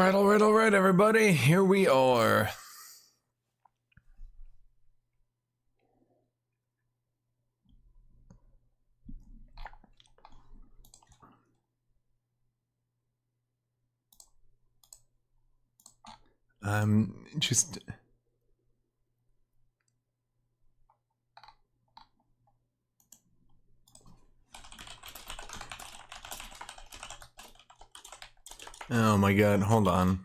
All right, everybody. Here we are. Just... Oh my god, hold on.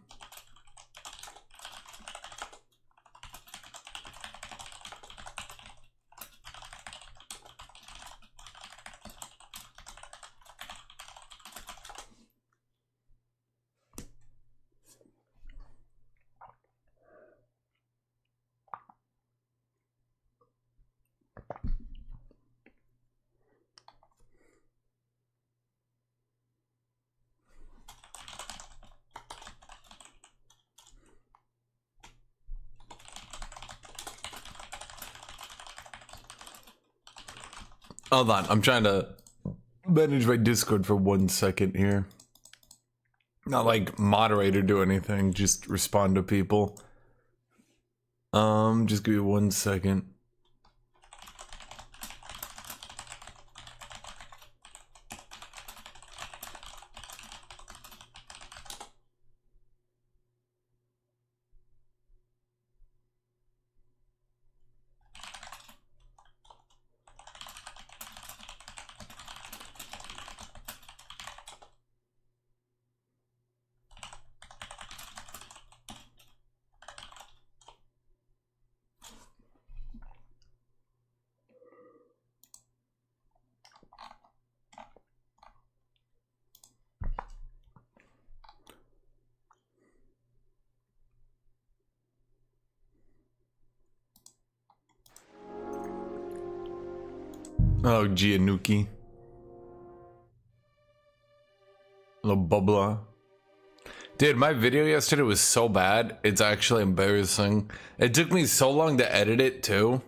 Hold on, I'm trying to manage my Discord for 1 second here. Not like moderate or do anything, just respond to people. Just give me 1 second. Oh, Giannuki. Little bubbler. Dude, my video yesterday was so bad, it's actually embarrassing. It took me so long to edit it, too.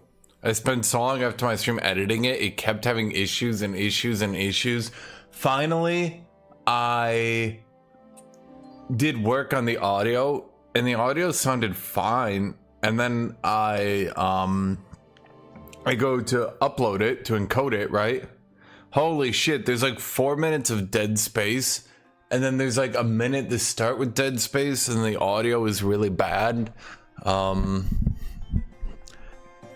I spent so long after my stream editing it, it kept having issues and issues and issues. Finally, I did work on the audio, and the audio sounded fine. And then I go to upload it, to encode it, right? Holy shit, there's like 4 minutes of dead space, and then there's like a minute to start with dead space, and the audio is really bad.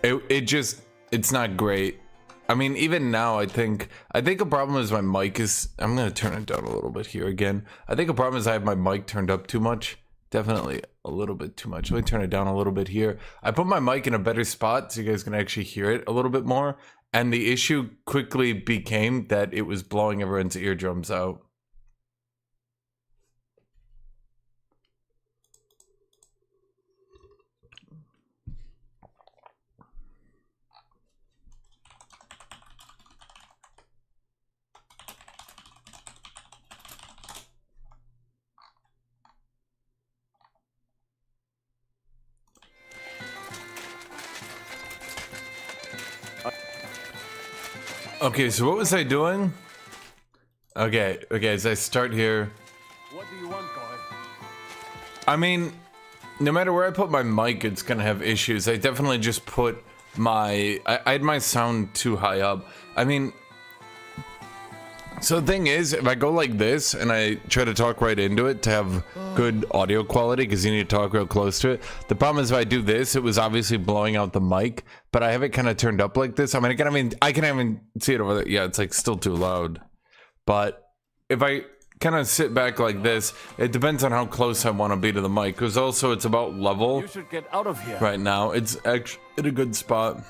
It's not great. I mean, even now, I think a problem is my mic is, I'm gonna turn it down a little bit here again. I think a problem is I have my mic turned up too much. Definitely a little bit too much. Let me turn it down a little bit here. I put my mic in a better spot so you guys can actually hear it a little bit more. And the issue quickly became that it was blowing everyone's eardrums out. Okay, so what was I doing? Okay, as I start here. What do you want, guy? I mean, no matter where I put my mic, it's gonna have issues. I definitely just put my... I had my sound too high up. I mean... So the thing is, if I go like this and I try to talk right into it to have good audio quality, because you need to talk real close to it. The problem is if I do this, it was obviously blowing out the mic, but I have it kind of turned up like this. I mean, I can even see it over there. Yeah, it's like still too loud. But if I kind of sit back like this, it depends on how close I want to be to the mic, because also it's about level. You should get out of here. Right now, it's actually in a good spot.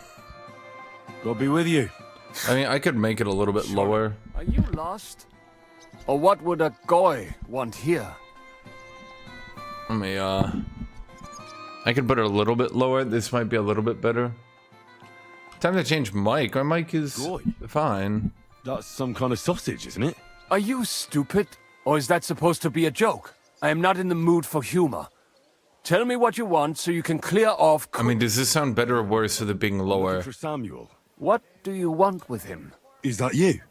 God be with you. I mean, I could make it a little bit lower. Are you lost? Or what would a guy want here? Let me, I could put it a little bit lower. This might be a little bit better. Time to change mic. My mic is fine. That's some kind of sausage, isn't it? Are you stupid? Or is that supposed to be a joke? I am not in the mood for humor. Tell me what you want so you can clear off... I mean, does this sound better or worse with it being lower? For Samuel. What do you want with him? Is that you?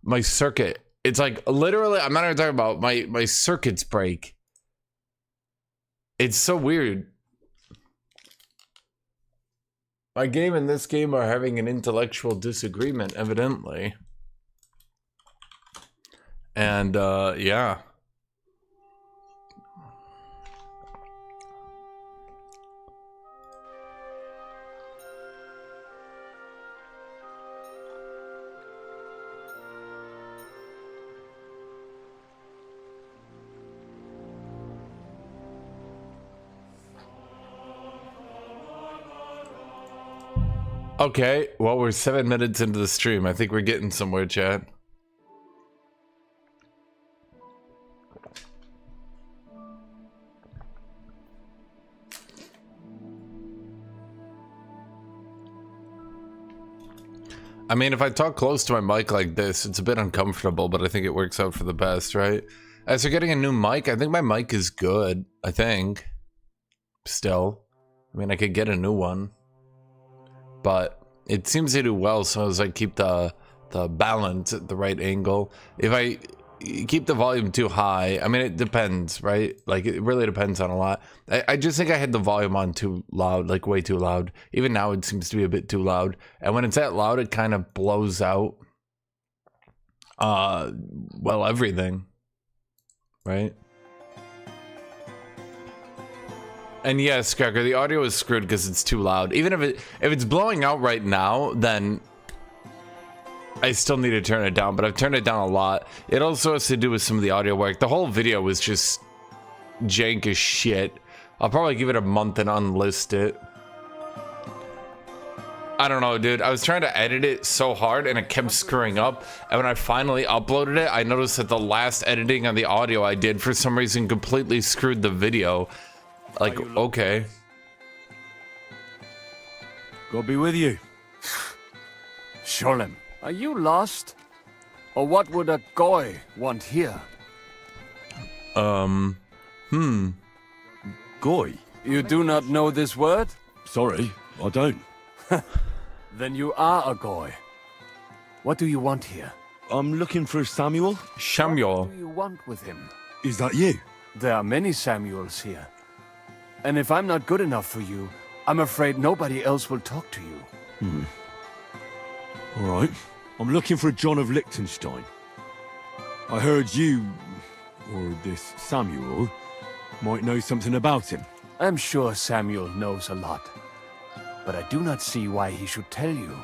My circuit. It's like, literally, I'm not even talking about my circuits break. It's so weird. My game and this game are having an intellectual disagreement, evidently. And, yeah. Okay, well, we're 7 minutes into the stream. I think we're getting somewhere, chat. I mean, if I talk close to my mic like this, it's a bit uncomfortable, but I think it works out for the best, right? As for getting a new mic, I think my mic is good. I think. Still. I mean, I could get a new one. But it seems to do well, so as I keep the balance at the right angle. If I keep the volume too high, I mean, it depends, right? Like, it really depends on a lot. I just think I had the volume on too loud, like way too loud. Even now, it seems to be a bit too loud. And when it's that loud, it kind of blows out, well, everything, right? And yes, Cracker, the audio is screwed because it's too loud. Even if it's blowing out right now, then I still need to turn it down, but I've turned it down a lot. It also has to do with some of the audio work. The whole video was just jank as shit. I'll probably give it a month and unlist it. I don't know, dude. I was trying to edit it so hard and it kept screwing up. And when I finally uploaded it, I noticed that the last editing on the audio I did for some reason completely screwed the video. Like, okay. God be with you. Sholem, are you lost? Or what would a goy want here? Goy? You do not know this word? Sorry, I don't. Then you are a goy. What do you want here? I'm looking for Samuel. Samuel. What do you want with him? Is that you? There are many Samuels here. And if I'm not good enough for you, I'm afraid nobody else will talk to you. All right. I'm looking for a John of Liechtenstein. I heard you, or this Samuel, might know something about him. I'm sure Samuel knows a lot. But I do not see why he should tell you.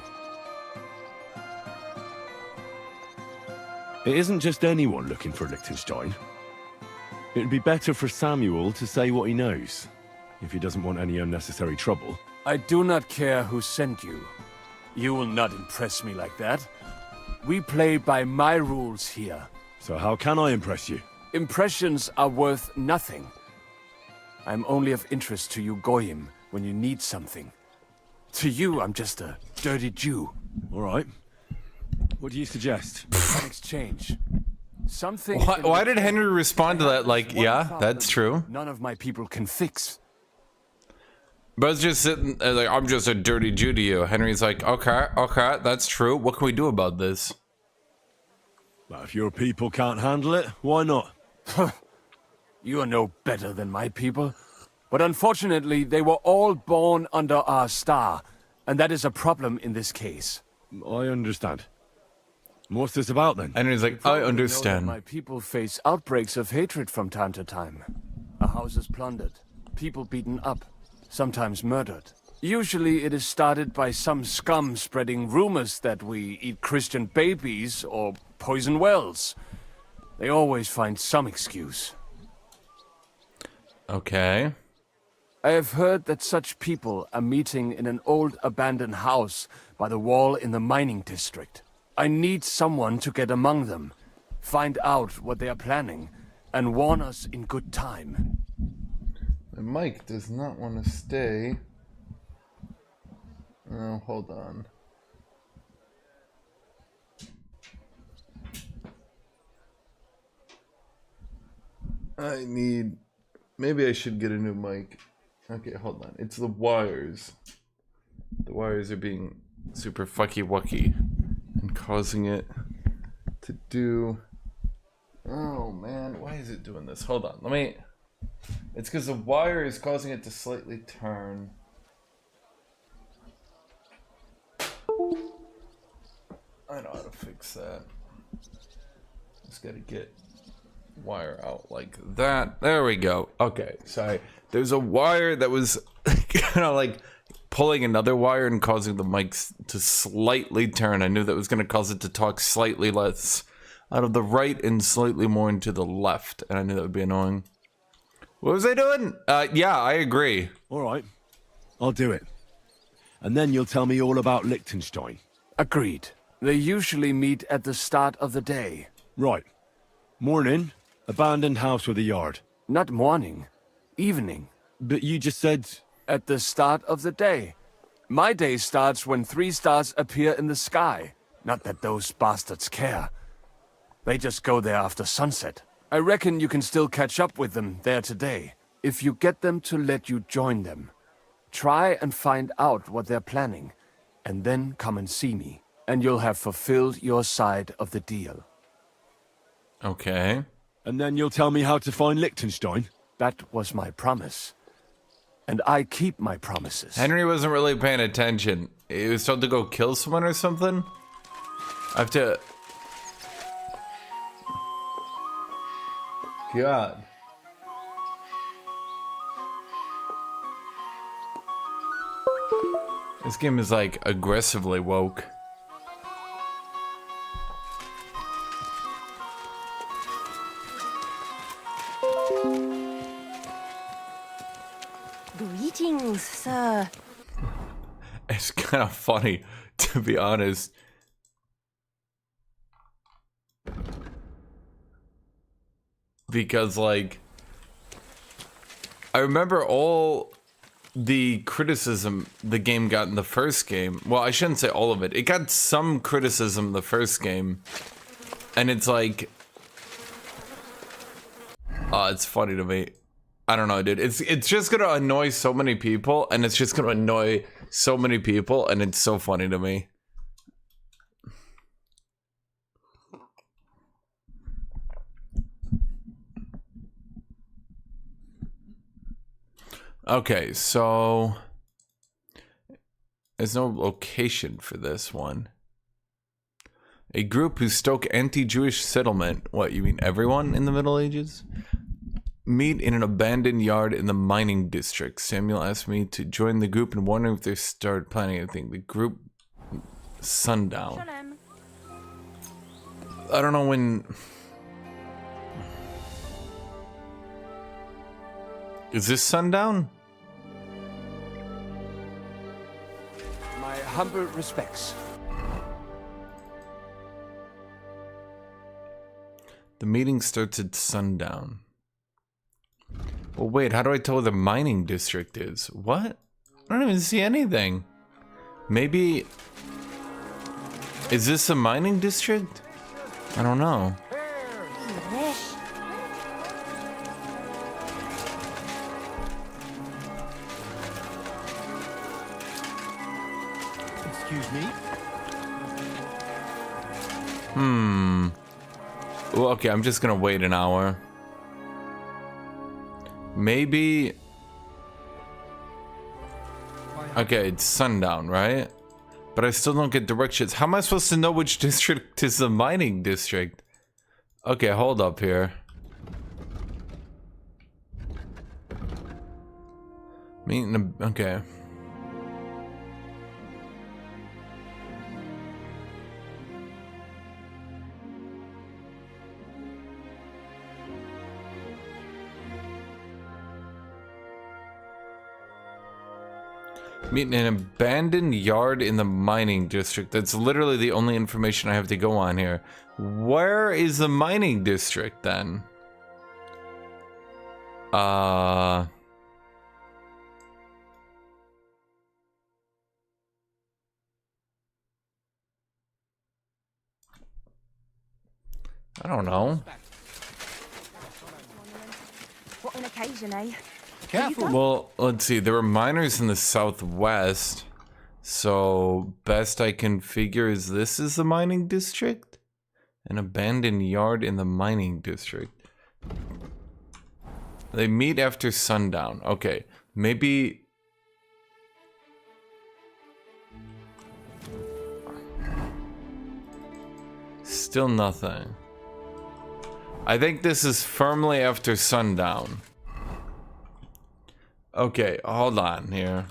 It isn't just anyone looking for Liechtenstein. It'd be better for Samuel to say what he knows, if he doesn't want any unnecessary trouble. I do not care who sent you. You will not impress me like that. We play by my rules here. So how can I impress you? Impressions are worth nothing. I'm only of interest to you Goyim when you need something. To you, I'm just a dirty Jew. All right. What do you suggest? In exchange. Something. Why did Henry respond to that like, yeah, that's true? None of my people can fix. But it's just sitting like, I'm just a dirty Jew to you. Henry's like, okay, that's true. What can we do about this? Well, if your people can't handle it, why not? You are no better than my people. But unfortunately, they were all born under our star, and that is a problem in this case. I understand. What's this about then? Henry's like, I Probably know that understand. my people face outbreaks of hatred from time to time. A house is plundered, people beaten up, sometimes murdered. Usually it is started by some scum spreading rumors that we eat Christian babies or poison wells. They always find some excuse. Okay. I have heard that such people are meeting in an old abandoned house by the wall in the mining district. I need someone to get among them, find out what they are planning, and warn us in good time. Mike does not want to stay. Oh, hold on. I need... Maybe I should get a new mic. Okay, hold on. It's the wires. The wires are being super fucky-wucky and causing it to do... Oh, man. Why is it doing this? Hold on. Let me... It's because the wire is causing it to slightly turn. I know how to fix that. Just gotta get wire out like that. There we go. Okay, sorry. There's a wire that was kind of like pulling another wire and causing the mics to slightly turn. I knew that was going to cause it to talk slightly less out of the right and slightly more into the left, and I knew that would be annoying. What was I doing? Yeah, I agree. All right, I'll do it. And then you'll tell me all about Liechtenstein. Agreed. They usually meet at the start of the day. Right. Morning, abandoned house with a yard. Not morning. Evening. But you just said... At the start of the day. My day starts when 3 stars appear in the sky. Not that those bastards care. They just go there after sunset. I reckon you can still catch up with them there today, if you get them to let you join them. Try and find out what they're planning, and then come and see me, and you'll have fulfilled your side of the deal. Okay. And then you'll tell me how to find Liechtenstein? That was my promise. And I keep my promises. Henry wasn't really paying attention. He was told to go kill someone or something? I have to... God. This game is like aggressively woke. Greetings, sir. It's kind of funny, to be honest. Because, like, I remember all the criticism the game got in the first game. Well, I shouldn't say all of it. It got some criticism the first game. And it's like... it's funny to me. I don't know, dude. It's just gonna annoy so many people, and it's just gonna annoy so many people, and it's so funny to me. Okay, so there's no location for this one. A group who stoke anti-Jewish settlement. What, you mean everyone in the Middle Ages? Meet in an abandoned yard in the mining district. Samuel asked me to join the group and wondering if they started planning anything. The group... Sundown. I don't know when... Is this sundown? My humble respects. The meeting starts at sundown. Well, wait, how do I tell where the mining district is? What? I don't even see anything. Maybe... Is this a mining district? I don't know. Excuse me? Well, okay, I'm just gonna wait an hour. Maybe... Okay, it's sundown, right? But I still don't get directions. How am I supposed to know which district is the mining district? Okay, hold up here. Okay. Meet in an abandoned yard in the mining district. That's literally the only information I have to go on here. Where is the mining district then? I don't know. What an occasion, eh? Careful. Well, let's see. There were miners in the southwest. So, best I can figure is this is the mining district? An abandoned yard in the mining district. They meet after sundown. Okay, maybe... Still nothing. I think this is firmly after sundown. Okay, hold on here.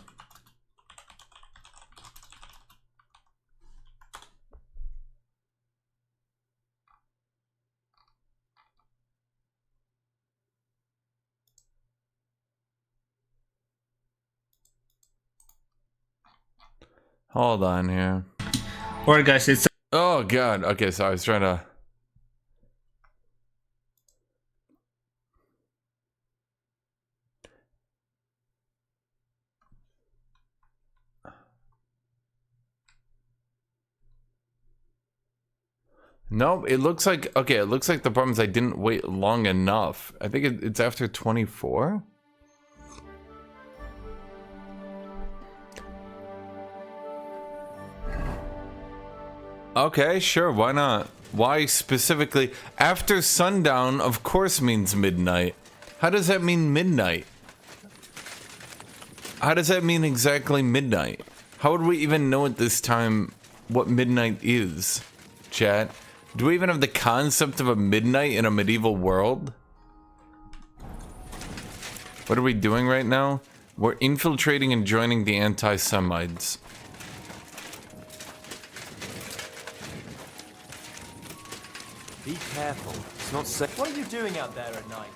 Hold on here. Alright guys, it's... Oh god, okay, so I was trying to... Nope, it looks like... Okay, it looks like the problem is I didn't wait long enough. I think it's after 24? Okay, sure, why not? Why specifically? After sundown, of course, means midnight. How does that mean midnight? How does that mean exactly midnight? How would we even know at this time what midnight is, chat? Do we even have the concept of a midnight in a medieval world? What are we doing right now? We're infiltrating and joining the anti-Semites. Be careful. It's not safe. What are you doing out there at night?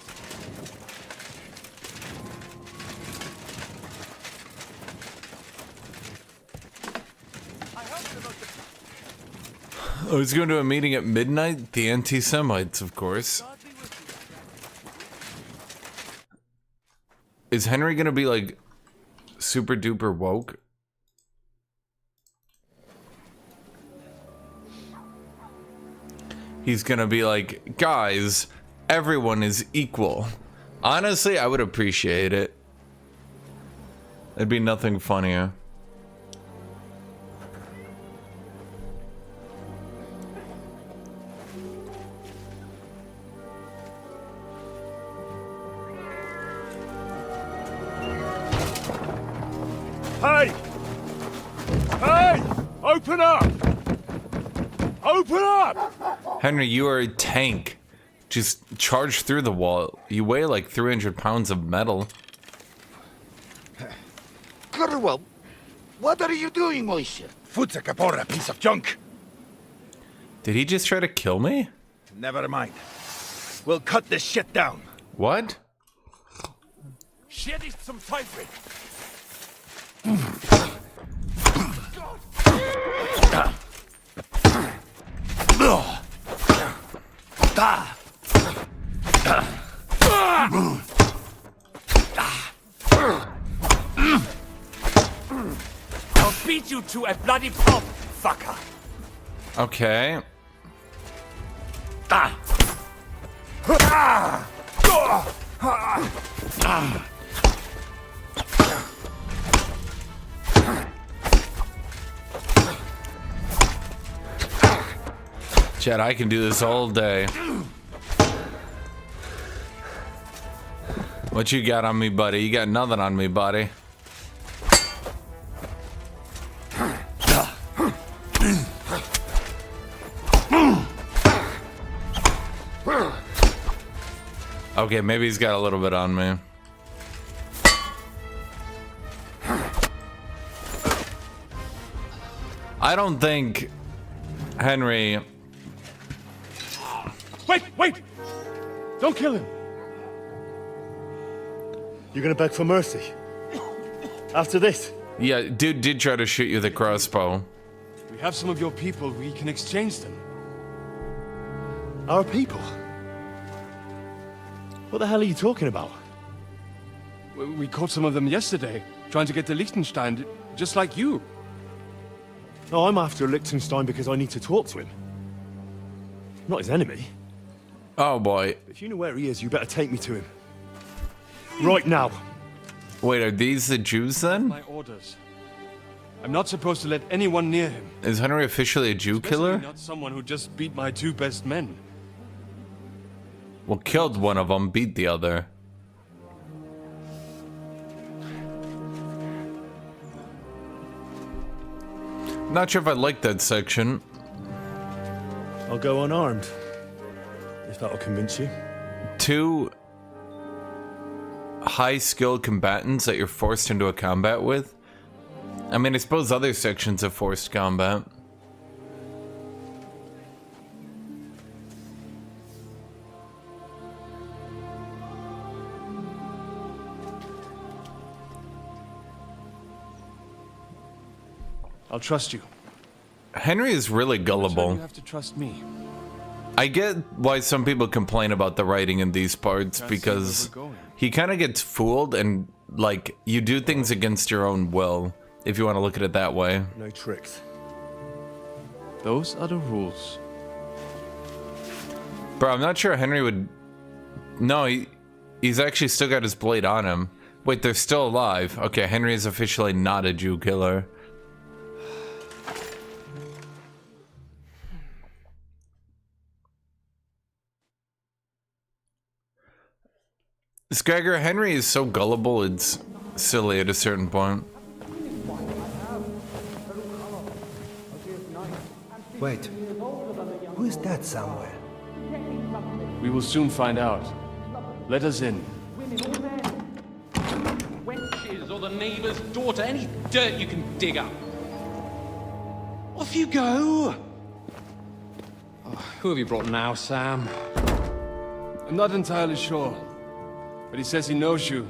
I was going to a meeting at midnight. The anti-Semites, of course. Is Henry gonna be like super duper woke? He's gonna be like, guys, everyone is equal. Honestly, I would appreciate it. It'd be nothing funnier. Hey! Hey! Open up! Open up! Henry, you are a tank. Just charge through the wall. You weigh like 300 pounds of metal. Curwell, what are you doing, Moishe? Foot's a capora, piece of junk. Did he just try to kill me? Never mind. We'll cut this shit down. What? Shit ist zum Teufel! I'll beat you to a bloody pulp, fucker! Okay. Chad, I can do this all day. What you got on me, buddy? You got nothing on me, buddy. Okay, maybe he's got a little bit on me. I don't think Henry... Wait! Don't kill him! You're gonna beg for mercy? After this? Yeah, dude did try to shoot you with a crossbow. We have some of your people, we can exchange them. Our people? What the hell are you talking about? We caught some of them yesterday, trying to get to Liechtenstein, just like you. No, I'm after Liechtenstein because I need to talk to him. I'm not his enemy. Oh boy. If you know where he is, you better take me to him. Right now. Wait, are these the Jews then? My orders. I'm not supposed to let anyone near him. Is Henry officially a Jew killer? Especially not someone who just beat my two best men. Well, killed one of them, beat the other. Not sure if I like that section. I'll go unarmed. If that'll convince you. 2 high-skilled combatants that you're forced into a combat with. I mean, I suppose other sections have forced combat. I'll trust you. Henry is really gullible. You have to trust me. I get why some people complain about the writing in these parts because he kind of gets fooled and, like, you do things against your own will, if you want to look at it that way. No tricks. Those are the rules. Bro, I'm not sure Henry would... No, he's actually still got his blade on him. Wait, they're still alive. Okay, Henry is officially not a Jew killer. Gregor, Henry is so gullible, it's silly at a certain point. Wait, who is that somewhere? We will soon find out. Let us in. Wenches or the neighbour's daughter, any dirt you can dig up. Off you go! Oh, who have you brought now, Sam? I'm not entirely sure, but he says he knows you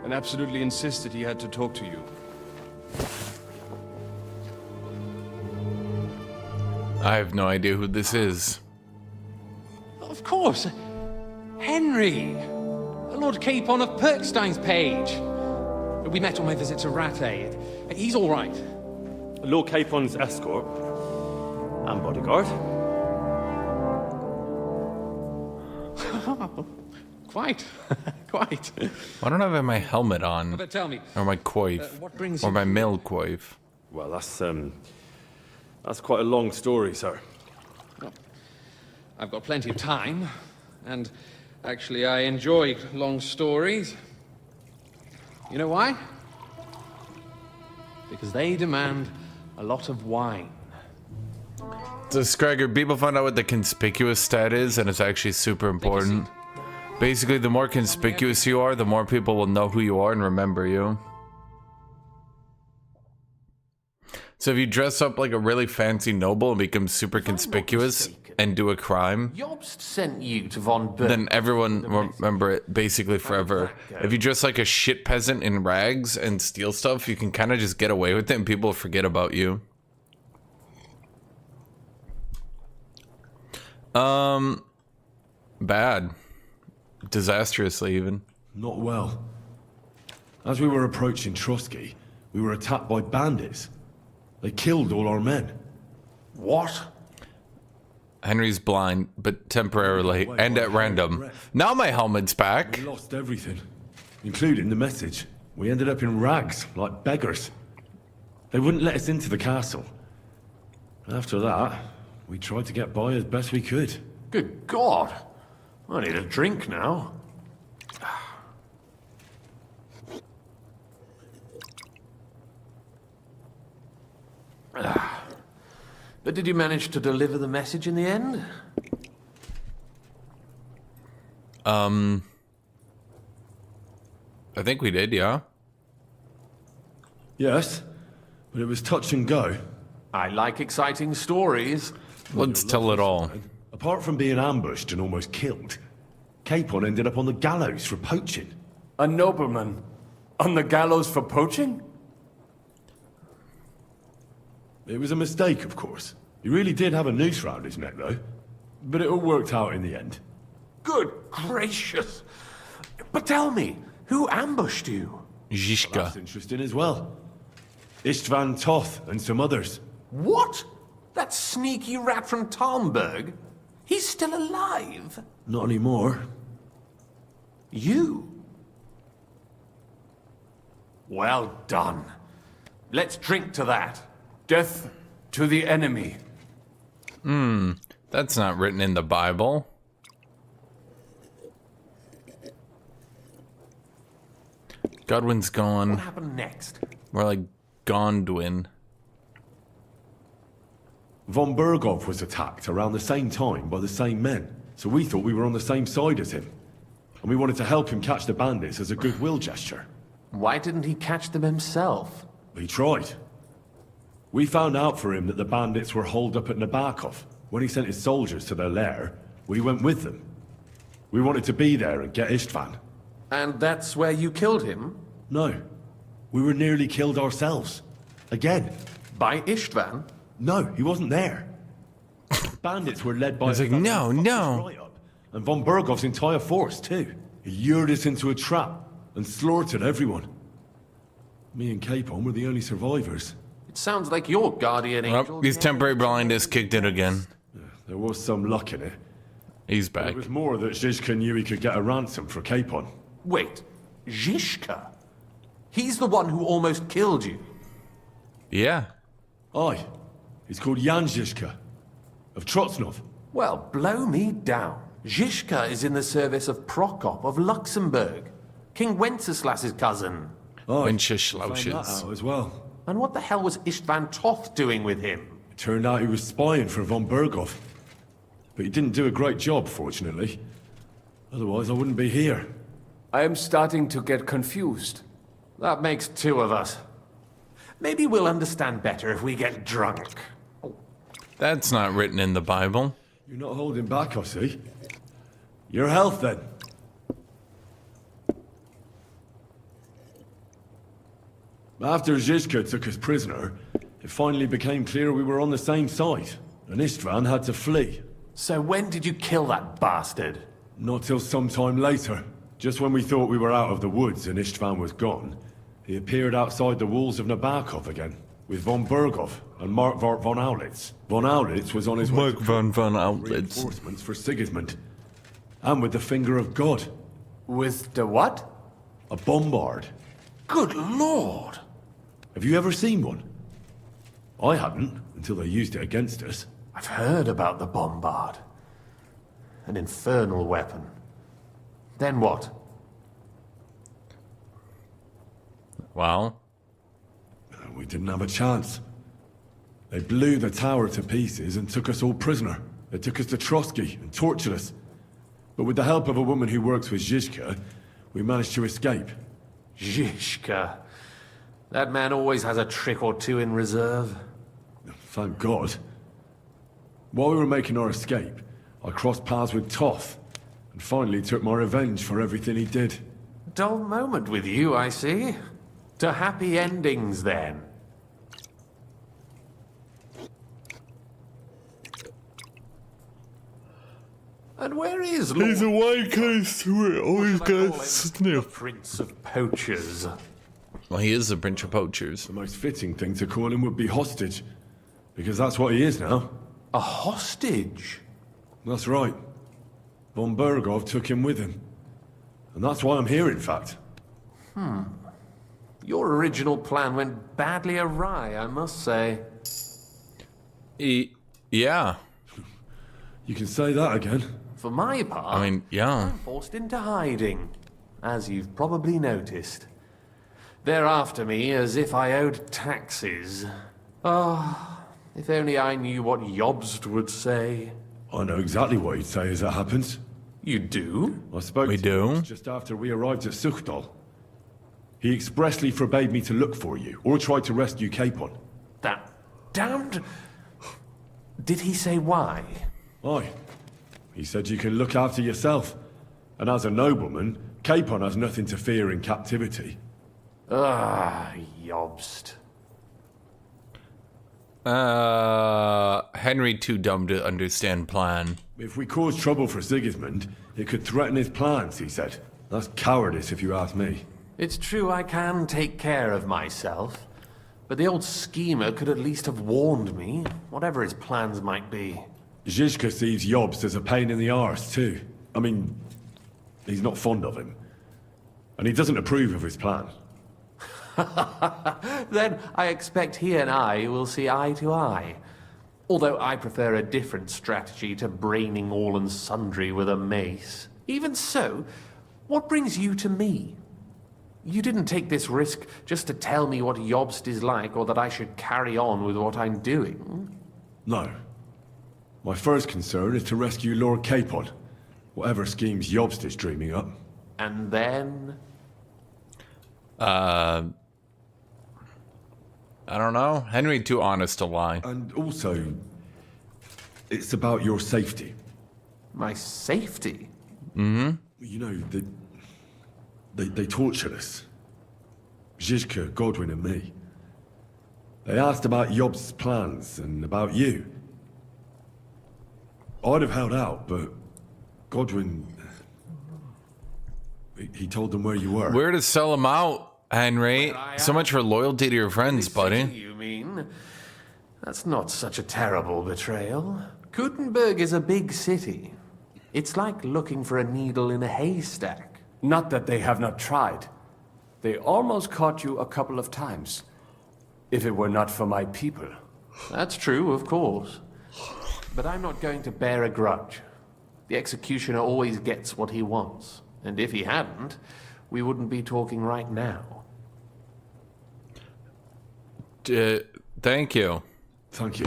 and absolutely insisted he had to talk to you. I have no idea who this is. Of course. Henry. Lord Capon of Perkstein's page. We met on my visit to Rattay. He's all right. Lord Capon's escort and bodyguard. Quite. Quite. Why don't I have my helmet on? But tell me, Or my coif. what brings Or you my here? male coif. Well, that's quite a long story, sir. I've got plenty of time, and actually I enjoy long stories. You know why? Because they demand a lot of wine. So, Scragger, people find out what the conspicuous stat is, and it's actually super important. Basically, the more conspicuous you are, the more people will know who you are and remember you. So if you dress up like a really fancy noble and become super conspicuous and do a crime, Jobst sent you to Von Berg. then everyone will remember it basically forever. If you dress like a shit peasant in rags and steal stuff, you can kind of just get away with it and people forget about you. Bad. Disastrously, even. Not well. As we were approaching Trotsky, we were attacked by bandits. They killed all our men. What? Henry's blind, but temporarily, and at random. Now my helmet's back. We lost everything, including the message. We ended up in rags, like beggars. They wouldn't let us into the castle. After that, we tried to get by as best we could. Good God. I need a drink now. But did you manage to deliver the message in the end? I think we did, yeah. Yes, but it was touch and go. I like exciting stories. Let's tell it all. Apart from being ambushed and almost killed, Capon ended up on the gallows for poaching. A nobleman on the gallows for poaching? It was a mistake, of course. He really did have a noose round his neck, though. But it all worked out in the end. Good gracious. But tell me, who ambushed you? Zizka. That's interesting as well. Istvan Toth and some others. What? That sneaky rat from Talmberg? He's still alive? Not anymore. You? Well done. Let's drink to that. Death to the enemy. That's not written in the Bible. Godwin's What gone. happened next? More like Gondwin. Von Berghoff was attacked around the same time by the same men, so we thought we were on the same side as him. And we wanted to help him catch the bandits as a goodwill gesture. Why didn't he catch them himself? He tried. We found out for him that the bandits were holed up at Nabokov. When he sent his soldiers to their lair, we went with them. We wanted to be there and get Istvan. And that's where you killed him? No. We were nearly killed ourselves. Again. By Istvan? No, he wasn't there. Bandits were led by... He's like, no, no. And von Bergov's entire force, too. He lured us into a trap and slaughtered everyone. Me and Capon were the only survivors. It sounds like your guardian angel... Oh, his temporary blindness kicked in again. There was some luck in it. He's back. It was more that Zizka knew he could get a ransom for Capon. Wait, Zizka? He's the one who almost killed you. Yeah. Aye. He's called Jan Zizka. Of Trotsnov. Well, blow me down. Zizka is in the service of Prokop of Luxembourg, King Wenceslas's cousin. Aye. Wenceslaus's. Found that out as well. And what the hell was Istvan Toth doing with him? It turned out he was spying for von Bergov. But he didn't do a great job, fortunately. Otherwise, I wouldn't be here. I am starting to get confused. That makes two of us. Maybe we'll understand better if we get drunk. That's not written in the Bible. You're not holding back, I see. Your health, then. After Zizka took us prisoner, it finally became clear we were on the same side, and Istvan had to flee. So when did you kill that bastard? Not till some time later. Just when we thought we were out of the woods and Istvan was gone, he appeared outside the walls of Nabokov again, with von Bergov and Markvart von Aulitz. Von Aulitz was on his way to von Aulitz. reinforcements for Sigismund. And with the finger of God. With the what? A bombard. Good lord! Have you ever seen one? I hadn't, until they used it against us. I've heard about the bombard. An infernal weapon. Then what? Well, We didn't have a chance. They blew the tower to pieces and took us all prisoner. They took us to Trotsky and tortured us. But with the help of a woman who works with Zizka, we managed to escape. Zizka. That man always has a trick or two in reserve. Thank God. While we were making our escape, I crossed paths with Toth, and finally took my revenge for everything he did. Dull moment with you, I see. To happy endings, then. And where is Lord... he's a white case to it. Always got The sniff. Prince of Poachers. Well, he is the Prince of Poachers. The most fitting thing to call him would be hostage, because that's what he is now. A hostage? That's right. Von Bergov took him with him. And that's why I'm here, in fact. Your original plan went badly awry, I must say. Yeah. You can say that again. For my part, I mean, yeah. I'm forced into hiding, as you've probably noticed. They're after me as if I owed taxes. Ah, if only I knew what Jobst would say. I know exactly what he'd say as it happens. You do? I spoke We to do? him just after we arrived at Suchdal. He expressly forbade me to look for you, or try to rescue Capon. That damned... Did he say why? Aye. He said you can look after yourself. And as a nobleman, Capon has nothing to fear in captivity. Ah, Jobst. Henry too dumb to understand plan. If we cause trouble for Sigismund, it could threaten his plans, he said. That's cowardice, if you ask me. It's true I can take care of myself, but the old schemer could at least have warned me, whatever his plans might be. Zizka sees Jobst as a pain in the arse, too. I mean, he's not fond of him. And he doesn't approve of his plan. Then I expect he and I will see eye to eye. Although I prefer a different strategy to braining all and sundry with a mace. Even so, what brings you to me? You didn't take this risk just to tell me what Jobst is like or that I should carry on with what I'm doing. No. My first concern is to rescue Lord Capon. Whatever schemes Yobst is dreaming up. And then... I don't know. Henry too honest to lie. And also, it's about your safety. My safety? You know, they tortured us. Zizka, Godwin and me. They asked about Yobst's plans and about you. I'd have held out, but Godwin... He told them where you were. We're to sell him out, Henry. So much for loyalty to your friends, buddy. You mean? That's not such a terrible betrayal. Gutenberg is a big city. It's like looking for a needle in a haystack. Not that they have not tried. They almost caught you a couple of times. If it were not for my people. That's true, of course. But I'm not going to bear a grudge. The executioner always gets what he wants. And if he hadn't, we wouldn't be talking right now. Thank you. Thank you.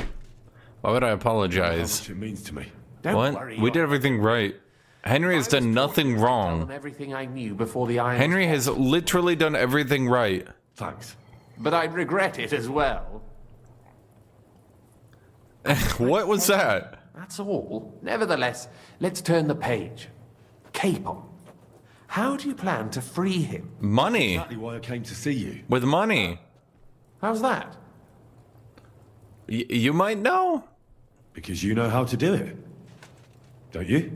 Why would I How apologize? much it means to me. Don't What? worry. We did everything right. Henry has done nothing wrong. Everything I knew before the Iron. Henry has literally done everything right. Thanks. But I'd regret it as well. What was that? That's all. Nevertheless, let's turn the page. Capon. How do you plan to free him? Money. Exactly why I came to see you. With money. How's that? You might know. Because you know how to do it. Don't you?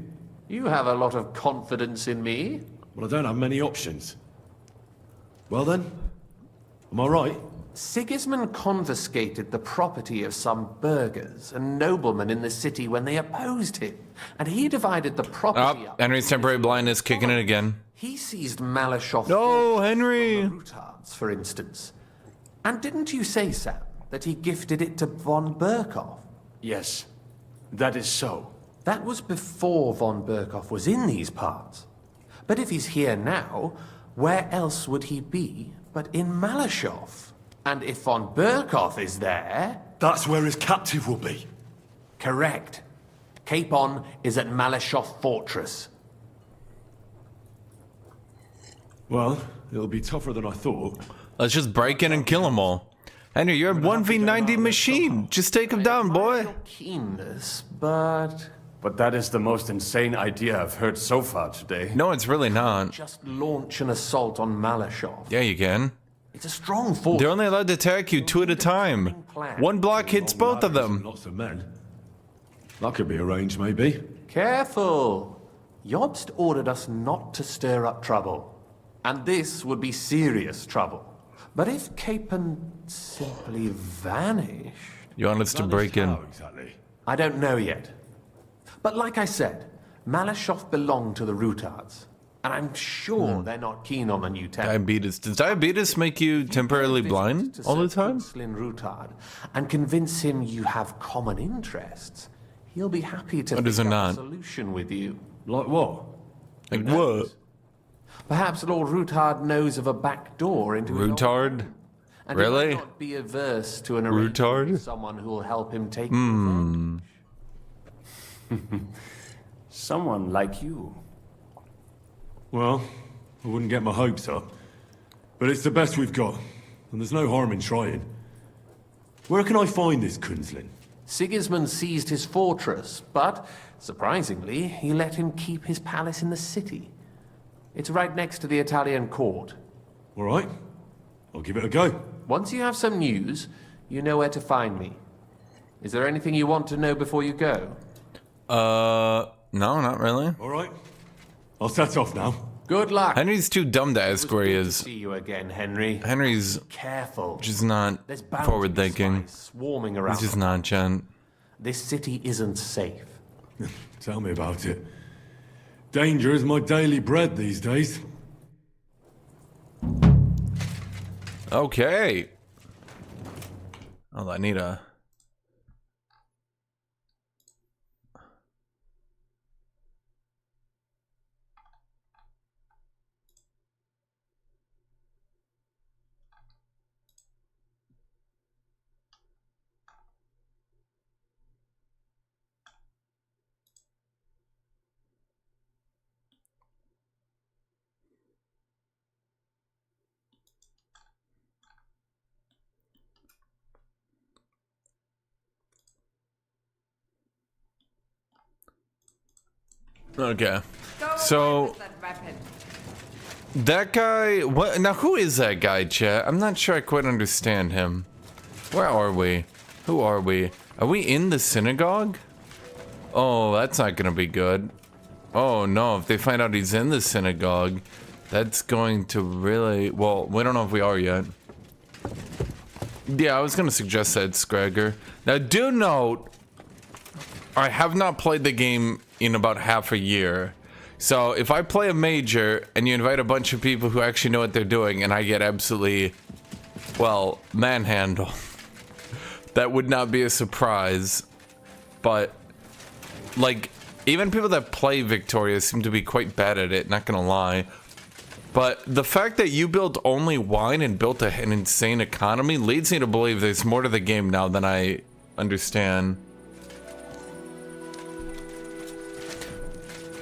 You have a lot of confidence in me. Well, I don't have many options. Well then, am I right? Sigismund confiscated the property of some burghers and noblemen in the city when they opposed him, and he divided the property Oh, up. Henry's temporary blindness kicking in again. He seized Malashov No, Henry. from the Rutards, for instance. And didn't you say, Sam, that he gifted it to von Berkhoff? Yes, that is so. That was before von Berkhoff was in these parts. But if he's here now, where else would he be but in Malashov? And if von Berkhoff is there... That's where his captive will be. Correct. Capon is at Malashov Fortress. Well, it'll be tougher than I thought. Let's just break in and kill them all. Henry, you're a 1v90 machine. Just take him down, boy. Your keenness, but... But that is the most insane idea I've heard so far today. No, it's really not. Just launch an assault on Malashov. Yeah, you can. It's a strong force. They're only allowed to attack you 2 at a time. One block hits both of them. Lots of men. That could be arranged, maybe. Careful. Jobst ordered us not to stir up trouble. And this would be serious trouble. But if Capon simply vanished... You want us to break in. How exactly? I don't know yet. But like I said, Malashov belonged to the Rutards. And I'm sure they're not keen on the new temple. Diabetes. Does diabetes make you temporarily blind all the time? Slin Rutard and convince him you have common interests. He'll be happy to Or does pick it up not? a solution with you. Like what? Like what? Perhaps Lord Rutard knows of a back door into his old Rutard? home, and Really? he might not be averse to an arrangement Rutard? with someone who will help him take revenge. Someone like you. Well, I wouldn't get my hopes up. But it's the best we've got, and there's no harm in trying. Where can I find this Kunzlin? Sigismund seized his fortress, but, surprisingly, he let him keep his palace in the city. It's right next to the Italian court. All right, I'll give it a go. Once you have some news, you know where to find me. Is there anything you want to know before you go? No, not really. All right, I'll set off now. Good luck. Henry's too dumb to It ask was where he good to is. see you again, Henry. Henry's Careful. just not There's bound forward to be thinking. spies swarming around. He's just not, Jen. This city isn't safe. Tell me about it. Danger is my daily bread these days. Okay. Oh, I need a... Okay. So that guy, what now, who is that guy, chat? I'm not sure I quite understand him. Where are we? Who are we? Are we in the synagogue? Oh, that's not gonna be good. Oh no, if they find out he's in the synagogue, that's going to really, well, we don't know if we are yet. Yeah, I was gonna suggest that, Scragger. Now do note, I have not played the game in about half a year. So if I play a major and you invite a bunch of people who actually know what they're doing and I get absolutely, well, manhandled, that would not be a surprise. But, like, even people that play Victoria seem to be quite bad at it, not gonna lie. But the fact that you built only wine and built an insane economy leads me to believe there's more to the game now than I understand.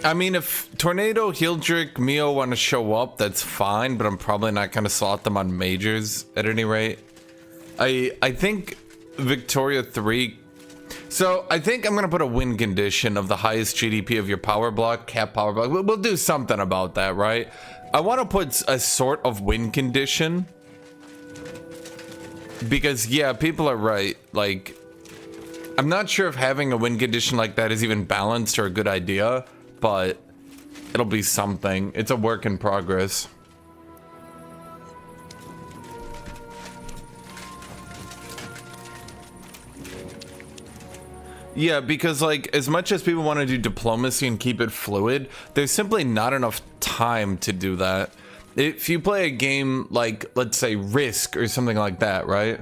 I mean, if Tornado, Hildrick, Mio want to show up, that's fine, but I'm probably not going to slot them on majors at any rate. I think Victoria 3... So, I think I'm going to put a win condition of the highest GDP of your power block, cap power block. We'll do something about that, right? I want to put a sort of win condition. Because, yeah, people are right. Like, I'm not sure if having a win condition like that is even balanced or a good idea. But it'll be something. It's a work in progress. Yeah, because like as much as people want to do diplomacy and keep it fluid, there's simply not enough time to do that. If you play a game like, let's say, Risk or something like that, right?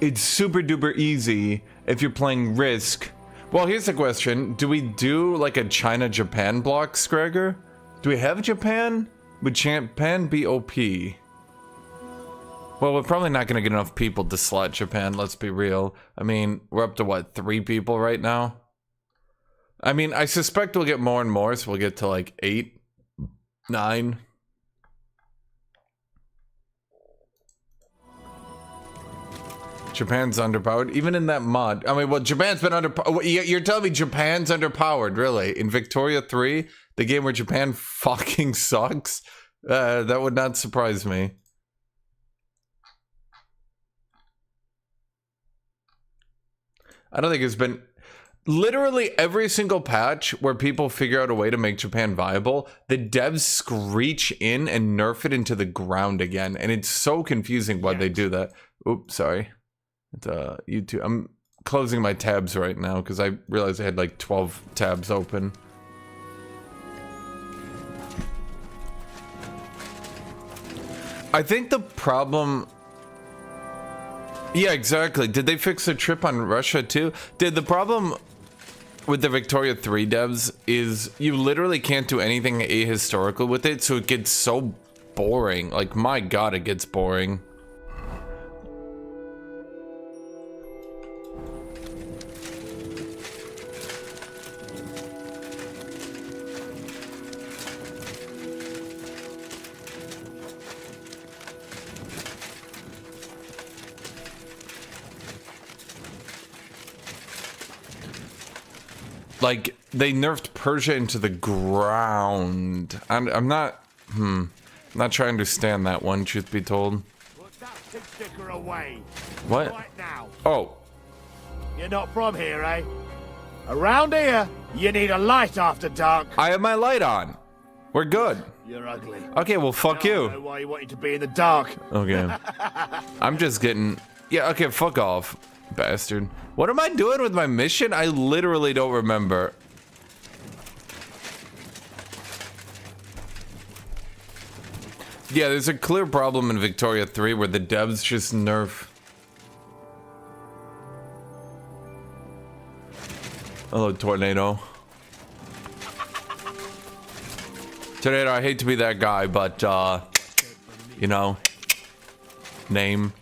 It's super duper easy if you're playing Risk. Well, here's the question. Do we do like a China-Japan block, Scragger? Do we have Japan? Would Japan be OP? Well, we're probably not going to get enough people to slot Japan, let's be real. I mean, we're up to what, 3 people right now? I mean, I suspect we'll get more and more, so we'll get to like 8, 9. Japan's underpowered, even in that mod. I mean, well, Japan's been underpowered. You're telling me Japan's underpowered, really? In Victoria 3, the game where Japan fucking sucks? That would not surprise me. I don't think it's been... Literally every single patch where people figure out a way to make Japan viable, the devs screech in and nerf it into the ground again. And it's so confusing why they do that. Oops, sorry. It's YouTube. I'm closing my tabs right now because I realized I had like 12 tabs open. I think the problem... Yeah, exactly. Did they fix the trip on Russia too? The problem with the Victoria 3 devs is you literally can't do anything ahistorical with it, so it gets so boring. Like, my god, it gets boring. Like, they nerfed Persia into the ground. I'm not, I'm not trying to understand that one, truth be told. Put that stick sticker away. What? Right now. Oh. You're not from here, eh? Around here, you need a light after dark. I have my light on. We're good. You're ugly. Okay, well, fuck I you. don't know why you wanted to be in the dark. Okay. I'm just getting... Yeah, okay, fuck off, bastard. What am I doing with my mission? I literally don't remember. Yeah, there's a clear problem in Victoria 3 where the devs just nerf. Hello, Tornado. Tornado, I hate to be that guy, but, you know, name.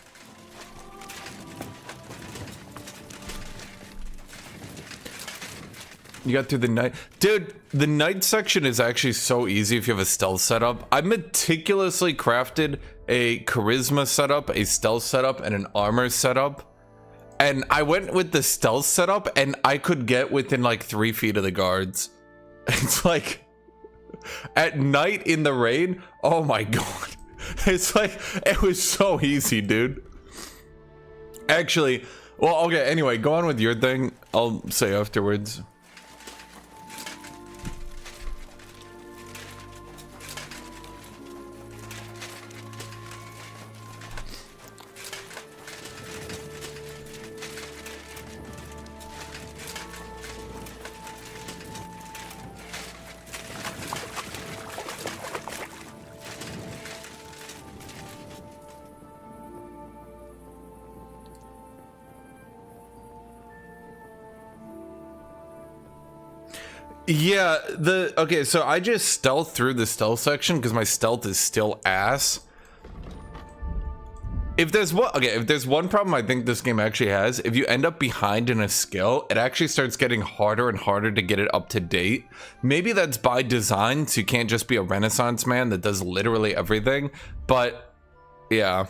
You got through the night. Dude, the night section is actually so easy if you have a stealth setup. I meticulously crafted a charisma setup, a stealth setup, and an armor setup. And I went with the stealth setup, and I could get within like 3 feet of the guards. It's like at night in the rain. Oh my god. It's like it was so easy, dude. Actually, well, okay, anyway, go on with your thing. I'll say afterwards. Yeah, okay, so I just stealth through the stealth section because my stealth is still ass. If there's one problem I think this game actually has, if you end up behind in a skill, it actually starts getting harder and harder to get it up to date. Maybe that's by design, so you can't just be a Renaissance man that does literally everything, but yeah.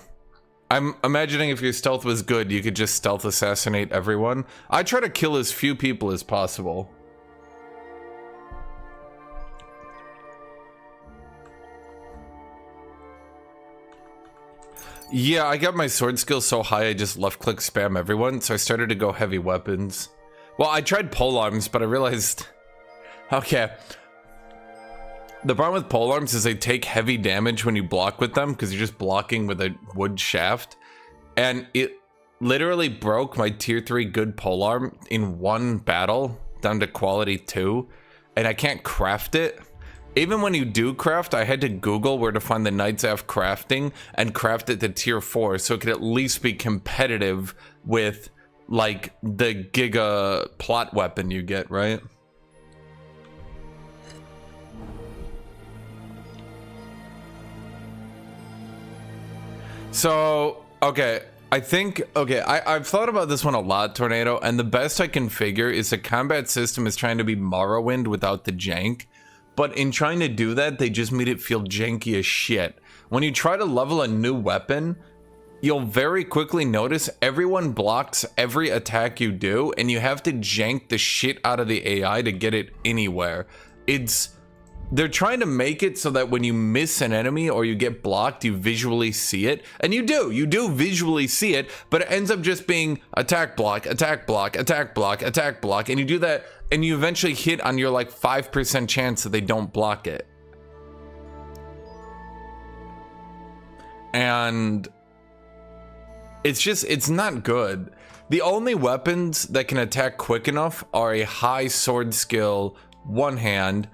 I'm imagining if your stealth was good, you could just stealth assassinate everyone. I try to kill as few people as possible. Yeah, I got my sword skill so high I just left click spam everyone, so I started to go heavy weapons. Well, I tried polearms, but I realized... Okay. The problem with polearms is they take heavy damage when you block with them, because you're just blocking with a wood shaft. And it literally broke my tier 3 good polearm in one battle, down to quality 2. And I can't craft it. Even when you do craft, I had to Google where to find the Knight's F crafting and craft it to tier 4 so it could at least be competitive with like the Giga plot weapon you get, right? So, okay, I've thought about this one a lot, Tornado, and the best I can figure is the combat system is trying to be Morrowind without the jank. But in trying to do that, they just made it feel janky as shit. When you try to level a new weapon, you'll very quickly notice everyone blocks every attack you do, and you have to jank the shit out of the AI to get it anywhere. They're trying to make it so that when you miss an enemy or you get blocked, you visually see it. And you do visually see it, but it ends up just being attack block, attack block, attack block, attack block, and you do that, and you eventually hit on your like 5% chance that they don't block it. And it's not good. The only weapons that can attack quick enough are a high sword skill, one hand.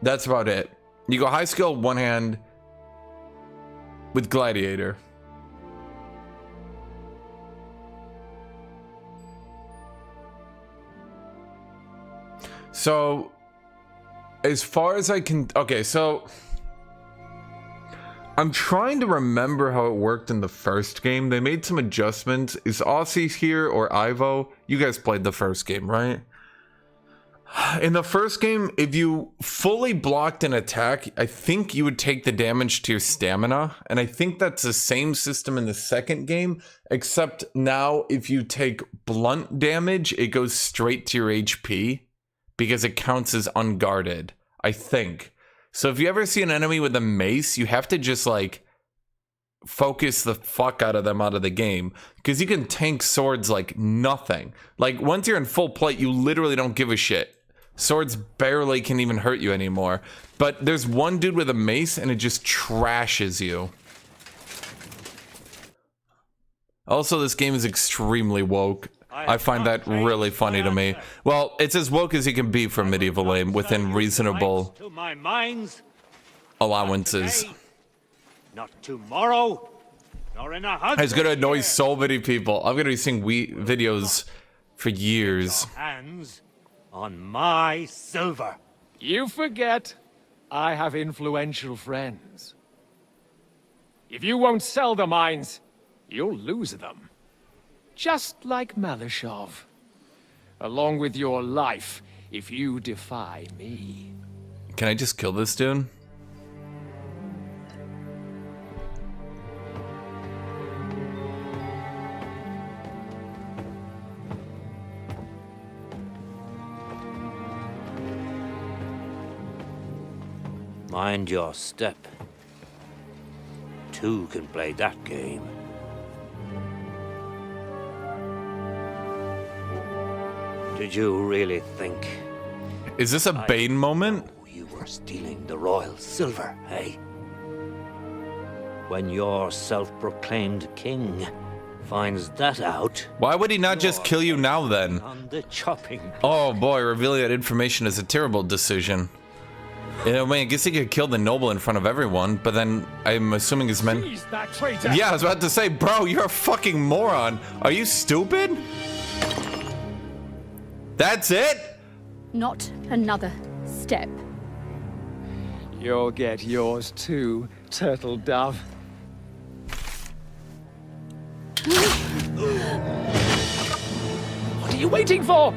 That's about it. You go high skill, one hand with Gladiator. So, as far as I can, okay, so I'm trying to remember how it worked in the first game. They made some adjustments. Is Aussie here or Ivo? You guys played the first game, right? In the first game, if you fully blocked an attack, I think you would take the damage to your stamina. And I think that's the same system in the second game, except now if you take blunt damage, it goes straight to your HP because it counts as unguarded, I think. So if you ever see an enemy with a mace, you have to just like focus the fuck out of them out of the game, because you can tank swords like nothing. Like once you're in full plate, you literally don't give a shit. Swords barely can even hurt you anymore. But there's one dude with a mace and it just trashes you. Also, this game is extremely woke. I find that really funny to me. Well, it's as woke as you can be for medieval aim within reasonable allowances. Not tomorrow, nor in 100 It's gonna annoy so many people. I'm gonna be seeing videos for years. hands on my silver. You forget, I have influential friends. If you won't sell the mines, you'll lose them. Just like Malishov. Along with your life, if you defy me. Can I just kill this dude? Mind your step. Two can play that game. Did you really think Is this a Bane moment? you were stealing the royal silver, eh? When your self-proclaimed king finds that out... Why would he not just kill you now then? On the chopping block. Oh boy, revealing that information is a terrible decision. You know, I mean, I guess he could kill the noble in front of everyone, but then I'm assuming his men... He's that traitor. Yeah, I was about to say, bro, you're a fucking moron. Are you stupid? That's it? Not another step. You'll get yours too, turtle dove. What are you waiting for?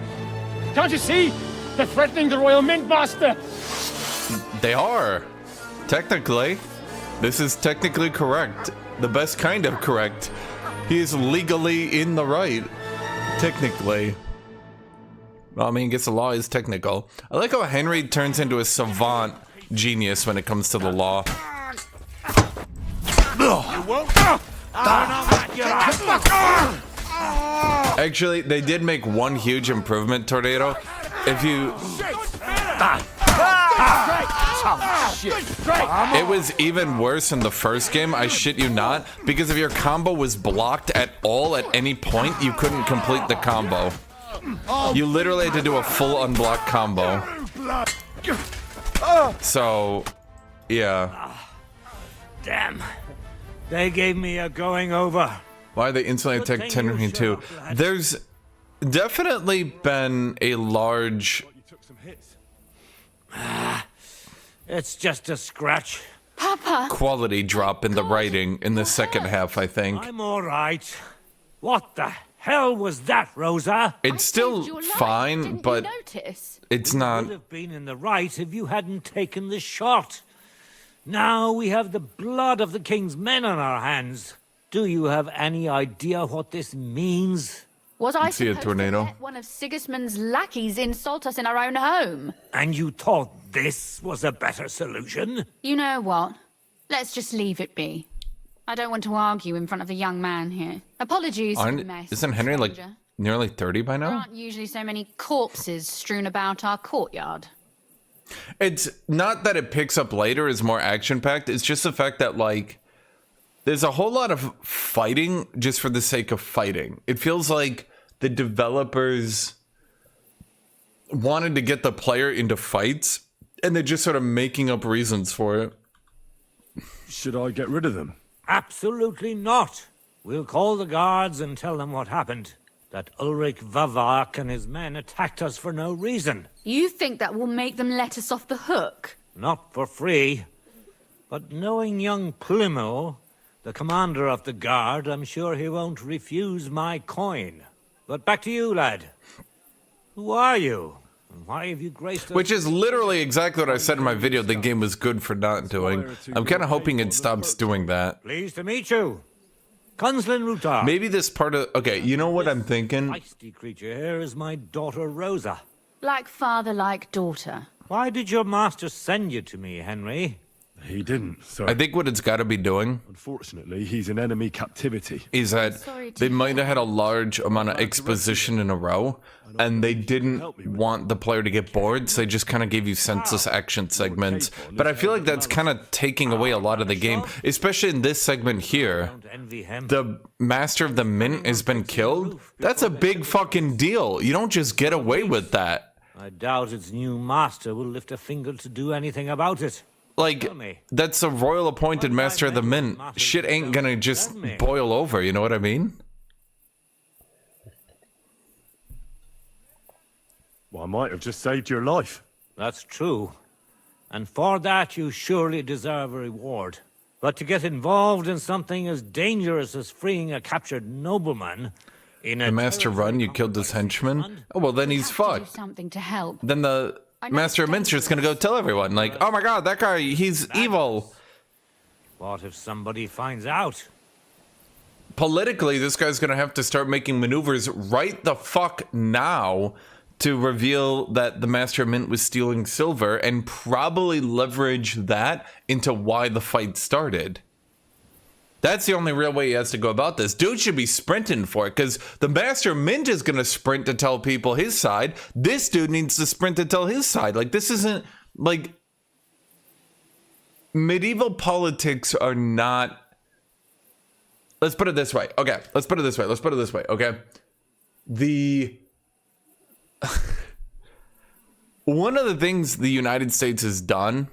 Can't you see? They're threatening the Royal Mint Master. They are. Technically. This is technically correct. The best kind of correct. He is legally in the right. Technically. Well, I mean, I guess the law is technical. I like how Henry turns into a savant genius when it comes to the law. Actually, they did make one huge improvement, Tornado. If you... It was even worse in the first game, I shit you not, because if your combo was blocked at all at any point, you couldn't complete the combo. You literally had to do a full unblocked combo. So, yeah. Damn. They gave me a going over. Why they instantly attacked Henry too? There's definitely been a large... It's just a scratch. Papa! quality drop in the writing in the second half, I think. I'm all right. What the hell was that, Rosa? It's still fine, but it's not... You would have been in the right if you hadn't taken the shot. Now we have the blood of the king's men on our hands. Do you have any idea what this means? Was I See a supposed tornado. to let one of Sigismund's lackeys insult us in our own home? And you thought this was a better solution? You know what? Let's just leave it be. I don't want to argue in front of the young man here. Apologies for the mess. Isn't Henry like stranger. nearly 30 by There now? aren't usually so many corpses strewn about our courtyard. It's not that it picks up later is more action-packed. It's just the fact that, like, there's a whole lot of fighting just for the sake of fighting. It feels like the developers wanted to get the player into fights, and they're just sort of making up reasons for it. Should I get rid of them? Absolutely not. We'll call the guards and tell them what happened. That Ulrich Vavak and his men attacked us for no reason. You think that will make them let us off the hook? Not for free. But knowing young Plimo, the commander of the guard, I'm sure he won't refuse my coin. But back to you, lad. Who are you? And why have you graced us? Which is literally exactly what I said in my video the game was good for not doing. I'm kind of hoping it stops doing that. Pleased to meet you. Kunslin Rutar. Maybe this part of... Okay, you know what I'm thinking? Feisty creature here is my daughter Rosa. Like father, like daughter. Why did your master send you to me, Henry? He didn't, sir. I think what it's got to be doing Unfortunately, he's in enemy captivity. is that they might have had a large amount of exposition in a row, and they didn't want the player to get bored, so they just kind of gave you senseless action segments. But I feel like that's kind of taking away a lot of the game, especially in this segment here. Don't envy him. The Master of the Mint has been killed. That's a big fucking deal. You don't just get away with that. I doubt its new master will lift a finger to do anything about it. Like, that's a royal appointed Master of the Mint. Shit ain't gonna just boil over, you know what I mean? Well, I might have just saved your life. That's true. And for that you surely deserve a reward. But to get involved in something as dangerous as freeing a captured nobleman... In a The Master run, you killed his henchman? Oh, well, then he's Have to do fucked. something to help. Then the Master of Mint's just gonna go tell everyone, like, oh my god, that guy, he's evil. What if somebody finds out? Politically, this guy's gonna have to start making maneuvers right the fuck now to reveal that the Master of Mint was stealing silver and probably leverage that into why the fight started. That's the only real way he has to go about this. Dude should be sprinting for it, because the Master of Mint is going to sprint to tell people his side. This dude needs to sprint to tell his side. Like, this isn't, like, medieval politics are not, let's put it this way. Okay, let's put it this way, okay? One of the things the United States has done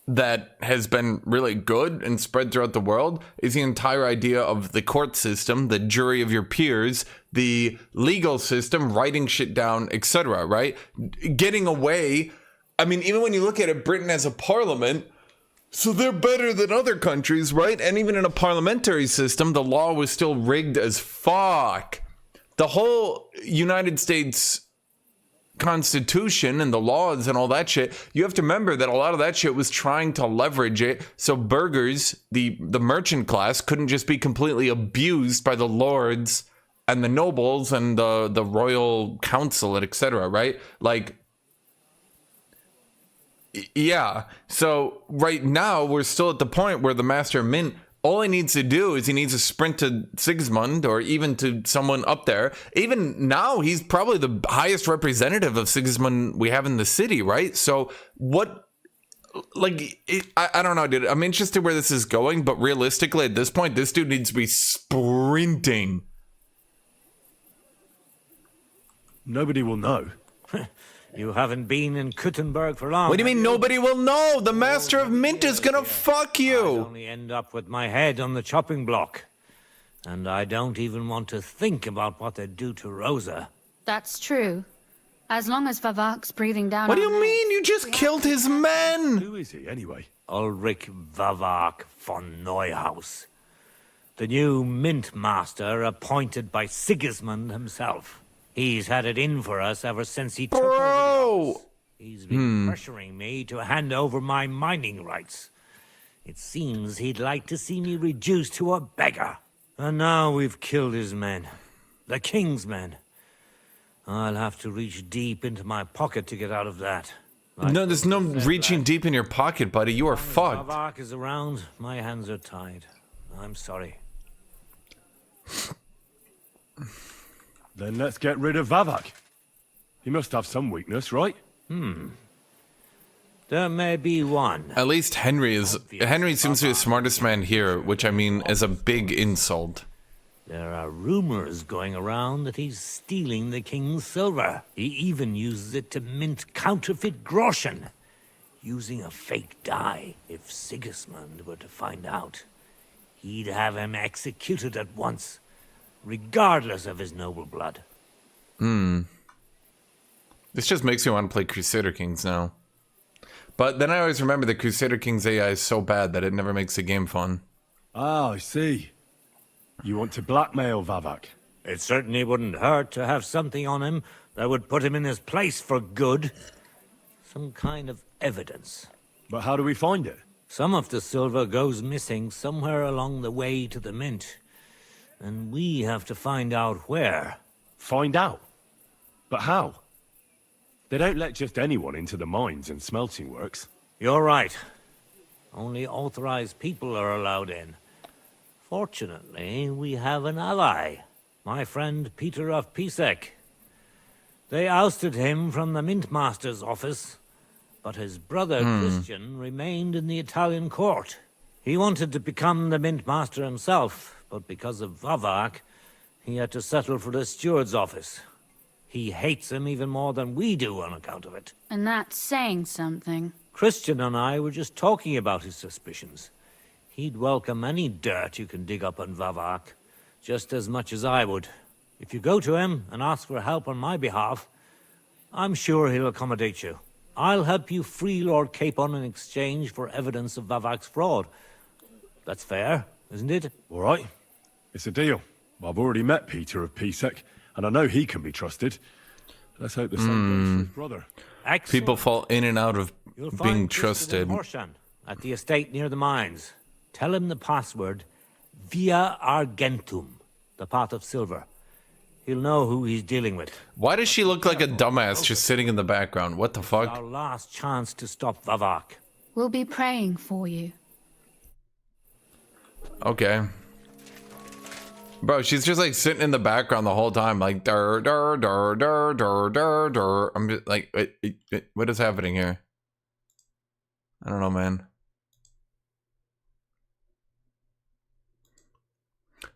that has been really good and spread throughout the world is the entire idea of the court system, the jury of your peers, the legal system, writing shit down, etc., right? Getting away. I mean, even when you look at it, Britain has a parliament, so they're better than other countries, right? And even in a parliamentary system, the law was still rigged as fuck. The whole United States Constitution and the laws and all that shit, you have to remember that a lot of that shit was trying to leverage it so burghers, the merchant class, couldn't just be completely abused by the lords and the nobles and the royal council, etc., right? Like, yeah. So right now we're still at the point where the Master of Mint, all he needs to do is he needs to sprint to Sigismund or even to someone up there. Even now, he's probably the highest representative of Sigismund we have in the city, right? So what, like, I don't know, dude. I'm interested where this is going, but realistically, at this point, this dude needs to be sprinting. Nobody will know. You haven't been in Kuttenberg for long. What do you mean nobody will know? The Master of Mint is gonna fuck you. I'd only end up with my head on the chopping block. And I don't even want to think about what they'd do to Rosa. That's true. As long as Vavak's breathing down. What do you mean? You just killed his men. Who is he, anyway? Ulrich Vavak von Neuhaus. The new mint master appointed by Sigismund himself. He's had it in for us ever since he took over the office. He's been pressuring me to hand over my mining rights. It seems he'd like to see me reduced to a beggar. And now we've killed his men. The king's men. I'll have to reach deep into my pocket to get out of that. No, there's no reaching deep in your pocket, buddy. You are fucked. Vavak is around, my hands are tied. I'm sorry. Then let's get rid of Vavak. He must have some weakness, right? There may be one. At least Henry seems to be the smartest man here, which I mean is a big insult. There are rumors going around that he's stealing the king's silver. He even uses it to mint counterfeit groschen, using a fake die. If Sigismund were to find out, he'd have him executed at once, regardless of his noble blood. This just makes me want to play Crusader Kings now. But then I always remember that Crusader Kings AI is so bad that it never makes the game fun. Ah, I see. You want to blackmail Vavak? It certainly wouldn't hurt to have something on him that would put him in his place for good. Some kind of evidence. But how do we find it? Some of the silver goes missing somewhere along the way to the mint. And we have to find out where. Find out? But how? They don't let just anyone into the mines and smelting works. You're right. Only authorized people are allowed in. Fortunately, we have an ally. My friend Peter of Pisek. They ousted him from the Mint Master's office, but his brother Christian remained in the Italian court. He wanted to become the Mint Master himself, but because of Vavak, he had to settle for the steward's office. He hates him even more than we do on account of it. And that's saying something. Christian and I were just talking about his suspicions. He'd welcome any dirt you can dig up on Vavak, just as much as I would. If you go to him and ask for help on my behalf, I'm sure he'll accommodate you. I'll help you free Lord Capon in exchange for evidence of Vavak's fraud. That's fair, isn't it? All right. It's a deal. I've already met Peter of Pisek, and I know he can be trusted. Let's hope the same goes for his brother. Excellent. People fall in and out of You'll being find Christian trusted. in Horshan, at the estate near the mines. Tell him the password, Via Argentum, the pot of silver. he'll know who he's dealing with. Why does she look like a dumbass just sitting in the background? What the It's fuck? our last chance to stop Vavak. We'll be praying for you. Okay. Bro, she's just like sitting in the background the whole time, like dur dur dur dur dur dur dur. I'm just like, what is happening here? I don't know, man.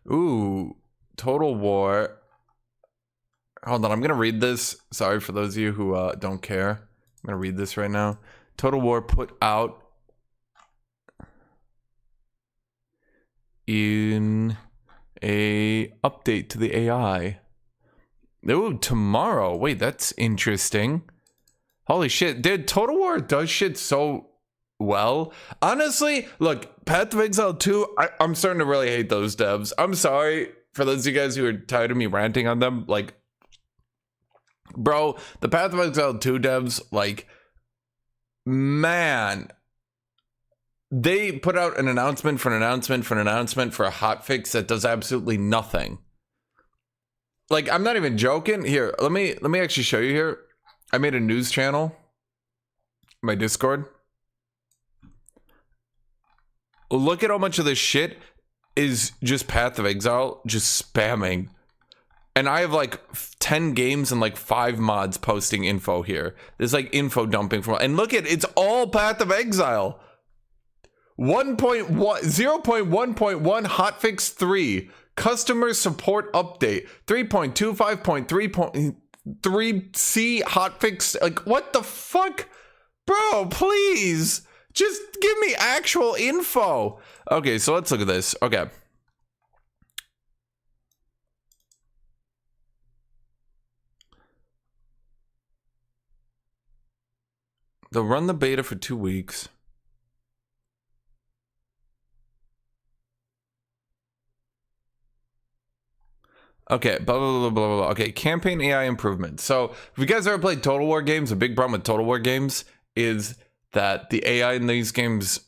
Ooh, Total War. Hold on, I'm gonna read this. Sorry for those of you who don't care. I'm gonna read this right now. Total War put out in a update to the AI. Ooh, tomorrow. Wait, that's interesting. Holy shit, dude, Total War does shit so well. Honestly, look, Path of Exile 2, I'm starting to really hate those devs. I'm sorry for those of you guys who are tired of me ranting on them. Like, bro, the Path of Exile 2 devs, like, man, they put out an announcement for an announcement for an announcement for a hotfix that does absolutely nothing. Like, I'm not even joking. Here, let me actually show you here. I made a news channel, my Discord. Look at how much of this shit is just Path of Exile, just spamming. And I have like 10 games and like 5 mods posting info here. There's like info dumping from, and look at, it's all Path of Exile. 0.1.1 hotfix 3 customer support update 3.25.3.3c hotfix. Like, what the fuck, bro? Please just give me actual info. Okay, so let's look at this. Okay, they'll run the beta for 2 weeks. Okay, blah, blah, blah, blah, blah. Okay, campaign AI improvement. So, if you guys ever played Total War games, a big problem with Total War games is that the AI in these games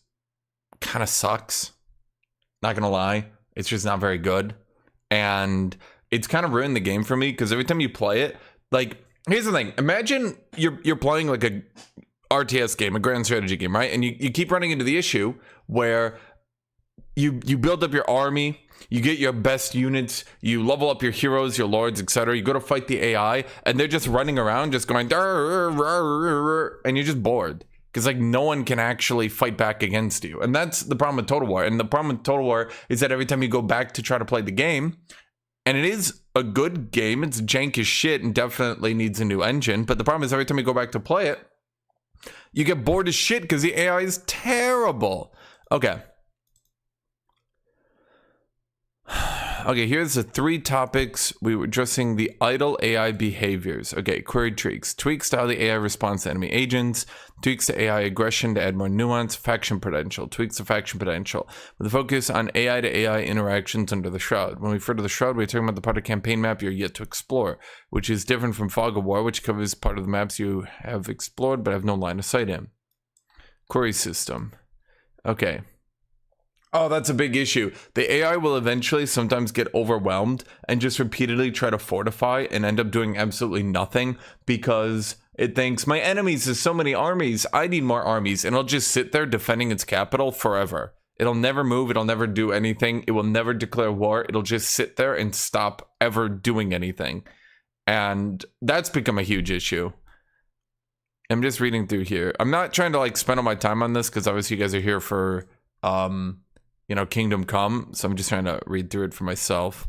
kind of sucks. Not gonna lie. It's just not very good. And it's kind of ruined the game for me, because every time you play it, like, here's the thing. Imagine you're playing like a RTS game, a grand strategy game, right? And you keep running into the issue where you build up your army, you get your best units, you level up your heroes, your lords, etc. You go to fight the AI, and they're just running around, just going, and you're just bored. Because, like, no one can actually fight back against you. And that's the problem with Total War. And the problem with Total War is that every time you go back to try to play the game, and it is a good game, it's jank as shit and definitely needs a new engine. But the problem is every time you go back to play it, you get bored as shit because the AI is terrible. Okay. Okay, here's the 3 topics. We were addressing the idle AI behaviors. Okay, query tweaks. Tweaks to how the AI responds to enemy agents. Tweaks to AI aggression to add more nuance. Faction potential. Tweaks to faction potential. With a focus on AI to AI interactions under the Shroud. When we refer to the Shroud, we're talking about the part of campaign map you're yet to explore, which is different from Fog of War, which covers part of the maps you have explored but have no line of sight in. Query system. Okay. Oh, that's a big issue. The AI will eventually sometimes get overwhelmed and just repeatedly try to fortify and end up doing absolutely nothing because it thinks, my enemies is so many armies, I need more armies, and it'll just sit there defending its capital forever. It'll never move, it'll never do anything, it will never declare war, it'll just sit there and stop ever doing anything. And that's become a huge issue. I'm just reading through here. I'm not trying to like spend all my time on this because obviously you guys are here for you know, Kingdom Come, so I'm just trying to read through it for myself.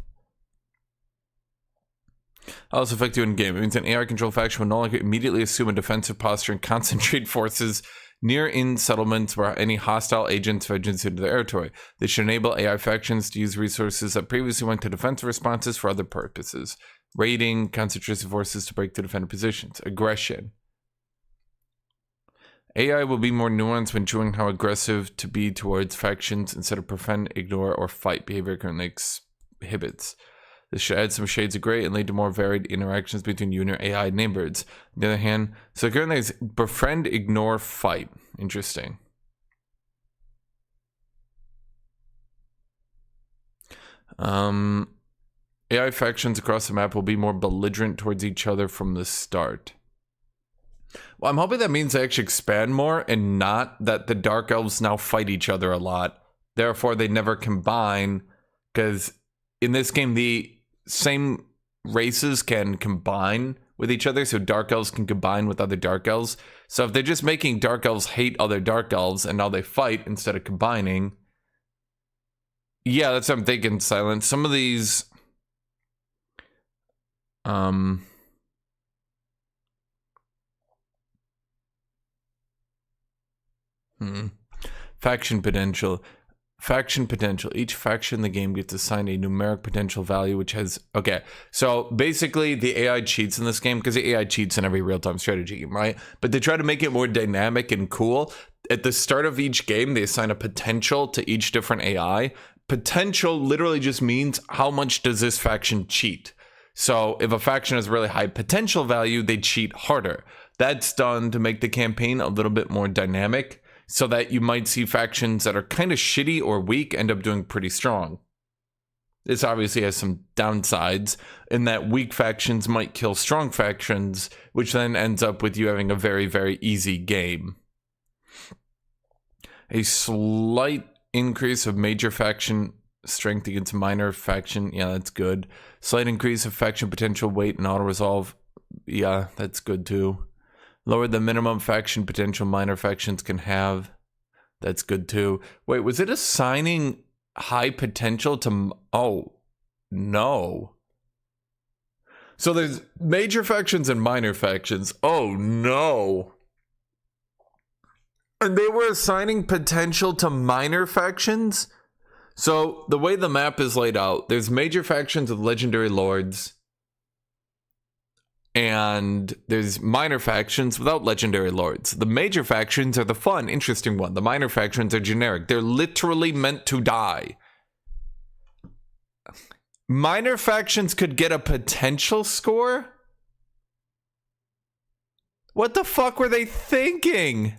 How this affect you in game? It means an AI control faction will no longer immediately assume a defensive posture and concentrate forces near in settlements where any hostile agents venture into their territory. This should enable AI factions to use resources that previously went to defensive responses for other purposes. Raiding, concentration forces to break to defended positions. Aggression. AI will be more nuanced when choosing how aggressive to be towards factions instead of prevent, ignore, or fight behavior currently exhibits. This should add some shades of gray and lead to more varied interactions between you and your AI neighbors. On the other hand, so currently it's befriend, ignore, fight. Interesting. AI factions across the map will be more belligerent towards each other from the start. Well, I'm hoping that means they actually expand more and not that the Dark Elves now fight each other a lot. Therefore, they never combine, because in this game, the same races can combine with each other, so Dark Elves can combine with other Dark Elves. So if they're just making Dark Elves hate other Dark Elves and now they fight instead of combining, yeah, that's what I'm thinking, Silent. Some of these... Faction potential. Faction potential. Each faction in the game gets assigned a numeric potential value, which has... Okay, so basically the AI cheats in this game, because the AI cheats in every real-time strategy game, right? But they try to make it more dynamic and cool. At the start of each game, they assign a potential to each different AI. Potential literally just means how much does this faction cheat. So if a faction has really high potential value, they cheat harder. That's done to make the campaign a little bit more dynamic, so that you might see factions that are kind of shitty or weak end up doing pretty strong. This obviously has some downsides in that weak factions might kill strong factions, which then ends up with you having a very, very easy game. A slight increase of major faction strength against minor faction. Yeah, that's good. Slight increase of faction potential weight and auto-resolve. Yeah, that's good too. Lower the minimum faction potential minor factions can have. That's good too. Wait, was it assigning high potential to... Oh, no. So there's major factions and minor factions. Oh, no. And they were assigning potential to minor factions? So the way the map is laid out, there's major factions with legendary lords. And there's minor factions without legendary lords. The major factions are the fun, interesting one. The minor factions are generic. They're literally meant to die. Minor factions could get a potential score? What the fuck were they thinking?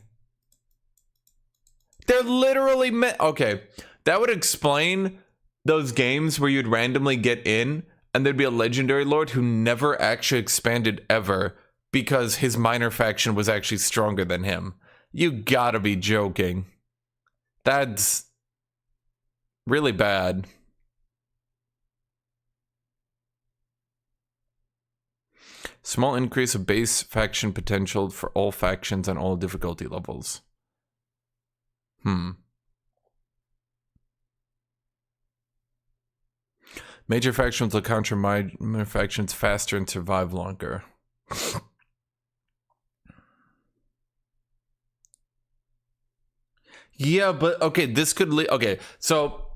They're literally meant... Okay, that would explain those games where you'd randomly get in and there'd be a legendary lord who never actually expanded ever because his minor faction was actually stronger than him. You gotta be joking. That's really bad. Small increase of base faction potential for all factions on all difficulty levels. Major factions will counter minor factions faster and survive longer. Yeah, but okay, this could okay, so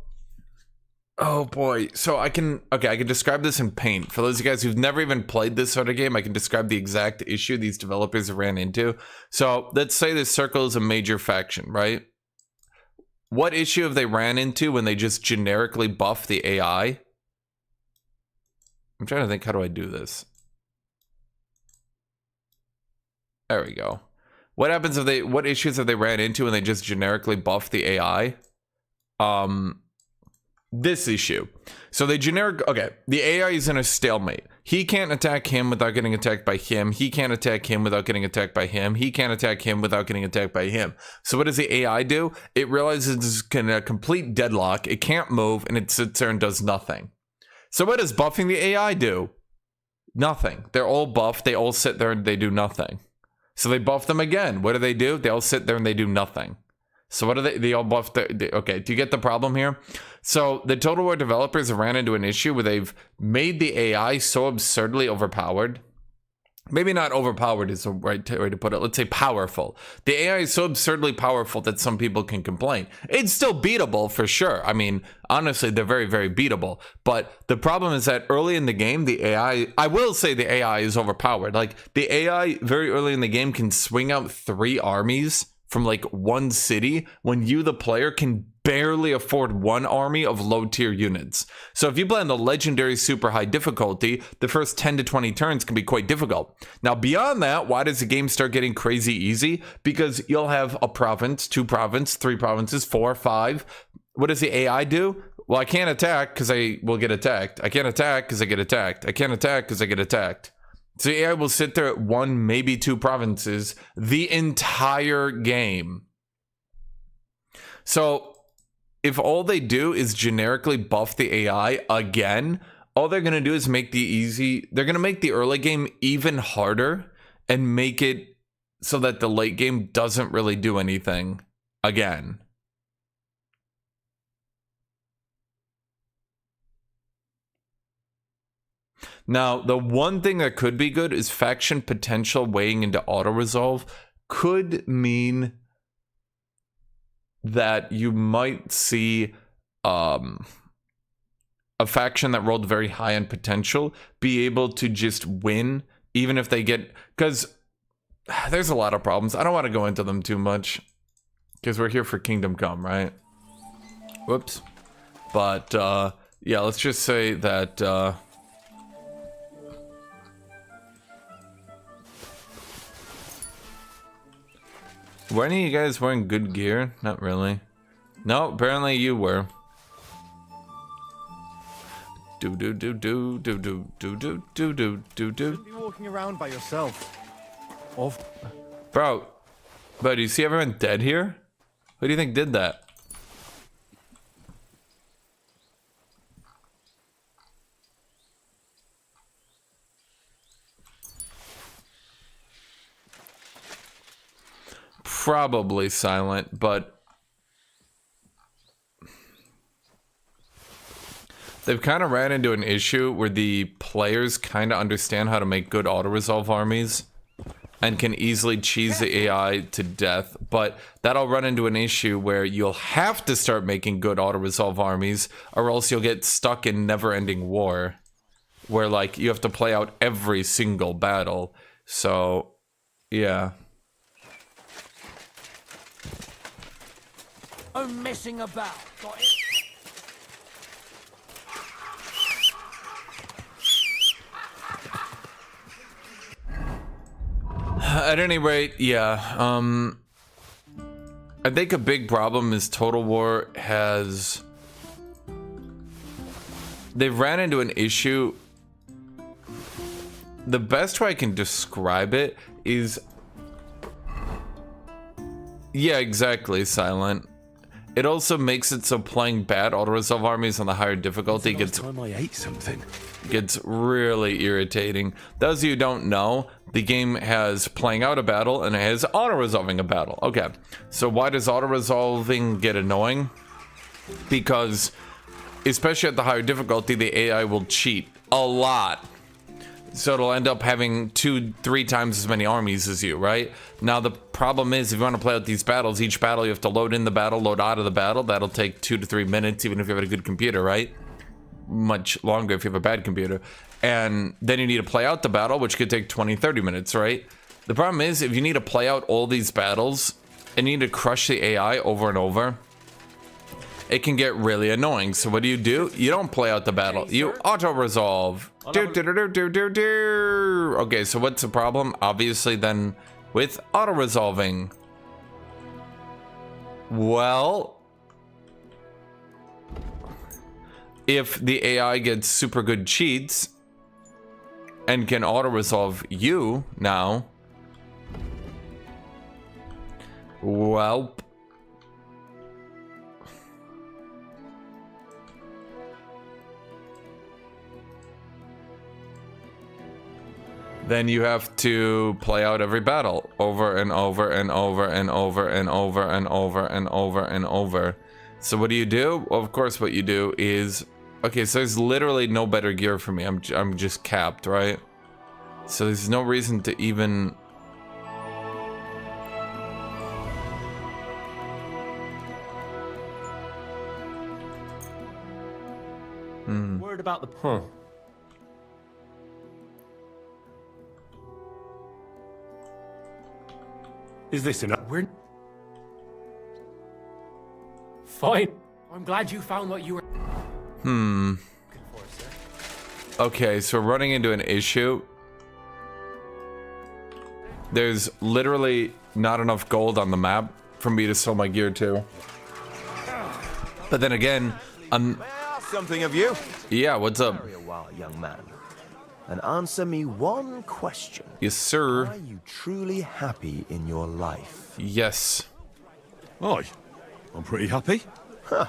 oh boy. So I can describe this in paint. For those of you guys who've never even played this sort of game, I can describe the exact issue these developers ran into. So let's say this circle is a major faction, right? What issue have they ran into when they just generically buff the AI? I'm trying to think, how do I do this? There we go. What happens if what issues have they ran into when they just generically buff the AI? This issue. So they okay, the AI is in a stalemate. He can't attack him without getting attacked by him. He can't attack him without getting attacked by him. He can't attack him without getting attacked by him. So what does the AI do? It realizes it's in a complete deadlock. It can't move, and it sits there and does nothing. So what does buffing the AI do? Nothing. They're all buffed. They all sit there and they do nothing. So they buff them again. What do? They all sit there and they do nothing. So what are they all buff? Okay, do you get the problem here? So the Total War developers ran into an issue where they've made the AI so absurdly overpowered. Maybe not overpowered is the right way to put it. Let's say powerful. The AI is so absurdly powerful that some people can complain. It's still beatable for sure. I mean, honestly, they're very, very beatable. But the problem is that early in the game, the AI, I will say the AI is overpowered. Like the AI very early in the game can swing out 3 armies from like one city when you, the player, can barely afford 1 army of low tier units. So if you play on the legendary super high difficulty, the first 10 to 20 turns can be quite difficult. Now beyond that, why does the game start getting crazy easy? Because you'll have a province, 2 provinces, 3 provinces, 4, 5. What does the AI do? Well, I can't attack because I will get attacked. I can't attack because I get attacked. I can't attack because I get attacked. So the AI will sit there at 1, maybe 2 provinces the entire game. So if all they do is generically buff the AI again, all they're going to do is make they're going to make the early game even harder and make it so that the late game doesn't really do anything again. Now, the one thing that could be good is faction potential weighing into auto-resolve could mean that you might see a faction that rolled very high on potential be able to just win, even if they get... Because there's a lot of problems. I don't want to go into them too much, because we're here for Kingdom Come, right? Whoops. But, yeah, let's just say that... Were any of you guys wearing good gear? Not really. No, apparently you were. Do do do do do do do do do do do do. Be walking around by yourself. Bro, do you see everyone dead here? Who do you think did that? Probably silent, but they've kind of ran into an issue where the players kind of understand how to make good auto-resolve armies and can easily cheese the AI to death, but that'll run into an issue where you'll have to start making good auto-resolve armies, or else you'll get stuck in never-ending war, where like you have to play out every single battle. So, yeah. Oh, messing about. Got it? At any rate, yeah. I think a big problem is Total War has... They've ran into an issue. The best way I can describe it is... Yeah, exactly, Silent. It also makes it so playing bad auto-resolve armies on the higher difficulty gets really irritating. Those of you who don't know, the game has playing out a battle and it has auto-resolving a battle. Okay, so why does auto-resolving get annoying? Because, especially at the higher difficulty, the AI will cheat a lot. So it'll end up having 2-3 times as many armies as you, right? Now the problem is, if you want to play out these battles, each battle you have to load in the battle, load out of the battle. That'll take 2 to 3 minutes, even if you have a good computer, right? Much longer if you have a bad computer. And then you need to play out the battle, which could take 20-30 minutes, right? The problem is, if you need to play out all these battles and you need to crush the AI over and over, it can get really annoying. So what do? You don't play out the battle. You auto-resolve. Okay, so what's the problem? Obviously then with auto-resolving. Well, if the AI gets super good cheats and can auto-resolve you now, well... then you have to play out every battle over and over and over and over and over and over and over and over. So what do? Well, of course what you do is... Okay, so there's literally no better gear for me. I'm just capped, right? So there's no reason to even... Worried about the... Is this enough? We're... Fine. I'm glad you found what you were... Okay, so we're running into an issue. There's literally not enough gold on the map for me to sell my gear to. But then again, something of you. Yeah, what's up? Very a while, young man. And answer me one question. Yes, sir. Are you truly happy in your life? Yes. Aye, I'm pretty happy. Huh.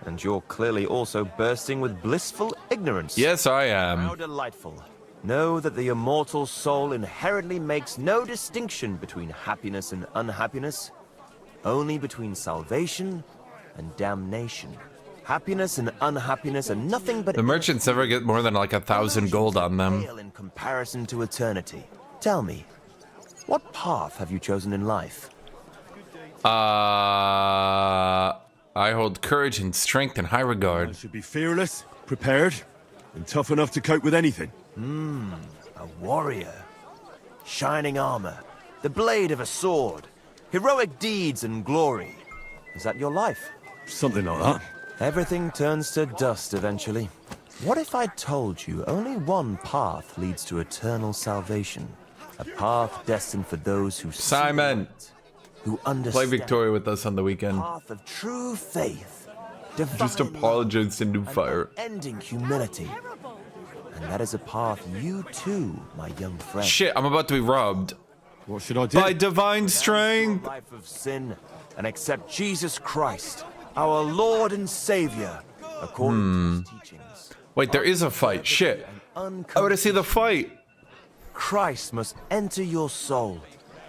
And you're clearly also bursting with blissful ignorance. Yes, I am. How delightful. Know that the immortal soul inherently makes no distinction between happiness and unhappiness, only between salvation and damnation. Happiness and unhappiness are nothing but... The merchants never get more than like 1,000 gold on them. ...in comparison to eternity. Tell me, what path have you chosen in life? I hold courage and strength in high regard. I should be fearless, prepared, and tough enough to cope with anything. A warrior. Shining armor. The blade of a sword. Heroic deeds and glory. Is that your life? Something like that. Everything turns to dust eventually. What if I told you only one path leads to eternal salvation? A path destined for those who Simon, who understand. play Victoria with us on the weekend. Path of true faith. Just apologize to New Fire. Ending humility. And that is a path you too, my young friend. Shit, I'm about to be robbed. What should I do? By divine strength. Life of sin and accept Jesus Christ, our Lord and Savior, according to his teachings. Wait, there is a fight. Shit. I want to see the fight. Christ must enter your soul.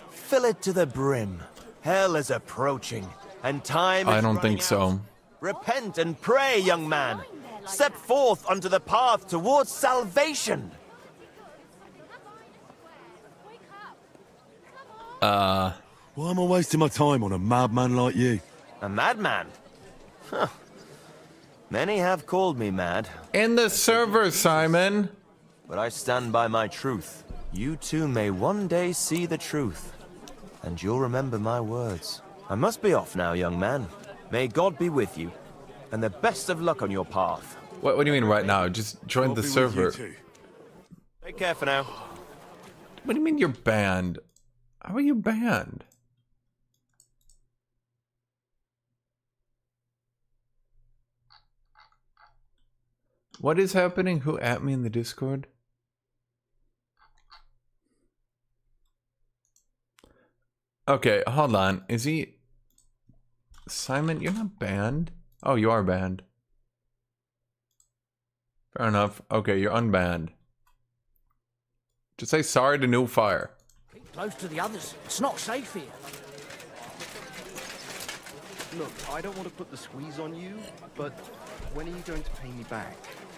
Fill it to the brim. Hell is approaching, and time is I don't running think so. out. Repent and pray, young man. Step forth onto the path towards salvation. Why am I wasting my time on a madman like you? A madman? Huh. Many have called me mad. In the server, Simon. But I stand by my truth. You too may one day see the truth. And you'll remember my words. I must be off now, young man. May God be with you. And the best of luck on your path. What do you mean right now? Just join the server. Take care for now. What do you mean you're banned? How are you banned? What is happening? Who at me in the Discord? Okay, hold on. Is he... Simon, you're not banned? Oh, you are banned. Fair enough. Okay, you're unbanned. Just say sorry to New Fire. Keep close to the others. It's not safe here. Look, I don't want to put the squeeze on you, but when are you going to pay me back?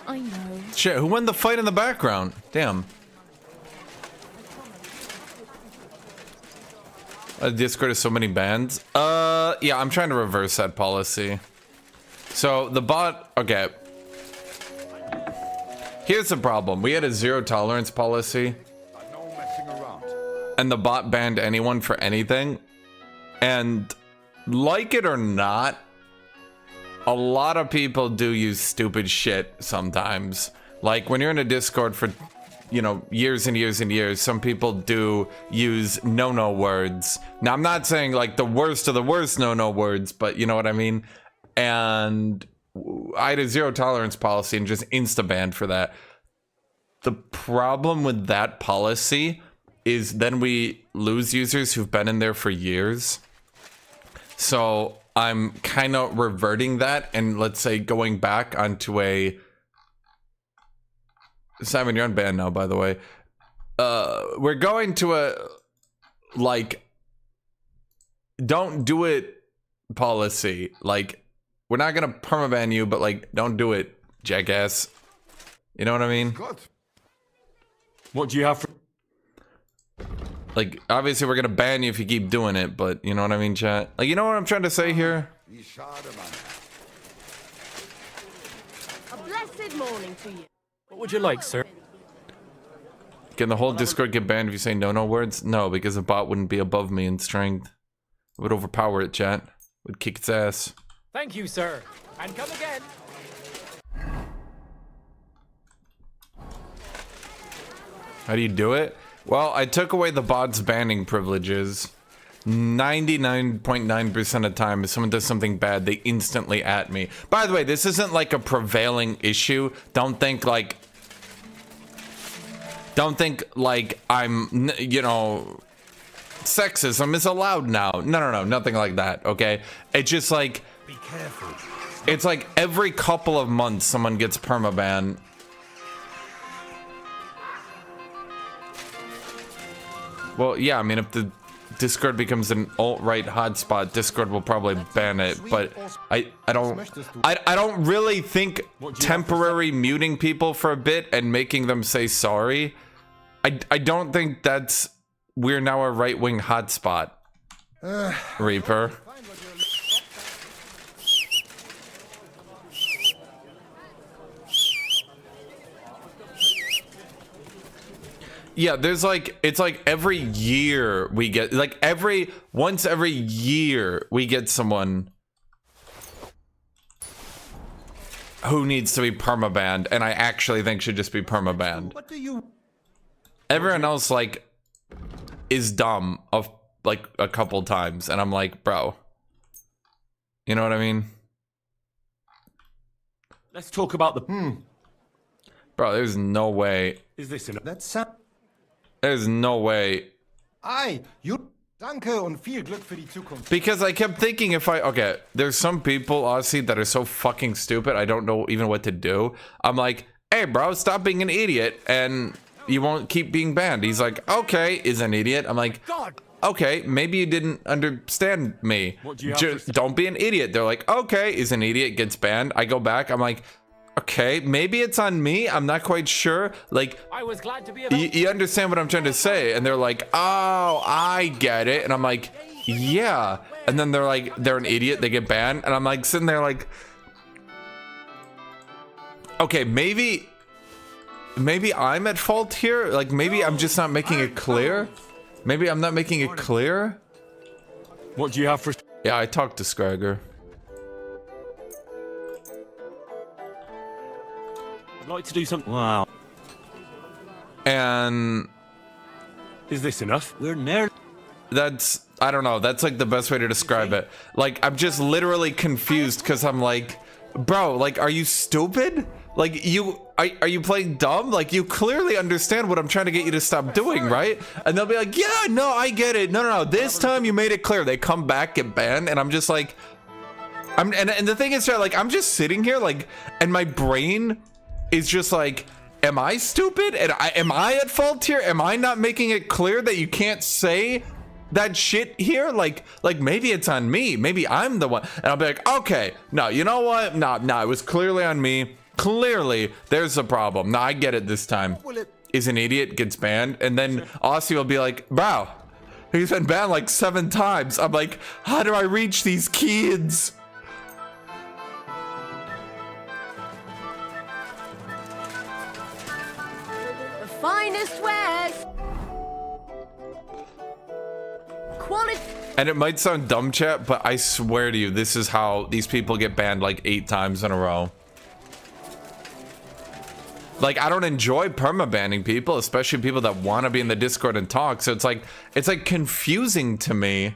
I know. Shit, who won the fight in the background? Damn. Discord has so many bans. Yeah, I'm trying to reverse that policy. So the bot, okay. Here's the problem. We had a zero tolerance policy. And the bot banned anyone for anything. And like it or not, a lot of people do use stupid shit sometimes. Like when you're in a Discord for, you know, years and years and years, some people do use no-no words. Now, I'm not saying like the worst of the worst no-no words, but you know what I mean? And I had a zero tolerance policy and just insta-banned for that. The problem with that policy is then we lose users who've been in there for years. So I'm kind of reverting that and let's say going back onto a... Simon, you're unbanned now, by the way. We're going to a, like, don't do it policy. Like, we're not going to permaban you, but, like, don't do it, jackass. You know what I mean? Good. What do you have for... Like, obviously we're going to ban you if you keep doing it, but you know what I mean, chat? Like, you know what I'm trying to say here? A blessed morning to you. What would you like, sir? Can the whole Discord get banned if you say no words? No, because the bot wouldn't be above me in strength. It would overpower it, chat. It would kick its ass. Thank you, sir. And come again. How do you do it? Well, I took away the bot's banning privileges. 99.9% of the time, if someone does something bad, they instantly at me. By the way, this isn't like a prevailing issue. Don't think like I'm, you know, sexism is allowed now. No, nothing like that, okay? It's just like, Be careful. it's like every couple of months someone gets permaban. Well, yeah, I mean, if the Discord becomes an alt-right hotspot, Discord will probably ban it, but I don't really think temporary muting people for a bit and making them say sorry, I don't think that's, we're now a right-wing hotspot. Reaper. Yeah, there's like, it's like every year we get, like once every year we get someone who needs to be permabanned, and I actually think should just be permabanned. What do you... Everyone else like is dumb of like a couple times, and I'm like, bro, you know what I mean? Let's talk about the... Bro, there's no way. Is this enough? That's... There's no way. you... Danke und viel Glück für die Zukunft. Because I kept thinking if okay, there's some people, honestly, that are so fucking stupid, I don't know even what to do. I'm like, hey, bro, stop being an idiot, and you won't keep being banned. He's like, okay, is an idiot. I'm like, okay, maybe you didn't understand me. Just don't be an idiot. They're like, okay, is an idiot, gets banned. I go back, I'm like, okay, maybe it's on me. I'm not quite sure. Like, I was glad to be you understand what I'm trying to say? And they're like, oh, I get it. And I'm like, yeah. And then they're like, they're an idiot. They get banned. And I'm like sitting there like, okay, maybe I'm at fault here. Like, maybe I'm just not making it clear. Maybe I'm not making it clear. What do you have for... Yeah, I talked to Scragger. I'd like to do something... Wow. And... Is this enough? We're near... That's... I don't know. That's like the best way to describe it. Like, I'm just literally confused because I'm like, bro, like, are you stupid? Like, are you playing dumb? Like, you clearly understand what I'm trying to get you to stop doing, right? And they'll be like, yeah, no, I get it. No, this time you made it clear. They come back, get banned, and I'm just like... and the thing is, like, I'm just sitting here, like, and my brain is just like, am I stupid? And am I at fault here? Am I not making it clear that you can't say that shit here? Like maybe it's on me. Maybe I'm the one. And I'll be like, okay, no, you know what? No, it was clearly on me. Clearly, there's a problem. No, I get it this time. Is an idiot, gets banned. And then Aussie will be like, bro, he's been banned like 7 times. I'm like, how do I reach these kids? Finest wares. Quality. And it might sound dumb, chat, but I swear to you, this is how these people get banned like 8 times in a row. Like, I don't enjoy permabanning people, especially people that want to be in the Discord and talk. So it's like confusing to me.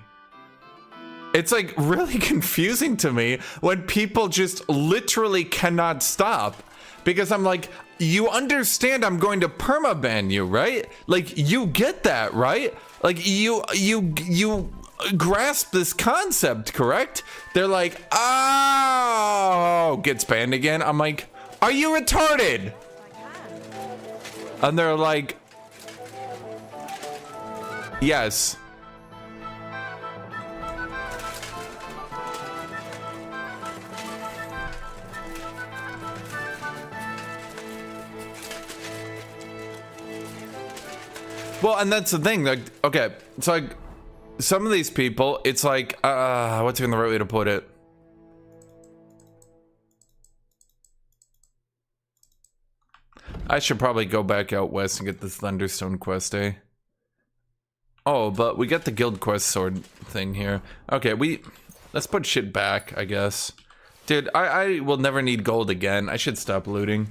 It's like really confusing to me when people just literally cannot stop. Because I'm like, you understand I'm going to permaban you, right? Like, you get that, right? Like, you grasp this concept, correct? They're like, oh, gets banned again. I'm like, are you retarded? And they're like, yes. Well, and that's the thing, like, okay, it's like, some of these people, it's like, what's even the right way to put it? I should probably go back out west and get this Thunderstone quest, eh? Oh, but we got the guild quest sword thing here. Okay, let's put shit back, I guess. Dude, I will never need gold again. I should stop looting.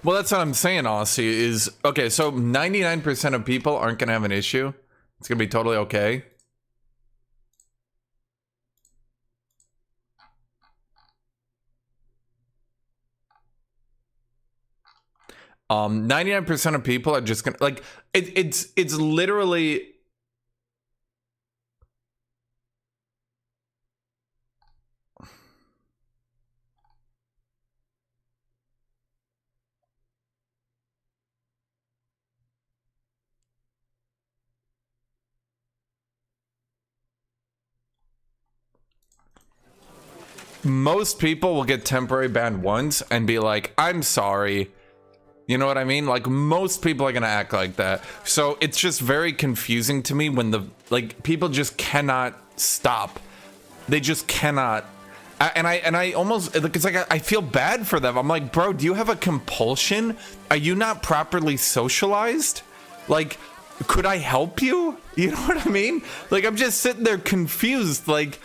Well, that's what I'm saying, Aussie, is, okay, so 99% of people aren't going to have an issue. It's going to be totally okay. 99% of people are just gonna, like, it's literally, most people will get temporary banned once and be like, I'm sorry. You know what I mean? Like, most people are gonna act like that. So it's just very confusing to me when like, people just cannot stop. They just cannot. And I almost, it's like, I feel bad for them. I'm like, bro, do you have a compulsion? Are you not properly socialized? Like, could I help you? You know what I mean? Like, I'm just sitting there confused. Like,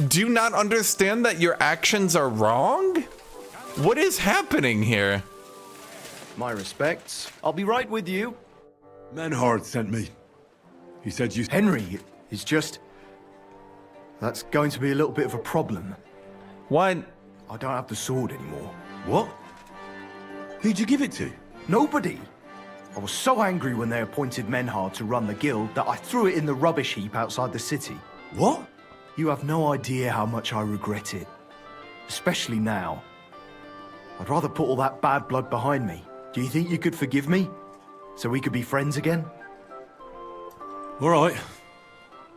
do you not understand that your actions are wrong? What is happening here? My respects. I'll be right with you. Menhard sent me. He said you... Henry is just... That's going to be a little bit of a problem. What? I don't have the sword anymore. What? Who'd you give it to? Nobody. I was so angry when they appointed Menhard to run the guild that I threw it in the rubbish heap outside the city. What? You have no idea how much I regret it. Especially now. I'd rather put all that bad blood behind me. Do you think you could forgive me? So we could be friends again? All right.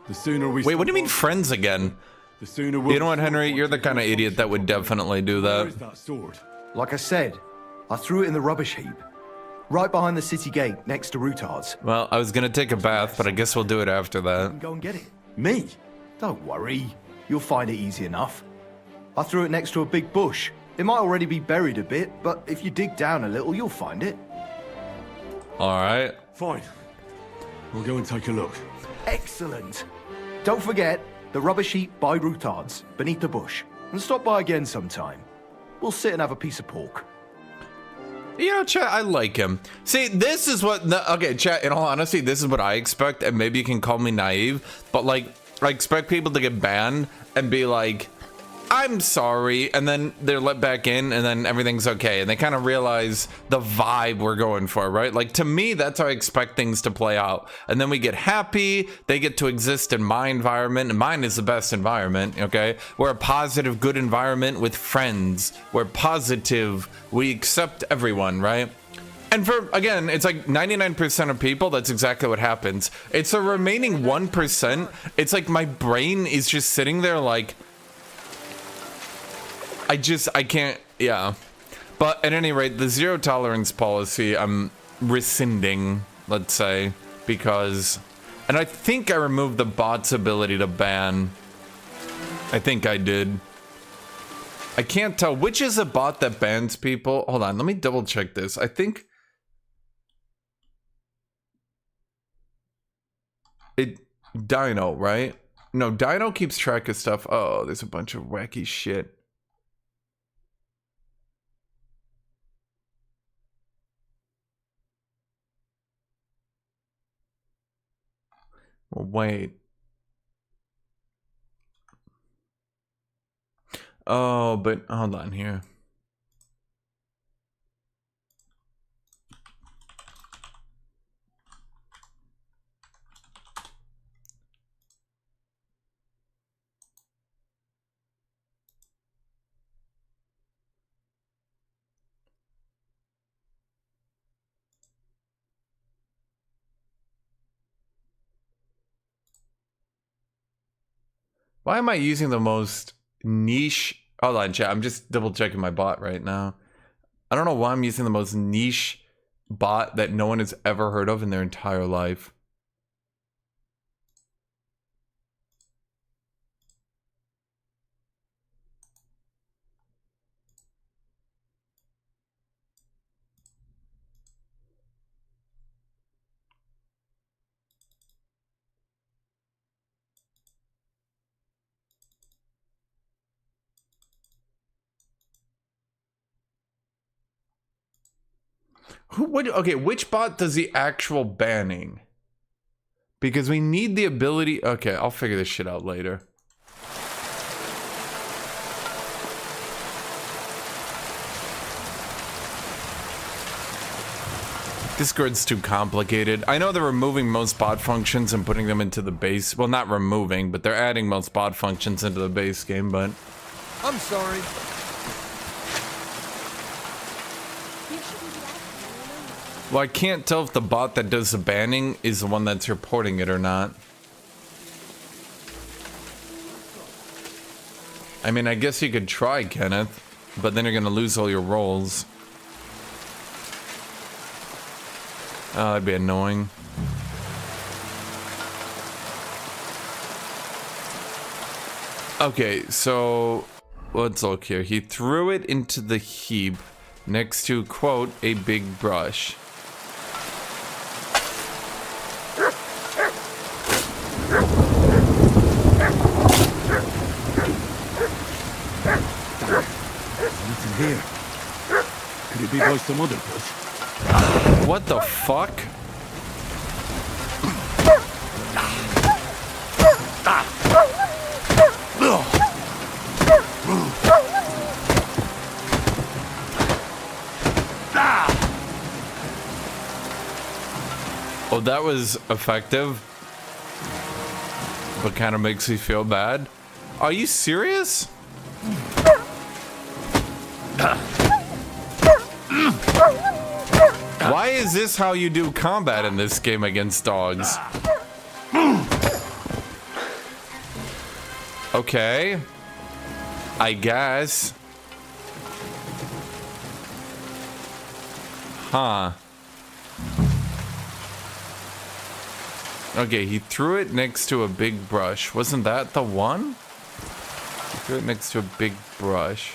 The sooner we... Wait, what do you mean friends again? The sooner we'll... You know what, Henry? You're the kind of idiot that would definitely do that. Where's that sword? Like I said, I threw it in the rubbish heap. Right behind the city gate, next to Routard's. Well, I was gonna take a bath, but I guess we'll do it after that. Go and get it. Me? Don't worry. You'll find it easy enough. I threw it next to a big bush. It might already be buried a bit, but if you dig down a little, you'll find it. Alright. Fine. We'll go and take a look. Excellent. Don't forget, the rubbish heap by Routard's, beneath the bush. And stop by again sometime. We'll sit and have a piece of pork. You know, chat, I like him. See, this is what... Okay, chat, in all honesty, this is what I expect, and maybe you can call me naive, but, like, I expect people to get banned and be like, I'm sorry, and then they're let back in, and then everything's okay, and they kind of realize the vibe we're going for, right? Like, to me, that's how I expect things to play out. And then we get happy, they get to exist in my environment, and mine is the best environment, okay? We're a positive, good environment with friends. We're positive, we accept everyone, right? And for, again, it's like 99% of people, that's exactly what happens. It's the remaining 1%, it's like my brain is just sitting there like, I can't, yeah. But at any rate, the zero tolerance policy, I'm rescinding, let's say, because, and I think I removed the bot's ability to ban. I think I did. I can't tell which is a bot that bans people. Hold on, let me double check this. I think it, Dino, right? No, Dino keeps track of stuff. Oh, there's a bunch of wacky shit. Well, wait. Oh, but hold on here. Why am I using the most niche? Hold on, chat. I'm just double checking my bot right now. I don't know why I'm using the most niche bot that no one has ever heard of in their entire life. Okay, which bot does the actual banning? Because we need the ability... Okay, I'll figure this shit out later. Discord's too complicated. I know they're removing most bot functions and putting them into the base. Well, not removing, but they're adding most bot functions into the base game, but... I'm sorry. Well, I can't tell if the bot that does the banning is the one that's reporting it or not. I mean, I guess you could try, Kenneth, but then you're gonna lose all your rolls. Oh, that'd be annoying. Okay, so let's look here. He threw it into the heap next to, quote, a big brush. Nothing here. Could it be by some other bush? What the fuck? Oh, that was effective, but kind of makes me feel bad. Are you serious? Why is this how you do combat in this game against dogs? Okay. I guess. Huh. Okay, he threw it next to a big brush. Wasn't that the one? He threw it next to a big brush.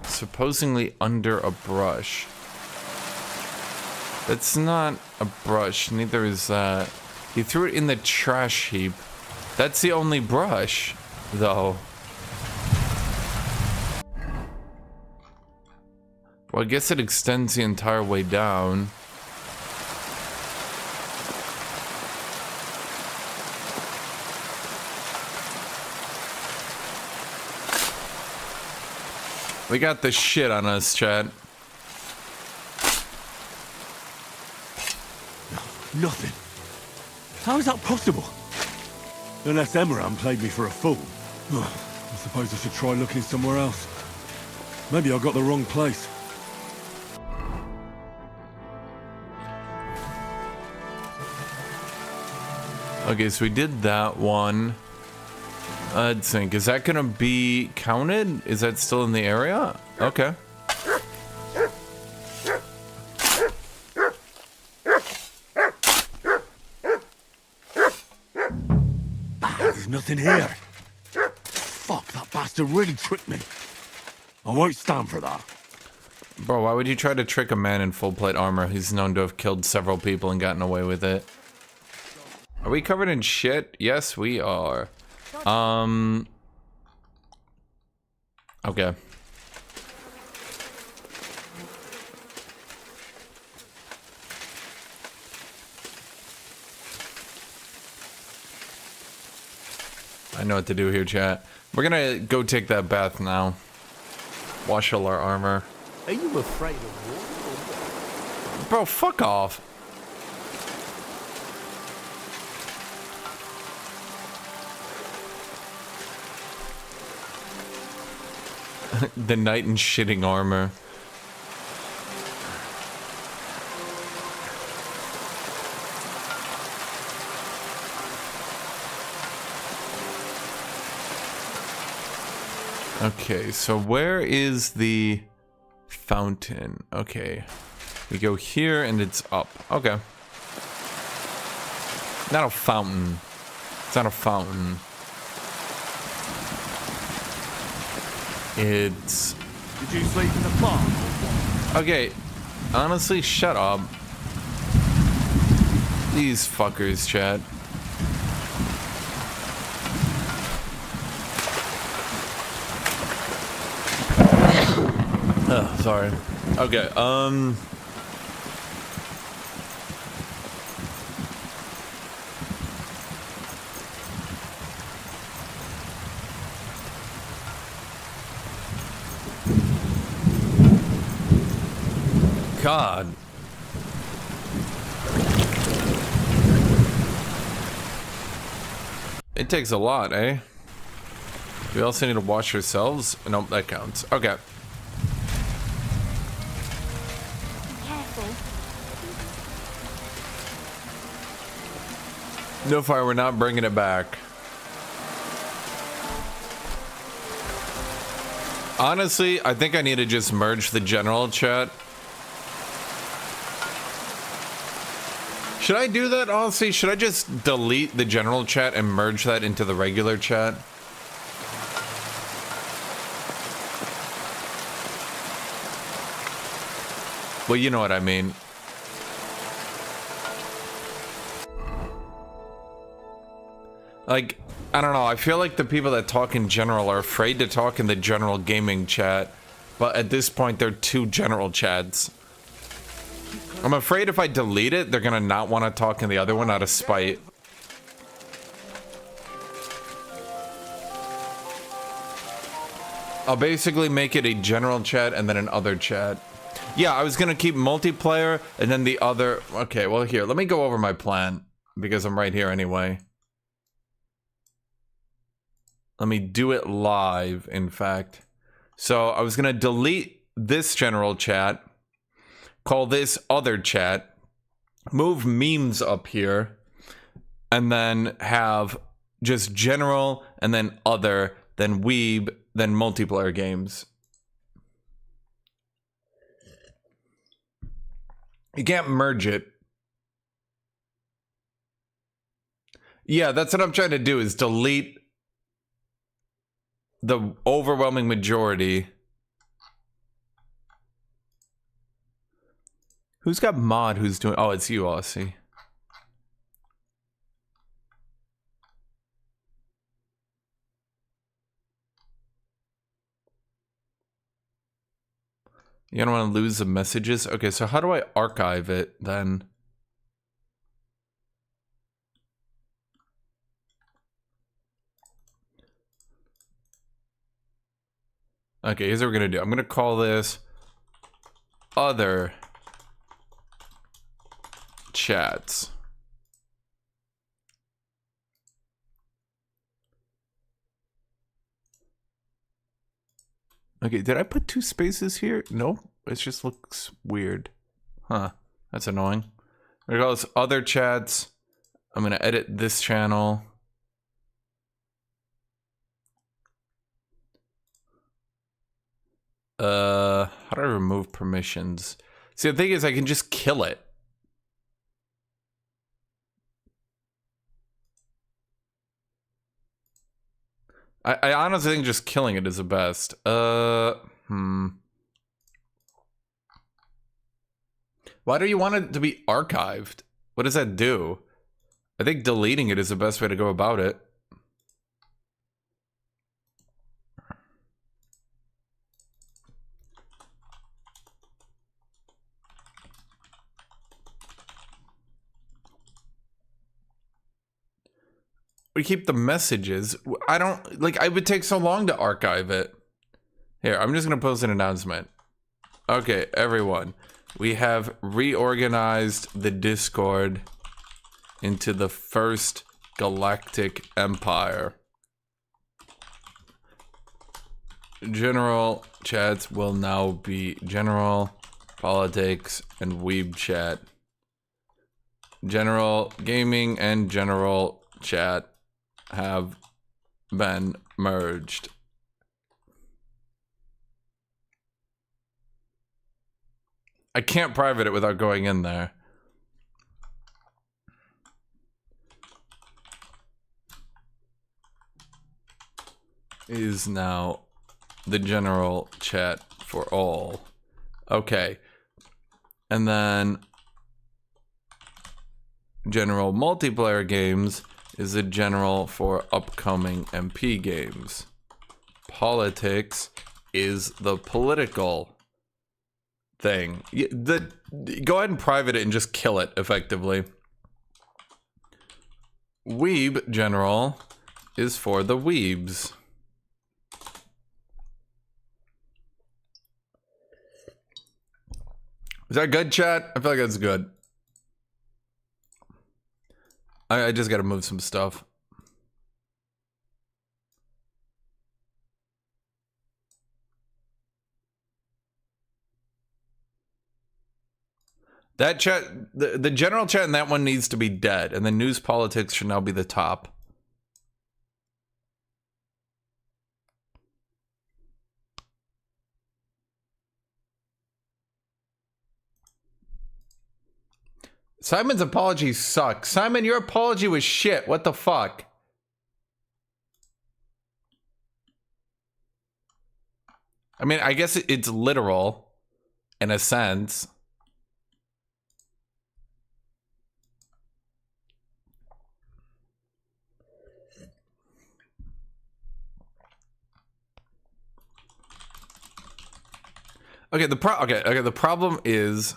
Supposedly under a brush. That's not a brush, neither is that. He threw it in the trash heap. That's the only brush, though. Well, I guess it extends the entire way down. We got this shit on us, chat. Nothing. How is that possible? Unless Emerald played me for a fool. I suppose I should try looking somewhere else. Maybe I got the wrong place. Okay, so we did that one. Let's think. Is that gonna be counted? Is that still in the area? Okay. There's nothing here. Fuck, that bastard really tricked me. I won't stand for that. Bro, why would you try to trick a man in full plate armor who's known to have killed several people and gotten away with it? Are we covered in shit? Yes, we are. Okay. I know what to do here, chat. We're gonna go take that bath now. Wash all our armor. Are you afraid of water? Bro, fuck off. The knight in shitting armor. Okay, so where is the fountain? Okay. We go here and it's up. Okay. Not a fountain. It's not a fountain. It's... Did you sleep in the barn? Okay, honestly, shut up. These fuckers, chat. Oh, sorry. Okay, God. It takes a lot, eh? We also need to wash ourselves. Nope, that counts. Okay. Careful. No fire, we're not bringing it back. Honestly, I think I need to just merge the general chat. Should I do that, honestly? Should I just delete the general chat and merge that into the regular chat? Well, you know what I mean. Like, I don't know, I feel like the people that talk in general are afraid to talk in the general gaming chat, but at this point, they're two general chats. I'm afraid if I delete it, they're gonna not want to talk in the other one out of spite. I'll basically make it a general chat and then an other chat. Yeah, I was gonna keep multiplayer and then the other... Okay, well here, let me go over my plan, because I'm right here anyway. Let me do it live, in fact. So I was gonna delete this general chat, call this other chat, move memes up here, and then have just general, and then other, then weeb, then multiplayer games. You can't merge it. Yeah, that's what I'm trying to do, is delete the overwhelming majority. Who's got mod? Who's doing... Oh, it's you, Aussie. You don't want to lose the messages? Okay, so how do I archive it then? Okay, here's what we're gonna do. I'm gonna call this other chats. Okay, did I put 2 spaces here? No, it just looks weird. Huh, that's annoying. We're gonna call this other chats. I'm gonna edit this channel. How do I remove permissions? See, the thing is, I can just kill it. I honestly think just killing it is the best. Why do you want it to be archived? What does that do? I think deleting it is the best way to go about it. We keep the messages. I don't, like, it would take so long to archive it. Here, I'm just gonna post an announcement. Okay, everyone. We have reorganized the Discord into the First Galactic Empire. General chats will now be general, politics, and weeb chat. General gaming and general chat have been merged. I can't private it without going in there. Is now the general chat for all. Okay. And then general multiplayer games is the general for upcoming MP games. Politics is the political thing. Go ahead and private it and just kill it effectively. Weeb general is for the weebs. Is that good, chat? I feel like that's good. I just gotta move some stuff. That chat, the general chat in that one needs to be dead, and the news politics should now be the top. Simon's apology sucks. Simon, your apology was shit. What the fuck? I mean, I guess it's literal in a sense. Okay, the problem is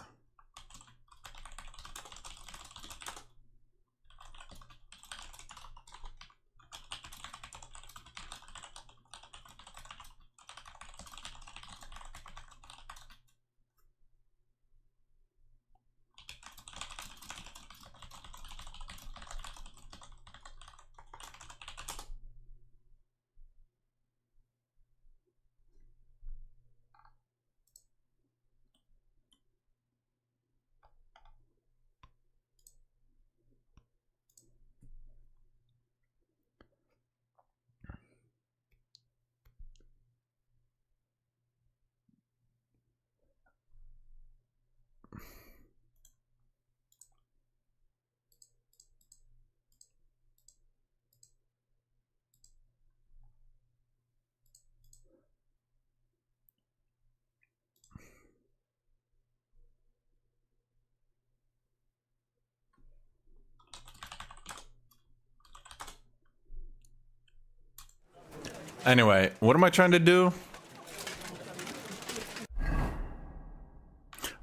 anyway, what am I trying to do?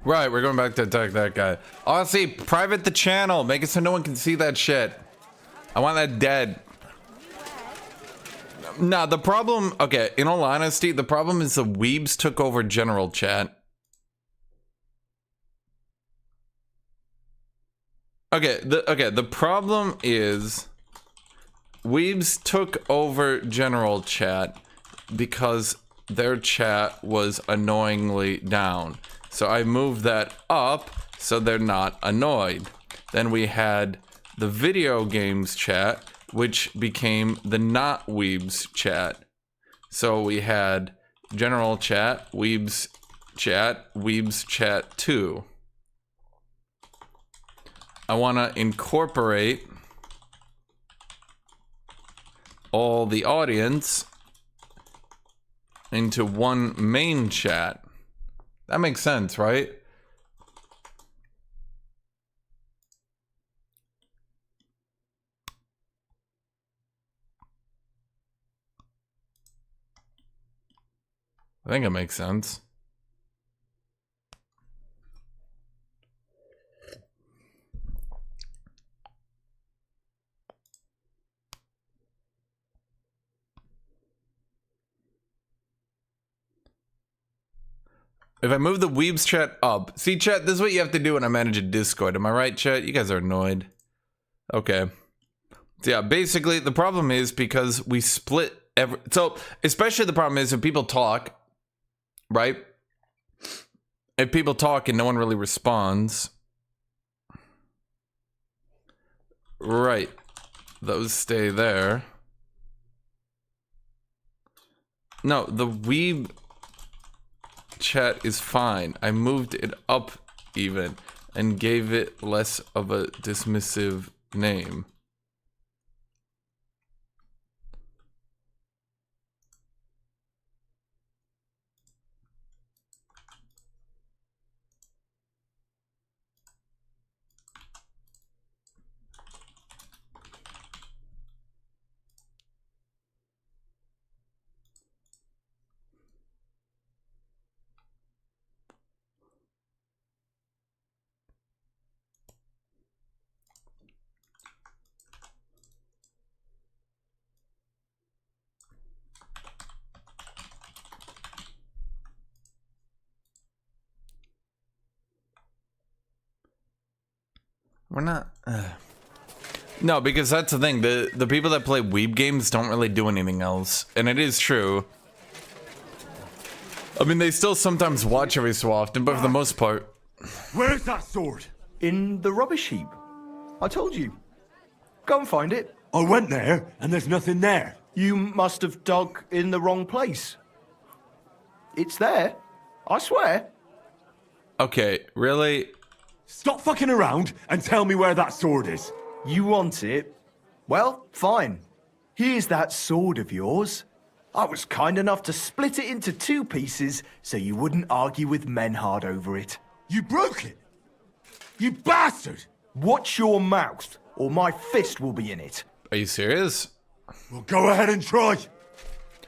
Right, we're going back to attack that guy. Honestly, private the channel. Make it so no one can see that shit. I want that dead. Nah, the problem... Okay, in all honesty, the problem is the weebs took over general chat. Okay, the problem is... Weebs took over general chat because their chat was annoyingly down. So I moved that up so they're not annoyed. Then we had the video games chat, which became the not weebs chat. So we had general chat, weebs chat 2. I want to incorporate all the audience into one main chat. That makes sense, right? I think it makes sense. If I move the weebs chat up, see chat, this is what you have to do when I manage a Discord. Am I right, chat? You guys are annoyed. Okay. So yeah, basically the problem is because we split so especially the problem is if people talk, right? If people talk and no one really responds. Right. Those stay there. No, the weeb chat is fine. I moved it up even and gave it less of a dismissive name. We're not... No, because that's the thing. The people that play weeb games don't really do anything else. And it is true. I mean, they still sometimes watch every so often, but for the most part... Where's that sword? In the rubbish heap. I told you. Go and find it. I went there, and there's nothing there. You must have dug in the wrong place. It's there. I swear. Okay, really? Stop fucking around and tell me where that sword is. You want it? Well, fine. Here's that sword of yours. I was kind enough to split it into 2 pieces so you wouldn't argue with Menhard over it. You broke it? You bastard! Watch your mouth, or my fist will be in it. Are you serious? Well, go ahead and try.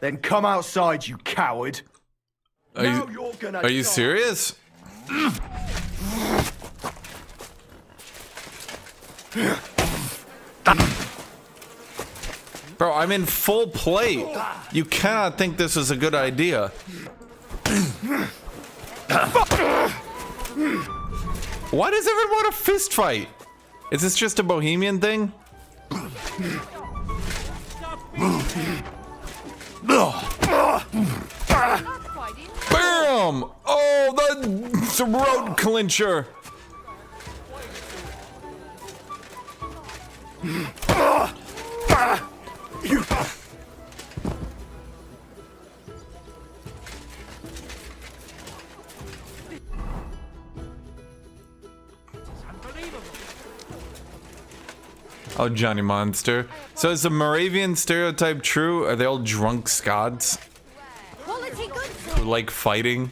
Then come outside, you coward. Are you serious? Bro, I'm in full plate. You cannot think this is a good idea. Why does everyone want a fist fight? Is this just a Bohemian thing? Bam! Oh, the throat clincher. Oh, Johnny Monster. So is the Moravian stereotype true? Are they all drunk Scots who like fighting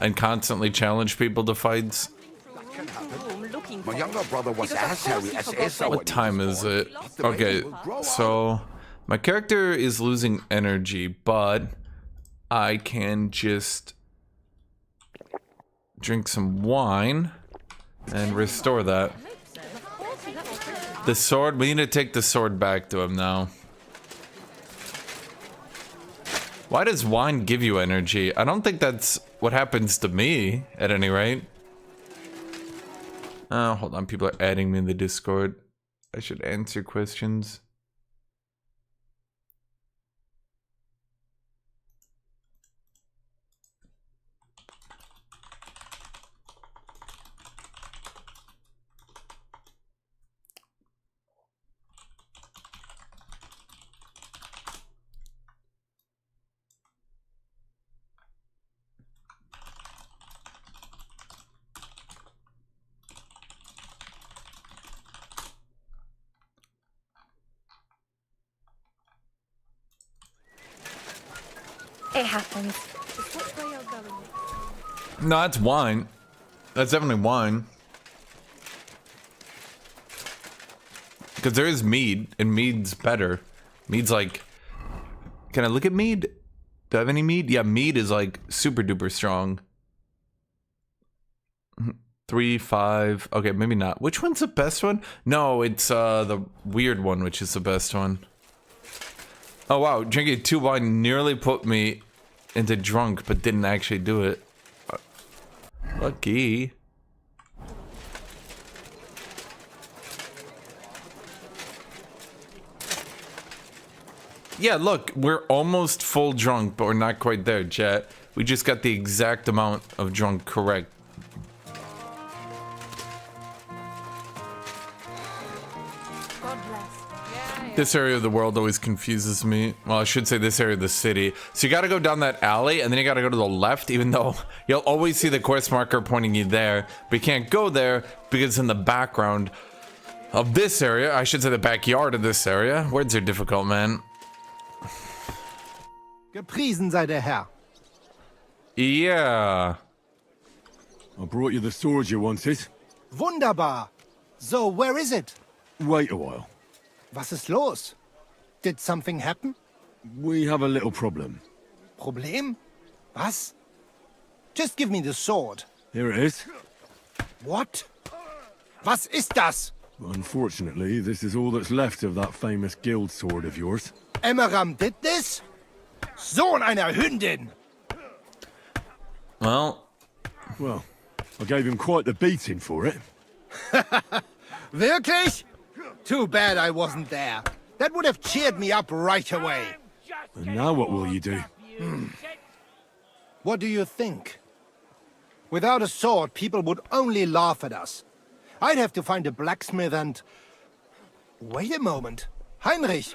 and constantly challenge people to fights? My younger brother was as hairy as Esau. What time is it? Okay, so my character is losing energy, but I can just drink some wine and restore that. The sword, we need to take the sword back to him now. Why does wine give you energy? I don't think that's what happens to me, at any rate. Oh, hold on, people are adding me in the Discord. I should answer questions. It happens. No, that's wine. That's definitely wine. Because there is mead, and mead's better. Mead's like... Can I look at mead? Do I have any mead? Yeah, mead is like super duper strong. 3, 5... Okay, maybe not. Which one's the best one? No, it's the weird one, which is the best one. Oh wow, drinking 2 wine nearly put me into drunk, but didn't actually do it. Lucky. Yeah, look, we're almost full drunk, but we're not quite there, chat. We just got the exact amount of drunk correct. This area of the world always confuses me. Well, I should say this area of the city. So you gotta go down that alley, and then you gotta go to the left, even though you'll always see the quest marker pointing you there. But you can't go there because it's in the background of this area. I should say the backyard of this area. Words are difficult, man. Gepriesen sei der Herr. Yeah. I brought you the sword you wanted. Wunderbar. So, where is it? Wait a while. Was ist los? Did something happen? We have a little problem. Problem? Was? Just give me the sword. Here it is. What? Was ist das? Unfortunately, this is all that's left of that famous guild sword of yours. Emmeram did this? Sohn einer Hündin! Well, I gave him quite the beating for it. Wirklich? Too bad I wasn't there. That would have cheered me up right away. And now what will you do? What do you think? Without a sword, people would only laugh at us. I'd have to find a blacksmith and... Wait a moment. Heinrich,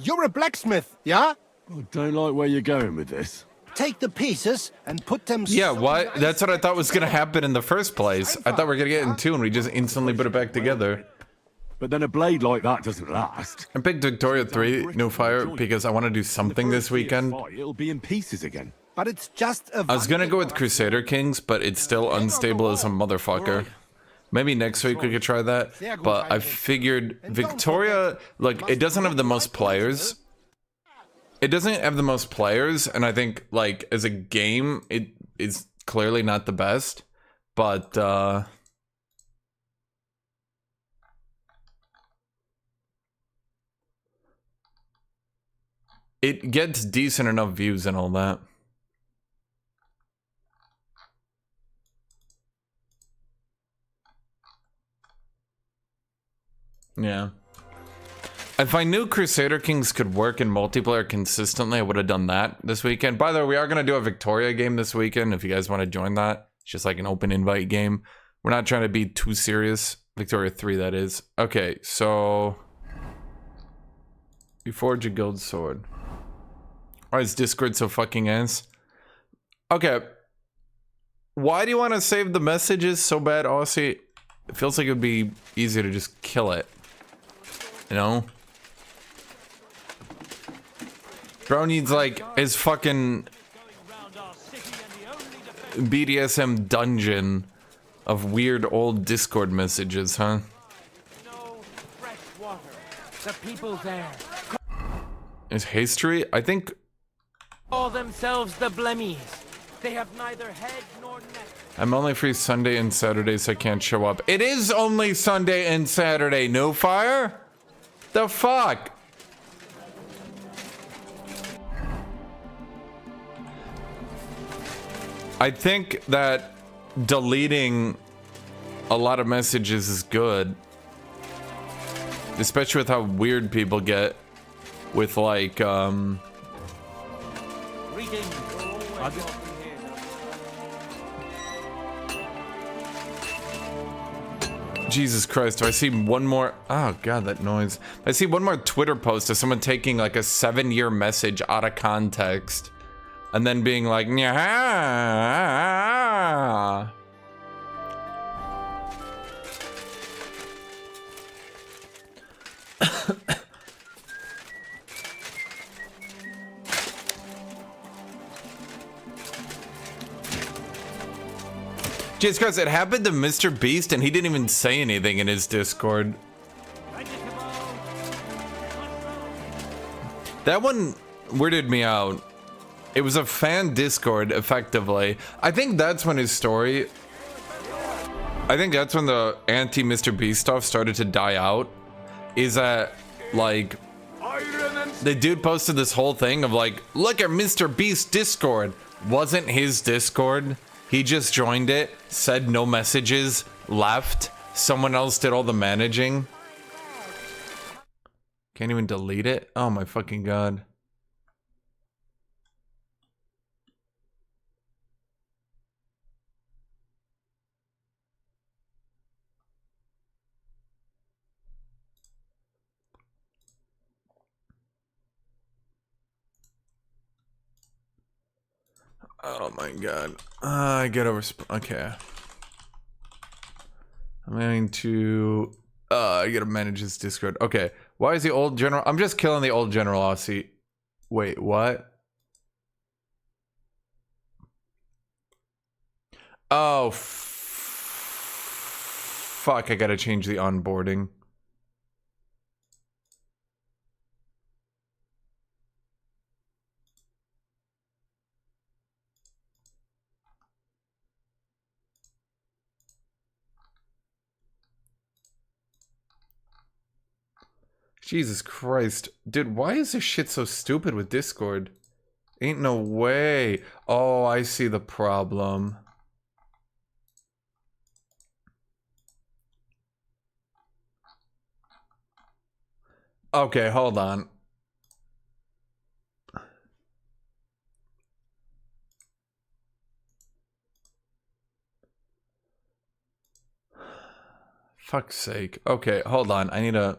you're a blacksmith, yeah? I don't like where you're going with this. Take the pieces and put them... Yeah, what? That's what I thought was gonna happen in the first place. I thought we were gonna get in two and we just instantly put it back together. But then a blade like that doesn't last. I picked Victoria 3, no fire, because I want to do something this weekend. It'll be in pieces again. But it's just a... I was gonna go with Crusader Kings, but it's still unstable as a motherfucker. Maybe next week we could try that. But I figured Victoria, like, it doesn't have the most players. It doesn't have the most players, and I think, like, as a game, it is clearly not the best. But, it gets decent enough views and all that. Yeah. If I knew Crusader Kings could work in multiplayer consistently, I would have done that this weekend. By the way, we are going to do a Victoria game this weekend if you guys want to join that. It's just like an open invite game. We're not trying to be too serious. Victoria 3, that is. Okay, so... You forge a gold sword. Why is Discord so fucking ass? Okay. Why do you want to save the messages so bad, Aussie? It feels like it would be easier to just kill it. You know? Bro needs like his fucking BDSM dungeon of weird old Discord messages, huh? The people there Is history? I think call themselves the Blemmies. They have neither head nor neck. I'm only free Sunday and Saturday, so I can't show up. It is only Sunday and Saturday, no fire? The fuck? I think that deleting a lot of messages is good. Especially with how weird people get with like, Jesus Christ, do I see one more? Oh God, that noise. I see one more Twitter post of someone taking like a 7-year message out of context and then being like, yeah. Jesus Christ, it happened to Mr. Beast and he didn't even say anything in his Discord. That one weirded me out. It was a fan Discord, effectively. I think that's when his story... I think that's when the anti-Mr. Beast stuff started to die out. Is that, like... The dude posted this whole thing of like, look at Mr. Beast's Discord. Wasn't his Discord. He just joined it, said no messages, left. Someone else did all the managing. Can't even delete it? Oh my fucking God. Oh my God. I get over. Okay. I'm going to. I gotta manage this Discord. Okay. Why is the old general? I'm just killing the old general Aussie. Wait, what? Oh. Fuck, I gotta change the onboarding. Jesus Christ. Dude, why is this shit so stupid with Discord? Ain't no way. Oh, I see the problem. Okay, hold on. Fuck's sake. Okay, hold on. I need a...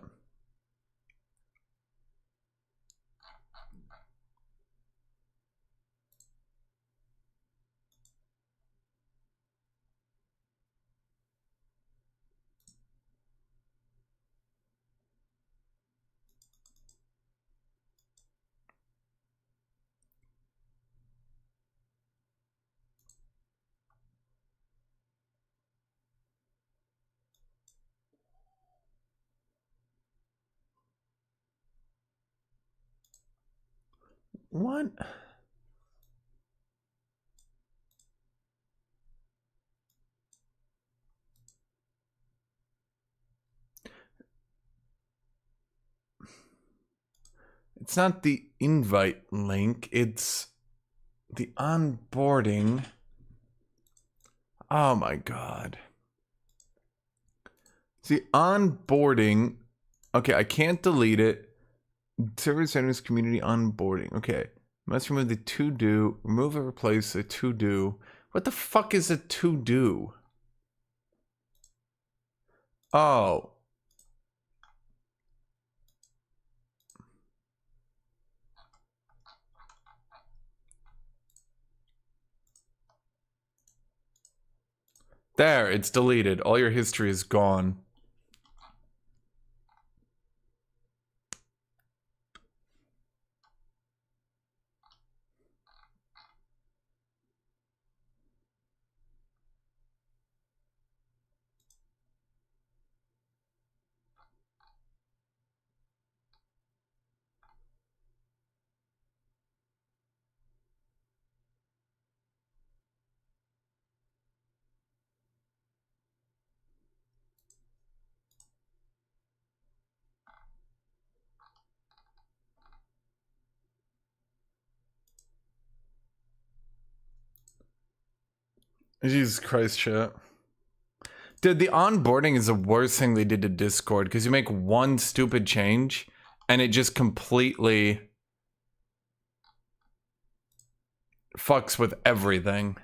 What? It's not the invite link, it's the onboarding. Oh my god. See, onboarding. Okay, I can't delete it. Server centers community onboarding. Okay. Must remove the to do. Remove or replace the to do. What the fuck is a to do? Oh. There, it's deleted. All your history is gone. Jesus Christ, chat. Dude, the onboarding is the worst thing they did to Discord because you make one stupid change and it just completely fucks with everything.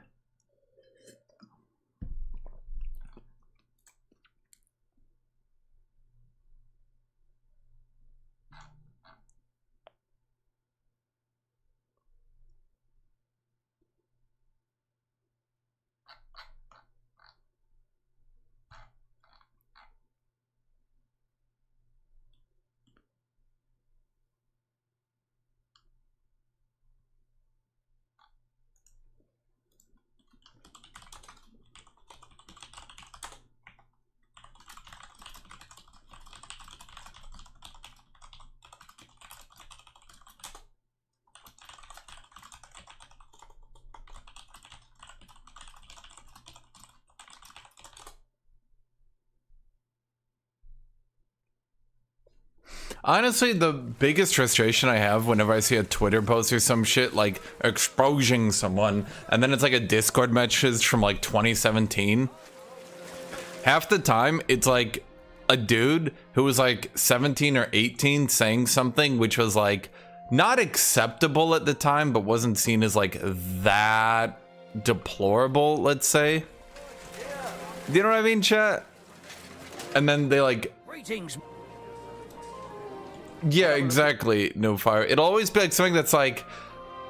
Honestly, the biggest frustration I have whenever I see a Twitter post or some shit like exposing someone, and then it's like a Discord message from like 2017. Half the time, it's like a dude who was like 17 or 18 saying something which was like not acceptable at the time, but wasn't seen as like that deplorable, let's say. You know what I mean, chat? And then they like... Greetings. Yeah, exactly. No fire. It'll always be like something that's like,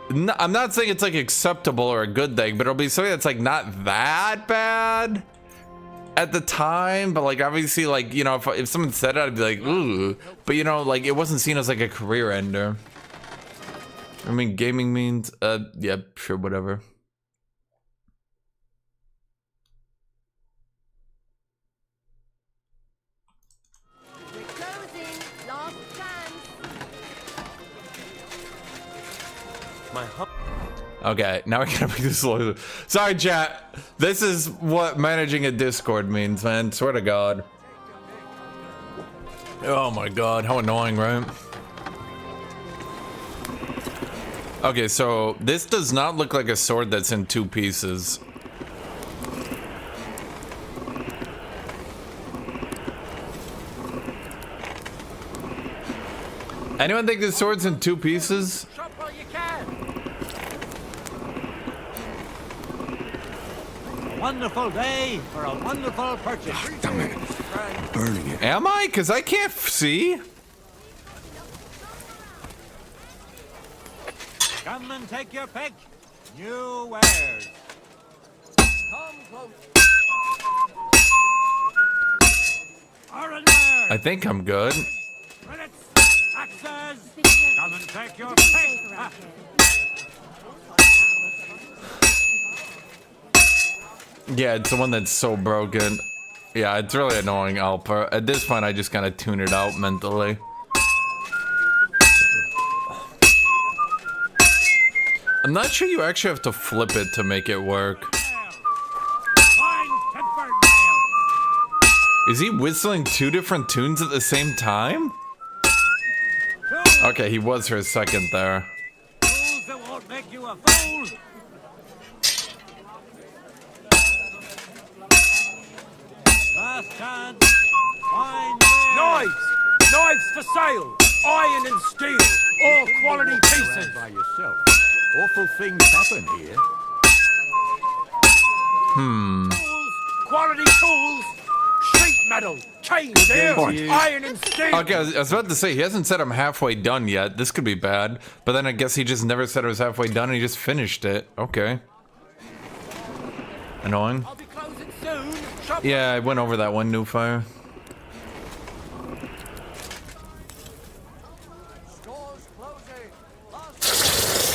I'm not saying it's like acceptable or a good thing, but it'll be something that's like not that bad at the time. But like obviously, like, you know, if someone said it, I'd be like, ooh. But you know, like it wasn't seen as like a career ender. I mean, gaming means, yeah, sure, whatever. Okay, now we gotta make this slow. Sorry, chat. This is what managing a Discord means, man. Swear to God. Oh my God, how annoying, right? Okay, so this does not look like a sword that's in two pieces. Anyone think this sword's in 2 pieces? Shop while you can. A wonderful day for a wonderful purchase. Damn it. Burning it. Am I? Because I can't see. Come and take your pick. New wares. I think I'm good. Axes. Come and take your pick. Yeah, it's the one that's so broken. Yeah, it's really annoying, Alper. At this point, I just gotta tune it out mentally. I'm not sure you actually have to flip it to make it work. Is he whistling 2 different tunes at the same time? Okay, he was for a second there. Fools that won't make you a fool. Last chance. Find Knives! Knives for sale! Iron and steel! All quality pieces! By yourself. Awful things happen here. Quality tools! Sheet metal! Chains! Iron and steel! Okay, I was about to say, he hasn't said I'm halfway done yet. This could be bad. But then I guess he just never said I was halfway done and he just finished it. Okay. Annoying. I'll be closing soon! Shop Yeah, I went over that one, New Fire.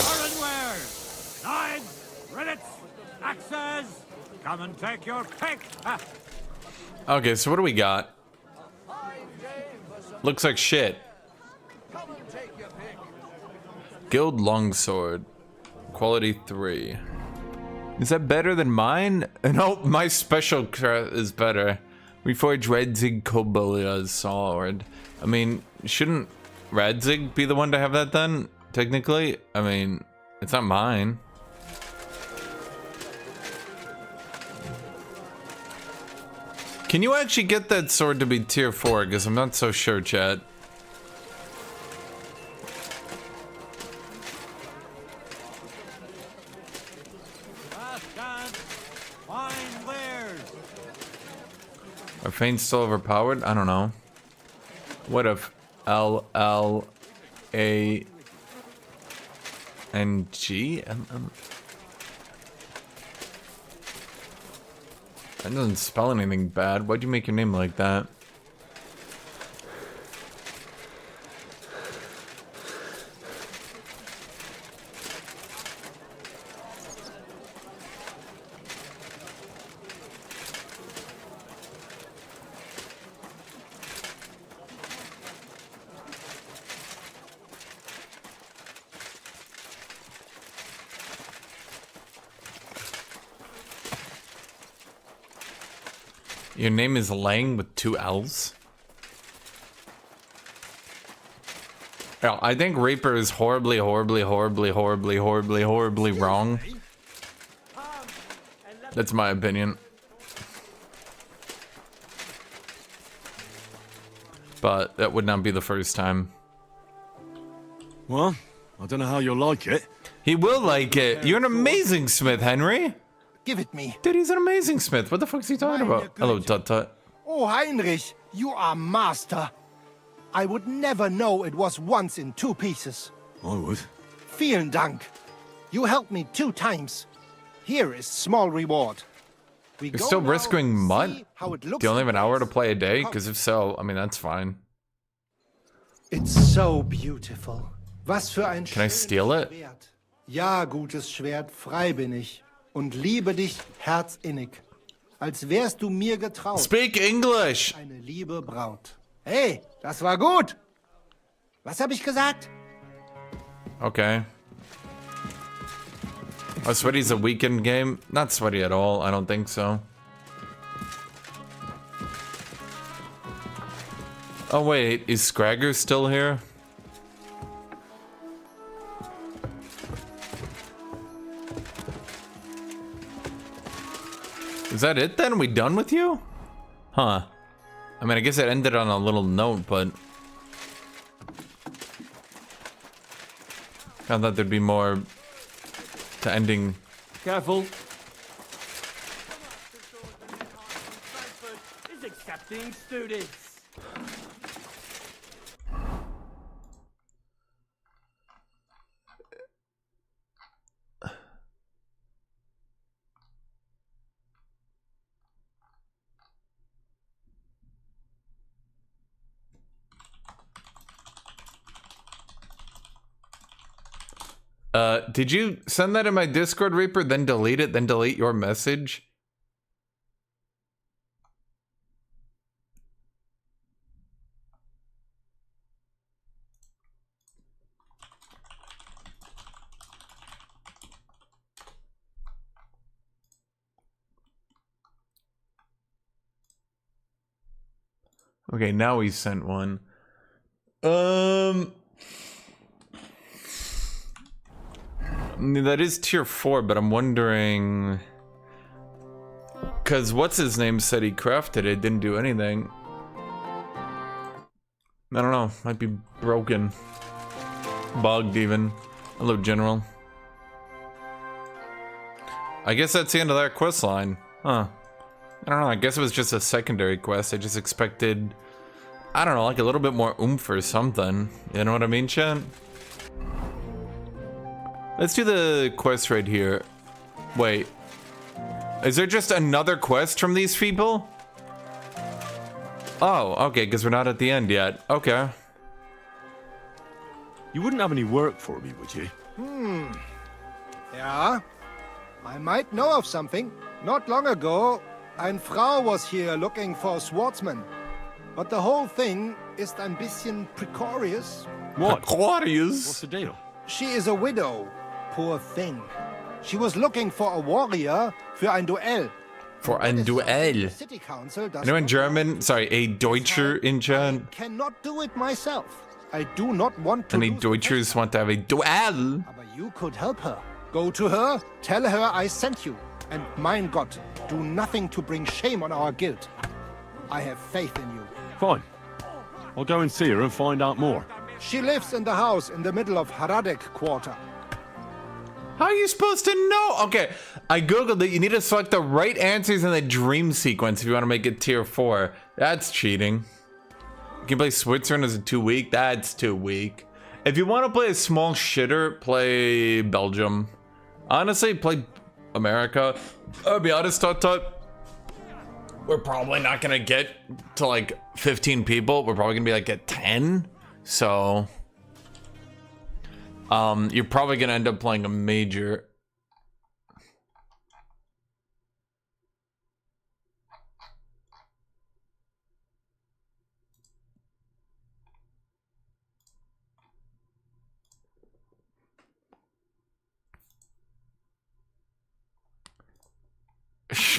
Ironware. Knives. Rillets. Axes. Come and take your pick. Okay, so what do we got? Looks like shit. Guild Longsword. Quality 3. Is that better than mine? No, my special is better. Reforge Radzig Kobalia's sword. I mean, shouldn't Radzig be the one to have that then? Technically? I mean, it's not mine. Can you actually get that sword to be tier 4? Because I'm not so sure, chat. Are Fanes still overpowered? I don't know. What if L-L-A-N-G? That doesn't spell anything bad. Why'd you make your name like that? Your name is Lang with 2 L's? Yeah, I think Reaper is horribly wrong. That's my opinion. But that would not be the first time. Well, I don't know how you'll like it. He will like it. You're an amazing smith, Henry. Give it me. Dude, he's an amazing smith. What the fuck's he talking about? Hello, Tut Tut. Oh, Heinrich, you are master. I would never know it was once in 2 pieces. I would. Vielen Dank. You helped me 2 times. Here is small reward. You're still rescuing mud? Do you only have an hour to play a day? Because if so, I mean, that's fine. It's so beautiful. Was für ein Can I steal it? Schwert. Ja, gutes Schwert, frei bin ich. Und liebe dich herzinnig. Als wärst du mir getraut. Speak English! Eine liebe Braut. Hey, das war gut. Was habe ich gesagt? Okay. Oh, Sweaty's a weekend game? Not sweaty at all. I don't think so. Oh wait, is Scragger still here? Is that it then? We done with you? Huh. I mean, I guess it ended on a little note, but... I thought there'd be more to ending. Careful. Is accepting students. Did you send that in my Discord, Reaper, then delete it, then delete your message? Okay, now he sent one. That is tier 4, but I'm wondering... Because what's his name said he crafted it, didn't do anything. I don't know, might be broken. Bugged even. Hello, General. I guess that's the end of that quest line. Huh. I don't know, I guess it was just a secondary quest. I just expected, I don't know, like a little bit more oomph or something. You know what I mean, chat? Let's do the quest right here. Wait. Is there just another quest from these people? Oh, okay, because we're not at the end yet. Okay. You wouldn't have any work for me, would you? Yeah. I might know of something. Not long ago, ein Frau was here looking for a swordsman. But the whole thing is ein bisschen precarious. What? Precarious? What's the deal? She is a widow. Poor thing. She was looking for a warrior für ein Duell. For ein Duell. City council does I know in not German, sorry, a Deutscher in chat. cannot do it myself. I do not want to Any lose Deutschers want to have a duel. but you could help her. Go to her, tell her I sent you. And mein Gott, do nothing to bring shame on our guild. I have faith in you. Fine. I'll go and see her and find out more. She lives in the house in the middle of Haradek quarter. How are you supposed to know? Okay, I googled it. You need to select the right answers in the dream sequence if you want to make it tier 4. That's cheating. You can play Switzerland as a 2 week. That's too weak. If you want to play a small shitter, play Belgium. Honestly, play America. I'll be honest, Tut. We're probably not gonna get to like 15 people. We're probably gonna be like at 10. So you're probably gonna end up playing a major.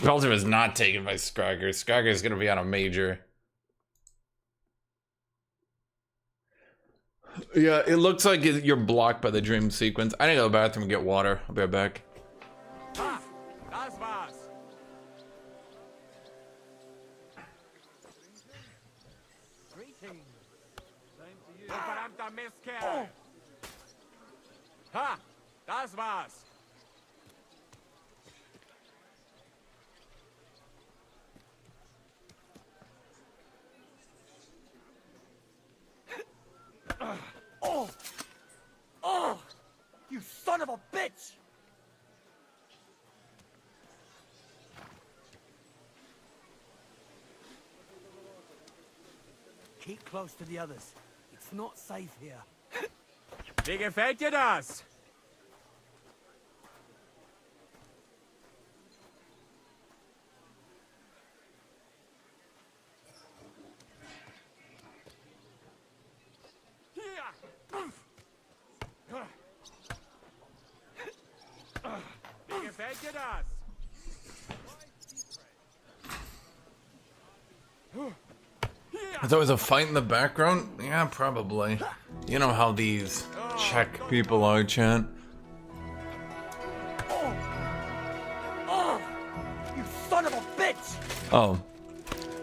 Belgium is not taken by Skrager. Skrager is gonna be on a major. Yeah, it looks like you're blocked by the dream sequence. I need to go to the bathroom and get water. I'll be right back. Ha! Das war's. Greetings. Same to you. Du verdammter Mistkerl. Ha! Das war's. Oh! Oh! You son of a bitch! Keep close to the others. It's not safe here. Wie gefällt dir das? Wie gefällt dir das? There's always a fight in the background? Yeah, probably. You know how these Czech people are, chat. Oh! You son of a bitch! Oh.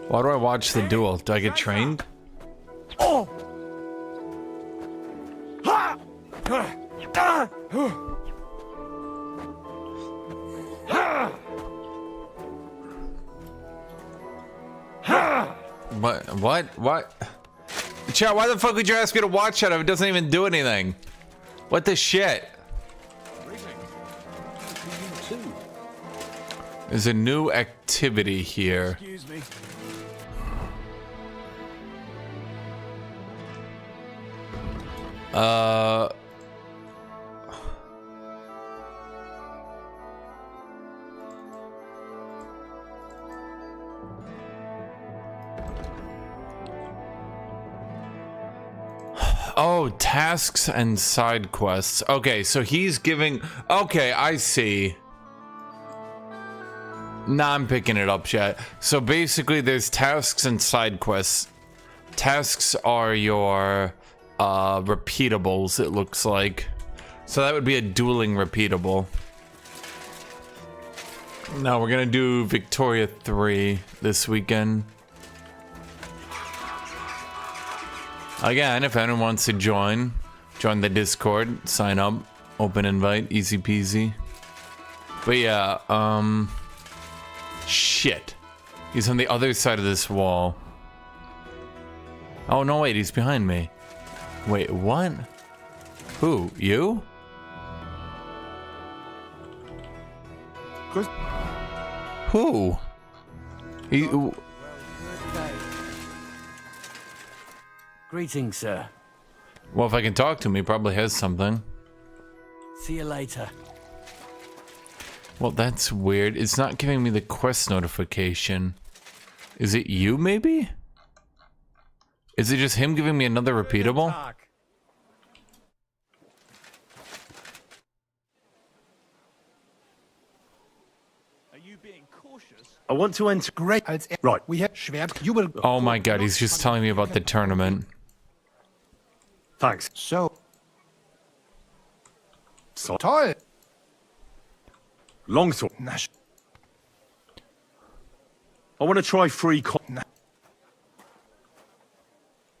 Why do I watch the duel? Do I get trained? Oh! Ha! What? Chat, why the fuck would you ask me to watch that if it doesn't even do anything? What the shit? There's a new activity here. Excuse me. Oh, tasks and side quests. Okay, so he's giving... Okay, I see. Nah, I'm picking it up, chat. So basically, there's tasks and side quests. Tasks are your repeatables, it looks like. So that would be a dueling repeatable. Now we're gonna do Victoria 3 this weekend. Again, if anyone wants to join the Discord, sign up, open invite, easy peasy. But yeah, shit. He's on the other side of this wall. Oh no, wait, he's behind me. Wait, what? Who? You? Who? Greetings, sir. Well, if I can talk to him, he probably has something. See you later. Well, that's weird. It's not giving me the quest notification. Is it you, maybe? Is it just him giving me another repeatable? I want to enter. Great. Right. We have Schwert. You will. Oh my god, he's just telling me about the tournament. Thanks. So toll. Longsword. I want to try free.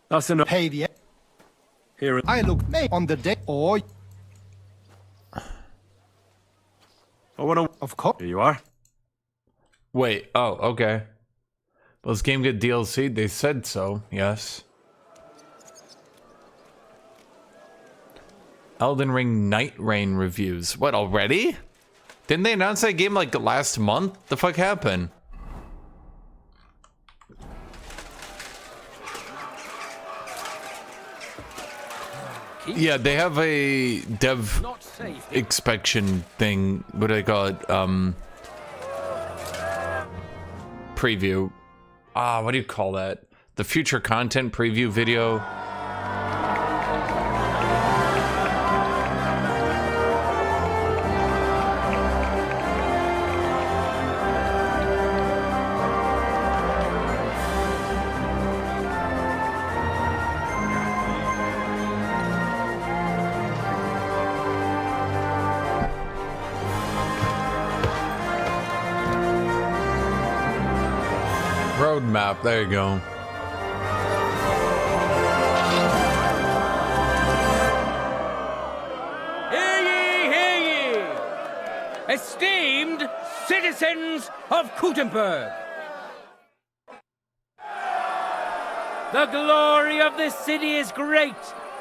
That's enough. Hey, the. Here. I look on the deck. Or. I want to. Of course. Here you are. Wait, oh, okay. Well, this game get DLC? They said so, yes. Elden Ring Night Rain reviews. What, already? Didn't they announce that game like last month? The fuck happened? Yeah, they have a dev inspection thing. What do they call it? Preview. What do you call that? The future content preview video. Roadmap, there you go. Hear ye, hear ye! Esteemed citizens of Gutenberg! The glory of this city is great,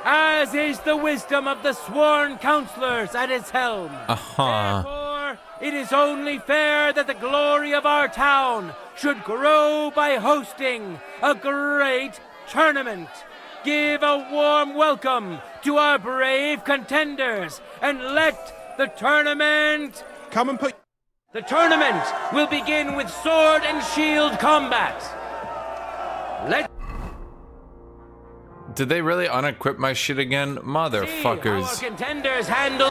as is the wisdom of the sworn counselors at its helm. Therefore, it is only fair that the glory of our town should grow by hosting a great tournament. Give a warm welcome to our brave contenders, and let the tournament... Come and put... The tournament will begin with sword and shield combat. Did they really unequip my shit again? Motherfuckers. Our contenders handle...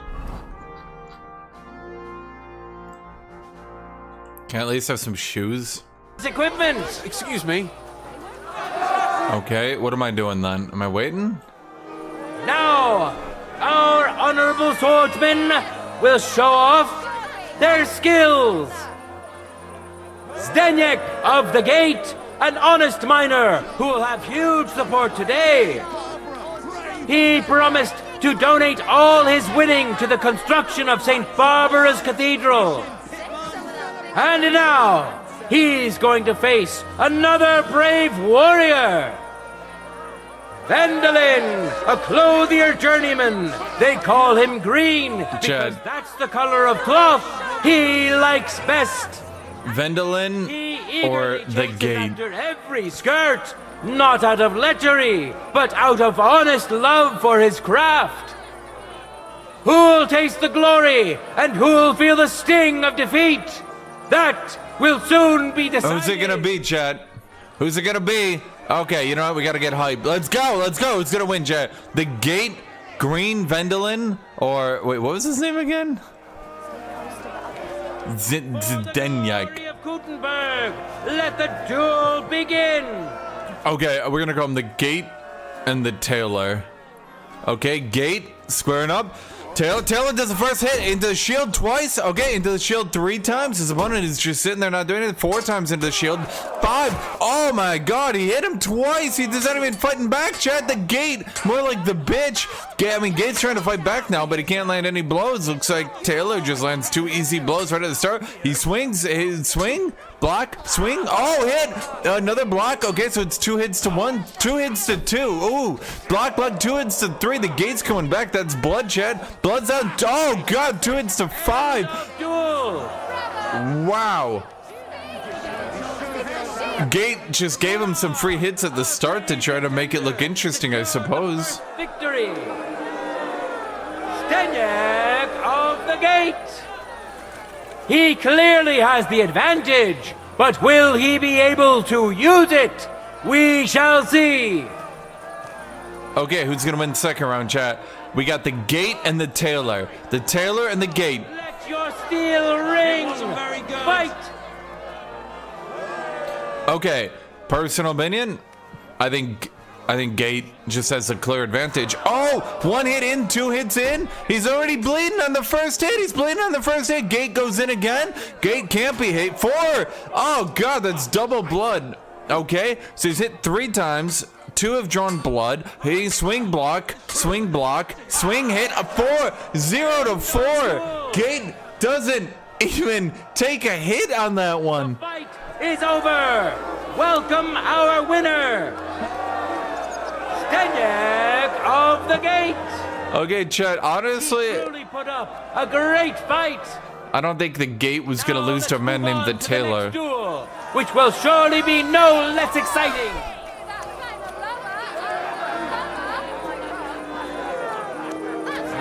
Can I at least have some shoes? Equipment! Excuse me. Okay, what am I doing then? Am I waiting? Now, our honorable swordsmen will show off their skills. Zdeněk of the Gate, an honest miner who will have huge support today. He promised to donate all his winning to the construction of St. Barbara's Cathedral. And now, he's going to face another brave warrior. Vendolin, a clothier journeyman. They call him Green because that's the color of cloth he likes best. Vendolin or the Gate? After every skirt, not out of lechery, but out of honest love for his craft. Who'll taste the glory and who'll feel the sting of defeat? That will soon be decided. Who's it gonna be, chat? Who's it gonna be? Okay, you know what? We gotta get hyped. Let's go. Who's gonna win, chat? The Gate, Green, Vendolin, or wait, what was his name again? Zdenyak. Of Gutenberg, let the duel begin. Okay, we're gonna call him the Gate and the Tailor. Okay, Gate squaring up. Tailor does the first hit into the shield twice. Okay, into the shield 3 times. His opponent is just sitting there not doing it. 4 times into the shield. 5. Oh my god, he hit him twice. He's not even fighting back, chat. The Gate, more like the bitch. I mean, Gate's trying to fight back now, but he can't land any blows. Looks like Tailor just lands 2 easy blows right at the start. He swings. His swing. Block, swing, oh, hit, another block. Okay, so it's 2 hits to 1, 2 hits to 2. Ooh, block, 2 hits to 3. The Gate's coming back. That's blood, chat. Blood's out. Oh god, 2 hits to 5. Wow. Gate just gave him some free hits at the start to try to make it look interesting, I suppose. Victory. Stenyak of the Gate. He clearly has the advantage, but will he be able to use it? We shall see. Okay, who's gonna win the second round, chat? We got the Gate and the Tailor. The Tailor and the Gate. Let your steel ring. Fight. Okay, personal opinion, I think Gate just has a clear advantage. Oh, 1 hit in, 2 hits in. He's already bleeding on the first hit. He's bleeding on the first hit. Gate goes in again. Gate can't be hit. 4. Oh god, that's double blood. Okay, so he's hit 3 times. 2 have drawn blood. He swing block, swing hit. A 4. 0 to 4. Gate doesn't even take a hit on that one. The fight is over. Welcome our winner. Stenyak of the Gate. Okay, chat, honestly, He truly put up a great fight. I don't think the Gate was gonna lose to a man named the Tailor. Duel, which will surely be no less exciting.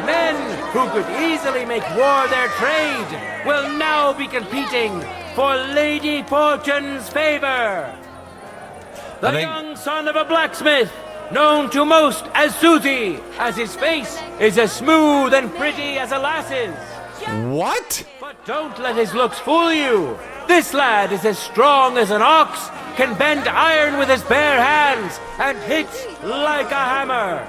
Men who could easily make war their trade will now be competing for Lady Fortune's favor. The young son of a blacksmith, known to most as Susie, as his face is as smooth and pretty as a lass's. What? But don't let his looks fool you. This lad is as strong as an ox, can bend iron with his bare hands, and hits like a hammer.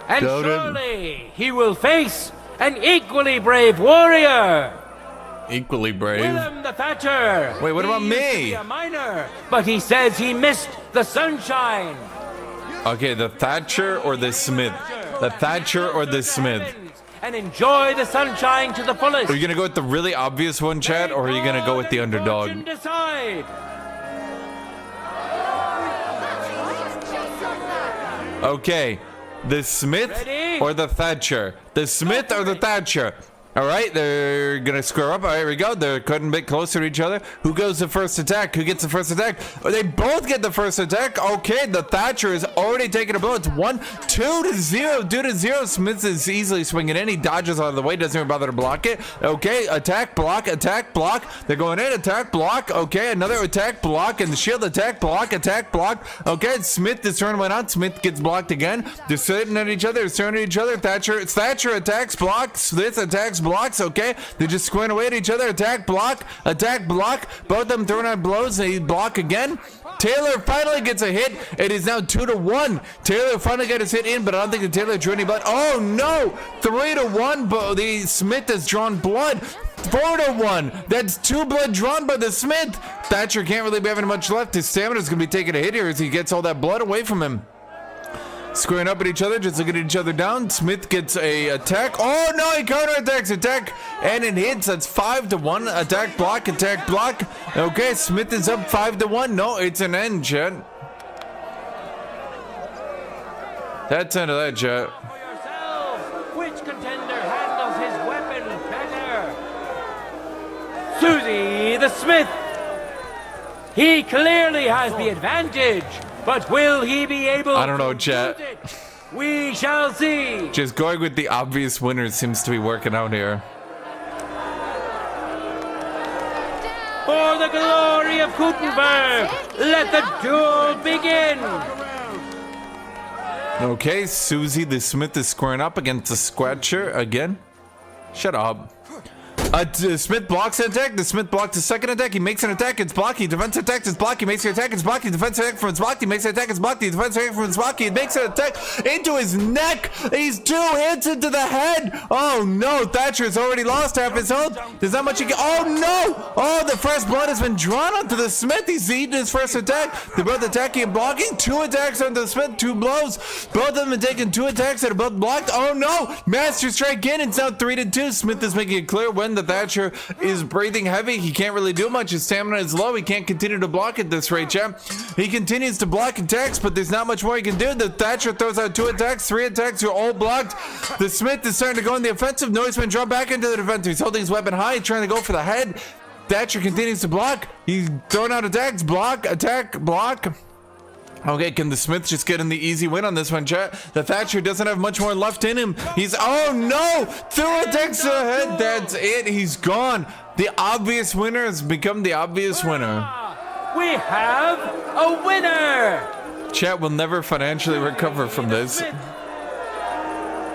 And surely he will face an equally brave warrior. Equally brave? Willem the Thatcher. Wait, what about me? A miner, but he says he missed the sunshine. Okay, the Thatcher or the Smith? The Thatcher or the Smith? And enjoy the sunshine to the fullest. Are you gonna go with the really obvious one, Chad, or are you gonna go with the underdog? Decide. Okay, the Smith or the Thatcher? The Smith or the Thatcher? All right, they're gonna square up. All right, here we go. They're cutting a bit closer to each other. Who goes the first attack? Who gets the first attack? Oh, they both get the first attack. Okay, the Thatcher is already taking a blow. It's 1-2 to 0. 2 to 0. Smith is easily swinging in. He dodges out of the way. Doesn't even bother to block it. Okay, attack, block, attack, block. They're going in. Attack, block. Okay, another attack, block, and the shield attack, block, attack, block. Okay, Smith is turning one out. Smith gets blocked again. They're sitting at each other. They're staring at each other. Thatcher attacks, block. Smith attacks, blocks. Okay, they're just squaring away at each other. Attack, block, both of them throwing out blows. They block again. Tailor finally gets a hit. It is now 2 to 1. Tailor finally got his hit in, but I don't think the Tailor drew any blood. Oh no, 3 to 1. But the Smith has drawn blood. 4 to 1. That's 2 blood drawn by the Smith. Thatcher can't really be having much left. His stamina is going to be taking a hit here as he gets all that blood away from him. Squaring up at each other, just looking at each other down. Smith gets a attack. Oh no, he counterattacks. Attack, and it hits. That's 5-1. Attack, block, attack, block. Okay, Smith is up 5-1. No, it's an end, chat. That's end of that, chat. Which contender handles his weapon better? Susie the Smith. He clearly has the advantage, but will he be able I don't know, chat. We shall see. Just going with the obvious winner seems to be working out here. For the glory of Gutenberg, let the duel begin. Okay, Susie the Smith is squaring up against the Squatcher again. Shut up. Smith blocks an attack. The Smith blocks the second attack. He makes an attack. It's blocked. He defense attack. It's blocked. He makes an attack. It's blocked. He defense attack from his block. He makes an attack. It's blocked. He defense attack from his block. He makes an attack into his neck. He's 2 hits into the head. Oh no, Thatcher's already lost half his health. There's not much he can. Oh no! Oh, the first blood has been drawn onto the Smith. He's eaten his first attack. They're both attacking and blocking. 2 attacks onto the Smith. 2 blows. Both of them have taken 2 attacks that are both blocked. Oh no! Master strike in. It's now 3-2. Smith is making it clear when the Thatcher is breathing heavy. He can't really do much. His stamina is low. He can't continue to block at this rate, champ. He continues to block attacks, but there's not much more he can do. The Thatcher throws out 2 attacks, 3 attacks are all blocked. The Smith is starting to go in the offensive. No, he's been dropped back into the defensive. He's holding his weapon high, trying to go for the head. Thatcher continues to block. He's throwing out attacks. Block, attack, block. Okay, can the Smith just get in the easy win on this one, chat? The Thatcher doesn't have much more left in him. He's, oh no! 2 attacks to the head, that's it, he's gone. The obvious winner has become the obvious winner. We have a winner! Chat will never financially recover from this.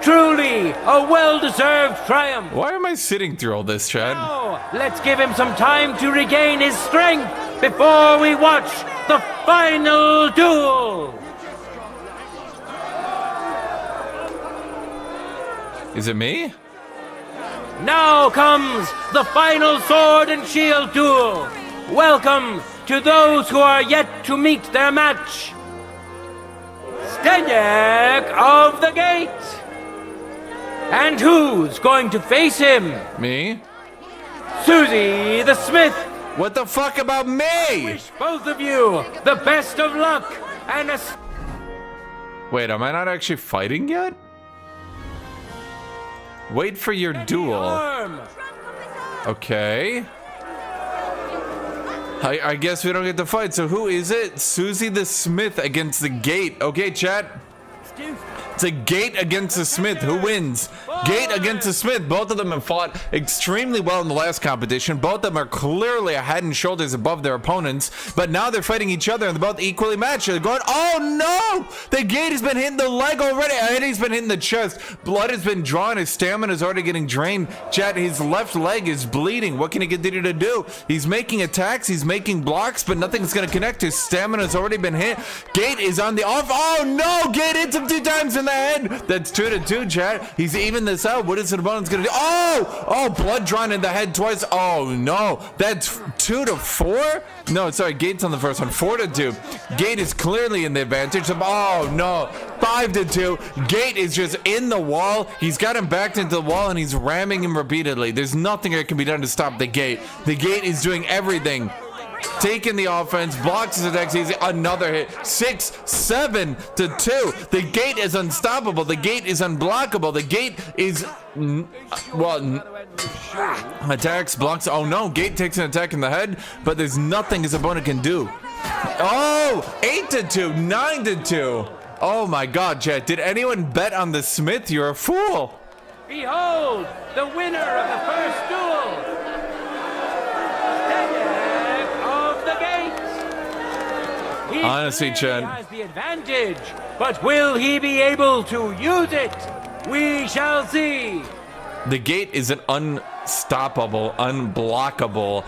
Truly, a well-deserved triumph. Why am I sitting through all this, chat? Now, let's give him some time to regain his strength before we watch the final duel. Is it me? Now comes the final sword and shield duel. Welcome to those who are yet to meet their match. Stenyak of the Gate. And who's going to face him? Me? Susie the Smith. What the fuck about me? I wish both of you the best of luck and a... Wait, am I not actually fighting yet? Wait for your duel. Okay. I guess we don't get to fight, so who is it? Susie the Smith against the Gate. Okay, chat. It's a Gate against the Smith. Who wins? Gate against the Smith. Both of them have fought extremely well in the last competition. Both of them are clearly a head and shoulders above their opponents. But now they're fighting each other and they're both equally matched. They're going, oh no! The Gate has been hitting the leg already. And he's been hitting the chest. Blood has been drawn. His stamina is already getting drained. Chat, his left leg is bleeding. What can he continue to do? He's making attacks. He's making blocks, but nothing's going to connect. His stamina has already been hit. Gate is on the off. Oh no! Gate hits him 2 times in the head. That's 2-2, chat. He's even this out. What is the opponent's gonna do? Oh, blood drawn in the head twice. Oh no, that's 2-4. No, sorry, Gate's on the first one. 4-2. Gate is clearly in the advantage. Oh no, 5-2. Gate is just in the wall. He's got him backed into the wall and he's ramming him repeatedly. There's nothing that can be done to stop the Gate. The Gate is doing everything. Taking the offense, blocks his attacks easy, another hit. 6-7-2. The Gate is unstoppable. The Gate is unblockable. The Gate is, attacks, blocks. Oh no, Gate takes an attack in the head, but there's nothing his opponent can do. Oh, 8-2, 9-2. Oh my God, chat. Did anyone bet on the Smith? You're a fool. Behold, the winner of the first duel. Honestly, Chen. He has the advantage, but will he be able to use it? We shall see. The Gate is an unstoppable, unblockable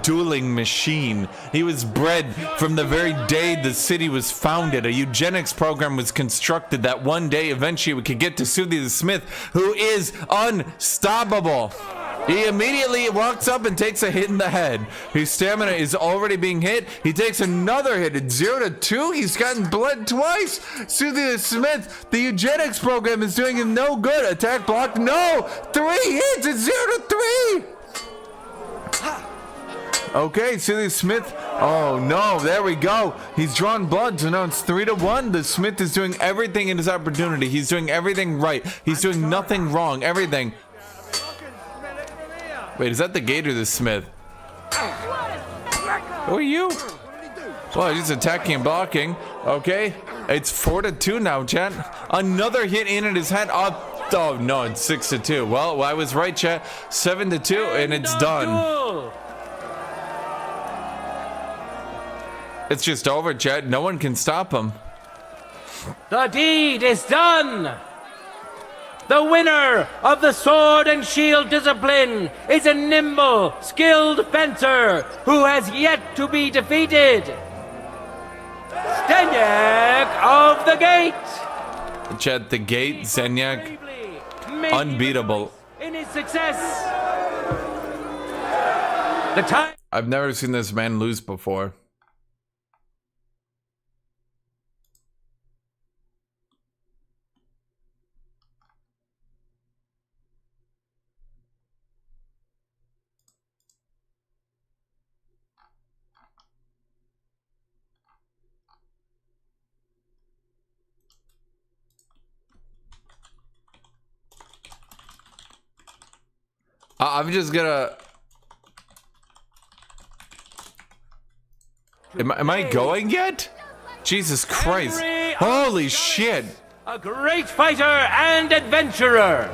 dueling machine. He was bred from the very day the city was founded. A eugenics program was constructed that one day eventually we could get to Susie the Smith, who is unstoppable. He immediately walks up and takes a hit in the head. His stamina is already being hit. He takes another hit. It's 0 to 2. He's gotten bled twice. Stupidest Smith, the eugenics program is doing him no good. Attack blocked. No. 3 hits. It's 0 to 3. Okay, Stupidest Smith. Oh no, there we go. He's drawn blood, so now it's 3 to 1. The Smith is doing everything in his opportunity. He's doing everything right. He's doing nothing wrong. Everything. Wait, is that the gate or the Smith? Who are you? Well, he's attacking and blocking. Okay, it's 4 to 2 now, chat. Another hit in at his head. Oh no, it's 6 to 2. Well, I was right, chat. 7 to 2, and it's done. It's just over, chat. No one can stop him. The deed is done. The winner of the sword and shield discipline is a nimble, skilled fencer who has yet to be defeated. Stenyak of the Gate. Chat, the Gate, Zenyak, unbeatable. In his success. The time. I've never seen this man lose before. I'm just gonna... Am I going yet? Jesus Christ. Holy shit. A great fighter and adventurer.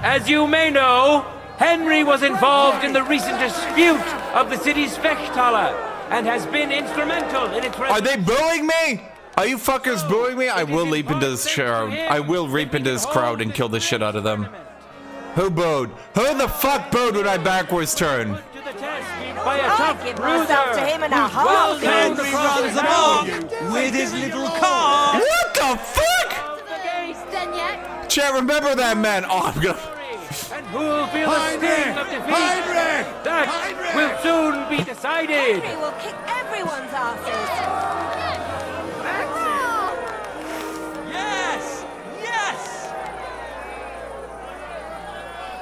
As you may know, Henry was involved in the recent dispute of the city's Fechthalle and has been instrumental in its... Are they booing me? Are you fuckers booing me? I will leap into this crowd. I will reap into this crowd and kill the shit out of them. Who booed? Who the fuck booed when I backwards turn? I'll give myself to him in a heartbeat. Henry runs amok with his little car. What the fuck? Chat, remember that man. Oh, I'm gonna... And who'll feel the sting of defeat? That will soon be decided. Henry will kick everyone's asses. Yes! Yes!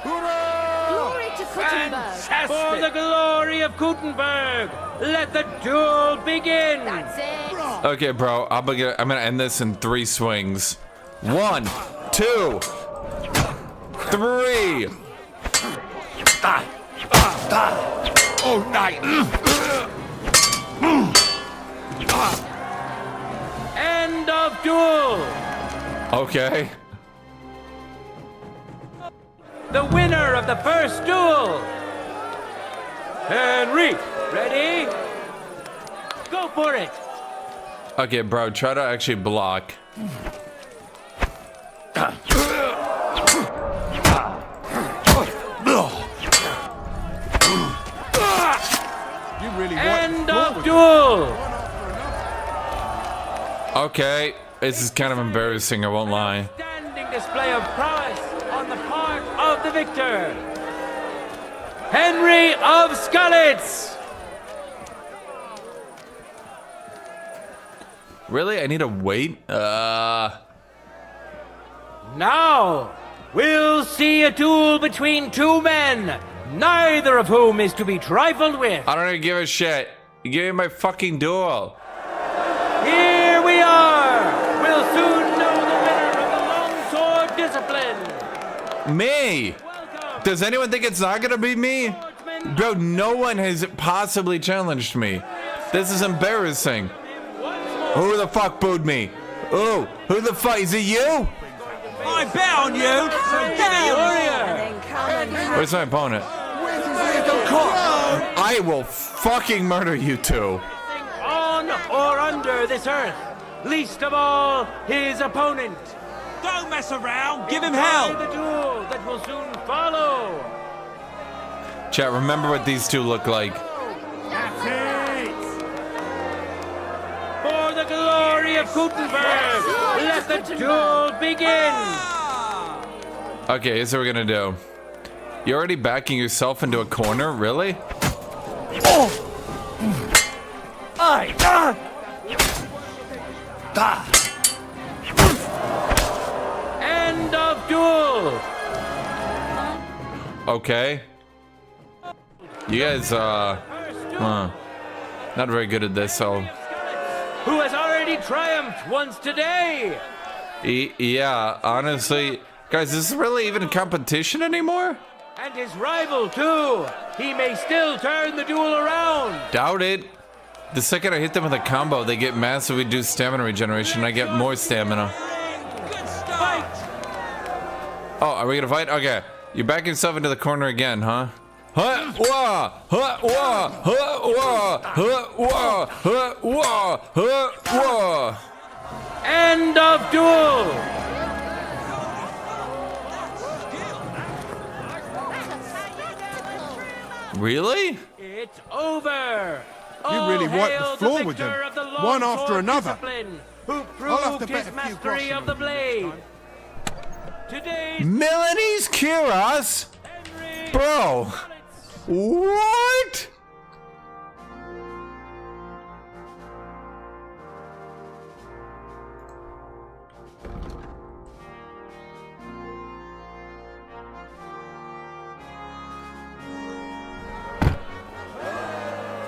Glory to Gutenberg. For the glory of Gutenberg, let the duel begin. That's it. Okay, bro, I'm gonna end this in 3 swings. 1, 2, 3. Oh, Knight. End of duel. Okay. The winner of the first duel, Henry. Ready? Go for it. Okay, bro, try to actually block. End of duel. Okay, this is kind of embarrassing, I won't lie. Standing display of prowess on the part of the victor, Henry of Skalitz. Really? I need to wait? Now, we'll see a duel between 2 men, neither of whom is to be trifled with. I don't even give a shit. You give me my fucking duel. Here we are. We'll soon know the winner of the longsword discipline. Me? Does anyone think it's not gonna be me? Bro, no one has possibly challenged me. This is embarrassing. Who the fuck booed me? Oh, who the fuck? Is it you? I bet on you. Where's my opponent? I will fucking murder you two. On or under this earth, least of all his opponent. Don't mess around. Give him hell. The duel that will soon follow. Chat, remember what these two look like. That's it. For the glory of Gutenberg, let the duel begin. Okay, here's what we're gonna do. You're already backing yourself into a corner? Really? End of duel! Okay. You guys, not very good at this, so... Who has already triumphed once today? Yeah, honestly... Guys, is this really even a competition anymore? And his rival, too. He may still turn the duel around. Doubt it. The second I hit them with a combo, they get massively reduced stamina regeneration. I get more stamina. Fight! Oh, are we gonna fight? Okay. You back yourself into the corner again, huh? Huh, wah, huh, wah, huh, wah, huh, wah, huh, wah, huh, wah. End of duel! Really? It's over! You really wiped the floor with them, one after another. Who I'll have proved to bet his a few mastery of the blade. Today's Milanese Kiros? Bro. What?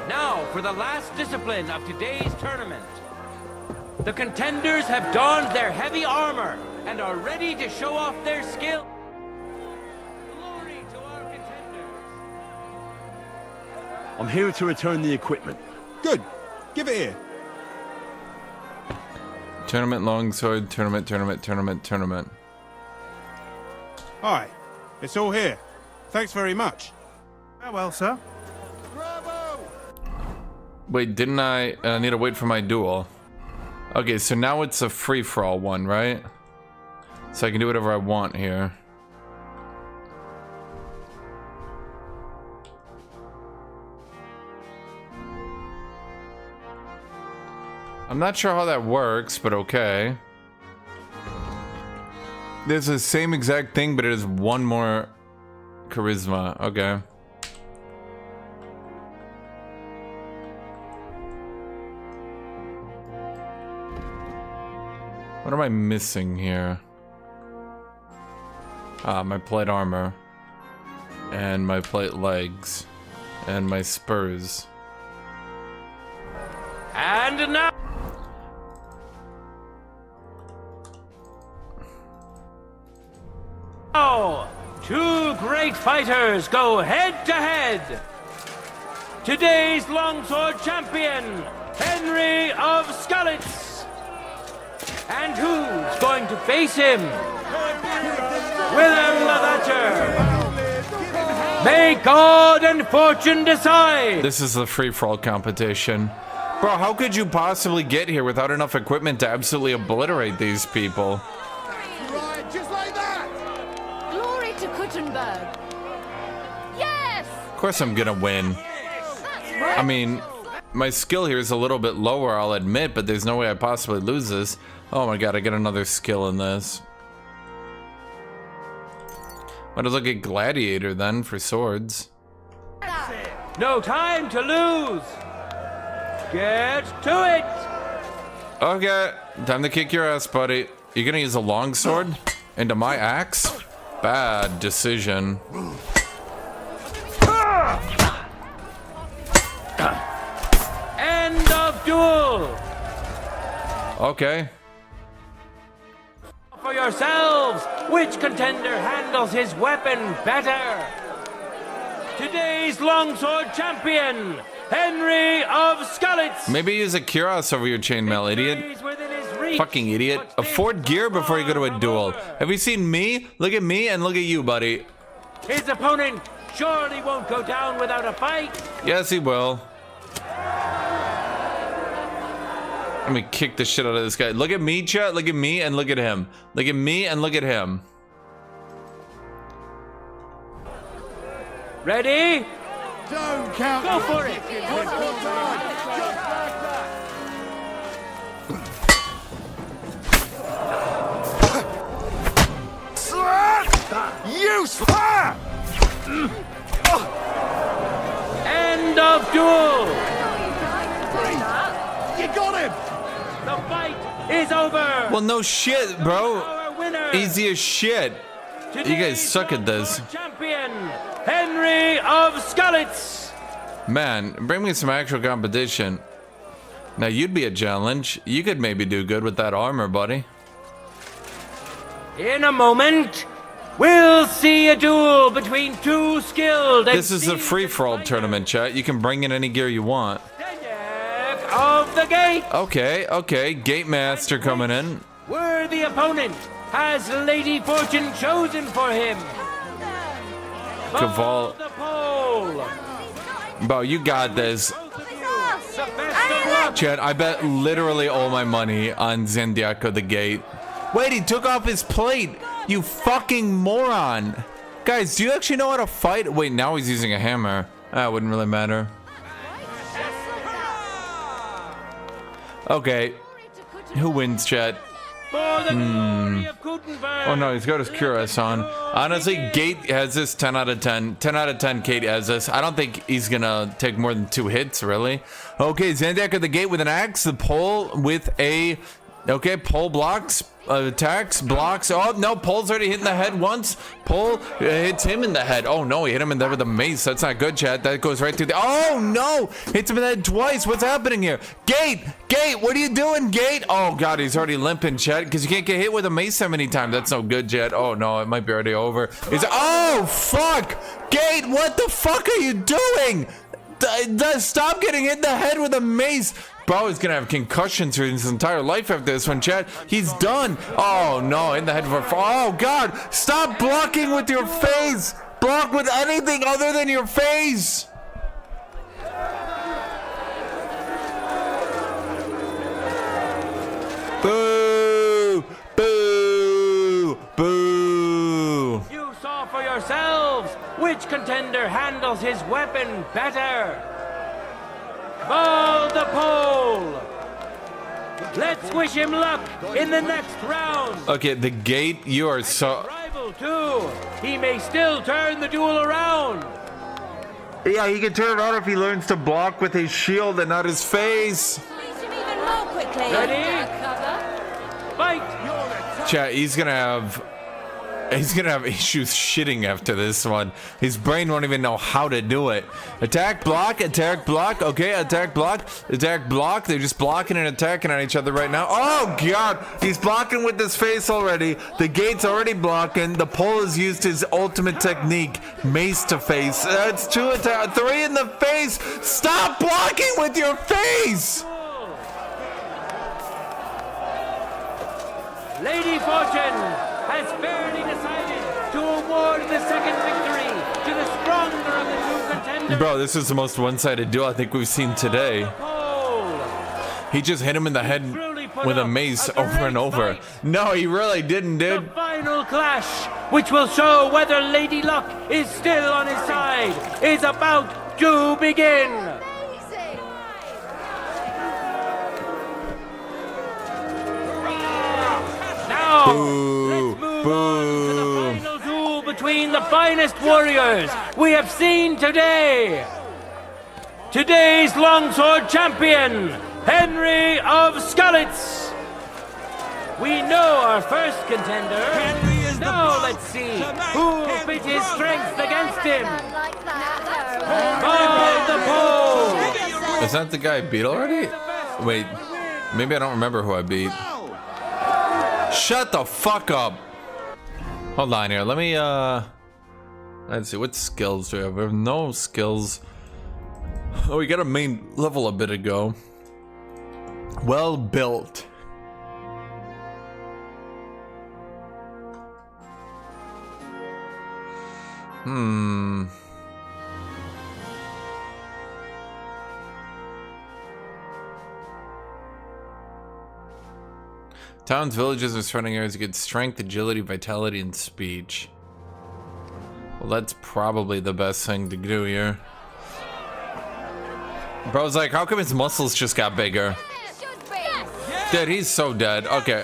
Now for the last discipline of today's tournament. The contenders have donned their heavy armor and are ready to show off their skill. Glory to our contenders. I'm here to return the equipment. Good. Give it here. Tournament longsword, tournament. Hi. It's all here. Thanks very much. Farewell, sir. Wait, didn't I need to wait for my duel? Okay, so now it's a free-for-all one, right? So I can do whatever I want here. I'm not sure how that works, but okay. There's the same exact thing, but it is one more charisma. Okay. What am I missing here? Ah, my plate armor. And my plate legs. And my spurs. And now... Now, two great fighters go head to head. Today's longsword champion, Henry of Skalitz. And who's going to face him? Willem the Thatcher. May God and fortune decide. This is the free-for-all competition. Bro, how could you possibly get here without enough equipment to absolutely obliterate these people? Right, just like that! Glory to Kuttenberg. Yes! Of course I'm gonna win. I mean, my skill here is a little bit lower, I'll admit, but there's no way I possibly lose this. Oh my god, I get another skill in this. Might as well get Gladiator then for swords. No time to lose. Get to it. Okay, time to kick your ass, buddy. You gonna use a longsword into my axe? Bad decision. End of duel. Okay. For yourselves, which contender handles his weapon better? Today's longsword champion, Henry of Skalitz. Maybe use a cuirass over your chainmail, idiot. Fucking idiot. Afford gear before you go to a duel. Have you seen me? Look at me and look at you, buddy. His opponent surely won't go down without a fight. Yes, he will. Let me kick the shit out of this guy. Look at me, chat. Look at me and look at him. Look at me and look at him. Ready? Don't count. Go for it. You End of duel! You got him! The fight is over! Well, no shit, bro. Easy as shit. You guys suck at this. Champion, Henry of Skalitz! Man, bring me some actual competition. Now, you'd be a challenge. You could maybe do good with that armor, buddy. In a moment, we'll see a duel between two skilled... This is a free-for-all tournament, chat. You can bring in any gear you want. Of the gate! Okay. Gate master coming in. Worthy opponent has Lady Fortune chosen for him. Caval. The pole. Bro, you got this. Chat, I bet literally all my money on Zendiako the Gate. Wait, he took off his plate. You fucking moron. Guys, do you actually know how to fight? Wait, now he's using a hammer. That wouldn't really matter. Okay. Who wins, chat? Oh no, he's got his cuirass on. Honestly, Gate has this 10 out of 10. 10 out of 10, Kate has this. I don't think he's gonna take more than 2 hits, really. Okay, Zandak at the gate with an axe. The pole with a... Okay, pole blocks, attacks, blocks. Oh, no, pole's already hitting the head once. Pole hits him in the head. Oh, no, he hit him in the head with a mace. That's not good, chat. That goes right through the... Oh, no! Hits him in the head twice. What's happening here? Gate! What are you doing, Gate? Oh, God, he's already limping, chat, because you can't get hit with a mace that many times. That's no good, chat. Oh, no, it might be already over. He's... Oh, fuck! Gate, what the fuck are you doing? Stop getting hit in the head with a mace. Bro, he's gonna have concussions through his entire life after this one, chat. He's done. Oh, no, in the head for... Oh, God. Stop blocking with your face. Block with anything other than your face. Boo. Boo. Boo. You saw for yourselves which contender handles his weapon better. Ball the pole. Let's wish him luck in the next round. Okay, the Gate, you are so... Rival too. He may still turn the duel around. Yeah, he can turn it around if he learns to block with his shield and not his face. Even more quickly. Ready? Fight. Chat, he's gonna have issues shitting after this one. His brain won't even know how to do it. Attack, block, okay, attack, block. They're just blocking and attacking on each other right now. Oh, God, he's blocking with his face already. The Gate's already blocking. The pole has used his ultimate technique, mace to face. That's 2 attack, 3 in the face. Stop blocking with your face. Lady Fortune has fairly decided to award the second victory to the stronger of the two contenders. Bro, this is the most one-sided duel I think we've seen today. He just hit him in the head with a mace over and over. No, he really didn't, dude. The final clash, which will show whether Lady Luck is still on his side, is about to begin. Now, let's move on to the final duel between the finest warriors we have seen today. Today's longsword champion, Henry of Skalitz. We know our first contender. Now let's see who will pit his strength against him. On the pole. Is that the guy I beat already? Wait, maybe I don't remember who I beat. Shut the fuck up. Hold on here. Let me, let's see. What skills do we have? We have no skills. Oh, we got a main level a bit ago. Well built. Towns, villages, and surrounding areas get strength, agility, vitality, and speech. Well, that's probably the best thing to do here. Bro's like, how come his muscles just got bigger? Dude, he's so dead. Okay,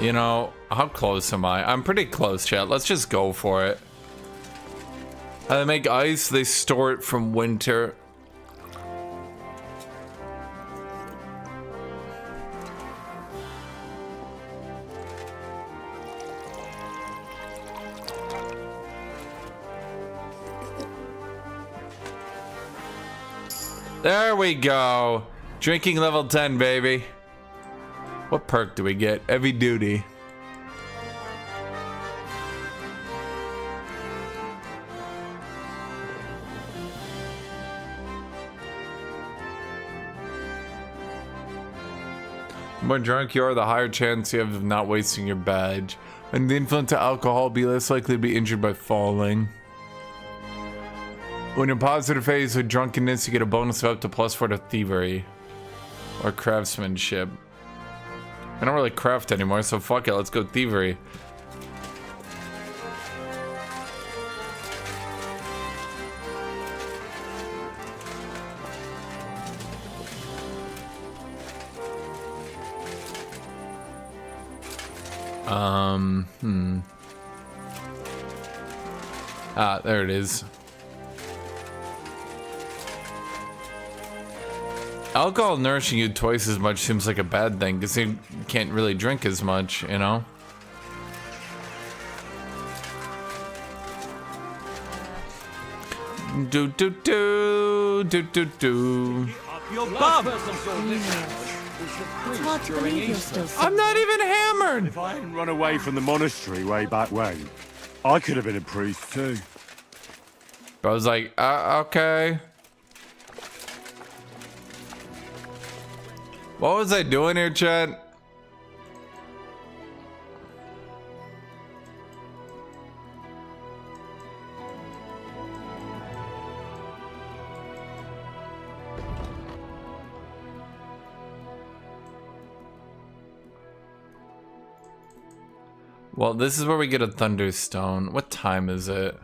You know, how close am I? I'm pretty close, chat. Let's just go for it. They make ice, they store it from winter. There we go. Drinking level 10, baby. What perk do we get? Heavy duty. The more drunk you are, the higher chance you have of not wasting your badge. When the influence of alcohol, be less likely to be injured by falling. When you're positive phase with drunkenness, you get a bonus of up to +4 to thievery or craftsmanship. I don't really craft anymore, so fuck it, let's go thievery. Ah, there it is. Alcohol nourishing you twice as much seems like a bad thing because you can't really drink as much, you know? Do do do do do do. Your bum! It's hard to believe you're still I'm not even hammered! If I hadn't run away from the monastery way back when, I could have been a priest too. But I was like, okay. What was I doing here, chat? Well, this is where we get a thunderstone. What time is it?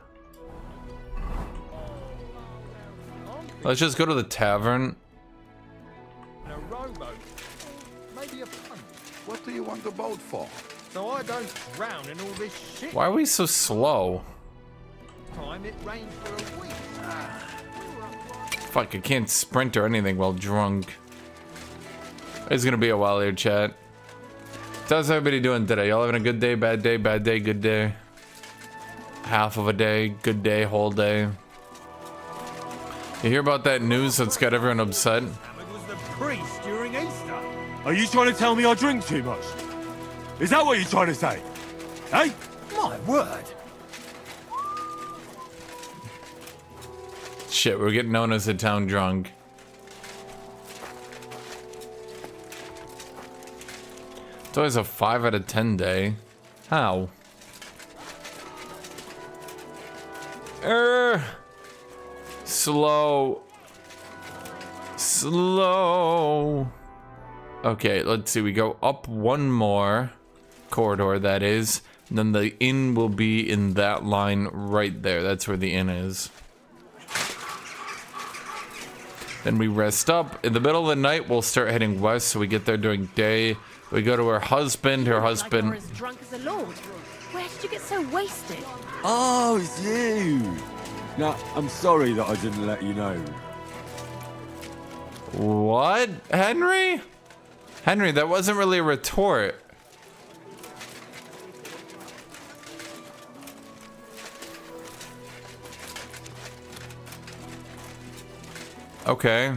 Let's just go to the tavern. What do you want the boat for? So I don't drown in all this shit. Why are we so slow? Time it rained for a week. Fuck, I can't sprint or anything while drunk. It's gonna be a while here, chat. So how's everybody doing today? Y'all having a good day, bad day, good day? Half of a day, good day, whole day? You hear about that news that's got everyone upset? Was the priest during Easter. Are you trying to tell me I drink too much? Is that what you're trying to say? Hey? My word. Shit, we're getting known as a town drunk. It's always a 5 out of 10 day. How? Slow. Slow. Okay, let's see. We go up one more corridor, that is. And then the inn will be in that line right there. That's where the inn is. Then we rest up. In the middle of the night, we'll start heading west, so we get there during day. We go to her husband. Her husband. Like you're as drunk as a lord. Where did you get so wasted? Oh, it's you. No, I'm sorry that I didn't let you know. What? Henry? Henry, that wasn't really a retort. Okay.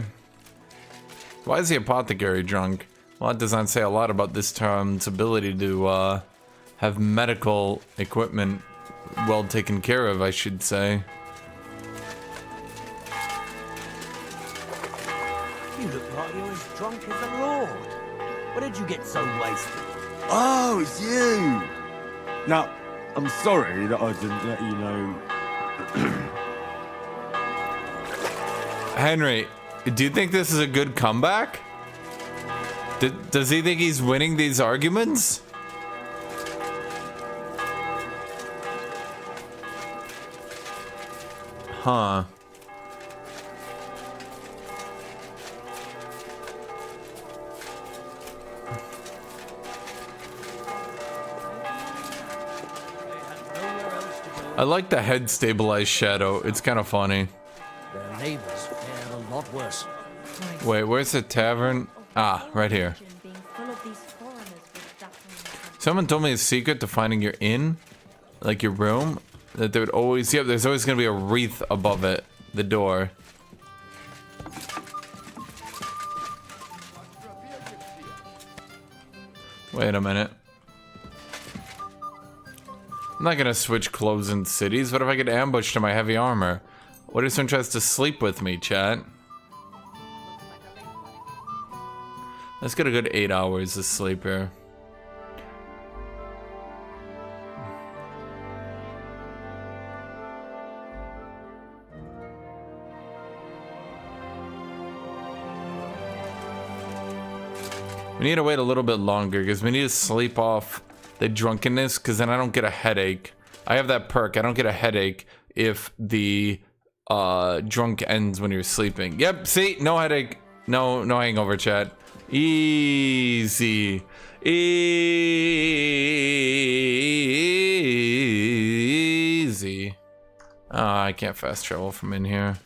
Why is the apothecary drunk? Well, that does not say a lot about this town's ability to have medical equipment well taken care of, I should say. You look like you're as drunk as a lord. Where did you get so wasted? Oh, it's you. Now, I'm sorry that I didn't let you know. Henry, do you think this is a good comeback? Does he think he's winning these arguments? Huh. I like the head stabilized shadow. It's kind of funny. Their neighbors fared a lot worse. Wait, where's the tavern? Ah, right here. Someone told me a secret to finding your inn, like your room, that there would always, yep, there's always gonna be a wreath above it, the door. Wait a minute. I'm not gonna switch clothes in cities. What if I get ambushed in my heavy armor? What if someone tries to sleep with me, chat? Let's get a good 8 hours of sleep here. We need to wait a little bit longer because we need to sleep off the drunkenness, because then I don't get a headache. I have that perk. I don't get a headache if the drunk ends when you're sleeping. Yep, see? No headache. No hangover, chat. Easy. Easy. Oh, I can't fast travel from in here.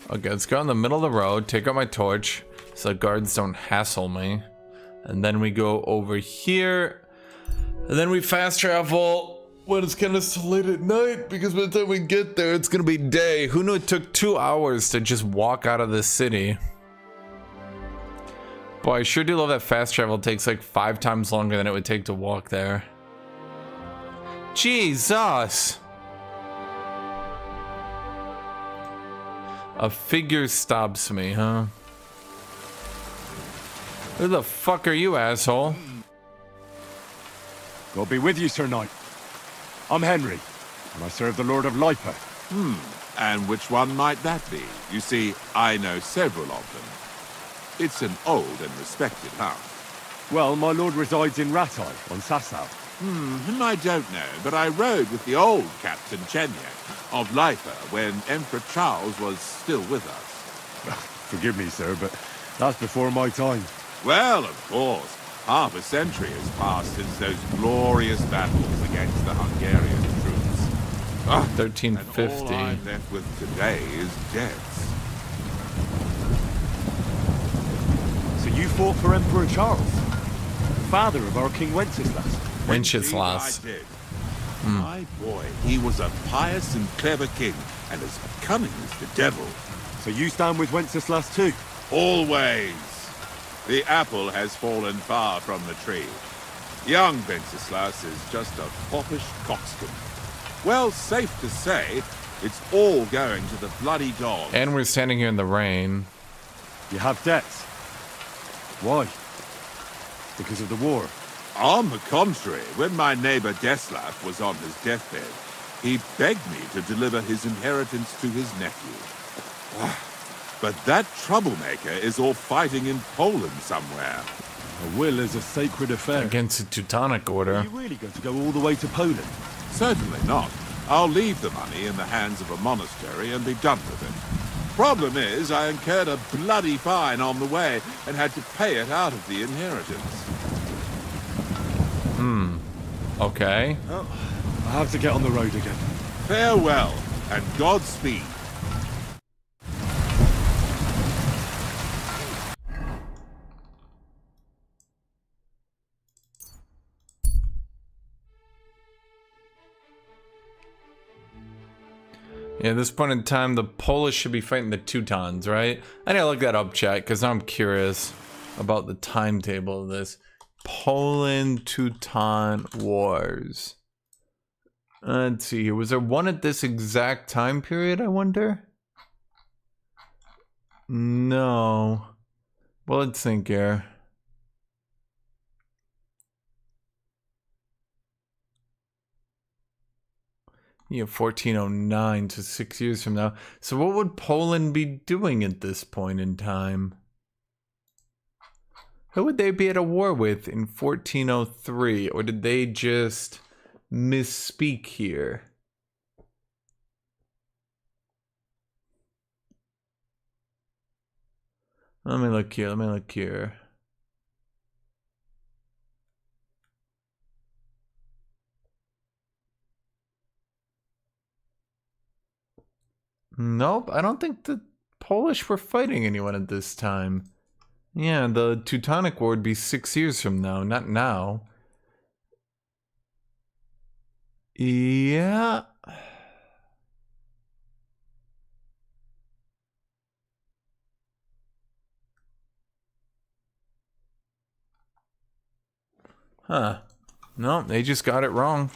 Okay, let's go in the middle of the road, take out my torch so guards don't hassle me. And then we go over here. And then we fast travel when it's kind of still late at night, because by the time we get there, it's gonna be day. Who knew it took 2 hours to just walk out of this city? Boy, I sure do love that fast travel takes like 5 times longer than it would take to walk there. Jesus! A figure stops me, huh? Who the fuck are you, asshole? God be with you, Sir Knight. I'm Henry, and I serve the Lord of Lipa. And which one might that be? You see, I know several of them. It's an old and respected house. Well, my lord resides in Rattay, on Sasau. Him I don't know, but I rode with the old Captain Chenier of Lipa when Emperor Charles was still with us. Forgive me, sir, but that's before my time. Well, of course. Half a century has passed since those glorious battles against the Hungarian troops. 1350. And all I'm left with today is debts. So you fought for Emperor Charles, father of our King Wenceslas. Wenceslas. I did. My boy, he was a pious and clever king, and as cunning as the devil. So you stand with Wenceslas too? Always. The apple has fallen far from the tree. Young Wenceslas is just a foppish coxcomb. Well, safe to say, it's all going to the bloody dog. And we're standing here in the rain. You have debts. Why? Because of the war? On the contrary, when my neighbor Deslav was on his deathbed, he begged me to deliver his inheritance to his nephew. But that troublemaker is all fighting in Poland somewhere. A will is a sacred affair. Against the Teutonic Order. Are you really going to go all the way to Poland? Certainly not. I'll leave the money in the hands of a monastery and be done with it. Problem is, I incurred a bloody fine on the way and had to pay it out of the inheritance. Okay. Well, I have to get on the road again. Farewell, and Godspeed. Yeah, at this point in time, the Polish should be fighting the Teutons, right? I need to look that up, chat, because I'm curious about the timetable of this. Poland-Teuton Wars. Let's see here. Was there one at this exact time period, I wonder? No. Well, let's think here. Yeah, 1409 to 6 years from now. So what would Poland be doing at this point in time? Who would they be at a war with in 1403? Or did they just misspeak here? Let me look here. Nope, I don't think the Polish were fighting anyone at this time. Yeah, the Teutonic War would be 6 years from now, not now. Yeah. Huh. No, they just got it wrong.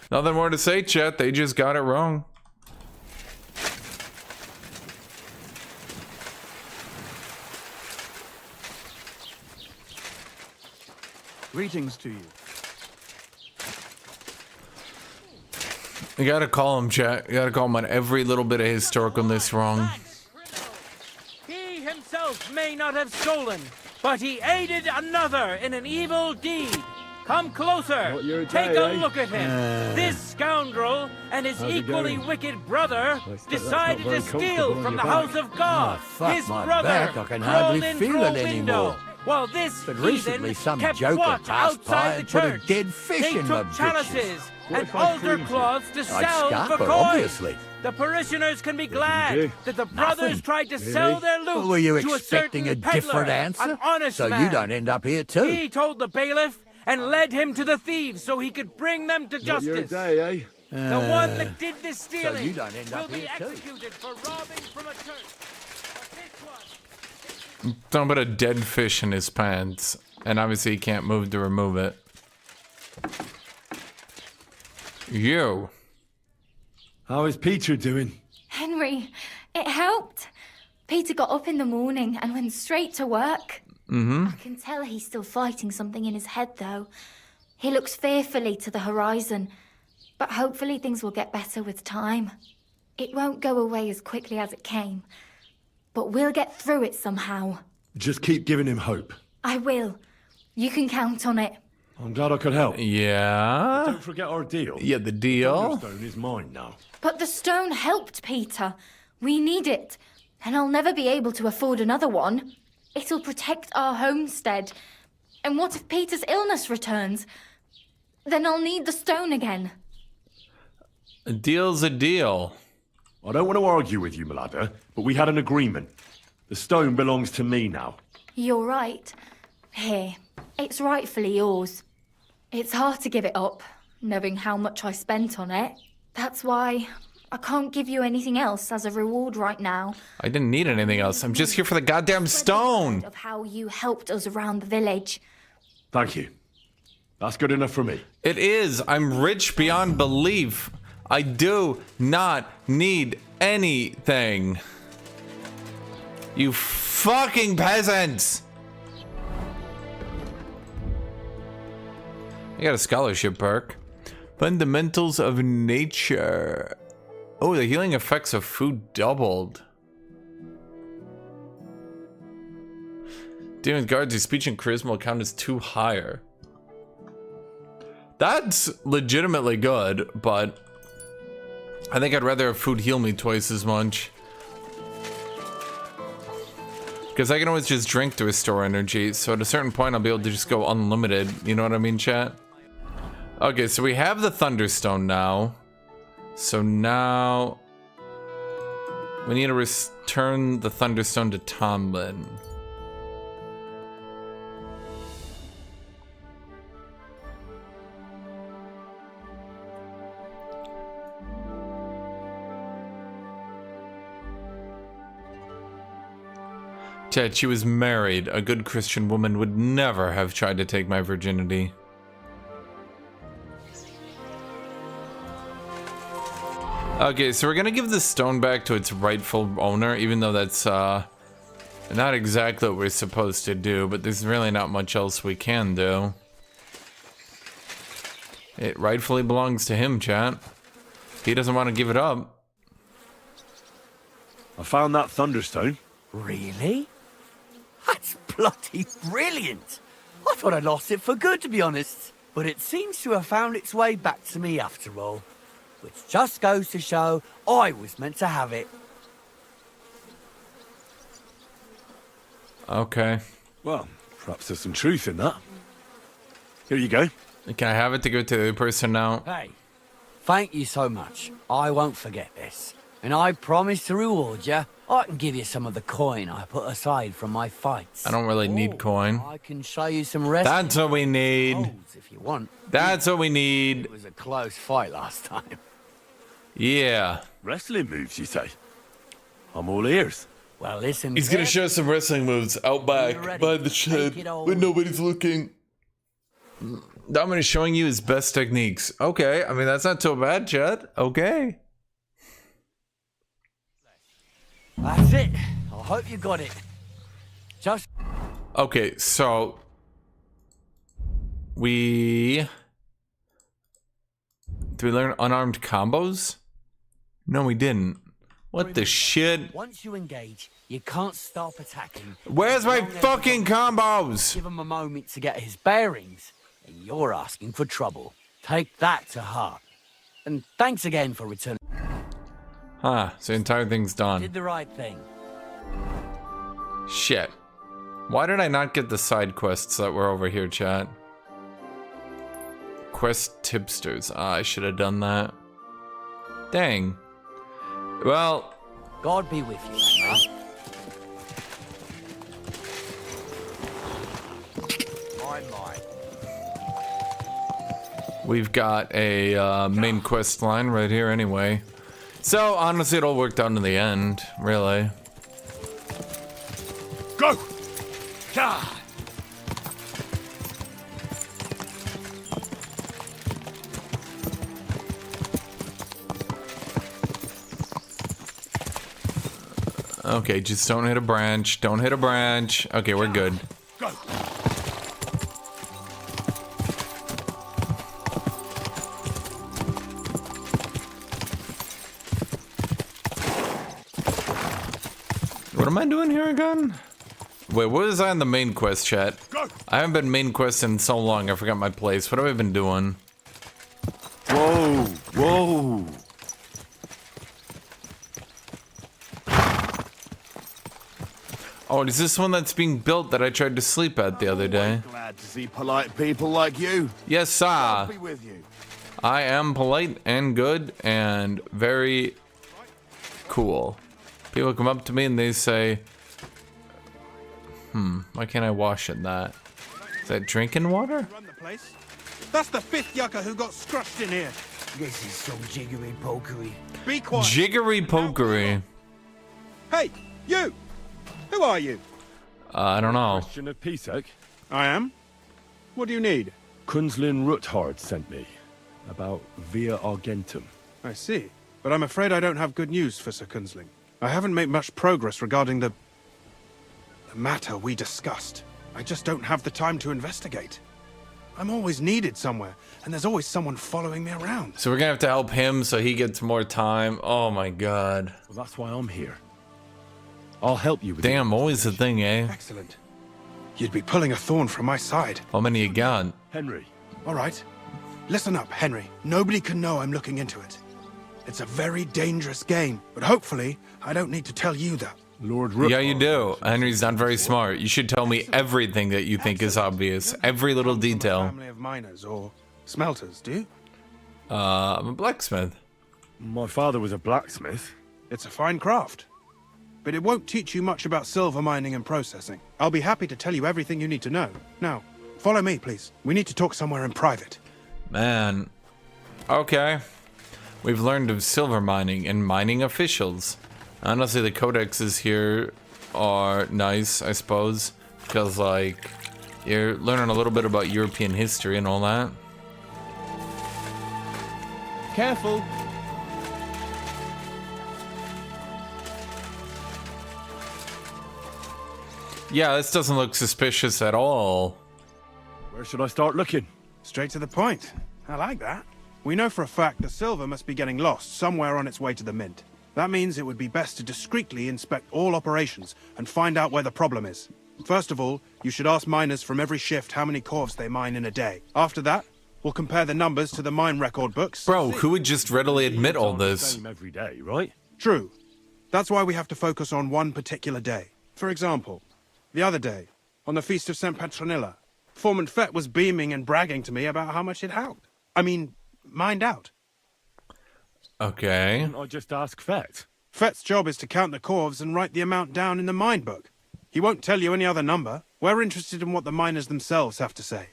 Nothing more to say, chat. They just got it wrong. Greetings to you. You gotta call him, chat. You gotta call him on every little bit of historicalness wrong. He himself may not have stolen, but he aided another in an evil deed. Come closer. Take a look at him. This scoundrel and his equally wicked brother decided to steal from the house of God. His brother crawled in through a window, while this heathen kept watch outside the church. They took chalices and altar cloths to sell for coins. The parishioners can be glad that the brothers tried to sell their loot Were you to a expecting certain a different peddler, answer? an honest So man. you don't end up here too. He told the bailiff and led him to the thieves so he could bring them to justice. The one that did this stealing you don't end will up be here too. executed for robbing from a church. Don't put a dead fish in his pants. And obviously he can't move to remove it. You. How is Peter doing? Henry, it helped. Peter got up in the morning and went straight to work. Mm-hmm. I can tell he's still fighting something in his head, though. He looks fearfully to the horizon, but hopefully things will get better with time. It won't go away as quickly as it came, but we'll get through it somehow. Just keep giving him hope. I will. You can count on it. I'm glad I could help. Yeah. Don't forget our deal. Yeah, the deal. Thunderstone is mine now. But the stone helped, Peter. We need it, and I'll never be able to afford another one. It'll protect our homestead. And what if Peter's illness returns? Then I'll need the stone again. A deal's a deal. I don't want to argue with you, Malada, but we had an agreement. The stone belongs to me now. You're right. Here, it's rightfully yours. It's hard to give it up, knowing how much I spent on it. That's why I can't give you anything else as a reward right now. I didn't need anything else. I'm just here for the goddamn stone. Of how you helped us around the village. Thank you. That's good enough for me. It is. I'm rich beyond belief. I do not need anything. You fucking peasants! I got a scholarship perk. Fundamentals of nature. Oh, the healing effects of food doubled. Dealing with guards, your speech and charisma will count as 2 higher. That's legitimately good, but I think I'd rather have food heal me twice as much. Because I can always just drink to restore energy, so at a certain point I'll be able to just go unlimited, you know what I mean, chat? Okay, so we have the Thunderstone now. So now we need to return the Thunderstone to Tomlin. Chat, she was married. A good Christian woman would never have tried to take my virginity. Okay, so we're gonna give the stone back to its rightful owner, even though that's not exactly what we're supposed to do, but there's really not much else we can do. It rightfully belongs to him, chat. He doesn't want to give it up. I found that Thunderstone. Really? That's bloody brilliant! I thought I'd lost it for good, to be honest. But it seems to have found its way back to me after all. Which just goes to show I was meant to have it. Okay. Well, perhaps there's some truth in that. Here you go. Can I have it to go to the other person now? Hey, thank you so much. I won't forget this. And I promise to reward you. I can give you some of the coin I put aside from my fights. I don't really need coin. I can show you some rest. That's what we need. If you want. That's what we need. It was a close fight last time. Yeah. Wrestling moves, you say? I'm all ears. Well, listen. He's gonna show some wrestling moves out back by the shed when nobody's looking. Dominus showing you his best techniques. Okay, I mean that's not so bad, Chad. Okay. That's it. I hope you got it. Just. Okay, so did we learn unarmed combos? No, we didn't. What the shit? Once you engage, you can't stop attacking. Where's my fucking combos? Give him a moment to get his bearings, and you're asking for trouble. Take that to heart. And thanks again for returning. Huh, so the entire thing's done. Did the right thing. Shit. Why did I not get the side quests that were over here, chat? Quest tipsters. Ah, I should have done that. Dang. Well, God be with you, Henry. we've got a main quest line right here anyway. So, honestly, it all worked out in the end, really. Go! God! Okay, just don't hit a branch. Don't hit a branch. Okay, we're good. Go! What am I doing here again? Wait, what was I on the main quest, chat? Go! I haven't been main quest in so long, I forgot my place. What have I been doing? Whoa! Whoa! Oh, is this one that's being built that I tried to sleep at the other day? Glad to see polite people like you. Yes, sir. Be with you. I am polite and good and very cool. People come up to me and they say, why can't I wash in that? Is that drinking water? Run the place. That's the fifth yucca who got scrushed in here. This is some jiggery pokery. Be quiet. Jiggery pokery. Hey, you! Who are you? I don't know. Question of Pisek. I am. What do you need? Kunzlin Ruthard sent me about Via Argentum. I see. But I'm afraid I don't have good news for Sir Kunzling. I haven't made much progress regarding the matter we discussed. I just don't have the time to investigate. I'm always needed somewhere, and there's always someone following me around. So we're gonna have to help him so he gets more time. Oh my god. Well, that's why I'm here. I'll help you with Damn, always the thing, eh? Excellent. You'd be pulling a thorn from my side. How many you got? Henry. All right. Listen up, Henry. Nobody can know I'm looking into it. It's a very dangerous game, but hopefully I don't need to tell you that. Lord Rook. Yeah, you do. Henry's not very smart. You should tell me everything that you think is obvious. Every little detail. Family of miners or smelters, do you? I'm a blacksmith. My father was a blacksmith. It's a fine craft. But it won't teach you much about silver mining and processing. I'll be happy to tell you everything you need to know. Now, follow me, please. We need to talk somewhere in private. Man. Okay. We've learned of silver mining and mining officials. Honestly, the codexes here are nice, I suppose. Because, like, you're learning a little bit about European history and all that. Careful. Yeah, this doesn't look suspicious at all. Where should I start looking? Straight to the point. I like that. We know for a fact the silver must be getting lost somewhere on its way to the mint. That means it would be best to discreetly inspect all operations and find out where the problem is. First of all, you should ask miners from every shift how many corvs they mine in a day. After that, we'll compare the numbers to the mine record books. Bro, who would just readily admit all this? Same every day, right? True. That's why we have to focus on one particular day. For example, the other day, on the Feast of St. Petronilla, Foreman Fett was beaming and bragging to me about how much it mined out. Okay. Didn't I just ask Fett? Fett's job is to count the corves and write the amount down in the mine book. He won't tell you any other number. We're interested in what the miners themselves have to say.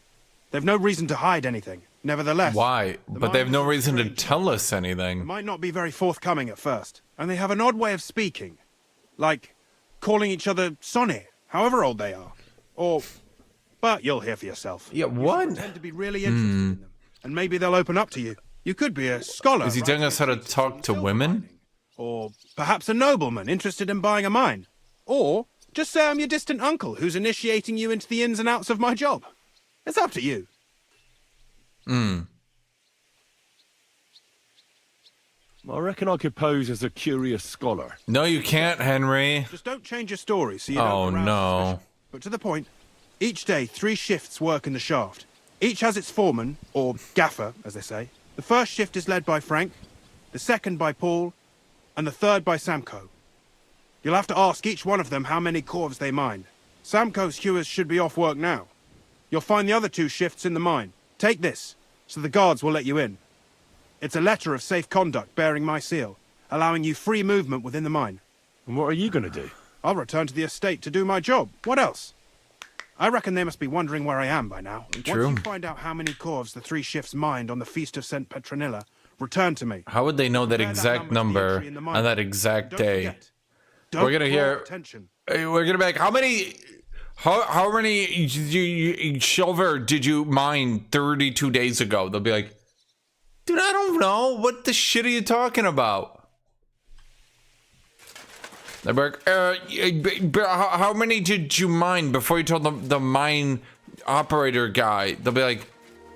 They've no reason to hide anything. Nevertheless... Why? But they have no reason to tell us They anything. might not be very forthcoming at first, and they have an odd way of speaking. Like calling each other Sonny, however old they are. Or... But you'll hear for yourself. Yeah, what? You pretend to be really interested in them, and maybe they'll open up to you. You could be a scholar. Is he telling us how to talk to women? Or perhaps a nobleman interested in buying a mine. Or just say I'm your distant uncle who's initiating you into the ins and outs of my job. It's up to you. Hmm. I reckon I could pose as a curious scholar. No, you can't, Henry. Just don't change your story so you Oh, don't arouse no. suspicion. But to the point, each day 3 shifts work in the shaft. Each has its foreman, or gaffer, as they say. The first shift is led by Frank, the second by Paul, and the third by Samko. You'll have to ask each one of them how many corves they mine. Samko's hewers should be off work now. You'll find the other 2 shifts in the mine. Take this, so the guards will let you in. It's a letter of safe conduct bearing my seal, allowing you free movement within the mine. And what are you going to do? I'll return to the estate to do my job. What else? I reckon they must be wondering where I am by now. True. Once you find out how many corves the 3 shifts mined on the Feast of St. Petronilla, return to me. How would they know that exact number on that exact day? Don't We're gonna hear. draw attention. We're gonna be like, how many silver did you mine 32 days ago? They'll be like, dude, I don't know. What the shit are you talking about? They'll be like, how many did you mine before you told the mine operator guy? They'll be like,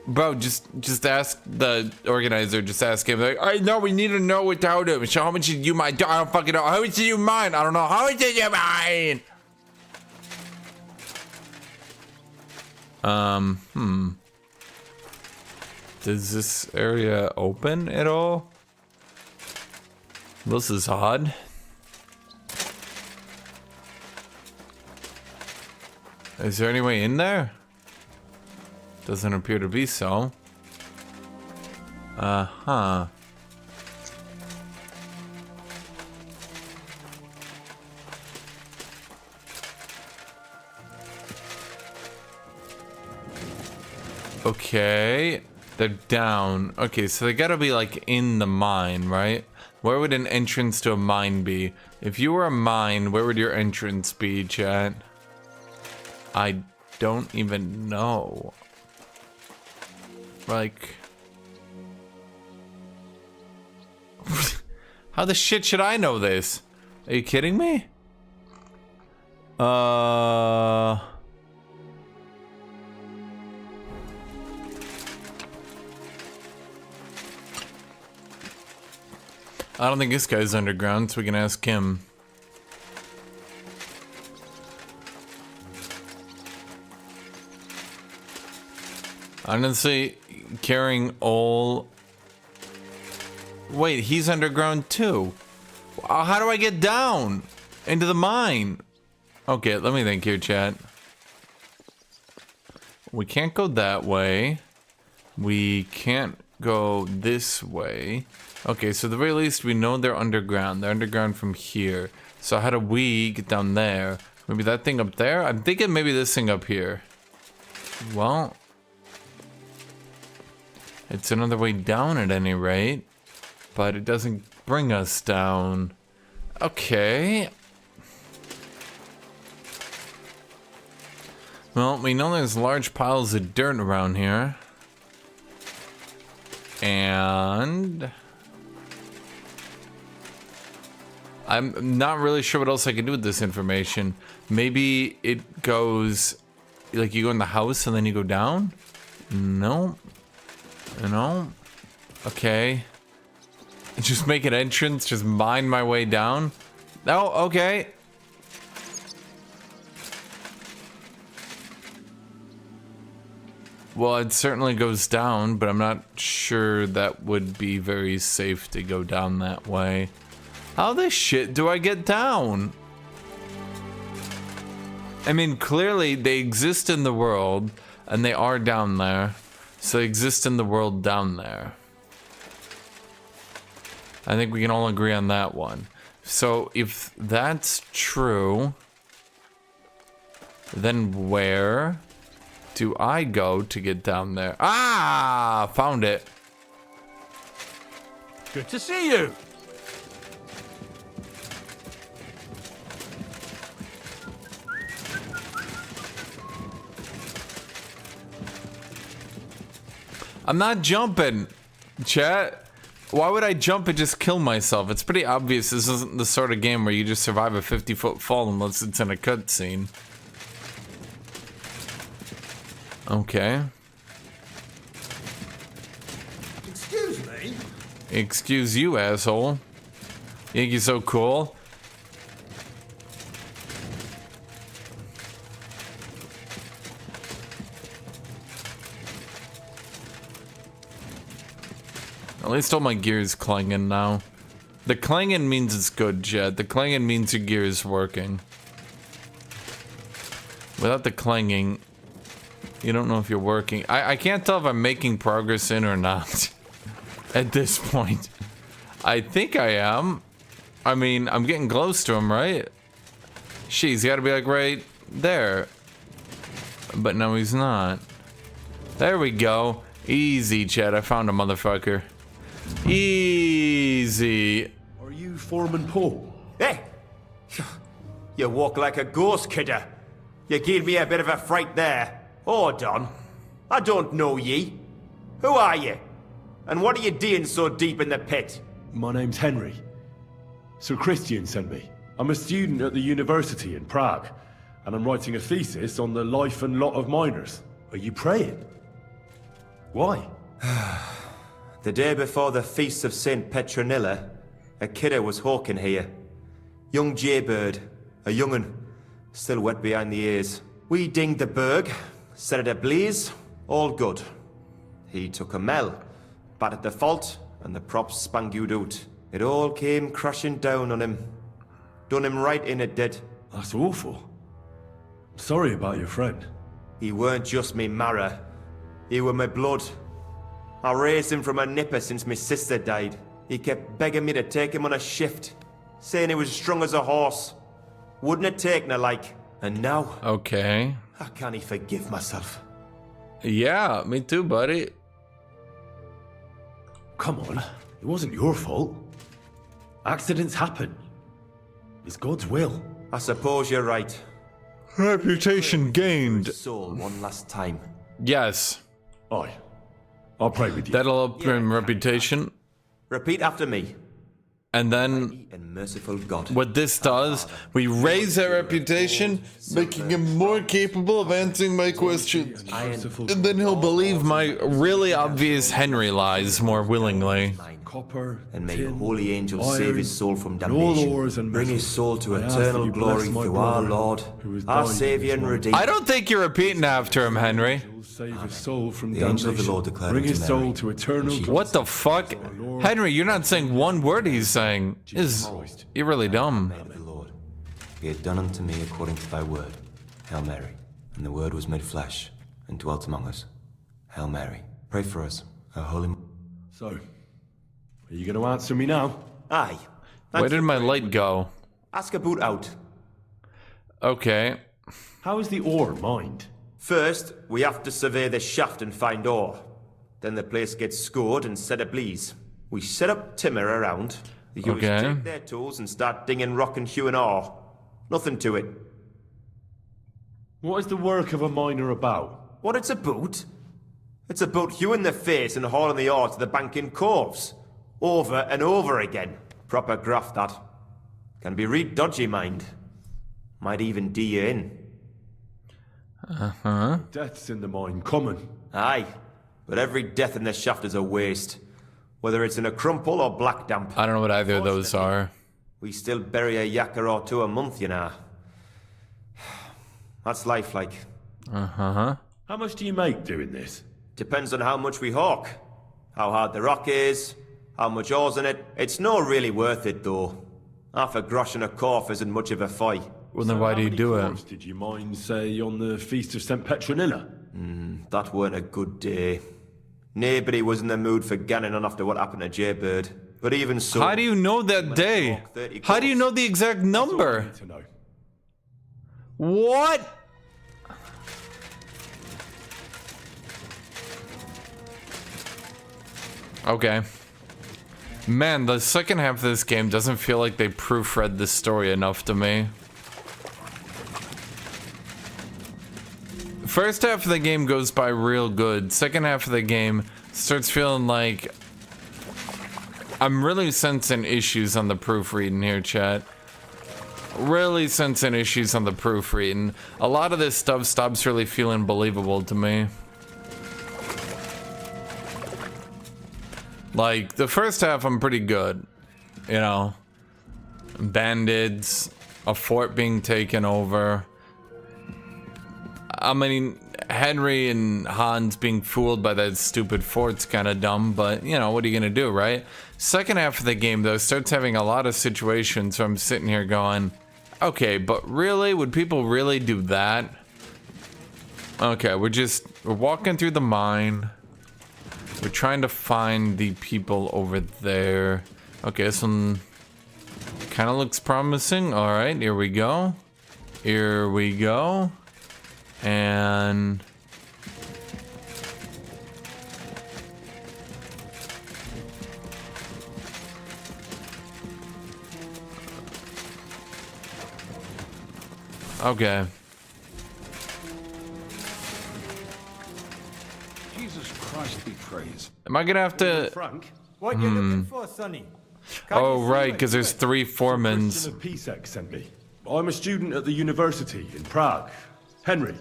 bro, just ask the organizer. Just ask him. Like, I know we need to know without him. So how much did you mine? I don't fucking know. How much did you mine? I don't know. How much did you mine? Does this area open at all? This is odd. Is there any way in there? Doesn't appear to be so. Uh-huh. Okay. They're down. Okay, so they gotta be like in the mine, right? Where would an entrance to a mine be? If you were a mine, where would your entrance be, chat? I don't even know. Like... How the shit should I know this? Are you kidding me? I don't think this guy's underground, so we can ask him. Honestly, carrying all... Wait, he's underground too. How do I get down into the mine? Okay, let me think here, chat. We can't go that way. We can't go this way. Okay, so at the very least, we know they're underground. They're underground from here. So how do we get down there? Maybe that thing up there? I'm thinking maybe this thing up here. Well... It's another way down at any rate. But it doesn't bring us down. Okay. Well, we know there's large piles of dirt around here. And... I'm not really sure what else I can do with this information. Maybe it goes... Like you go in the house and then you go down? No. No. Okay. Just make an entrance, just mine my way down. Oh, okay. Well, it certainly goes down, but I'm not sure that would be very safe to go down that way. How the shit do I get down? I mean, clearly they exist in the world, and they are down there. So they exist in the world down there. I think we can all agree on that one. So if that's true, then where do I go to get down there? Ah, found it. Good to see you. I'm not jumping, chat. Why would I jump and just kill myself? It's pretty obvious this isn't the sort of game where you just survive a 50-foot fall unless it's in a cutscene. Okay. Excuse me? Excuse you, asshole. You think you're so cool? At least all my gear is clanging now. The clanging means it's good, Jed. The clanging means your gear is working. Without the clanging, you don't know if you're working. I can't tell if I'm making progress in or not. At this point. I think I am. I mean, I'm getting close to him, right? He's gotta be like right there. But no, he's not. There we go. Easy, Chad. I found a motherfucker. Easy. Are you Foreman Paul? Hey! You walk like a ghost, kidder. You gave me a bit of a fright there. Hold on. I don't know ye. Who are you? And what are you doing so deep in the pit? My name's Henry. Sir Christian sent me. I'm a student at the university in Prague, and I'm writing a thesis on the life and lot of miners. Are you praying? Why? The day before the feast of St. Petronilla, a kidder was hawking here. Young jaybird, a young'un, still wet behind the ears. We dinged the berg, set it ablaze, all good. He took a mell, battered the fault, and the props spangued out. It all came crashing down on him. Done him right in, it did. That's awful. Sorry about your friend. He weren't just me marrow. He were my blood. I raised him from a nipper since my sister died. He kept begging me to take him on a shift, saying he was strong as a horse. Wouldn't have taken her like. And now... Okay. I can't forgive myself. Yeah, me too, buddy. Come on, it wasn't your fault. Accidents happen. It's God's will. I suppose you're right. Reputation gained. Soul one last time. Yes. Aye. I'll pray with you. That'll up him reputation. Repeat after me. And then, and merciful God. What this does, we raise their reputation, making him more capable of answering my questions. And then he'll believe my really obvious Henry lies more willingly. Copper, and may holy angels iron, save his soul from damnation. And bring his soul to eternal glory through our Lord, our Saviour and Redeemer. I don't think you're repeating after him, Henry. Save his soul from the angel of the Lord declared bring his to soul Mary, to eternal glory. What the fuck? Henry, you're not saying one word he's saying. You're really dumb. The Lord, be it done unto me according to thy word. Hail Mary. And the word was made flesh and dwelt among us. Hail Mary. Pray for us, our holy... So, are you going to answer me now? Aye. Where did my light go? Ask a boot out. Okay. How is the ore mined? First, we have to survey the shaft and find ore. Then the place gets scored and set ablaze. We set up timber around. The Hewers take their tools and start dinging rock and hewing ore. Nothing to it. What is the work of a miner about? What it's about? It's about hewing the face and hauling the ore to the bank in coves. Over and over again. Proper graft, that. Can be real dodgy, mind. Might even do you in. Uh-huh. Deaths in the mine common. Aye, but every death in the shaft is a waste. Whether it's in a crumple or black damp. I don't know what either of those are. We still bury a yakker or two a month, you know. That's life like. Uh-huh. How much do you make doing this? Depends on how much we hawk. How hard the rock is, how much ore's in it. It's not really worth it, though. Half a grosh and a corf isn't much of a fight. Well, then why do you do it? Did you mind, say, on the Feast of St. Petronilla? That weren't a good day. Nobody was in the mood for ganning on after what happened to Jaybird. But even so... How do you know that day? How do you know the exact number? What? Okay. Man, the second half of this game doesn't feel like they proofread the story enough to me. First half of the game goes by real good. Second half of the game starts feeling like I'm really sensing issues on the proofreading here, chat. Really sensing issues on the proofreading. A lot of this stuff stops really feeling believable to me. Like, the first half I'm pretty good, you know. Bandits, a fort being taken over. I mean, Henry and Hans being fooled by that stupid fort's kind of dumb, but, you know, what are you gonna do, right? Second half of the game, though, starts having a lot of situations where I'm sitting here going, okay, but really? Would people really do that? Okay, we're walking through the mine. We're trying to find the people over there. Okay, this one kind of looks promising. All right, here we go. Here we go. And... okay. Jesus Christ be praised. Am I gonna have to... Frank? What you looking for, Sonny? Oh, right, because there's 3 foremans. PSEC sent me. I'm a student at the university in Prague. Henry.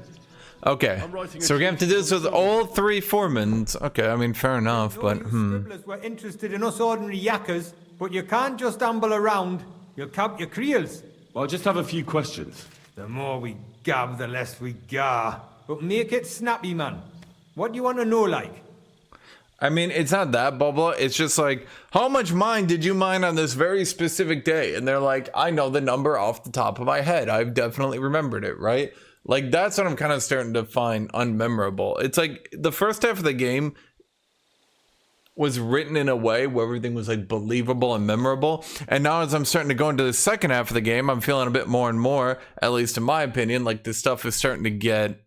Okay, so we're gonna have to do this with all 3 foremans. Okay, I mean, fair enough, but Scribblers were interested in us ordinary yakkers, but you can't just amble around. You'll count your creels. Well, I just have a few questions. The more we gab, the less we gar. But make it snappy, man. What do you want to know, like? I mean, it's not that, Bubba. It's just like, how much mine did you mine on this very specific day? And they're like, I know the number off the top of my head. I've definitely remembered it, right? Like, that's what I'm kind of starting to find unmemorable. It's like, the first half of the game was written in a way where everything was, like, believable and memorable. And now as I'm starting to go into the second half of the game, I'm feeling a bit more and more, at least in my opinion, like this stuff is starting to get,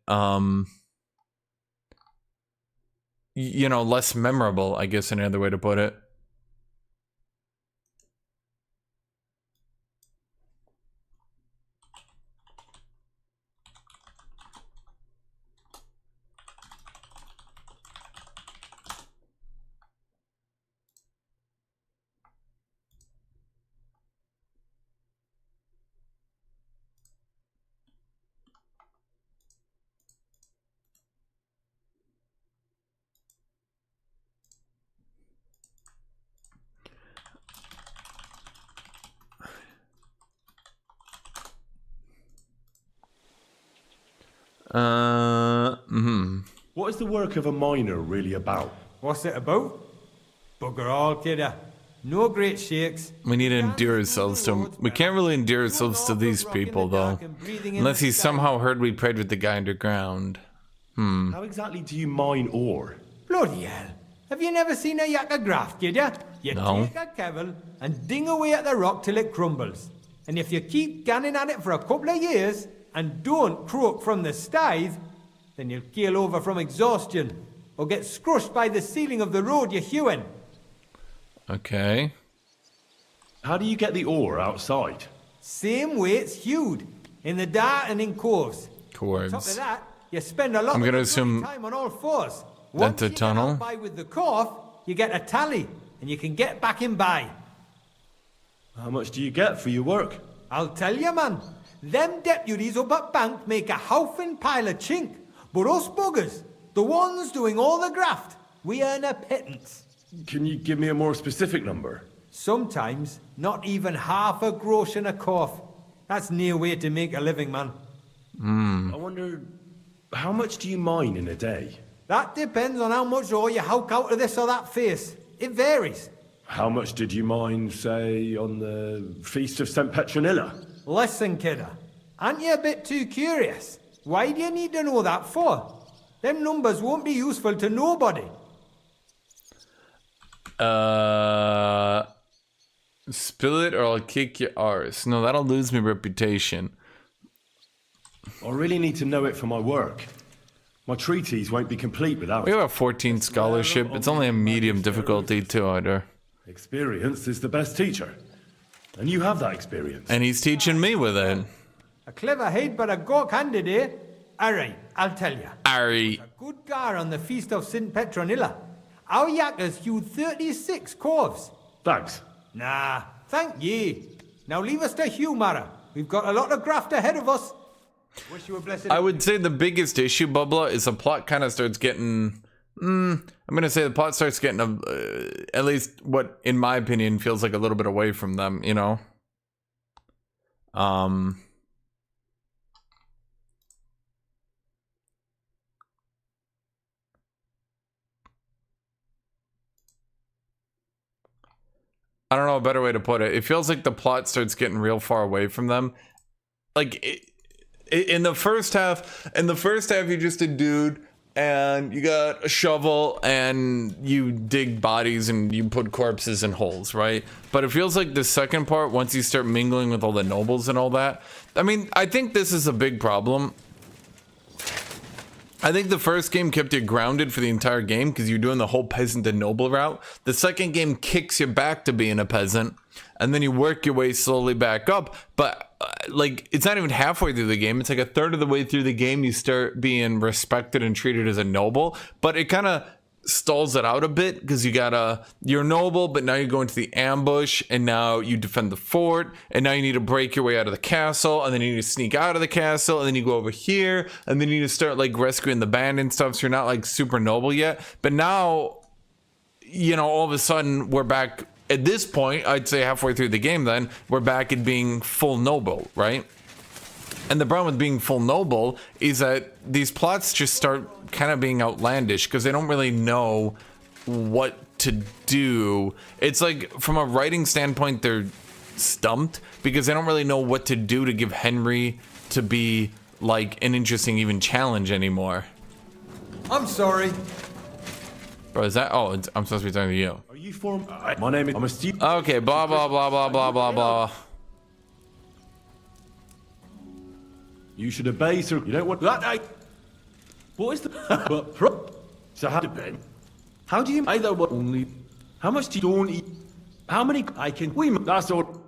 you know, less memorable, I guess, another way to put it. What is the work of a miner really about? What's it about? Bugger all, kidder. No great shakes. We need to endear ourselves to him. We can't really endear ourselves to these people, though. Unless he somehow heard we prayed with the guy underground. How exactly do you mine ore? Bloody hell. Have you never seen a yakker graft, kidder? You No. take a kevel and ding away at the rock till it crumbles. And if you keep gunning at it for a couple of years and don't croak from the stithe, then you'll keel over from exhaustion or get scrushed by the ceiling of the road you're hewing. Okay. How do you get the ore outside? Same way it's hewed, in the dark and in coves. On top of that, you spend a lot I'm of gonna your assume time on all fours. that's a tunnel. By with the cough, you get a tally, and you can get back in by. How much do you get for your work? I'll tell you, man. Them deputies up at bank make a howfing pile of chink. But us buggers, the ones doing all the graft, we earn a pittance. Can you give me a more specific number? Sometimes, not even half a grosh and a cough. That's near way to make a living, man. I wonder, how much do you mine in a day? That depends on how much ore you howk out of this or that face. It varies. How much did you mine, say, on the Feast of St. Petronilla? Listen, kidder. Aren't you a bit too curious? Why do you need to know that for? Them numbers won't be useful to nobody. Spill it or I'll kick your arse. No, that'll lose me reputation. I really need to know it for my work. My treatise won't be complete without We have a 14 scholarship. It's only a medium difficulty too, either. Experience is the best teacher. And you have that experience. And he's teaching me with it. A clever head, but a gawk handed, eh? Alright, I'll tell you. Ari. Good gar on the feast of St. Petronilla. Our yakkers hewed 36 corves. Thanks. Nah, thank ye. Now leave us to humour. We've got a lot of graft ahead of us. Wish you a blessed. I would say the biggest issue, Bubba, is the plot kind of starts getting... I'm going to say the plot starts getting, at least what, in my opinion, feels like a little bit away from them, you know? I don't know a better way to put it. It feels like the plot starts getting real far away from them. Like, in the first half, you're just a dude and you got a shovel and you dig bodies and you put corpses in holes, right? But it feels like the second part, once you start mingling with all the nobles and all that, I mean, I think this is a big problem. I think the first game kept you grounded for the entire game because you're doing the whole peasant and noble route. The second game kicks you back to being a peasant, and then you work your way slowly back up. But like, it's not even halfway through the game. It's like a third of the way through the game you start being respected and treated as a noble. But it kind of stalls it out a bit because you're noble, but now you go into the ambush and now you defend the fort, and now you need to break your way out of the castle, and then you need to sneak out of the castle, and then you go over here, and then you need to start like rescuing the band and stuff. So you're not like super noble yet. But now, you know, all of a sudden we're back at this point, I'd say halfway through the game, then we're back at being full noble, right? And the problem with being full noble is that these plots just start kind of being outlandish because they don't really know what to do. It's like, from a writing standpoint, they're stumped because they don't really know what to do to give Henry to be like an interesting even challenge anymore. I'm sorry. Bro, is that? Oh, I'm supposed to be talking to you. Are you from? My name is. I'm a student. Okay, blah blah blah blah blah blah blah. You should obey, sir. You don't want that. What is the? So how depend? How do you? I don't want only. How much do you don't eat? How many? I can. We. That's all.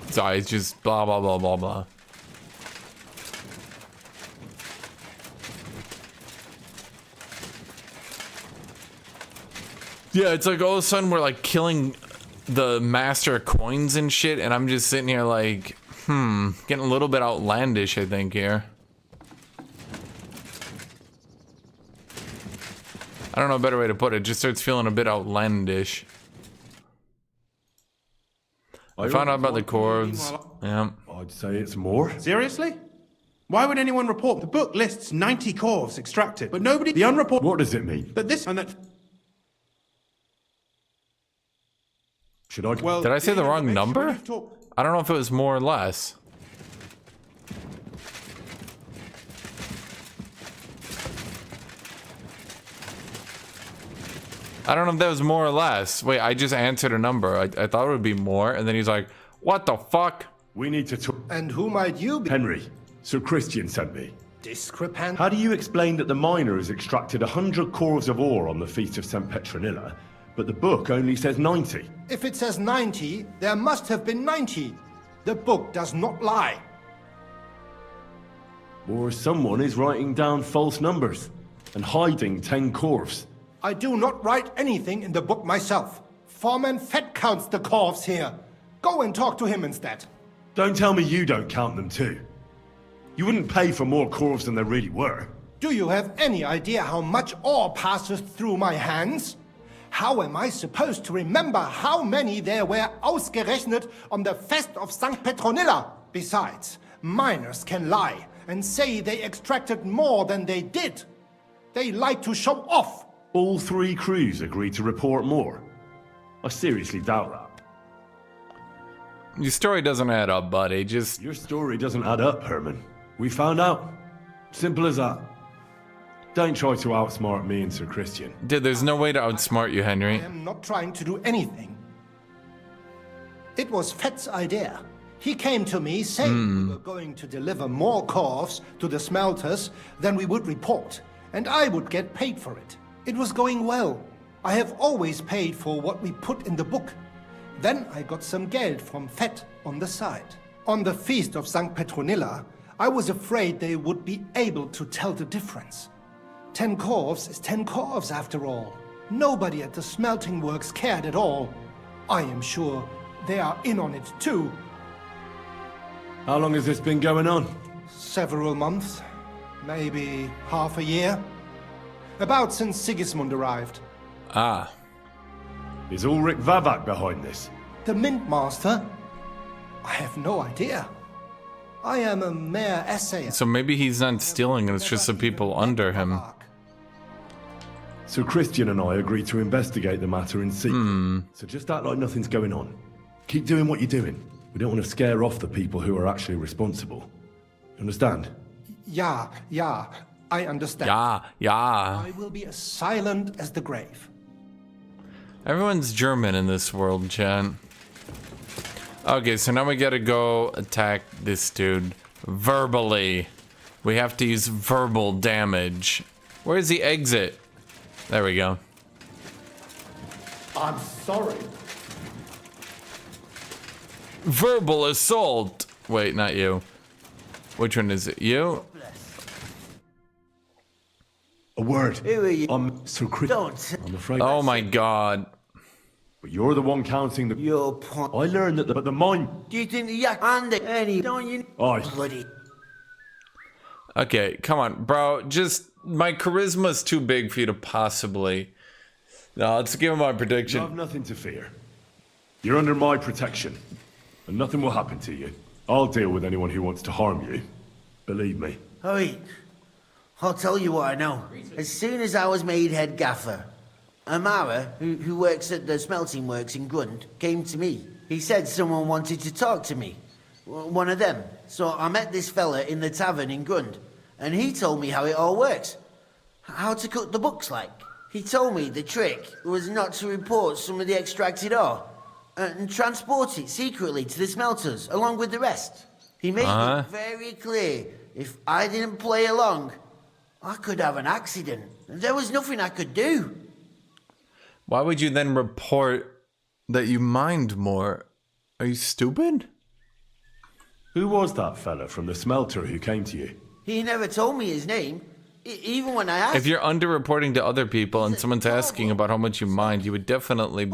Sorry, it's just blah blah blah blah blah. Yeah, it's like all of a sudden we're like killing the master of coins and shit, and I'm just sitting here like, getting a little bit outlandish, I think, here. I don't know a better way to put it. It just starts feeling a bit outlandish. I found out about the cords. Yeah. I'd say it's more. Seriously? Why would anyone report? The book lists 90 corves extracted, but nobody... The unreported... What does it mean? But this and that... Should I... Well, did I say the wrong number? I don't know if it was more or less. I don't know if that was more or less. Wait, I just answered a number. I thought it would be more, and then he's like, what the fuck? We need to talk. And who might you be? Henry. Sir Christian sent me. Discrepant. How do you explain that the miner has extracted 100 corves of ore on the Feast of St. Petronilla, but the book only says 90? If it says 90, there must have been 90. The book does not lie. Or someone is writing down false numbers and hiding 10 corves. I do not write anything in the book myself. Foreman Fett counts the corves here. Go and talk to him instead. Don't tell me you don't count them too. You wouldn't pay for more corves than there really were. Do you have any idea how much ore passes through my hands? How am I supposed to remember how many there were ausgerechnet on the Fest of St. Petronilla? Besides, miners can lie and say they extracted more than they did. They like to show off. All 3 crews agreed to report more. I seriously doubt that. Your story doesn't add up, buddy. Just... Your story doesn't add up, Herman. We found out. Simple as that. Don't try to outsmart me and Sir Christian. Dude, there's no way to outsmart you, Henry. I am not trying to do anything. It was Fett's idea. He came to me saying we were going to deliver more corves to the smelters than we would report, and I would get paid for it. It was going well. I have always paid for what we put in the book. Then I got some geld from Fett on the side. On the feast of St. Petronilla, I was afraid they would be able to tell the difference. 10 corves is 10 corves after all. Nobody at the smelting works cared at all. I am sure they are in on it too. How long has this been going on? Several months, maybe half a year. About since Sigismund arrived. Ah. Is Ulrich Vavak behind this? The Mint Master? I have no idea. I am a mere assayer. So maybe he's not stealing and it's just the people under him. So Christian and I agreed to investigate the matter in secret. So just act like nothing's going on. Keep doing what you're doing. We don't want to scare off the people who are actually responsible. Understand? Yeah, I understand. Yeah. I will be as silent as the grave. Everyone's German in this world, chat. Okay, so now we gotta go attack this dude verbally. We have to use verbal damage. Where's the exit? There we go. I'm sorry. Verbal assault. Wait, not you. Which one is it? You? A word. Who are you? I'm Sir Chris. I'm afraid. Oh my god. But you're the one counting the. Your point. I learned that but the mine. Do you think the yak and the any? Don't you? Aye. Bloody. Okay, come on, bro. Just my charisma's too big for you to possibly. No, let's give him my prediction. You have nothing to fear. You're under my protection, and nothing will happen to you. I'll deal with anyone who wants to harm you. Believe me. Oi, I'll tell you what I know. As soon as I was made head gaffer, Amara, who works at the smelting works in Grund, came to me. He said someone wanted to talk to me. One of them. So I met this fella in the tavern in Grund, and he told me how it all works. How to cook the books like. He told me the trick was not to report some of the extracted ore, and transport it secretly to the smelters, along with the rest. He made it very clear, if I didn't play along, I could have an accident. There was nothing I could do. Why would you then report that you mined more? Are you stupid? Who was that fella from the smelter who came to you? He never told me his name, even when I asked. If you're underreporting to other people and someone's asking about how much you mined, you would definitely.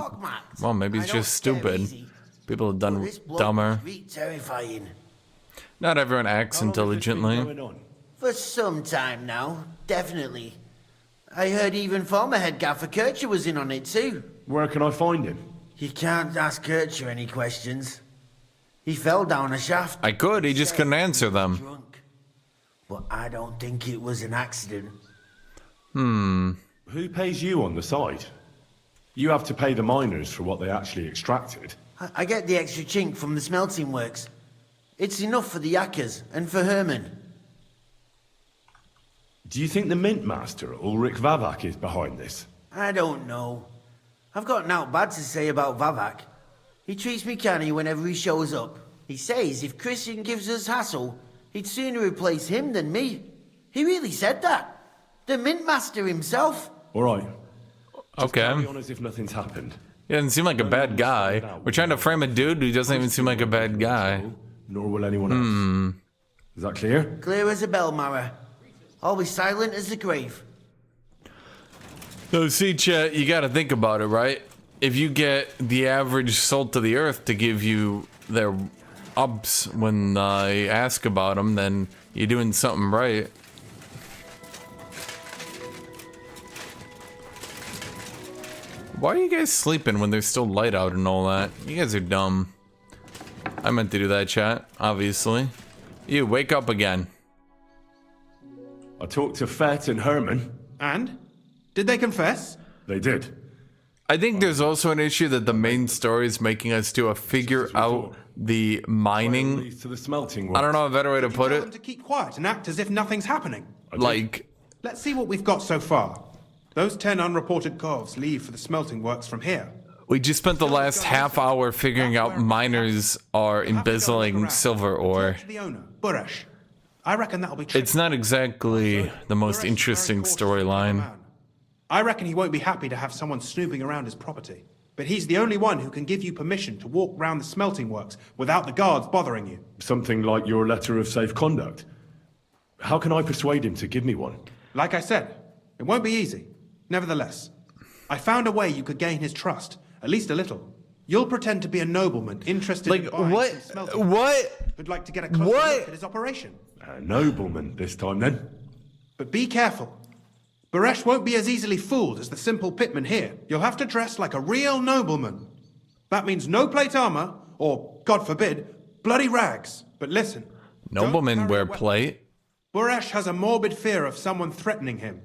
Well, maybe it's just stupid. People have done dumber. Terrifying. Not everyone acts intelligently. For some time now, definitely. I heard even former head gaffer Kircher was in on it too. Where can I find him? You can't ask Kircher any questions. He fell down a shaft. I could, he just couldn't answer them. Drunk. But I don't think it was an accident. Who pays you on the side? You have to pay the miners for what they actually extracted. I get the extra chink from the smelting works. It's enough for the yakkers and for Herman. Do you think the Mint Master, Ulrich Vavak, is behind this? I don't know. I've got naught bad to say about Vavak. He treats me canny whenever he shows up. He says if Christian gives us hassle, he'd sooner replace him than me. He really said that. The Mint Master himself. All right. Just Okay. carry on as if nothing's happened. He doesn't seem like a bad guy. We're trying to frame a dude who doesn't even seem like a bad guy. Nor will anyone else. Is that clear? Clear as a bell, Mara. Always silent as the grave. So see, chat, you gotta think about it, right? If you get the average salt of the earth to give you their ups when I ask about them, then you're doing something right. Why are you guys sleeping when there's still light out and all that? You guys are dumb. I meant to do that, chat, obviously. You, wake up again. I talked to Fett and Herman. And? Did they confess? They did. I think there's also an issue that the main story is making us do a figure out the mining. To the smelting I don't know a better way to put Tell them it. to keep quiet and act as if nothing's happening. Like, Let's see what we've got so far. Those 10 unreported corves leave for the smelting works from here. We just spent the last half hour figuring out miners are embezzling silver ore. The owner, Buresh. I reckon that'll be tricky. It's not exactly the most interesting storyline. I reckon he won't be happy to have someone snooping around his property. But he's the only one who can give you permission to walk round the smelting works without the guards bothering you. Something like your letter of safe conduct. How can I persuade him to give me one? Like I said, it won't be easy. Nevertheless, I found a way you could gain his trust, at least a little. You'll pretend to be a nobleman interested in buying some smelting works, who'd like to get a closer look at his operation. A nobleman this time, then? But be careful. Buresh won't be as easily fooled as the simple pitman here. You'll have to dress like a real nobleman. That means no plate armor, or, God forbid, bloody rags. But listen. Noblemen wear plate. Buresh has a morbid fear of someone threatening him.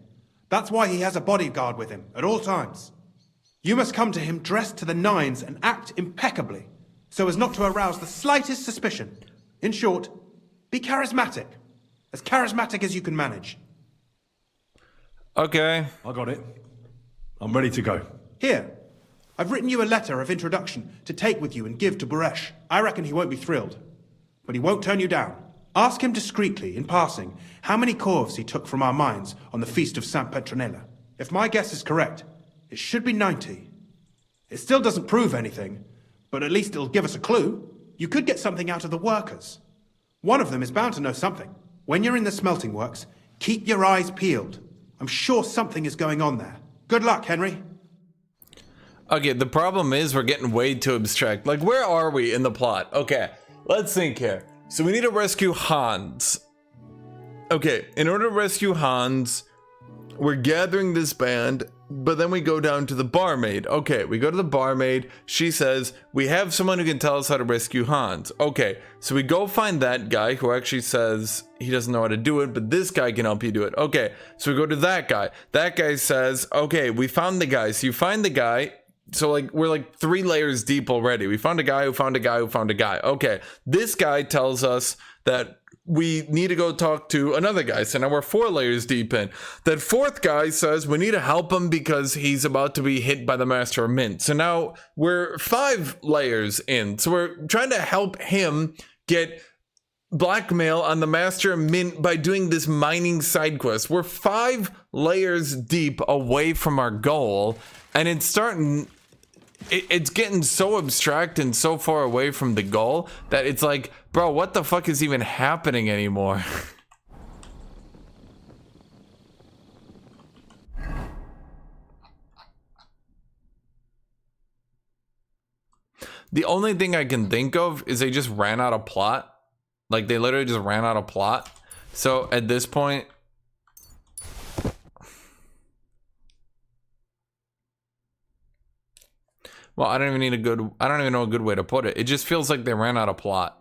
That's why he has a bodyguard with him, at all times. You must come to him dressed to the nines and act impeccably, so as not to arouse the slightest suspicion. In short, be charismatic. As charismatic as you can manage. Okay. I got it. I'm ready to go. Here, I've written you a letter of introduction to take with you and give to Buresh. I reckon he won't be thrilled, but he won't turn you down. Ask him discreetly, in passing, how many corves he took from our mines on the Feast of St. Petronella. If my guess is correct, it should be 90. It still doesn't prove anything, but at least it'll give us a clue. You could get something out of the workers. One of them is bound to know something. When you're in the smelting works, keep your eyes peeled. I'm sure something is going on there. Good luck, Henry. Okay, the problem is we're getting way too abstract. Like, where are we in the plot? Okay, let's think here. So we need to rescue Hans. Okay, in order to rescue Hans, we're gathering this band, but then we go down to the barmaid. Okay, we go to the barmaid. She says, we have someone who can tell us how to rescue Hans. Okay, so we go find that guy who actually says he doesn't know how to do it, but this guy can help you do it. Okay, so we go to that guy. That guy says, okay, we found the guy. So you find the guy. So like we're like 3 layers deep already. We found a guy who found a guy who found a guy. Okay, this guy tells us that we need to go talk to another guy. So now we're 4 layers deep in. That 4th guy says we need to help him because he's about to be hit by the Master of Mint. So now we're 5 layers in. So we're trying to help him get blackmail on the Master of Mint by doing this mining side quest. We're 5 layers deep away from our goal, and it's starting... It's getting so abstract and so far away from the goal that it's like, bro, what the fuck is even happening anymore? The only thing I can think of is they just ran out of plot. Like, they literally just ran out of plot. So at this point... Well, I don't even know a good way to put it. It just feels like they ran out of plot.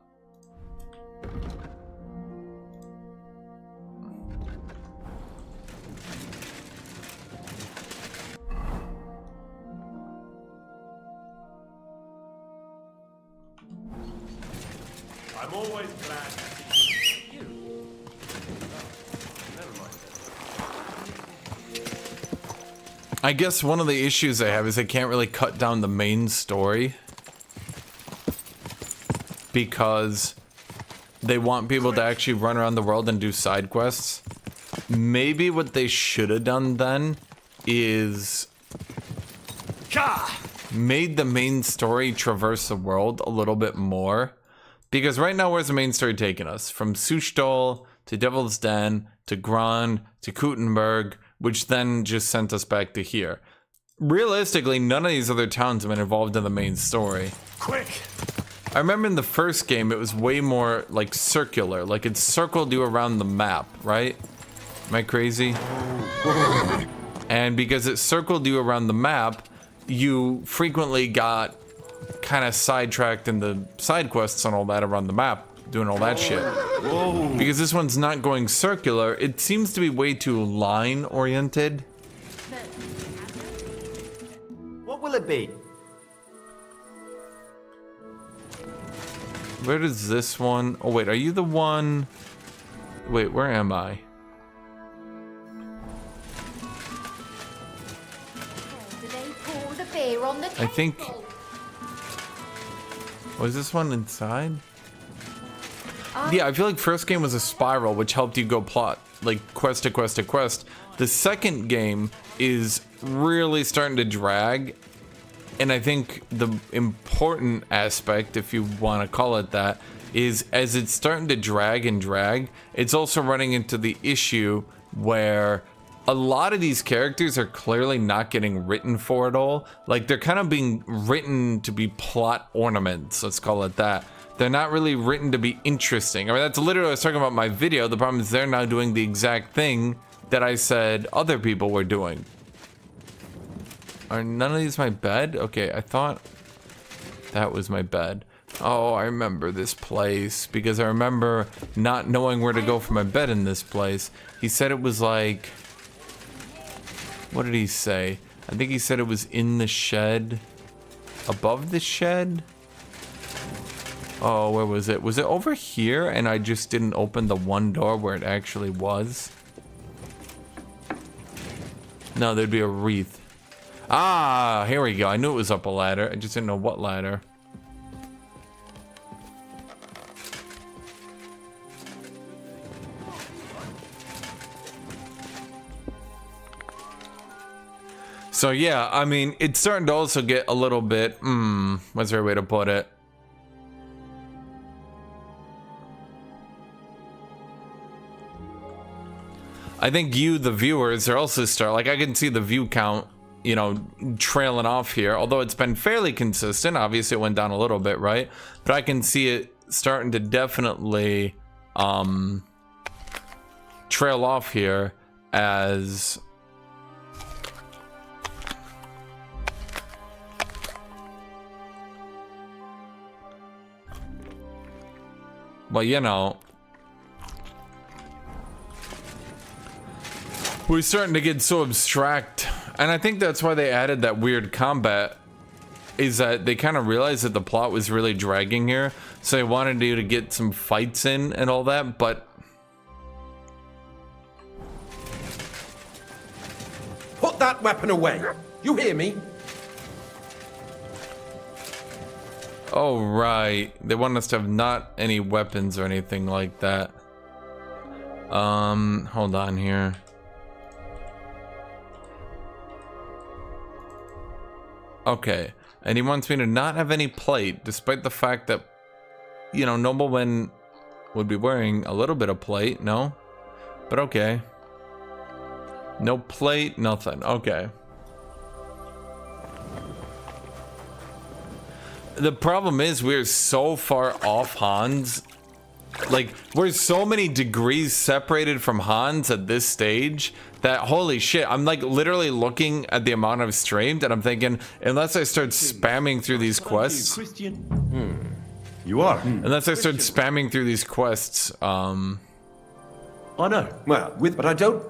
I'm always glad to see you. Never mind. I guess one of the issues I have is I can't really cut down the main story because they want people to actually run around the world and do side quests. Maybe what they should have done then is made the main story traverse the world a little bit more. Because right now, where's the main story taking us? From Suchtol to Devil's Den to Gran to Kutenberg, which then just sent us back to here. Realistically, none of these other towns have been involved in the main story. Quick! I remember in the first game, it was way more like circular, like it circled you around the map, right? Am I crazy? And because it circled you around the map, you frequently got kind of sidetracked in the side quests and all that around the map, doing all that shit. Whoa. Because this one's not going circular, it seems to be way too line oriented. What will it be? Where does this one... Oh wait, are you the one... Wait, where am I? They pour the beer on the table. I think... Was this one inside? Yeah, I feel like first game was a spiral, which helped you go plot, like quest to quest to quest. The second game is really starting to drag, and I think the important aspect, if you want to call it that, is as it's starting to drag and drag, it's also running into the issue where a lot of these characters are clearly not getting written for it all. Like, they're kind of being written to be plot ornaments, let's call it that. They're not really written to be interesting. I mean, that's literally what I was talking about in my video. The problem is they're now doing the exact thing that I said other people were doing. Are none of these my bed? Okay, I thought that was my bed. Oh, I remember this place because I remember not knowing where to go for my bed in this place. He said it was like... What did he say? I think he said it was in the shed. Above the shed? Oh, where was it? Was it over here and I just didn't open the one door where it actually was? No, there'd be a wreath. Ah, here we go. I knew it was up a ladder. I just didn't know what ladder. So yeah, I mean, it's starting to also get a little bit, what's there a way to put it? I think you, the viewers, are also like, I can see the view count, you know, trailing off here, although it's been fairly consistent. Obviously it went down a little bit, right? But I can see it starting to definitely trail off here as well, you know, we're starting to get so abstract, and I think that's why they added that weird combat, is that they kind of realized that the plot was really dragging here, so they wanted you to get some fights in and all that, but... Put that weapon away! You hear me? Oh, right. They want us to have not any weapons or anything like that. Hold on here. Okay, and he wants me to not have any plate, despite the fact that, you know, noblemen would be wearing a little bit of plate, no? But okay. No plate, nothing, okay. The problem is we're so far off Hans. Like, we're so many degrees separated from Hans at this stage that, holy shit, I'm like literally looking at the amount I've streamed and I'm thinking, unless I start spamming through these quests. You are. Unless I start spamming through these quests, I know. Well, but I don't.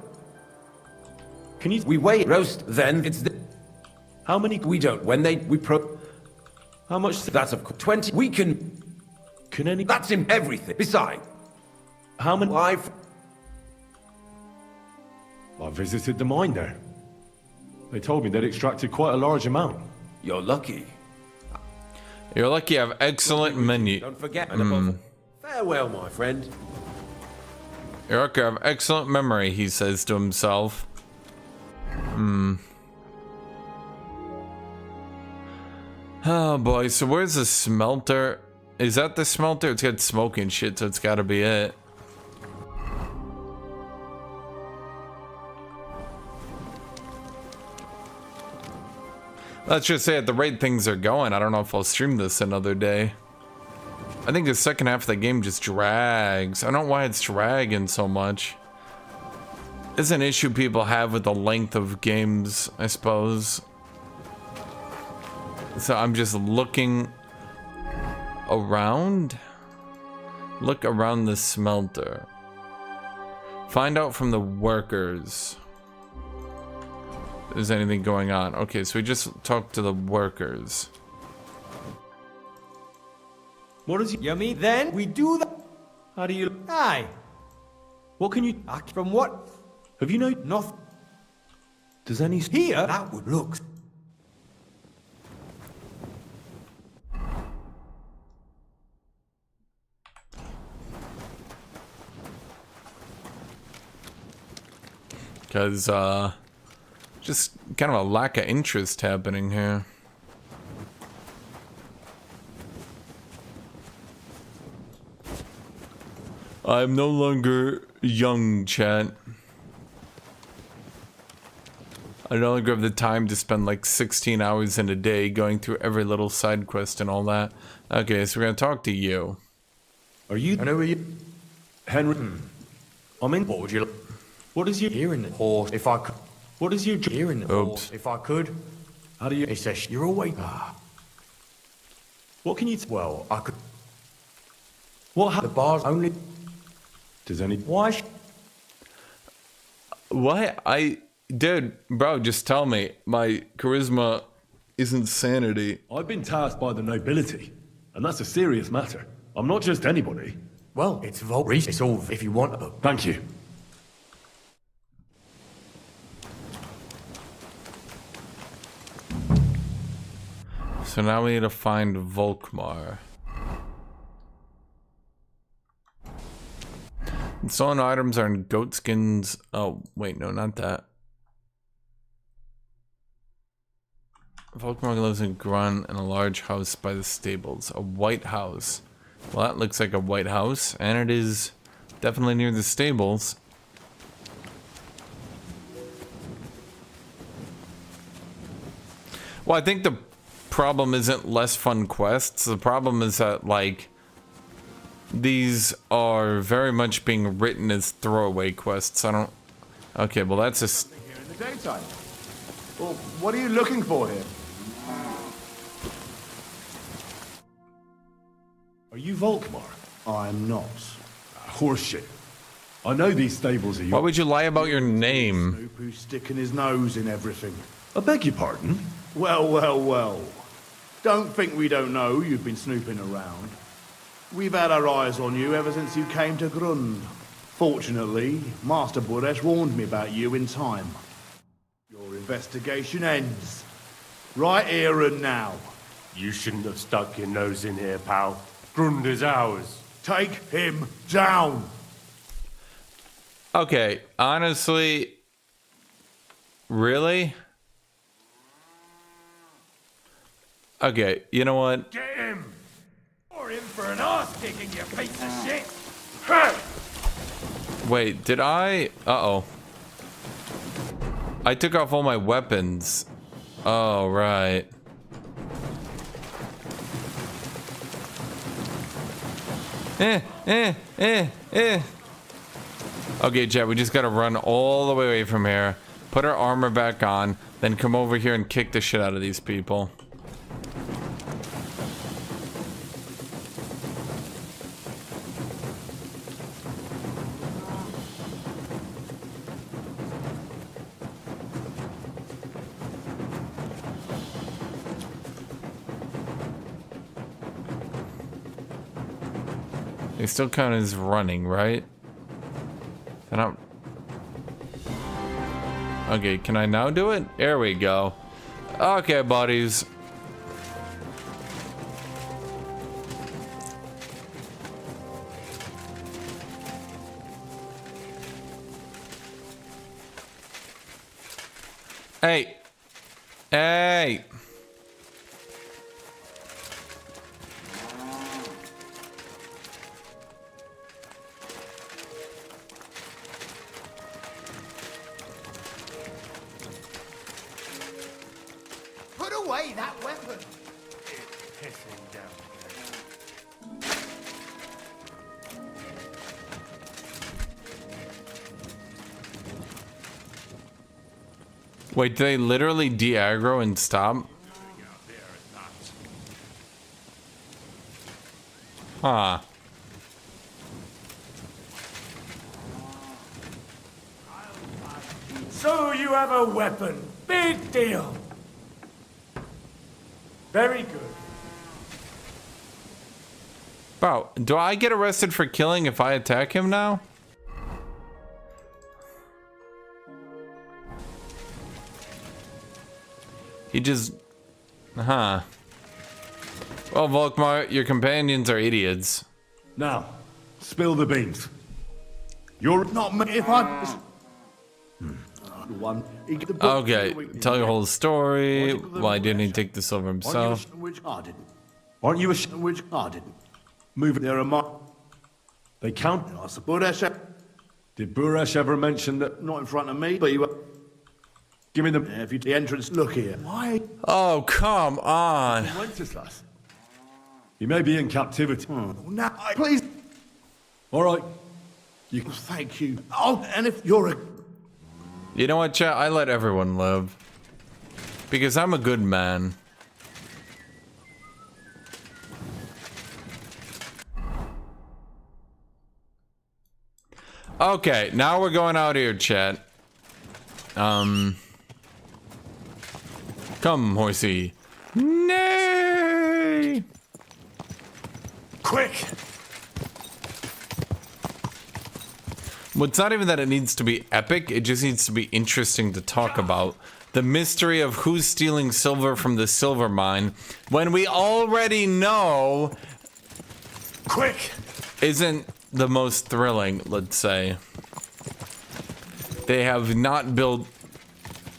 Can you? We wait. Roast. Then it's the. How many? We don't. When we How much? That's of 20. We can. Can any? That's in everything. Besides, how many? I visited the mine there. They told me they'd extracted quite a large amount. You're lucky. You're lucky I have excellent menu. Don't forget. And above, farewell, my friend. You're lucky I have excellent memory, he says to himself. Oh boy, so where's the smelter? Is that the smelter? It's got smoke and shit, so it's gotta be it. Let's just say at the rate things are going, I don't know if I'll stream this another day. I think the second half of the game just drags. I don't know why it's dragging so much. It's an issue people have with the length of games, I suppose. So I'm just looking around. Look around the smelter. Find out from the workers if there's anything going on. Okay, so we just talked to the workers. What is you mean? Then we do that. How do you? Aye. What can you act from what? Have you know nothing? Does any Here that would look. Because, just kind of a lack of interest happening here. I'm no longer young, chat. I no longer have the time to spend like 16 hours in a day going through every little side quest and all that. Okay, so we're gonna talk to you. Are you? I know where you... Henry... I mean, what would you... What is you... Here in the horse, if I could... What is you... Here in the horse, if I could... How do you... It says you're awake. What can you... Well, I could... What... The bar's only... Does any... Why... What? Dude, bro, just tell me. My charisma isn't sanity. I've been tasked by the nobility, and that's a serious matter. I'm not just anybody. Well, it's Volreese. It's all if you want. Thank you. So now we need to find Volkmar. Stolen items are in goat skins. Oh, wait, no, not that. Volkmar lives in Grun in a large house by the stables. A white house. Well, that looks like a white house, and it is definitely near the stables. Well, I think the problem isn't less fun quests. The problem is that, like, these are very much being written as throwaway quests. I don't... Okay, well, that's just... Here in the daytime. Well, what are you looking for here? Are you Volkmar? I'm not. Horseshit. I know these stables are yours. Why would you lie about your name? Snoop who's sticking his nose in everything. I beg your pardon? Well, well, well. Don't think we don't know you've been snooping around. We've had our eyes on you ever since you came to Grund. Fortunately, Master Buresh warned me about you in time. Your investigation ends. Right here and now. You shouldn't have stuck your nose in here, pal. Grund is ours. Take him down! Okay, honestly... Really? Okay, you know what? Get him! Or in for an arse kicking, you piece of shit! Wait, did I... Uh-oh. I took off all my weapons. Oh, right. Okay, Jet, we just gotta run all the way away from here, put our armor back on, then come over here and kick the shit out of these people. They still count as running, right? They're not... Okay, can I now do it? There we go. Okay, buddies. Hey. Hey. Put away that weapon! It's pissing down. Wait, did they literally de-aggro and stop? Huh. So you have a weapon. Big deal. Very good. Bro, do I get arrested for killing if I attack him now? He just... Huh. Well, Volkmar, your companions are idiots. Now, spill the beans. You're... Not me if I... one. Okay, tell your whole story. Why didn't he take the silver himself? Which I didn't. Aren't you Which I didn't. Move it. There are my... They count. Buresh, Did Buresh ever mention that? not in front of me, but you... Give me the... Yeah, if you the entrance, look here. Why? Oh, come on. Wenceslas. He may be in captivity. Now, please. All right. You... Thank you. Oh, and if you're a... You know what, chat? I let everyone live. Because I'm a good man. Okay, now we're going out here, chat. Come, horsey. Nay! Quick! Well, it's not even that it needs to be epic, it just needs to be interesting to talk about. The mystery of who's stealing silver from the silver mine, when we already know... Quick! Isn't the most thrilling, let's say. They have not built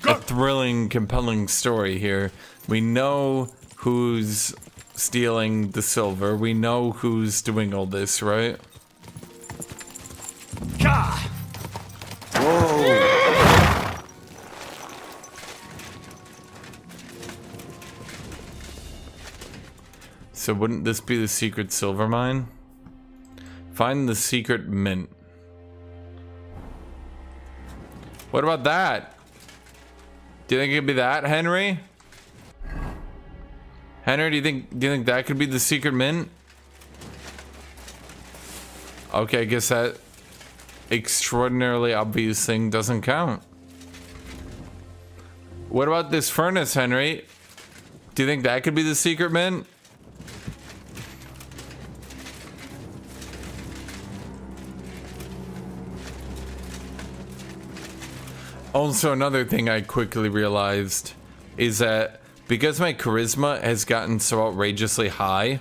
a thrilling, compelling story here. We know who's stealing the silver. We know who's doing all this, right? Whoa! So wouldn't this be the secret silver mine? Find the secret mint. What about that? Do you think it could be that, Henry? Henry, do you think that could be the secret mint? Okay, I guess that extraordinarily obvious thing doesn't count. What about this furnace, Henry? Do you think that could be the secret mint? Also, another thing I quickly realized is that because my charisma has gotten so outrageously high,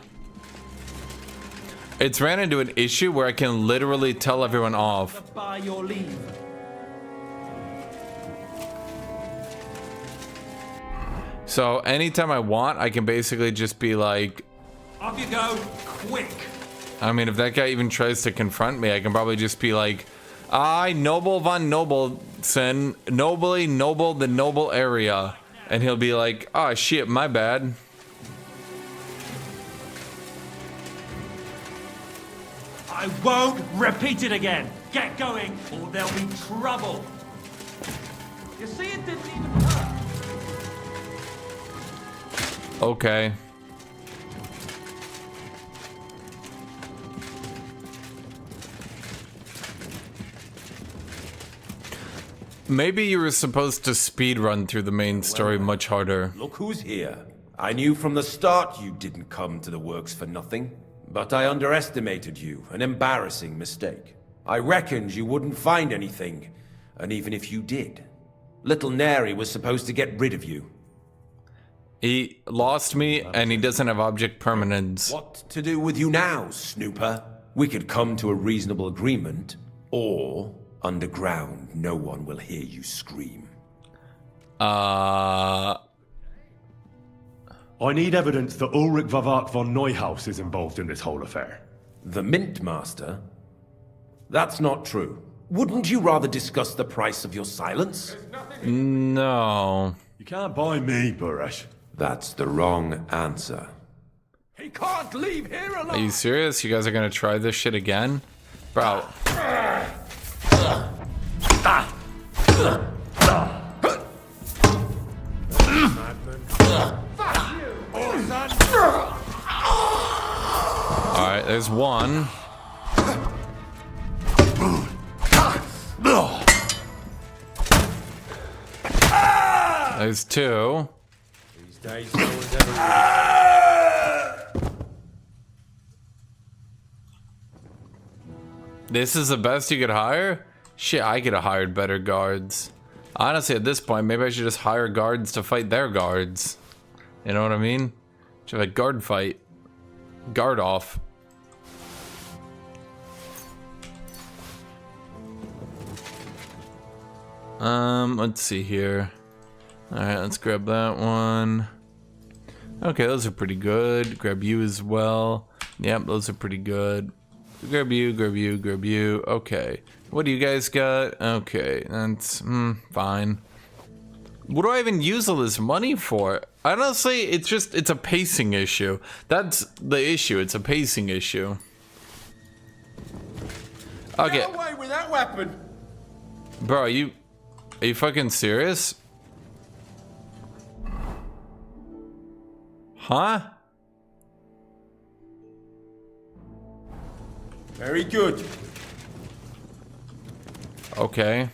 it's ran into an issue where I can literally tell everyone off. By your leave. So anytime I want, I can basically just be like, Off you go, quick. I mean, if that guy even tries to confront me, I can probably just be like, I, Noble von Nobelson, nobly noble the noble area. And he'll be like, oh shit, my bad. I won't repeat it again. Get going, or there'll be trouble. You see, it didn't even hurt. Okay. Maybe you were supposed to speed run through the main story much harder. Look who's here. I knew from the start you didn't come to the works for nothing. But I underestimated you, an embarrassing mistake. I reckoned you wouldn't find anything, and even if you did, little Neri was supposed to get rid of you. He lost me, and he doesn't have object permanence. What to do with you now, Snooper? We could come to a reasonable agreement, or underground, no one will hear you scream. I need evidence that Ulrich Vavak von Neuhaus is involved in this whole affair. The Mint Master? That's not true. Wouldn't you rather discuss the price of your silence? No. You can't buy me, Buresh. That's the wrong answer. He can't leave here alone. Are you serious? You guys are gonna try this shit again? Bro. Alright, there's one. There's two. These days, no one's ever... This is the best you could hire? Shit, I could have hired better guards. Honestly, at this point, maybe I should just hire guards to fight their guards. You know what I mean? Should have a guard fight. Guard off. Let's see here. Alright, let's grab that one. Okay, those are pretty good. Grab you as well. Yep, those are pretty good. Grab you, grab you, grab you. Okay. What do you guys got? Okay, that's fine. What do I even use all this money for? Honestly, it's a pacing issue. That's the issue, it's a pacing issue. Okay. Get away with that weapon! Bro, are you fucking serious? Huh? Very good. Okay.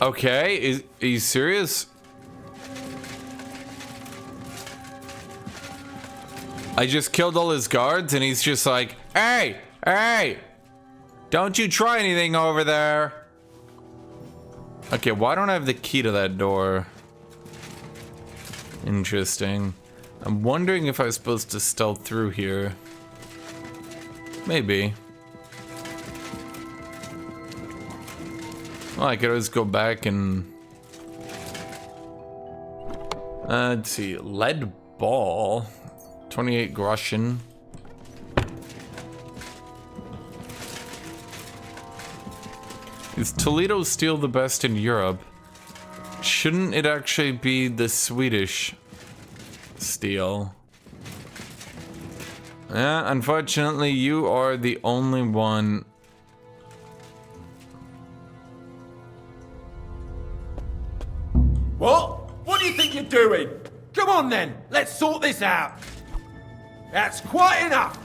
Okay, are you serious? I just killed all his guards and he's just like, hey, hey, don't you try anything over there. Okay, why don't I have the key to that door? Interesting. I'm wondering if I was supposed to stealth through here. Maybe. Well, I could always go back and... let's see. Lead ball. 28 groschen. Is Toledo steel the best in Europe? Shouldn't it actually be the Swedish steel? Yeah, unfortunately, you are the only one. What? What do you think you're doing? Come on then, let's sort this out. That's quite enough.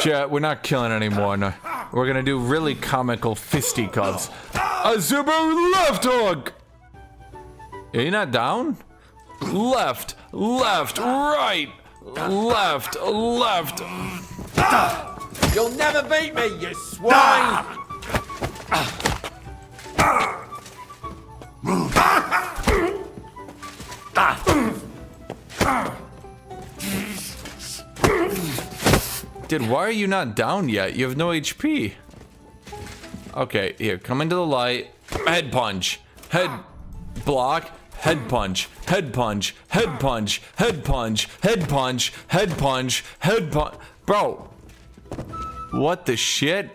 Chat, we're not killing anymore. No. We're gonna do really comical fisticuffs. A super left hook! Are you not down? Left, left, right, left, left. You'll never beat me, you swine! Dude, why are you not down yet? You have no HP. Okay, here, come into the light. Head punch. Head block. Head punch. Head punch. Head punch. Head punch. Head punch. Head punch. Head punch. Bro. What the shit?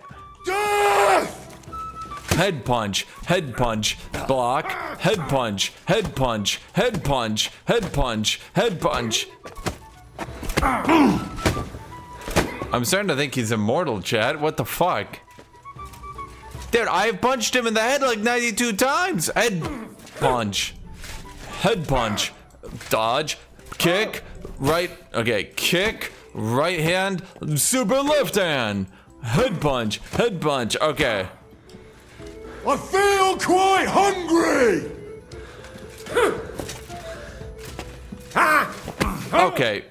Head punch. Head punch. Block. Head punch. Head punch. Head punch. Head punch. Head punch. I'm starting to think he's immortal, Chad. What the fuck? Dude, I've punched him in the head like 92 times. Head punch. Head punch. Dodge. Kick. Right. Okay. Kick. Right hand. Super left hand. Head punch. Head punch. Okay. I feel quite hungry! Okay.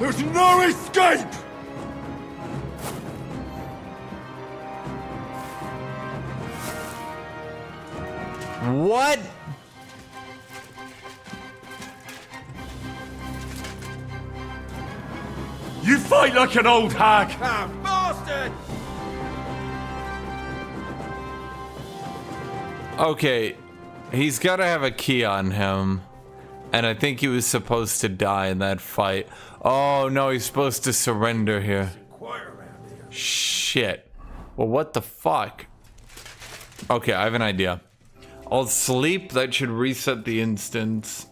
There's no escape! What? You fight like an old hag! Ah, bastard! Okay, he's gotta have a key on him. And I think he was supposed to die in that fight. Oh no, he's supposed to surrender here. Shit. Well, what the fuck? Okay, I have an idea. I'll sleep, that should reset the instance.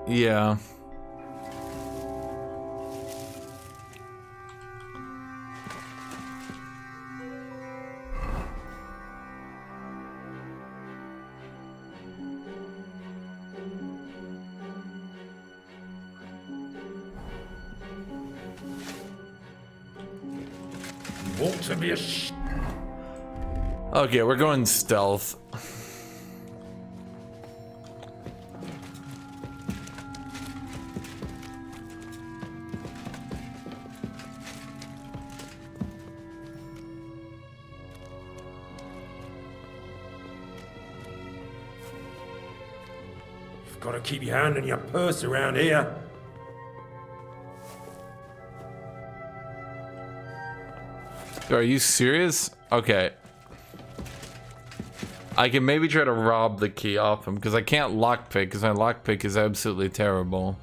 Yeah. Want to be a Okay, we're going stealth. You've got to keep your hand in your purse around here. Are you serious? Okay. I can maybe try to rob the key off him because I can't lockpick because my lockpick is absolutely terrible.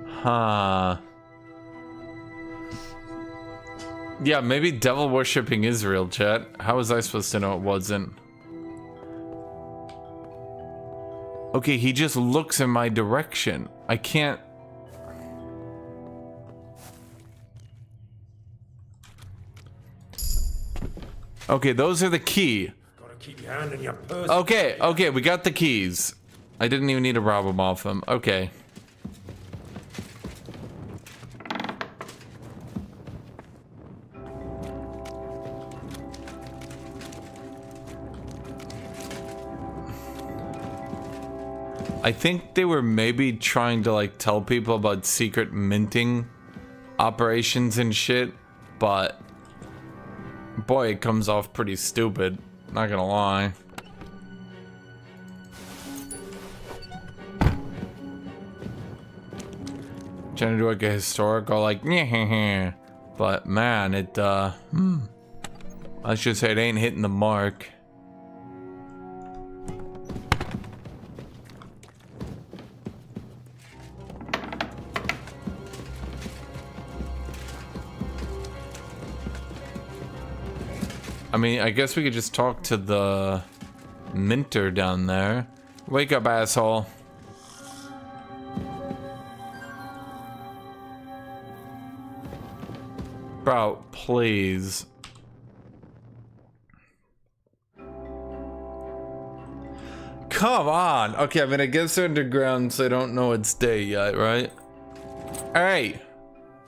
Huh. Yeah, maybe devil worshipping is real, chat. How was I supposed to know it wasn't? Okay, he just looks in my direction. I can't... Okay, those are the key. Gotta keep your hand in your purse. Okay, okay, we got the keys. I didn't even need to rob them off him. Okay. I think they were maybe trying to like tell people about secret minting operations and shit, but boy, it comes off pretty stupid, not gonna lie. Trying to do like a historical like but man, it let's just say it ain't hitting the mark. I mean, I guess we could just talk to the minter down there. Wake up, asshole. Bro, please. Come on. Okay, I mean, I guess they're underground, so I don't know it's day yet, right? Hey.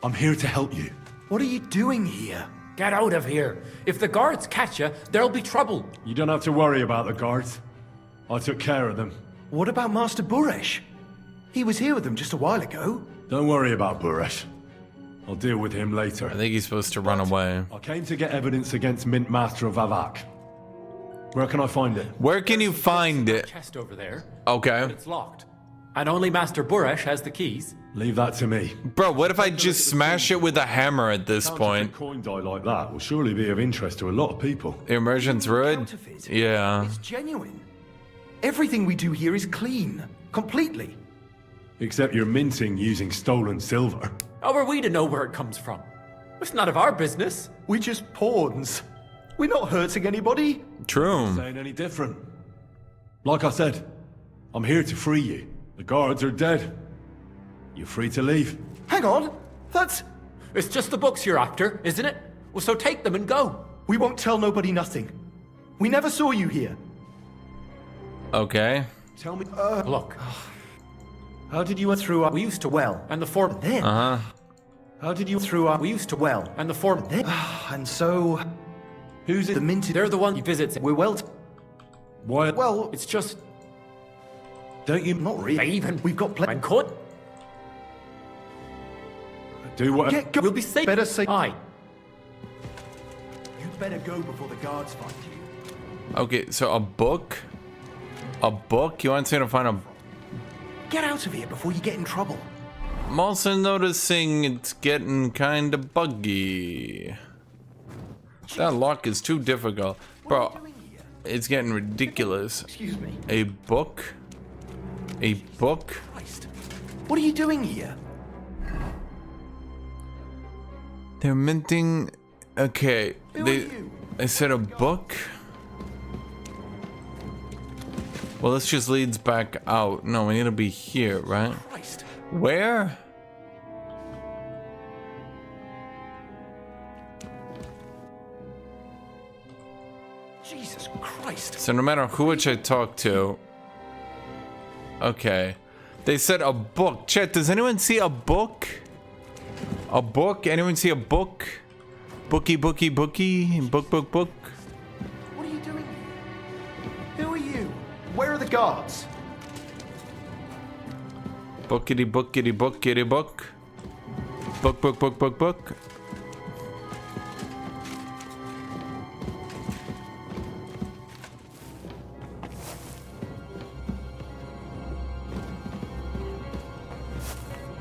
I'm here to help you. What are you doing here? Get out of here. If the guards catch you, there'll be trouble. You don't have to worry about the guards. I took care of them. What about Master Buresh? He was here with them just a while ago. Don't worry about Buresh. I'll deal with him later. I think he's supposed to run away. I came to get evidence against Mint Master Vavak. Where can I find it? Where can you find it? Chest over there. Okay. But it's locked. And only Master Buresh has the keys. Leave that to me. Bro, what if I just smash it with a hammer at this point? A coin die like that will surely be of interest to a lot of people. The immersion's ruined? Yeah. It's genuine. Everything we do here is clean. Completely. Except you're minting using stolen silver. How are we to know where it comes from? It's none of our business. We're just pawns. We're not hurting anybody. True. Saying any different. Like I said, I'm here to free you. The guards are dead. You're free to leave. Hang on. That's... It's just the books you're after, isn't it? Well, so take them and go. We won't tell nobody nothing. We never saw you here. Okay. Tell me... Look. How did you through our... We used to well. And the foreman. Then... How did you... Through our... We used to well. And the foreman. Then... And so... Who's it? The minted... They're the one he visits. We're well... Why? Well... It's just... Don't you... Not really. Even... We've got plenty... And could... Do what... Get go... We'll be safe. Better say... Aye. You'd better go before the guards find you. Okay, so a book? A book? You want me to find a... Get out of here before you get in trouble. I'm also noticing it's getting kind of buggy. That lock is too difficult. Bro, it's getting ridiculous. Excuse me. A book? A book? Christ. What are you doing here? They're minting... Okay, they said a book? Well, this just leads back out. No, we need to be here, right? Christ. Where? Jesus Christ. So no matter who which I talk to... Okay. They said a book. Chat, does anyone see a book? A book? Anyone see a book? Bookie, bookie, bookie. Book, book, book. What are you doing here? Who are you? Where are the guards? Bookity, bookity, bookity, book. Book, book, book, book, book.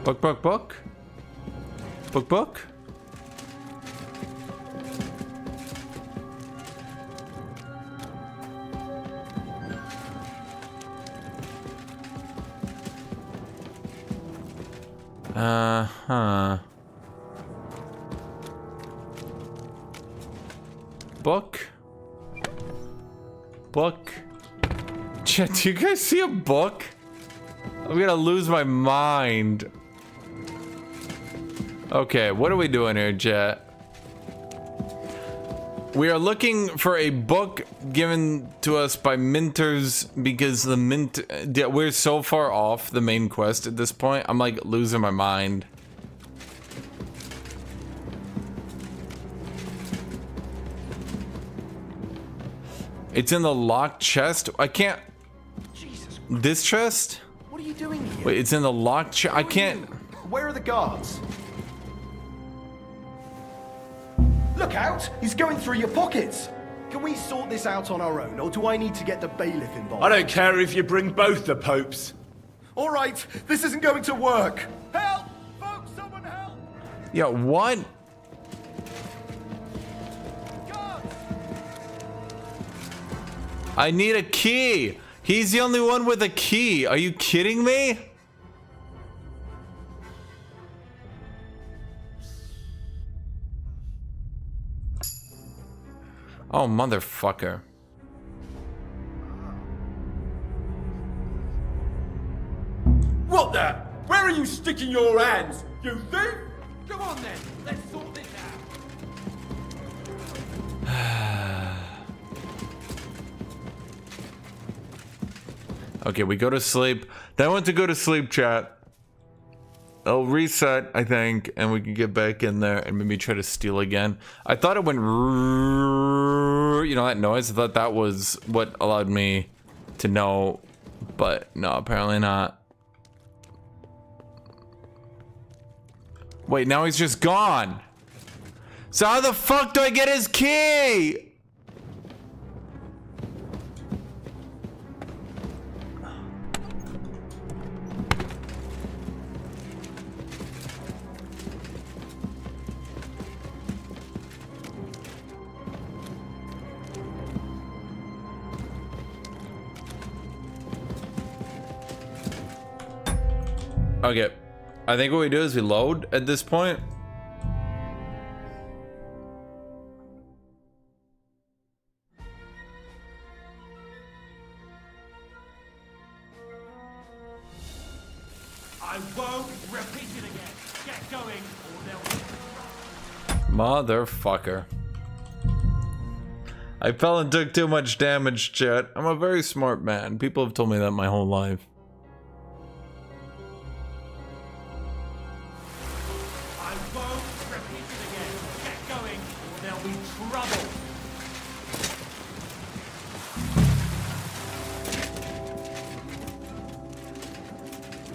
Book, book, book. Book, book. Uh-huh. Book? Book? Chat, do you guys see a book? I'm gonna lose my mind. Okay, what are we doing here, chat? We are looking for a book given to us by minters because the mint... We're so far off the main quest at this point. I'm like losing my mind. It's in the locked chest? I can't... Jesus. This chest? What are you doing here? Wait, it's in the locked chest? I can't... Where are the guards? Look out! He's going through your pockets! Can we sort this out on our own, or do I need to get the bailiff involved? I don't care if you bring both the popes. All right, this isn't going to work. Help! Folks, someone help! Yeah, what? I need a key! He's the only one with a key! Are you kidding me? Oh, motherfucker. What the? Where are you sticking your hands? You thief? Come on then, let's sort this out. Okay, we go to sleep. Then I want to go to sleep, chat. I'll reset, I think, and we can get back in there and maybe try to steal again. I thought it went, you know, that noise. I thought that was what allowed me to know, but no, apparently not. Wait, now he's just gone. So how the fuck do I get his key? Okay, I think what we do is we load at this point. I won't repeat it again. Get going, or they'll... Motherfucker. I fell and took too much damage, chat. I'm a very smart man. People have told me that my whole life.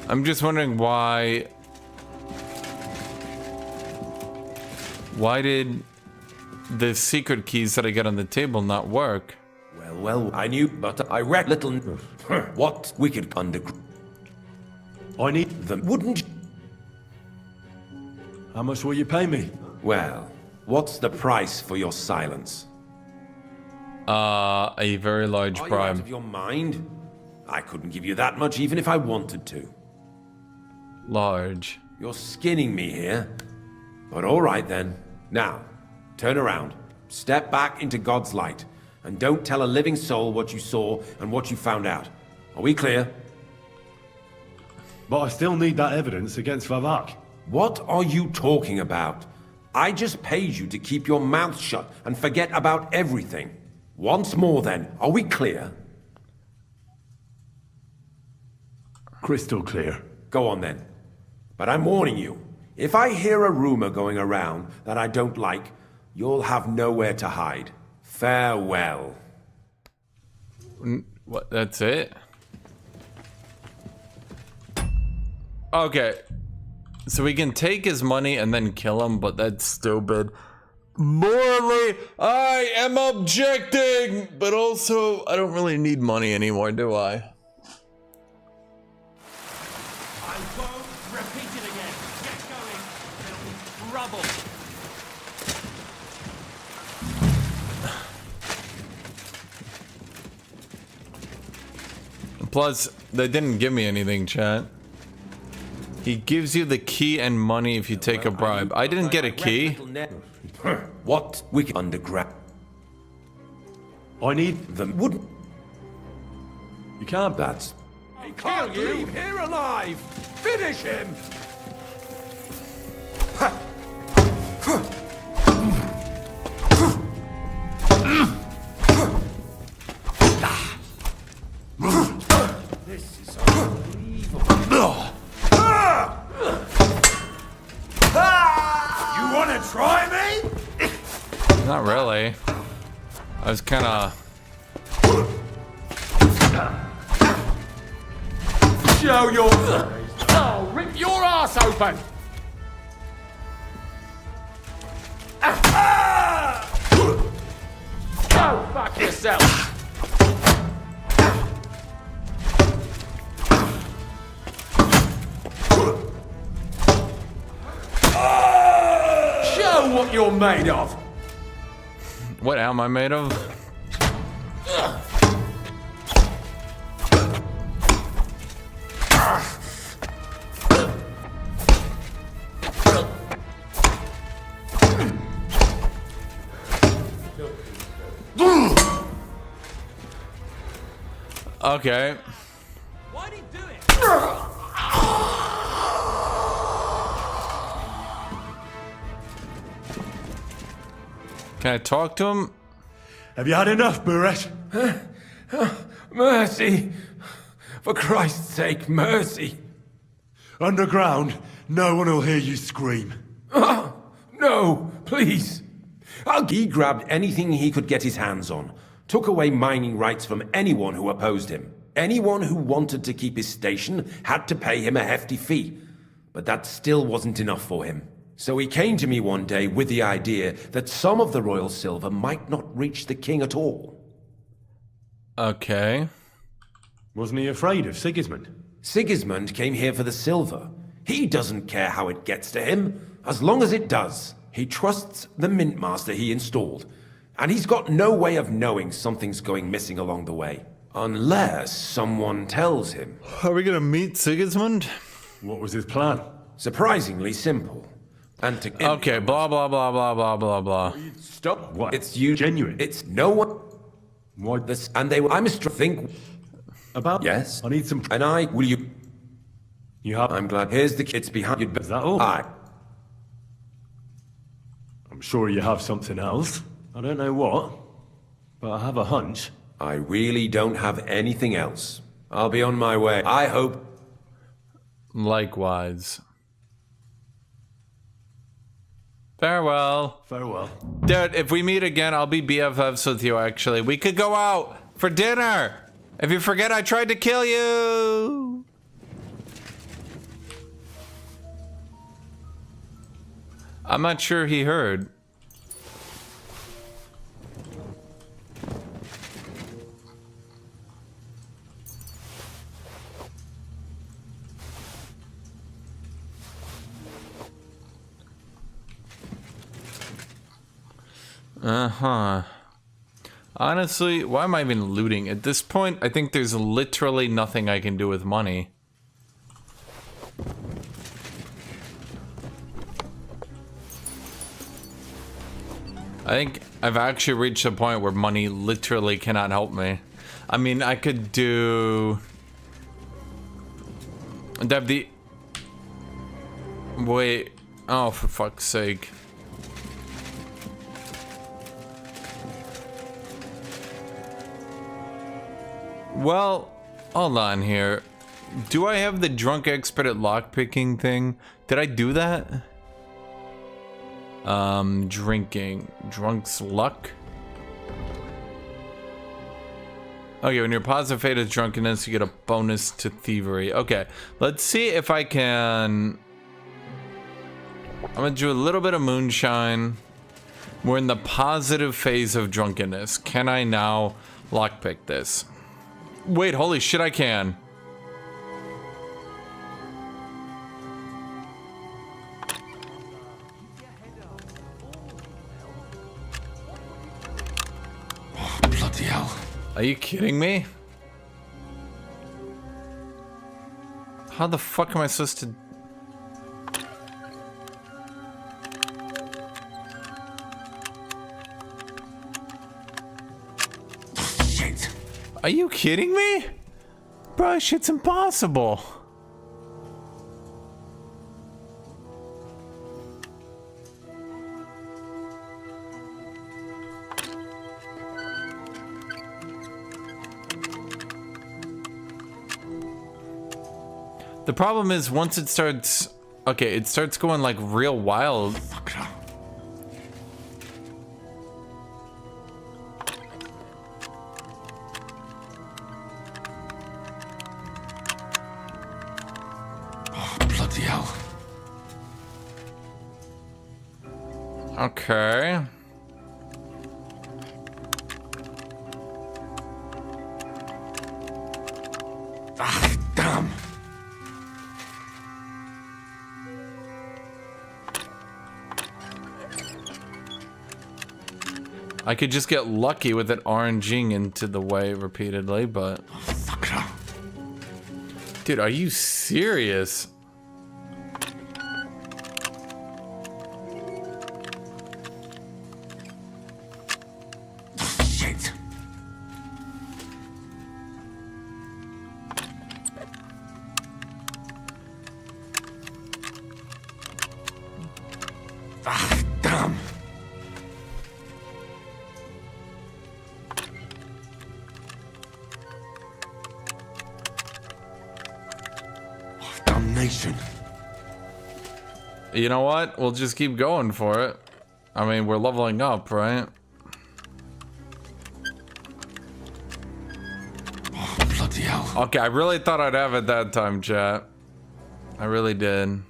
I'm just wondering why did the secret keys that I got on the table not work? Well, I knew, but I read little... What wicked underground... I need them, wouldn't you? How much will you pay me? Well, what's the price for your silence? A very large Are bribe. you out of your mind? I couldn't give you that much even if I wanted to. Large. You're skinning me here. But all right then. Now, turn around. Step back into God's light. And don't tell a living soul what you saw and what you found out. Are we clear? But I still need that evidence against Vavak. What are you talking about? I just paid you to keep your mouth shut and forget about everything. Once more then, are we clear? Crystal clear. Go on then. But I'm warning you, if I hear a rumor going around that I don't like, you'll have nowhere to hide. Farewell. What, that's it? Okay. So we can take his money and then kill him, but that's stupid. Morally, I am objecting, but also I don't really need money anymore, do I? I won't repeat it again. Get going. There'll be trouble. Plus, they didn't give me anything, chat. He gives you the key and money if you take a bribe. I didn't get a key. What? We can underground. I need them. Wouldn't. You can't. That's. He can't leave here alive. Finish him. This is unbelievable. You want to try me? Not really. I was kind of... Show your... I'll rip your ass open! Go fuck yourself! Show what you're made of! What am I made of? Okay. Why'd he do it? Can I talk to him? Have you had enough, Buret? Mercy. For Christ's sake, mercy. Underground, no one will hear you scream. No, please. He grabbed anything he could get his hands on. Took away mining rights from anyone who opposed him. Anyone who wanted to keep his station had to pay him a hefty fee. But that still wasn't enough for him. So he came to me one day with the idea that some of the royal silver might not reach the king at all. Okay. Wasn't he afraid of Sigismund? Sigismund came here for the silver. He doesn't care how it gets to him, as long as it does. He trusts the mint master he installed. And he's got no way of knowing something's going missing along the way. Unless someone tells him. Are we gonna meet Sigismund? What was his plan? Surprisingly simple. And to okay, blah blah blah blah blah blah blah. Stop. What? It's you. Genuine. It's no one. What? This and they. I must think about. Yes. I need some. And I will you. You have. I'm glad. Here's the kids behind you. Is that all? I'm sure you have something else. I don't know what, but I have a hunch. I really don't have anything else. I'll be on my way. I hope. Likewise. Farewell. Farewell. Dude, if we meet again, I'll be BFFs with you, actually. We could go out for dinner. If you forget, I tried to kill you. I'm not sure he heard. Uh-huh. Honestly, why am I even looting? At this point, I think there's literally nothing I can do with money. I think I've actually reached a point where money literally cannot help me. I mean, I could do And have the... Wait. Oh, for fuck's sake. Well, hold on here. Do I have the drunk expert at lockpicking thing? Did I do that? Drinking. Drunk's luck? Okay, when your positive fate is drunkenness, you get a bonus to thievery. Okay, let's see if I can... I'm gonna do a little bit of moonshine. We're in the positive phase of drunkenness. Can I now lockpick this? Wait, holy shit, I can. Oh, bloody hell. Are you kidding me? How the fuck am I supposed to... Shit. Are you kidding me? Bro, shit's impossible. The problem is once it starts... Okay, it starts going like real wild. Oh, bloody hell. Okay. Ah, damn. I could just get lucky with it RNGing into the way repeatedly, but... Dude, are you serious? Shit. Ah, damn. Damnation. You know what? We'll just keep going for it. I mean, we're leveling up, right? Oh, bloody hell. Okay, I really thought I'd have it that time, chat. I really did.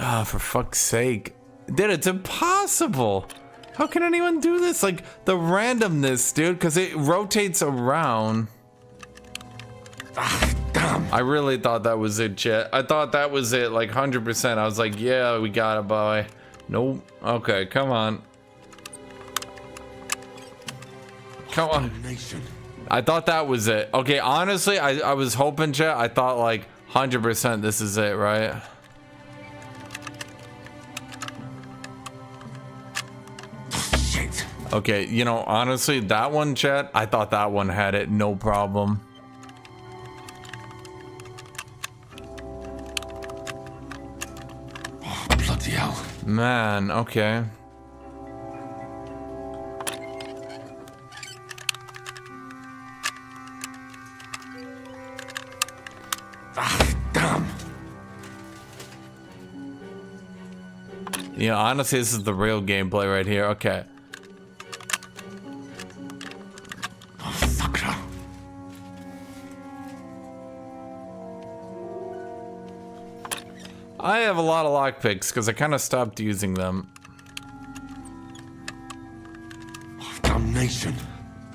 Ah, for fuck's sake. Dude, it's impossible. How can anyone do this? Like, the randomness, dude, because it rotates around. Ah, damn. I really thought that was it, chat. I thought that was it, like, 100%. I was like, yeah, we got it, boy. Nope. Okay, come on. Come on. I thought that was it. Okay, honestly, I was hoping, chat. I thought, like, 100% this is it, right? Okay, you know, honestly, that one, chat, I thought that one had it, no problem. Oh, bloody hell. Man, okay. Ah, damn. Yeah, honestly, this is the real gameplay right here. Okay. I have a lot of lockpicks because I kind of stopped using them. Oh, damnation.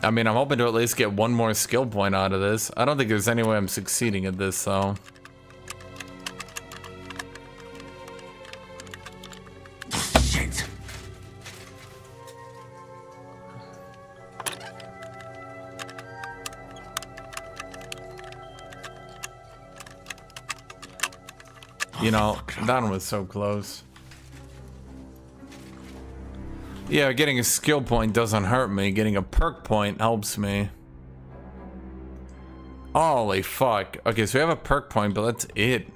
I mean, I'm hoping to at least get one more skill point out of this. I don't think there's any way I'm succeeding at this, though. Shit. You know, that one was so close. Yeah, getting a skill point doesn't hurt me. Getting a perk point helps me. Holy fuck. Okay, so we have a perk point, but that's it.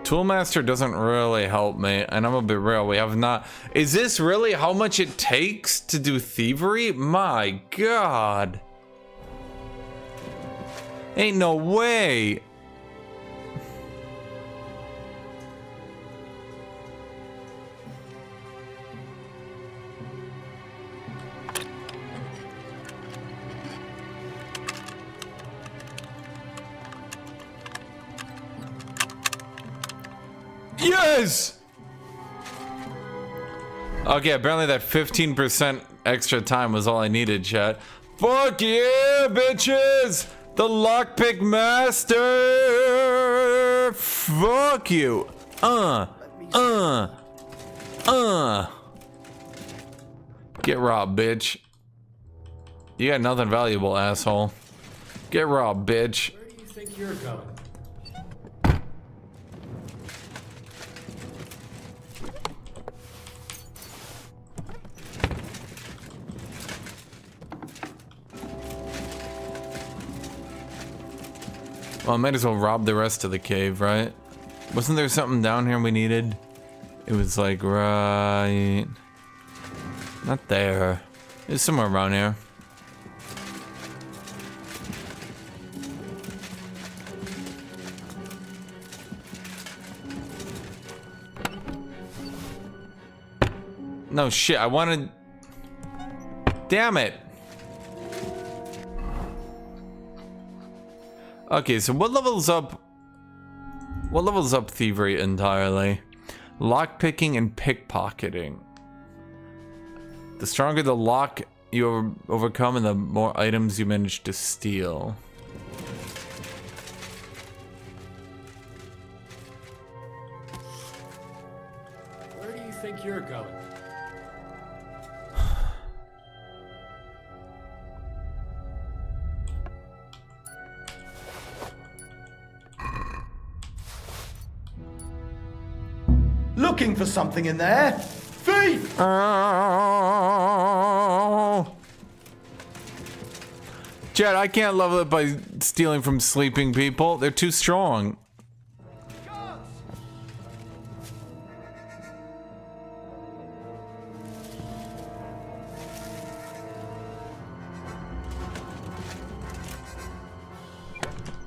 Toolmaster doesn't really help me, and I'm gonna be real, we have not... Is this really how much it takes to do thievery? My god. Ain't no way. Yes! Okay, apparently that 15% extra time was all I needed, chat. Fuck yeah, bitches! The lockpick master! Fuck you! Get robbed, bitch. You got nothing valuable, asshole. Get robbed, bitch. Where do you think you're going? Well, I might as well rob the rest of the cave, right? Wasn't there something down here we needed? It was like right... Not there. It's somewhere around here. No shit, I wanted... Damn it! Okay, so what levels up thievery entirely? Lockpicking and pickpocketing. The stronger the lock you overcome and the more items you manage to steal. Where do you think you're going? Looking for something in there? Thief! Oh. Chad, I can't level it by stealing from sleeping people. They're too strong.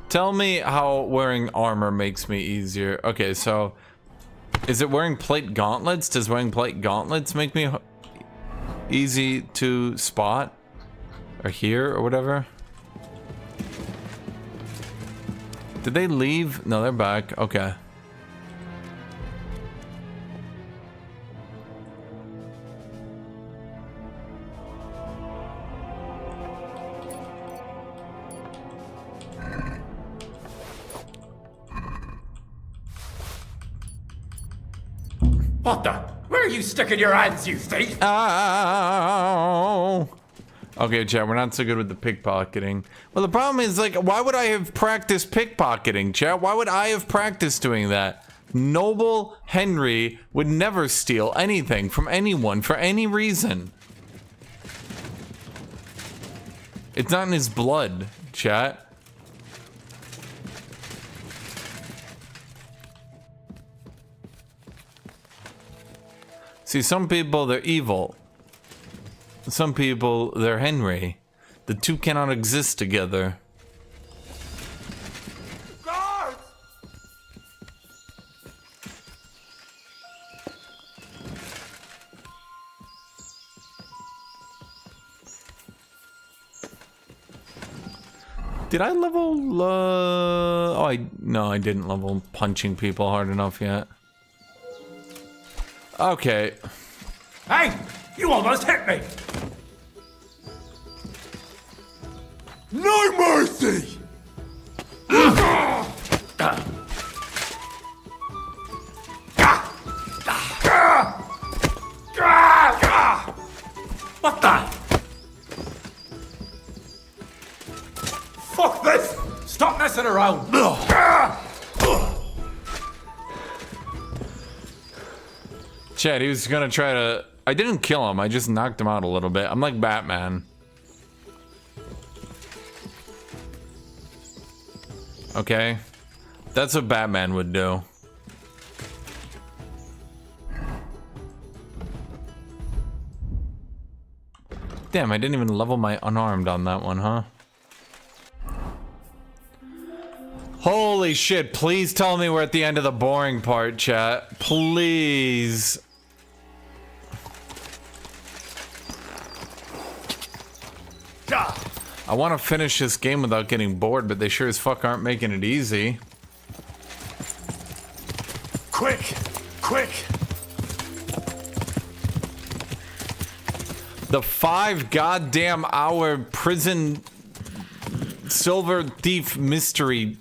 Tell me how wearing armor makes me easier. Okay, so is it wearing plate gauntlets? Does wearing plate gauntlets make me easy to spot? Or hear or whatever? Did they leave? No, they're back. Okay. What the? Where are you sticking your hands, you thief? Ow. Okay, chat, we're not so good with the pickpocketing. Well, the problem is, like, why would I have practiced pickpocketing, chat? Why would I have practiced doing that? Noble Henry would never steal anything from anyone for any reason. It's not in his blood, chat. See, some people, they're evil. Some people, they're Henry. The two cannot exist together. Guards! Did I level, no, I didn't level punching people hard enough yet. Okay. Hey! You almost hit me! No mercy! What the? Fuck this! Stop Chad, he was gonna try to... I didn't kill him, I just knocked him out a little bit. I'm like Batman. Okay? That's what Batman would do. Damn, I didn't even level my unarmed on that one, huh? Holy shit, please tell me we're at the end of the boring part, chat. Please. I want to finish this game without getting bored, but they sure as fuck aren't making it easy. Quick! Quick! The 5 goddamn hour prison silver thief mystery.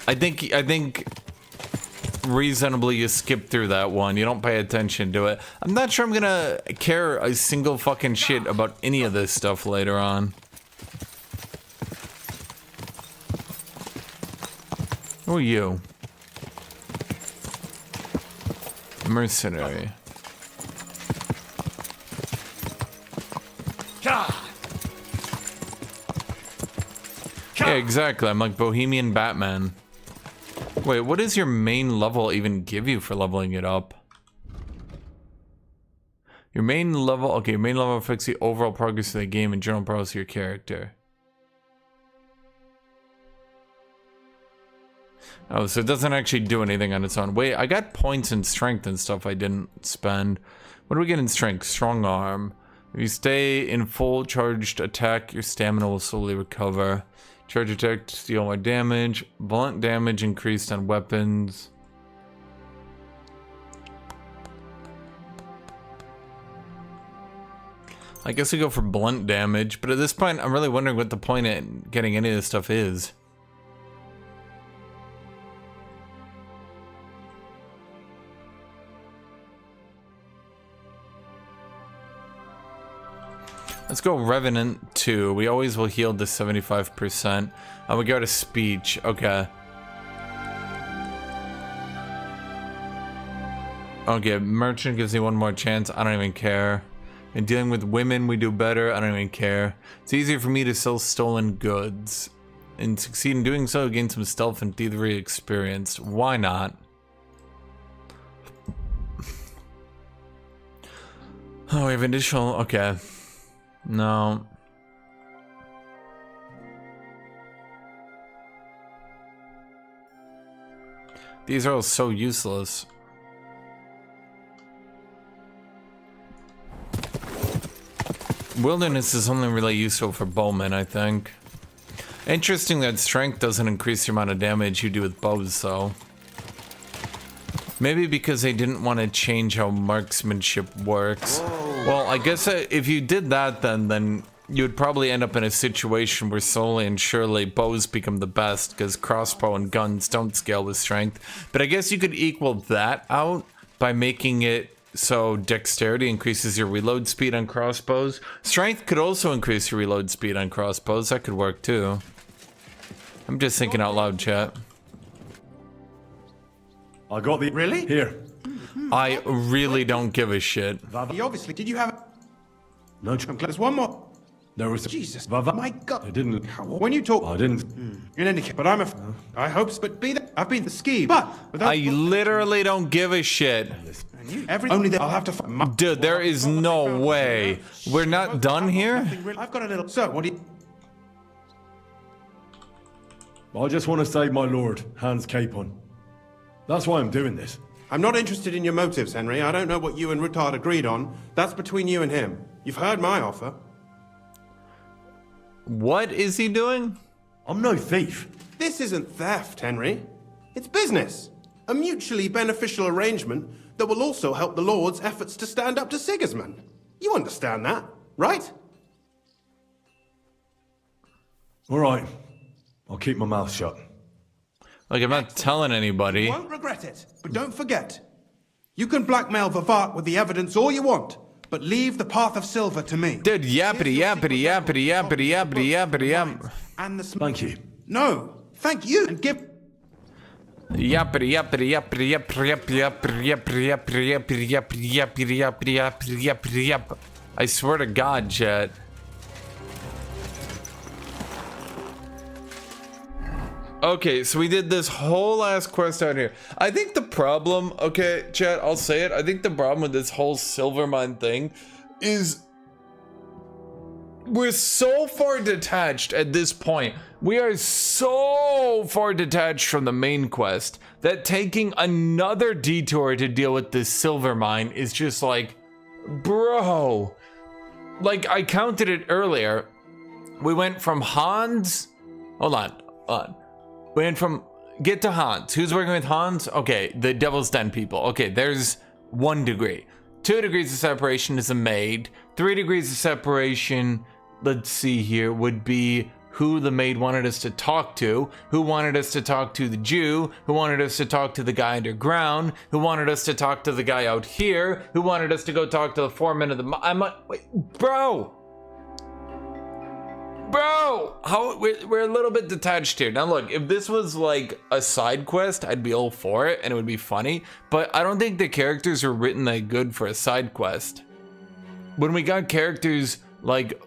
I think reasonably you skip through that one. You don't pay attention to it. I'm not sure I'm gonna care a single fucking shit about any of this stuff later on. Who are you? Mercenary. Yeah, exactly. I'm like Bohemian Batman. Wait, what does your main level even give you for leveling it up? Your main level... Okay, your main level affects the overall progress of the game and general progress of your character. Oh, so it doesn't actually do anything on its own. Wait, I got points in strength and stuff I didn't spend. What do we get in strength? Strong arm. If you stay in full charged attack, your stamina will slowly recover. Charge attack to deal more damage. Blunt damage increased on weapons. I guess we go for blunt damage, but at this point, I'm really wondering what the point in getting any of this stuff is. Let's go Revenant 2. We always will heal to 75%. And we go to speech. Okay. Okay, merchant gives you one more chance. I don't even care. In dealing with women, we do better. I don't even care. It's easier for me to sell stolen goods. And succeed in doing so, gain some stealth and thievery experience. Why not? Oh, we have additional... Okay. No. These are all so useless. Wilderness is only really useful for bowmen, I think. Interesting that strength doesn't increase the amount of damage you do with bows, though. Maybe because they didn't want to change how marksmanship works. Well, I guess if you did that, then you would probably end up in a situation where slowly and surely bows become the best, because crossbow and guns don't scale with strength. But I guess you could equal that out by making it so dexterity increases your reload speed on crossbows. Strength could also increase your reload speed on crossbows. That could work too. I'm just thinking out loud, chat. I got the... Really? Here. I really don't give a shit. You obviously... Did you have... No, there's one more. There was... Jesus. Vavak. My God. I didn't... When you talk... I didn't... In any case, but I'm a... I hope... But be that... I've been to ski, but... I literally don't give a shit. Only that I'll have to... Dude, there is no way. We're not done here? I've got a little... So, what do you... I just want to save my lord, Hans Capon. That's why I'm doing this. I'm not interested in your motives, Henry. I don't know what you and Ruttard agreed on. That's between you and him. You've heard my offer. What is he doing? I'm no thief. This isn't theft, Henry. It's business. A mutually beneficial arrangement that will also help the Lord's efforts to stand up to Sigismund. You understand that, right? All right. I'll keep my mouth shut. Like, I'm not telling anybody. You won't regret it, but don't forget. You can blackmail Vavak with the evidence all you want, but leave the path of silver to me. Dude, yappity, yappity, yappity, yappity, yappity, yappity, yap. And the Thank you. No, thank you, and give... Yappity yappity yappity yappity yappity yappity yappity yappity yappity yappity yappity yappity yappity yap. I swear to God, chat. Okay, so we did this whole ass quest out here. I think the problem, okay, chat, I'll say it. I think the problem with this whole Silvermine thing is we're so far detached at this point. We are so far detached from the main quest that taking another detour to deal with this Silvermine is just like, bro. Like, I counted it earlier. We went from Hans. Hold on. We went from get to Hans. Who's working with Hans? Okay, the Devil's Den people. Okay, there's 1 degree. 2 degrees of separation is a maid. 3 degrees of separation, let's see here, would be who the maid wanted us to talk to, who wanted us to talk to the Jew, who wanted us to talk to the guy underground, who wanted us to talk to the guy out here, who wanted us to go talk to the foreman of the... wait, bro! Bro, we're a little bit detached here. Now look, if this was like a side quest, I'd be all for it and it would be funny, but I don't think the characters are written that good for a side quest. When we got characters like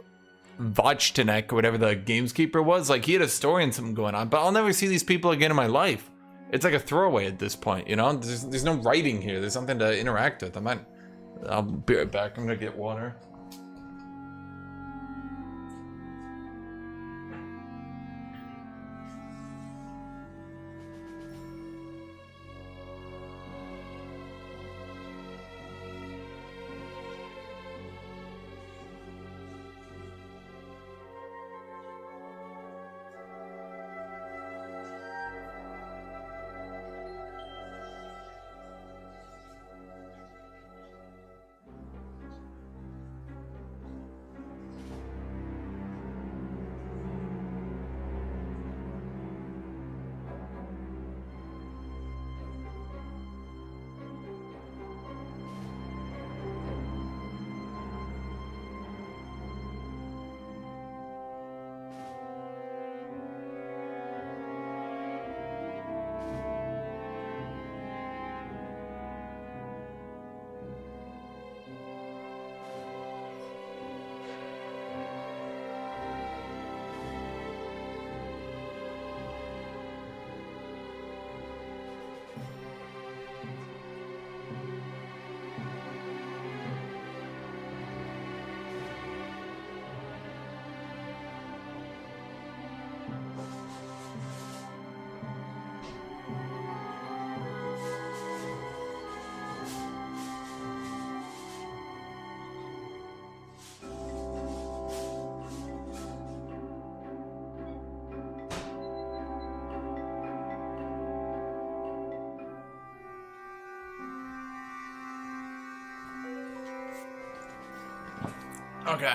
Vachtanek, or whatever the gameskeeper was, like he had a story and something going on, but I'll never see these people again in my life. It's like a throwaway at this point, you know? There's no writing here. There's something to interact with. I'll be right back. I'm gonna get water. Okay,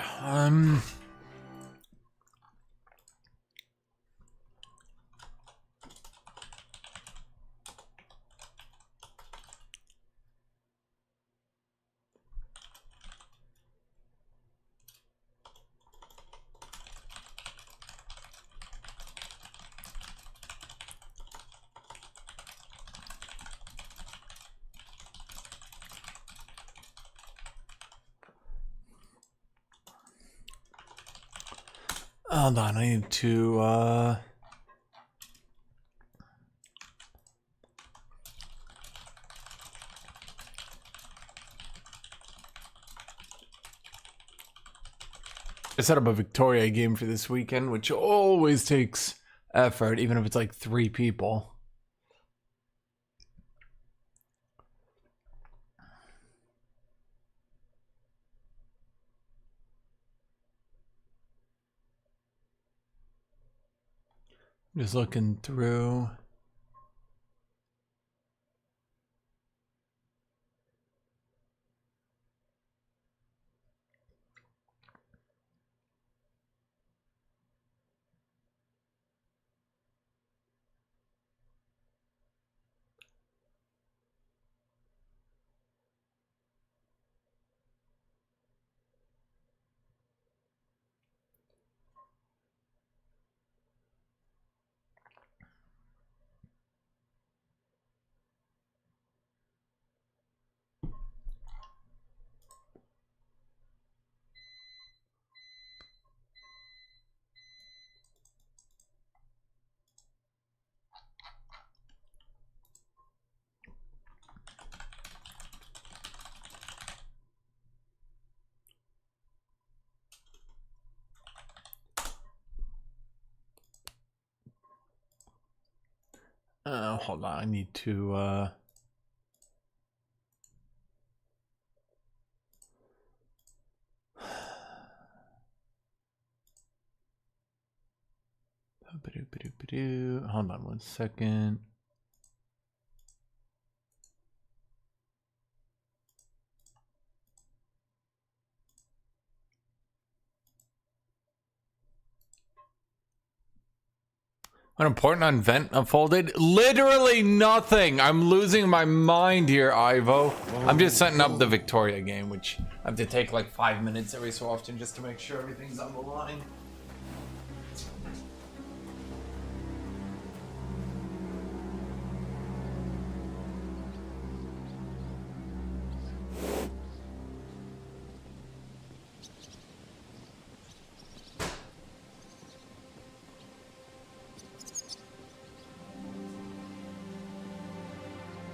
hold on, I need to, I set up a Victoria game for this weekend, which always takes effort, even if it's like 3 people. Just looking through. Hold on, I need to hold on 1 second. An important event unfolded? Literally nothing! I'm losing my mind here, Ivo. I'm just setting up the Victoria game, which I have to take like 5 minutes every so often just to make sure everything's on the line.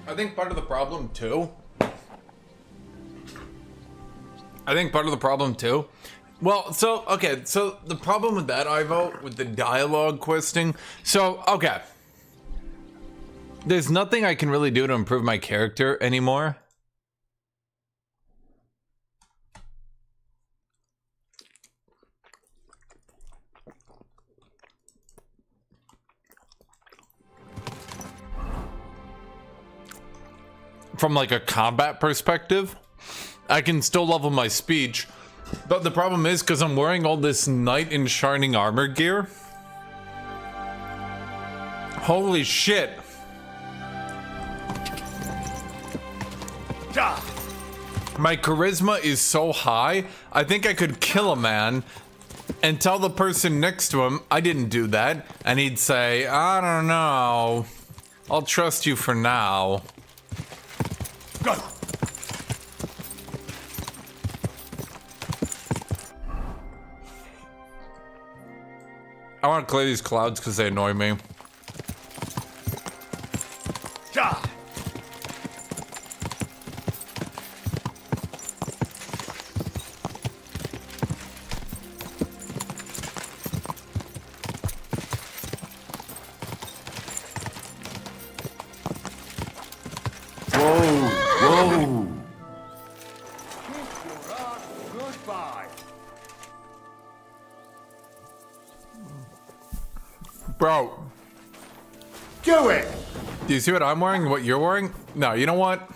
I think part of the problem too. Well, so okay, so the problem with that, Ivo, with the dialogue questing. So okay, there's nothing I can really do to improve my character anymore. From like a combat perspective, I can still level my speech, but the problem is because I'm wearing all this Knight in Shining Armor gear. Holy shit. My charisma is so high, I think I could kill a man and tell the person next to him I didn't do that, and he'd say, I don't know, I'll trust you for now. Go. I want to clear these clouds because they annoy me. Ja. Bro. Do it! Do you see what I'm wearing and what you're wearing? No, you know what?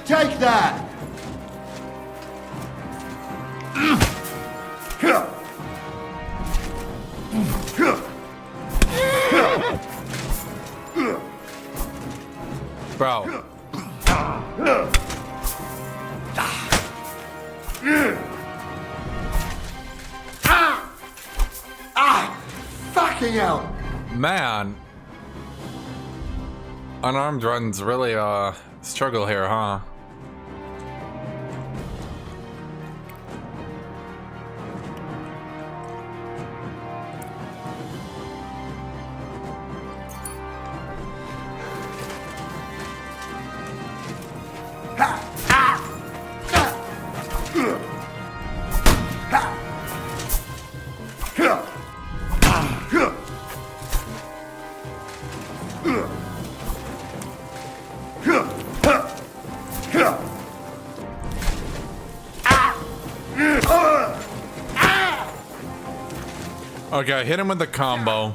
Take that! Bro. Fucking hell! Man. Unarmed runs really struggle here, huh? Okay, hit him with the combo.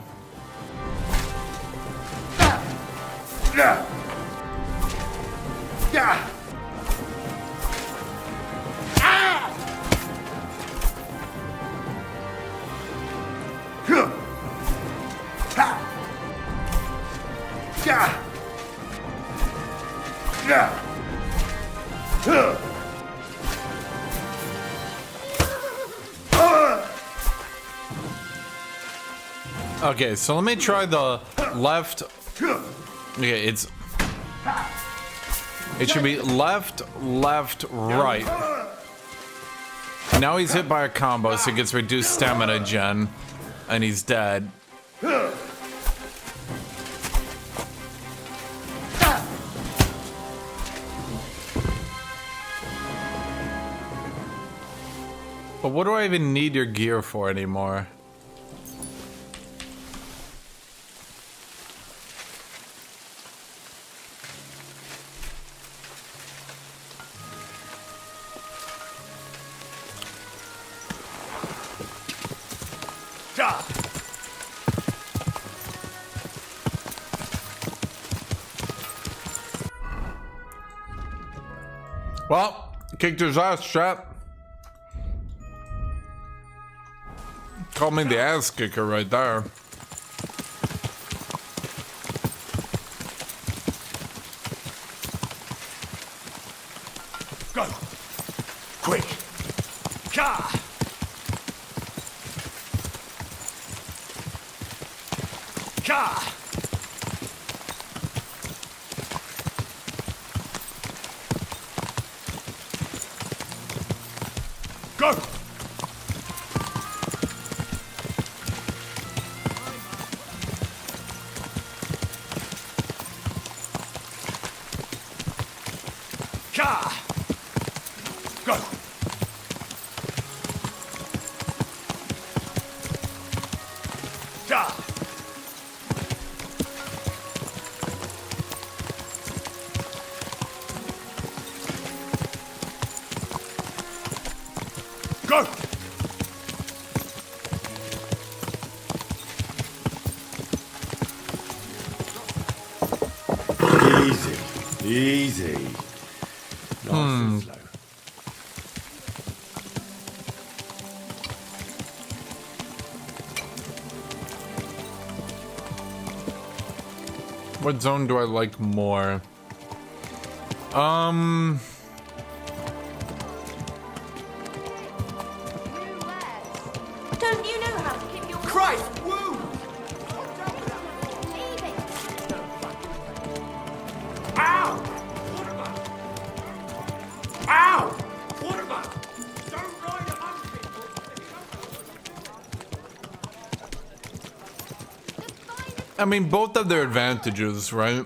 Okay, so let me try the left. Okay, it should be left, left, right. Now he's hit by a combo, so he gets reduced stamina gen, and he's dead. But what do I even need your gear for anymore? Well, kicked his ass, chap. Call me the ass kicker right there. Go! Quick! Ka! Ka! Go! Ka! Go! Da! Go! Easy. Easy. Nice and slow. What zone do I like more? Don't you know how to keep your... Christ! Woo! Leave it! Ow! Waterman! Ow! Waterman! Don't ride among people! I mean, both have their advantages, right?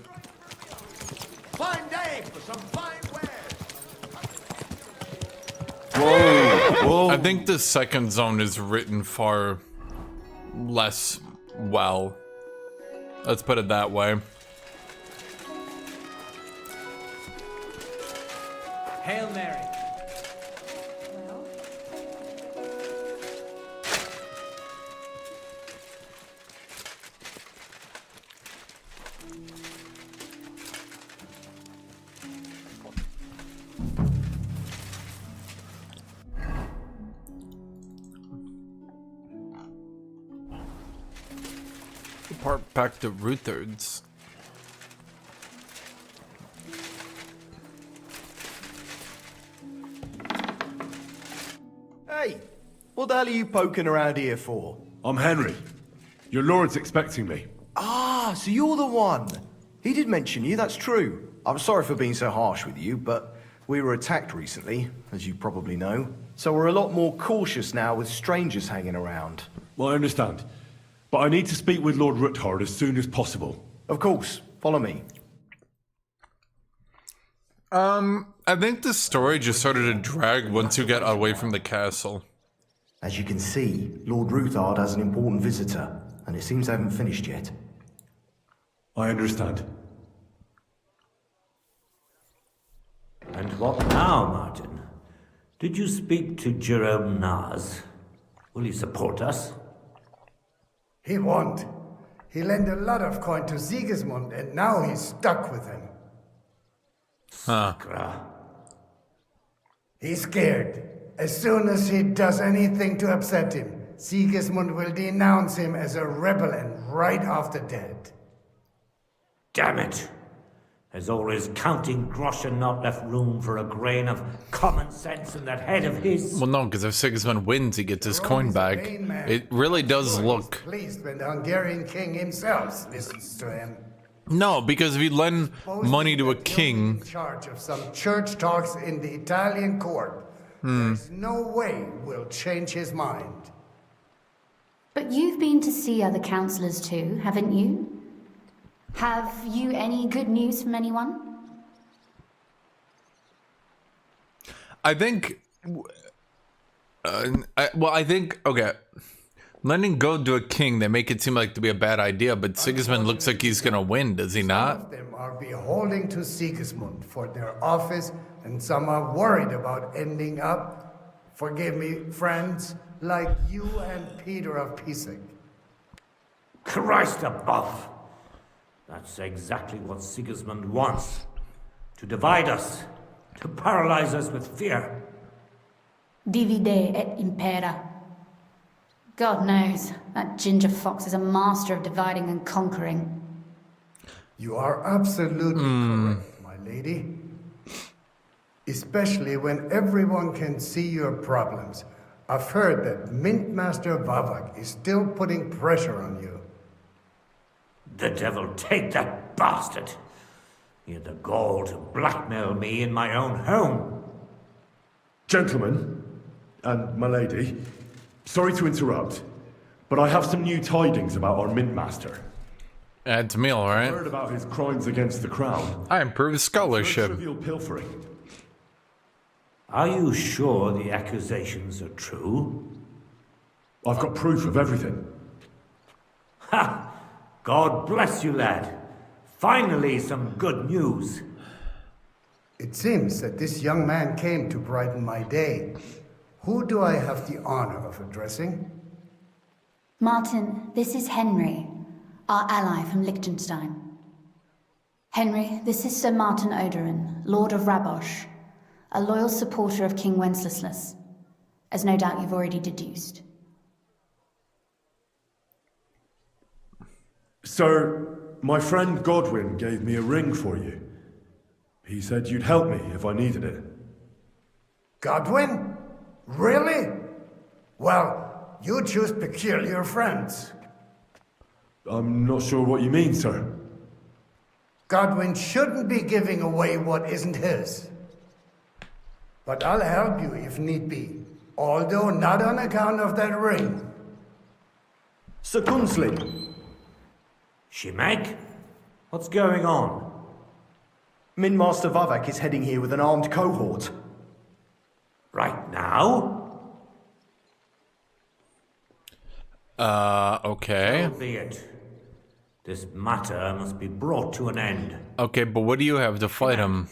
Fine day for some fine I think the second zone is written far less well. Let's put it that way. Hail Mary. Part back to Ruther's. Hey, what the hell are you poking around here for? I'm Henry. Your lord's expecting me. Ah, so you're the one. He did mention you, that's true. I'm sorry for being so harsh with you, but we were attacked recently, as you probably know. So we're a lot more cautious now with strangers hanging around. Well, I understand. But I need to speak with Lord Ruthard as soon as possible. Of course. Follow me. I think the story just started to drag once you get away from the castle. As you can see, Lord Ruthard has an important visitor, and it seems they haven't finished yet. I understand. And what now, Martin? Did you speak to Jerome Naz? Will he support us? He won't. He lent a lot of coin to Sigismund, and now he's stuck with him. Huh. He's scared. As soon as he does anything to upset him, Sigismund will denounce him as a rebel and right off the dead. Damn it! There's always counting groschen not left room for a grain of common sense in that head of his. Well, no, because if Sigismund wins, he gets his coin back. It really does look... He's pleased when the Hungarian king himself listens to him. No, because if you lend money to a king... In charge of some church talks in the Italian court, there's no way we'll change his mind. But you've been to see other councillors too, haven't you? Have you any good news from anyone? I think I think, okay, letting go to a king, they make it seem like to be a bad idea, but Sigismund looks like he's gonna win, does he not? Some of them are beholding to Sigismund for their office, and some are worried about ending up, forgive me, friends, like you and Peter of Pisek. Christ above! That's exactly what Sigismund wants. To divide us, to paralyze us with fear. Divide et impera. God knows, that ginger fox is a master of dividing and conquering. You are absolutely correct, my lady. Especially when everyone can see your problems. I've heard that Mint Master Vavak is still putting pressure on you. The devil take that bastard! He had the gall to blackmail me in my own home. Gentlemen, and my lady, sorry to interrupt, but I have some new tidings about our Mint Master. Add to me, all right. I heard about his crimes against the crown. I improve scholarship. Trivial pilfering. Are you sure the accusations are true? I've got proof of everything. Ha! God bless you, lad. Finally, some good news. It seems that this young man came to brighten my day. Who do I have the honor of addressing? Martin, this is Henry, our ally from Liechtenstein. Henry, this is Sir Martin Odorin, Lord of Rabosh, a loyal supporter of King Wenceslas, as no doubt you've already deduced. Sir, my friend Godwin gave me a ring for you. He said you'd help me if I needed it. Godwin? Really? Well, you choose peculiar friends. I'm not sure what you mean, sir. Godwin shouldn't be giving away what isn't his. But I'll help you if need be, although not on account of that ring. Sir Kunsley. Shimek? What's going on? Min Master Vavak is heading here with an armed cohort. Right now? Okay. So be it. This matter must be brought to an end. Okay, but what do you have to fight him?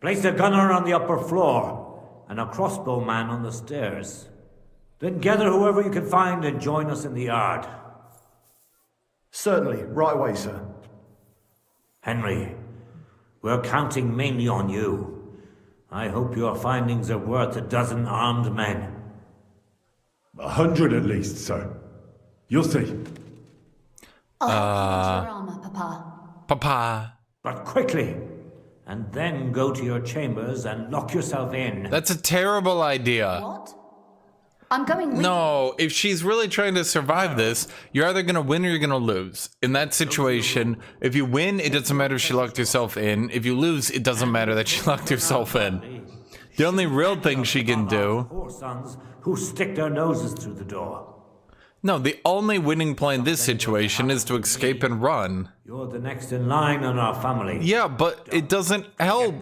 Place a gunner on the upper floor and a crossbowman on the stairs. Then gather whoever you can find and join us in the yard. Certainly, right away, sir. Henry, we're counting mainly on you. I hope your findings are worth 12 armed men. 100 at least, sir. You'll see. I'll help you your armor, Papa. Papa. But quickly, and then go to your chambers and lock yourself in. That's a terrible idea. What? I'm going with No, if she's really trying to survive this, you're either going to win or you're going to lose. In that situation, if you win, it doesn't matter if she locked herself in. If you lose, it doesn't matter that she locked herself in. The only real thing she can do... Four sons who stick their noses through the door. No, the only winning play in this situation is to escape and run. You're the next in line in our family. Yeah, but it doesn't help.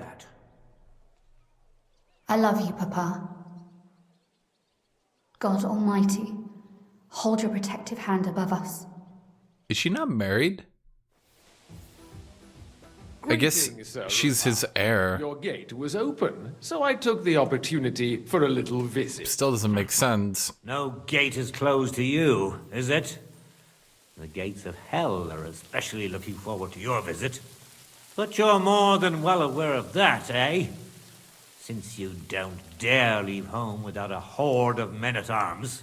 I love you, Papa. God Almighty, hold your protective hand above us. Is she not married? I guess she's his heir. Your gate was open, so I took the opportunity for a little visit. Still doesn't make sense. No gate is closed to you, is it? The gates of hell are especially looking forward to your visit. But you're more than well aware of that, eh? Since you don't dare leave home without a horde of men-at-arms.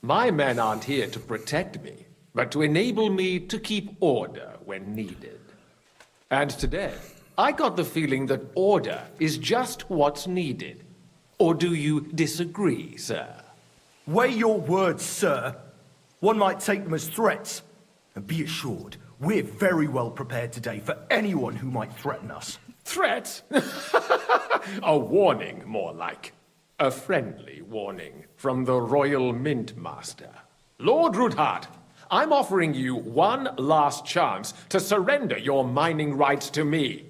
My men aren't here to protect me, but to enable me to keep order when needed. And today, I got the feeling that order is just what's needed. Or do you disagree, sir? Weigh your words, sir. One might take them as threats. And be assured, we're very well prepared today for anyone who might threaten us. Threat? A warning, more like. A friendly warning from the Royal Mint Master. Lord Rudhart, I'm offering you one last chance to surrender your mining rights to me.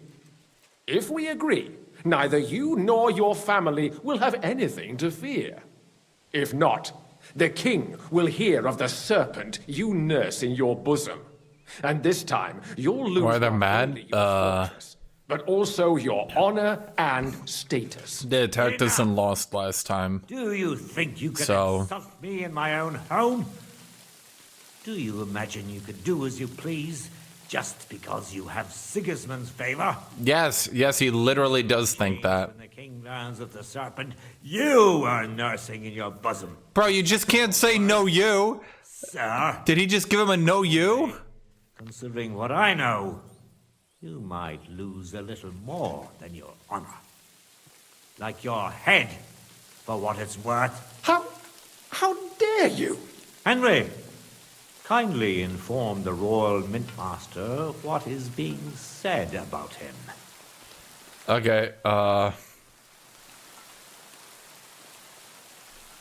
If we agree, neither you nor your family will have anything to fear. If not, the king will hear of the serpent you nurse in your bosom. And this time, you'll lose Why they're not mad? only your fortress, but also your honor and status. They attacked us and lost last time. Do you think you can So- insult me in my own home? Do you imagine you could do as you please just because you have Sigismund's favor? Yes, he literally does think that. When the king learns of the serpent you are nursing in your bosom. Bro, you just can't say no you. Sir? Did he just give him a no you? Considering what I know, you might lose a little more than your honor. Like your head, for what it's worth. How dare you? Henry, kindly inform the Royal Mintmaster what is being said about him. Okay,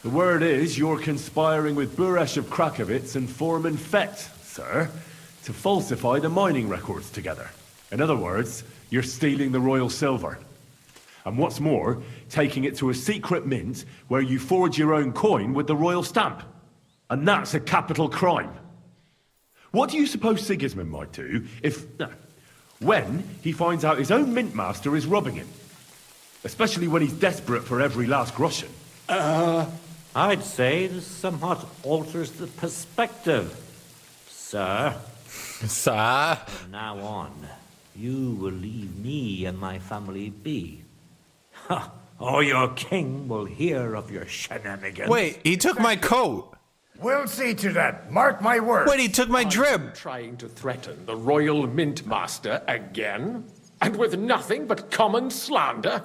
The word is you're conspiring with Buresh of Krakowitz and Foreman Fett, sir, to falsify the mining records together. In other words, you're stealing the royal silver. And what's more, taking it to a secret mint where you forge your own coin with the royal stamp. And that's a capital crime. What do you suppose Sigismund might do when he finds out his own mint master is robbing him? Especially when he's desperate for every last groschen. I'd say this somewhat alters the perspective, sir. Sir? From now on, you will leave me and my family be. Or your king will hear of your shenanigans. Wait, he took my coat. We'll see to that. Mark my words. Wait, he took my drib. Trying to threaten the royal mint master again? And with nothing but common slander?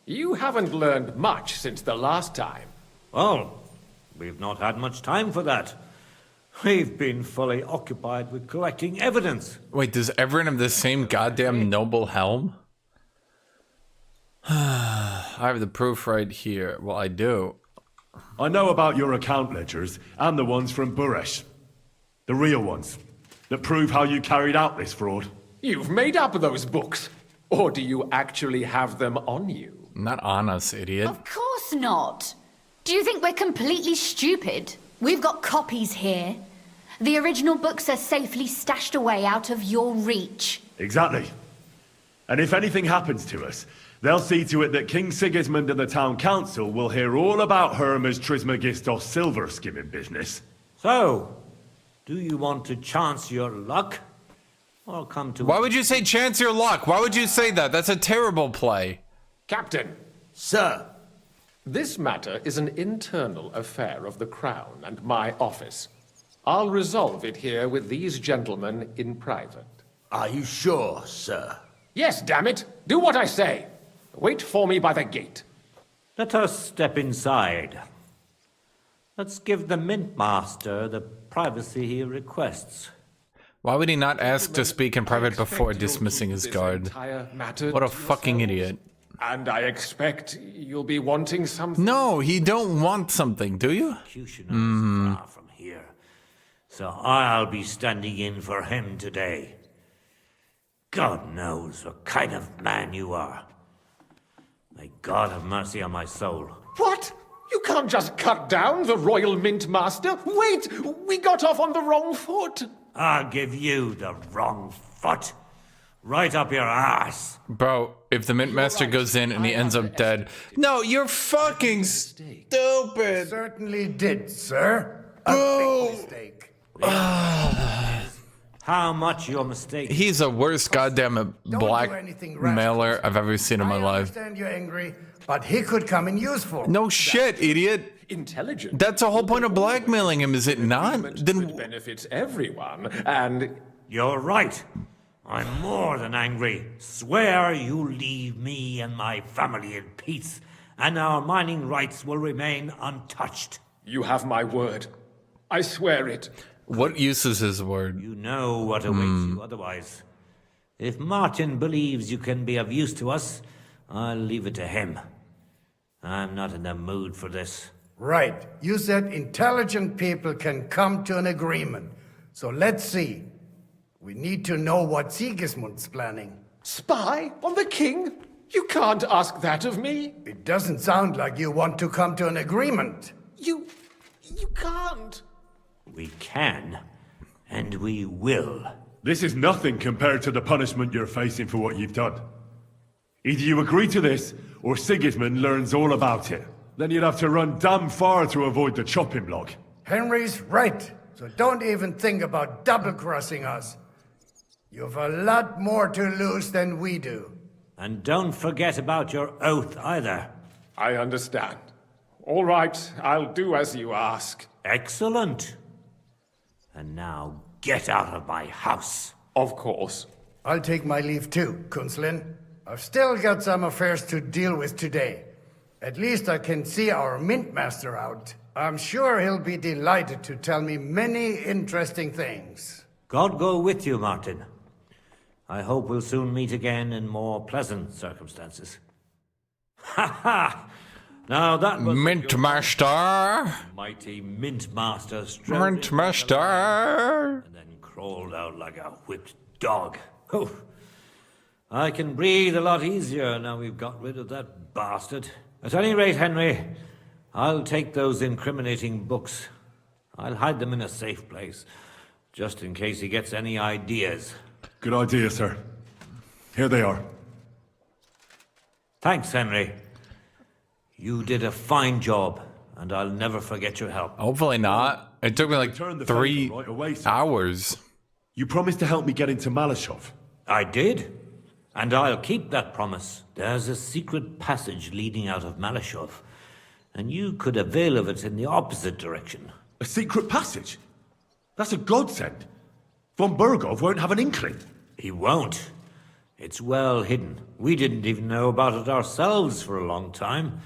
You haven't learned much since the last time. Well, we've not had much time for that. We've been fully occupied with collecting evidence. Wait, does everyone have the same goddamn noble helm? I have the proof right here. Well, I do. I know about your account ledgers and the ones from Buresh. The real ones that prove how you carried out this fraud. You've made up those books. Or do you actually have them on you? Not on us, idiot. Of course not. Do you think we're completely stupid? We've got copies here. The original books are safely stashed away out of your reach. Exactly. And if anything happens to us, they'll see to it that King Sigismund and the town council will hear all about Hermes Trismegistos silver skimming business. So, do you want to chance your luck? Or come to... Why would you say chance your luck? Why would you say that? That's a terrible play. Captain. Sir. This matter is an internal affair of the Crown and my office. I'll resolve it here with these gentlemen in private. Are you sure, sir? Yes, damn it! Do what I say! Wait for me by the gate. Let us step inside. Let's give the Mint Master the privacy he requests. Why would he not ask to speak in private before dismissing his guard? What a fucking idiot. And I expect you'll be wanting something? No, he don't want something, do you? Far from here. So I'll be standing in for him today. God knows what kind of man you are. May God have mercy on my soul. What? You can't just cut down the Royal Mint Master? Wait! We got off on the wrong foot! I'll give you the wrong foot. Right up your ass. Bro, if the Mint Master goes in and he ends up dead... No, you're fucking stupid! Certainly did, sir. A big mistake. How much your mistake? He's the worst goddamn blackmailer I've ever seen in my I life. understand you're angry, but he could come in useful. No shit, idiot. Intelligent. That's the whole point of blackmailing him, is it not? Then benefits everyone, and... You're right. I'm more than angry. Swear you leave me and my family in peace, and our mining rights will remain untouched. You have my word. I swear it. What use is his word? You know what awaits you otherwise. If Martin believes you can be of use to us, I'll leave it to him. I'm not in the mood for this. Right. You said intelligent people can come to an agreement. So let's see. We need to know what Sigismund's planning. Spy on the king? You can't ask that of me. It doesn't sound like you want to come to an agreement. You can't. We can, and we will. This is nothing compared to the punishment you're facing for what you've done. Either you agree to this, or Sigismund learns all about it. Then you'd have to run damn far to avoid the chopping block. Henry's right, so don't even think about double-crossing us. You've a lot more to lose than we do. And don't forget about your oath either. I understand. All right, I'll do as you ask. Excellent. And now get out of my house. Of course. I'll take my leave too, Kunslin. I've still got some affairs to deal with today. At least I can see our mint master out. I'm sure he'll be delighted to tell me many interesting things. God go with you, Martin. I hope we'll soon meet again in more pleasant circumstances. Ha ha! Now that was Mint Master! Mighty Mint Master Mint Master! And then crawled out like a whipped dog. Oh, I can breathe a lot easier now we've got rid of that bastard. At any rate, Henry, I'll take those incriminating books. I'll hide them in a safe place, just in case he gets any ideas. Good idea, sir. Here they are. Thanks, Henry. You did a fine job, and I'll never forget your help. Hopefully not. It took me like 3 hours. You promised to help me get into Malashov. I did. And I'll keep that promise. There's a secret passage leading out of Malashov, and you could avail of it in the opposite direction. A secret passage? That's a godsend. Von Burgov won't have an inkling. He won't. It's well hidden. We didn't even know about it ourselves for a long time.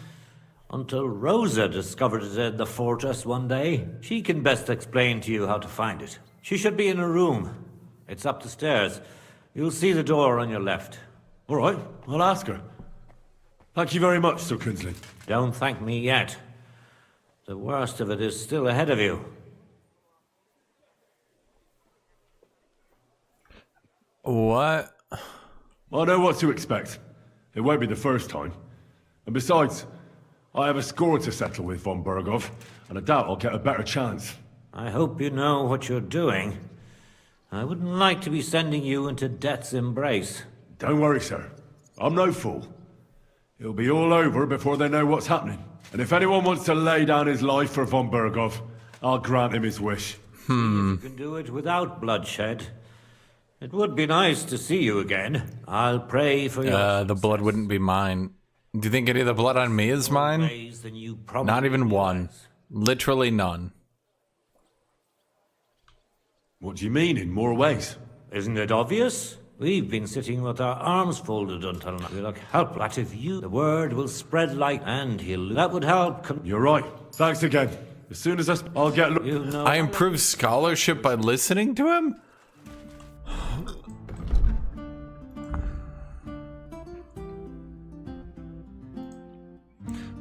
Until Rosa discovered it at the fortress one day. She can best explain to you how to find it. She should be in a room. It's up the stairs. You'll see the door on your left. All right, I'll ask her. Thank you very much, Sir Kunslin. Don't thank me yet. The worst of it is still ahead of you. What? I know what to expect. It won't be the first time. And besides, I have a score to settle with Von Burgov, and I doubt I'll get a better chance. I hope you know what you're doing. I wouldn't like to be sending you into death's embrace. Don't worry, sir. I'm no fool. It'll be all over before they know what's happening. And if anyone wants to lay down his life for Von Burgov, I'll grant him his wish. You can do it without bloodshed. It would be nice to see you again. I'll pray for your the blood wouldn't be mine. Do you think any of the blood on me is mine? Not even one. Literally none. What do you mean, in more ways? Isn't it obvious? We've been sitting with our arms folded until now. We look helpless. But if you, the word will spread like, and that would help. You're right. Thanks again. As soon as I'll get... I improved scholarship by listening to him?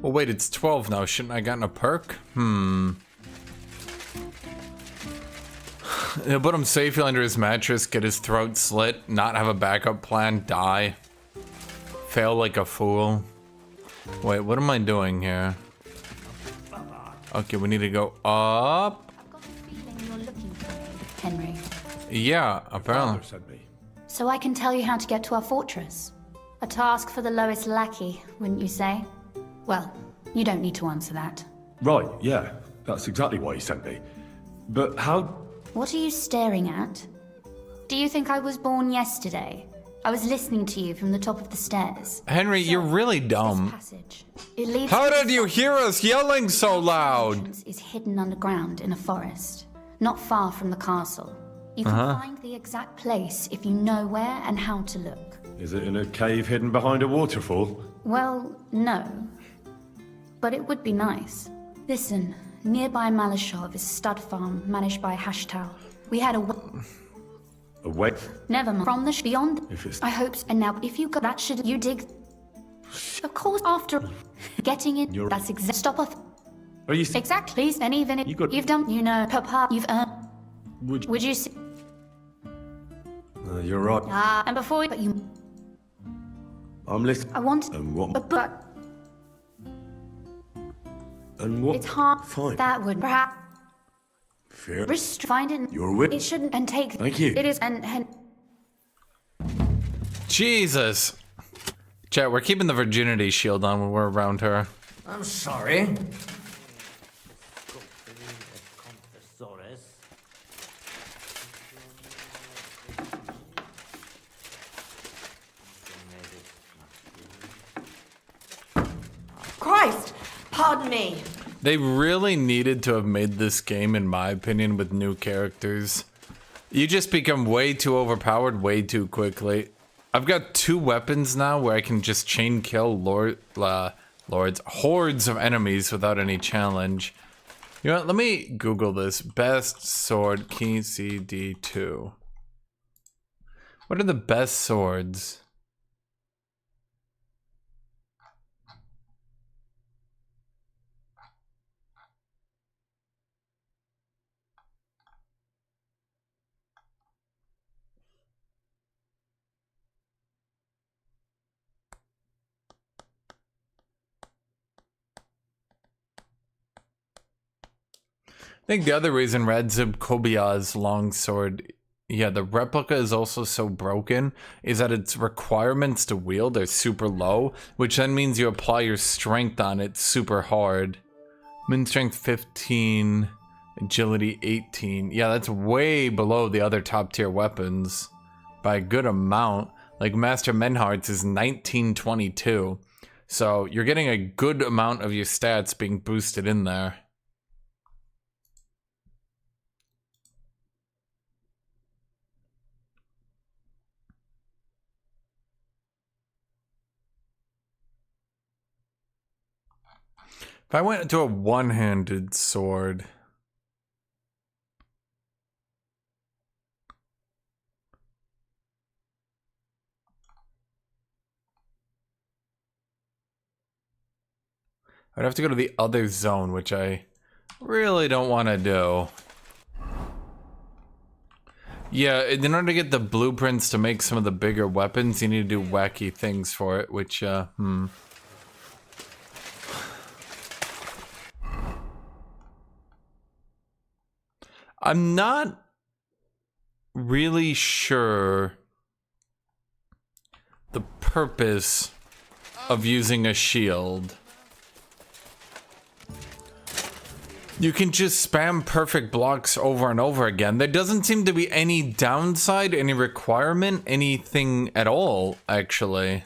Well, wait, it's 12 now. Shouldn't I gotten a perk? Put him safely under his mattress, get his throat slit, not have a backup plan, die. Fail like a fool. Wait, what am I doing here? Okay, we need to go up. I've got a feeling you're looking for me, Henry. Yeah, apparently. So I can tell you how to get to our fortress. A task for the lowest lackey, wouldn't you say? Well, you don't need to answer that. Right, yeah. That's exactly why he sent me. But how... What are you staring at? Do you think I was born yesterday? I was listening to you from the top of the stairs. Henry, you're really dumb. It leads How did you hear us yelling so loud? Is hidden underground in a forest, not far from the castle. You can find the exact place if you know where and how to look. Is it in a cave hidden behind a waterfall? Well, no. But it would be nice. Listen, nearby Malashov is stud farm managed by Hashtal. We had a wait. Never mind. From the beyond. If it's... I hope so. And now, if you got that, should you dig? Of course, after getting it, that's exact. Stop off. Are you exactly? And even if you've done, you know, Papa, you've earned. Would you see? You're right. And before, but you. I'm listening. I want. And what? But. And what? It's hard. Fine. That would perhaps Fair. find it. Your wit. It shouldn't and take. Thank you. It is and Jesus. Chat, we're keeping the virginity shield on when we're around her. I'm sorry. Christ! Pardon me. They really needed to have made this game, in my opinion, with new characters. You just become way too overpowered way too quickly. I've got 2 weapons now where I can just chain kill hordes of enemies without any challenge. You know what, let me Google this. Best sword, key CD2. What are the best swords? I think the other reason Radzib Kobia's longsword, yeah, the replica is also so broken, is that its requirements to wield are super low, which then means you apply your strength on it super hard. Min strength 15, agility 18. Yeah, that's way below the other top tier weapons by a good amount. Like Master Menhardt's is 1922. So you're getting a good amount of your stats being boosted in there. If I went to a one-handed sword, I'd have to go to the other zone, which I really don't want to do. Yeah, in order to get the blueprints to make some of the bigger weapons, you need to do wacky things for it, which, I'm not really sure the purpose of using a shield. You can just spam perfect blocks over and over again. There doesn't seem to be any downside, any requirement, anything at all, actually.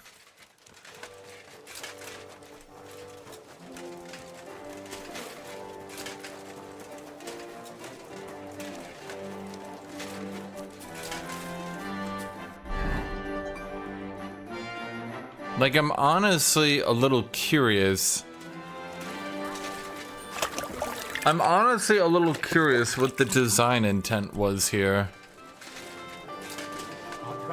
Like, I'm honestly a little curious. I'm honestly a little curious what the design intent was here. Most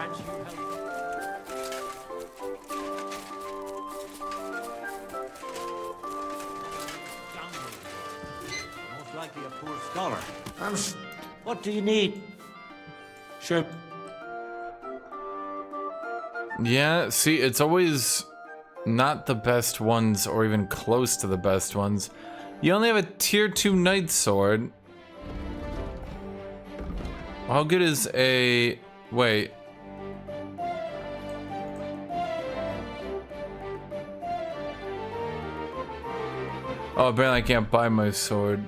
likely a poor scholar. What do you need? Sure. Yeah, see, it's always not the best ones or even close to the best ones. You only have a tier 2 Knite sword. How good is a... Wait. Oh, apparently I can't buy my sword.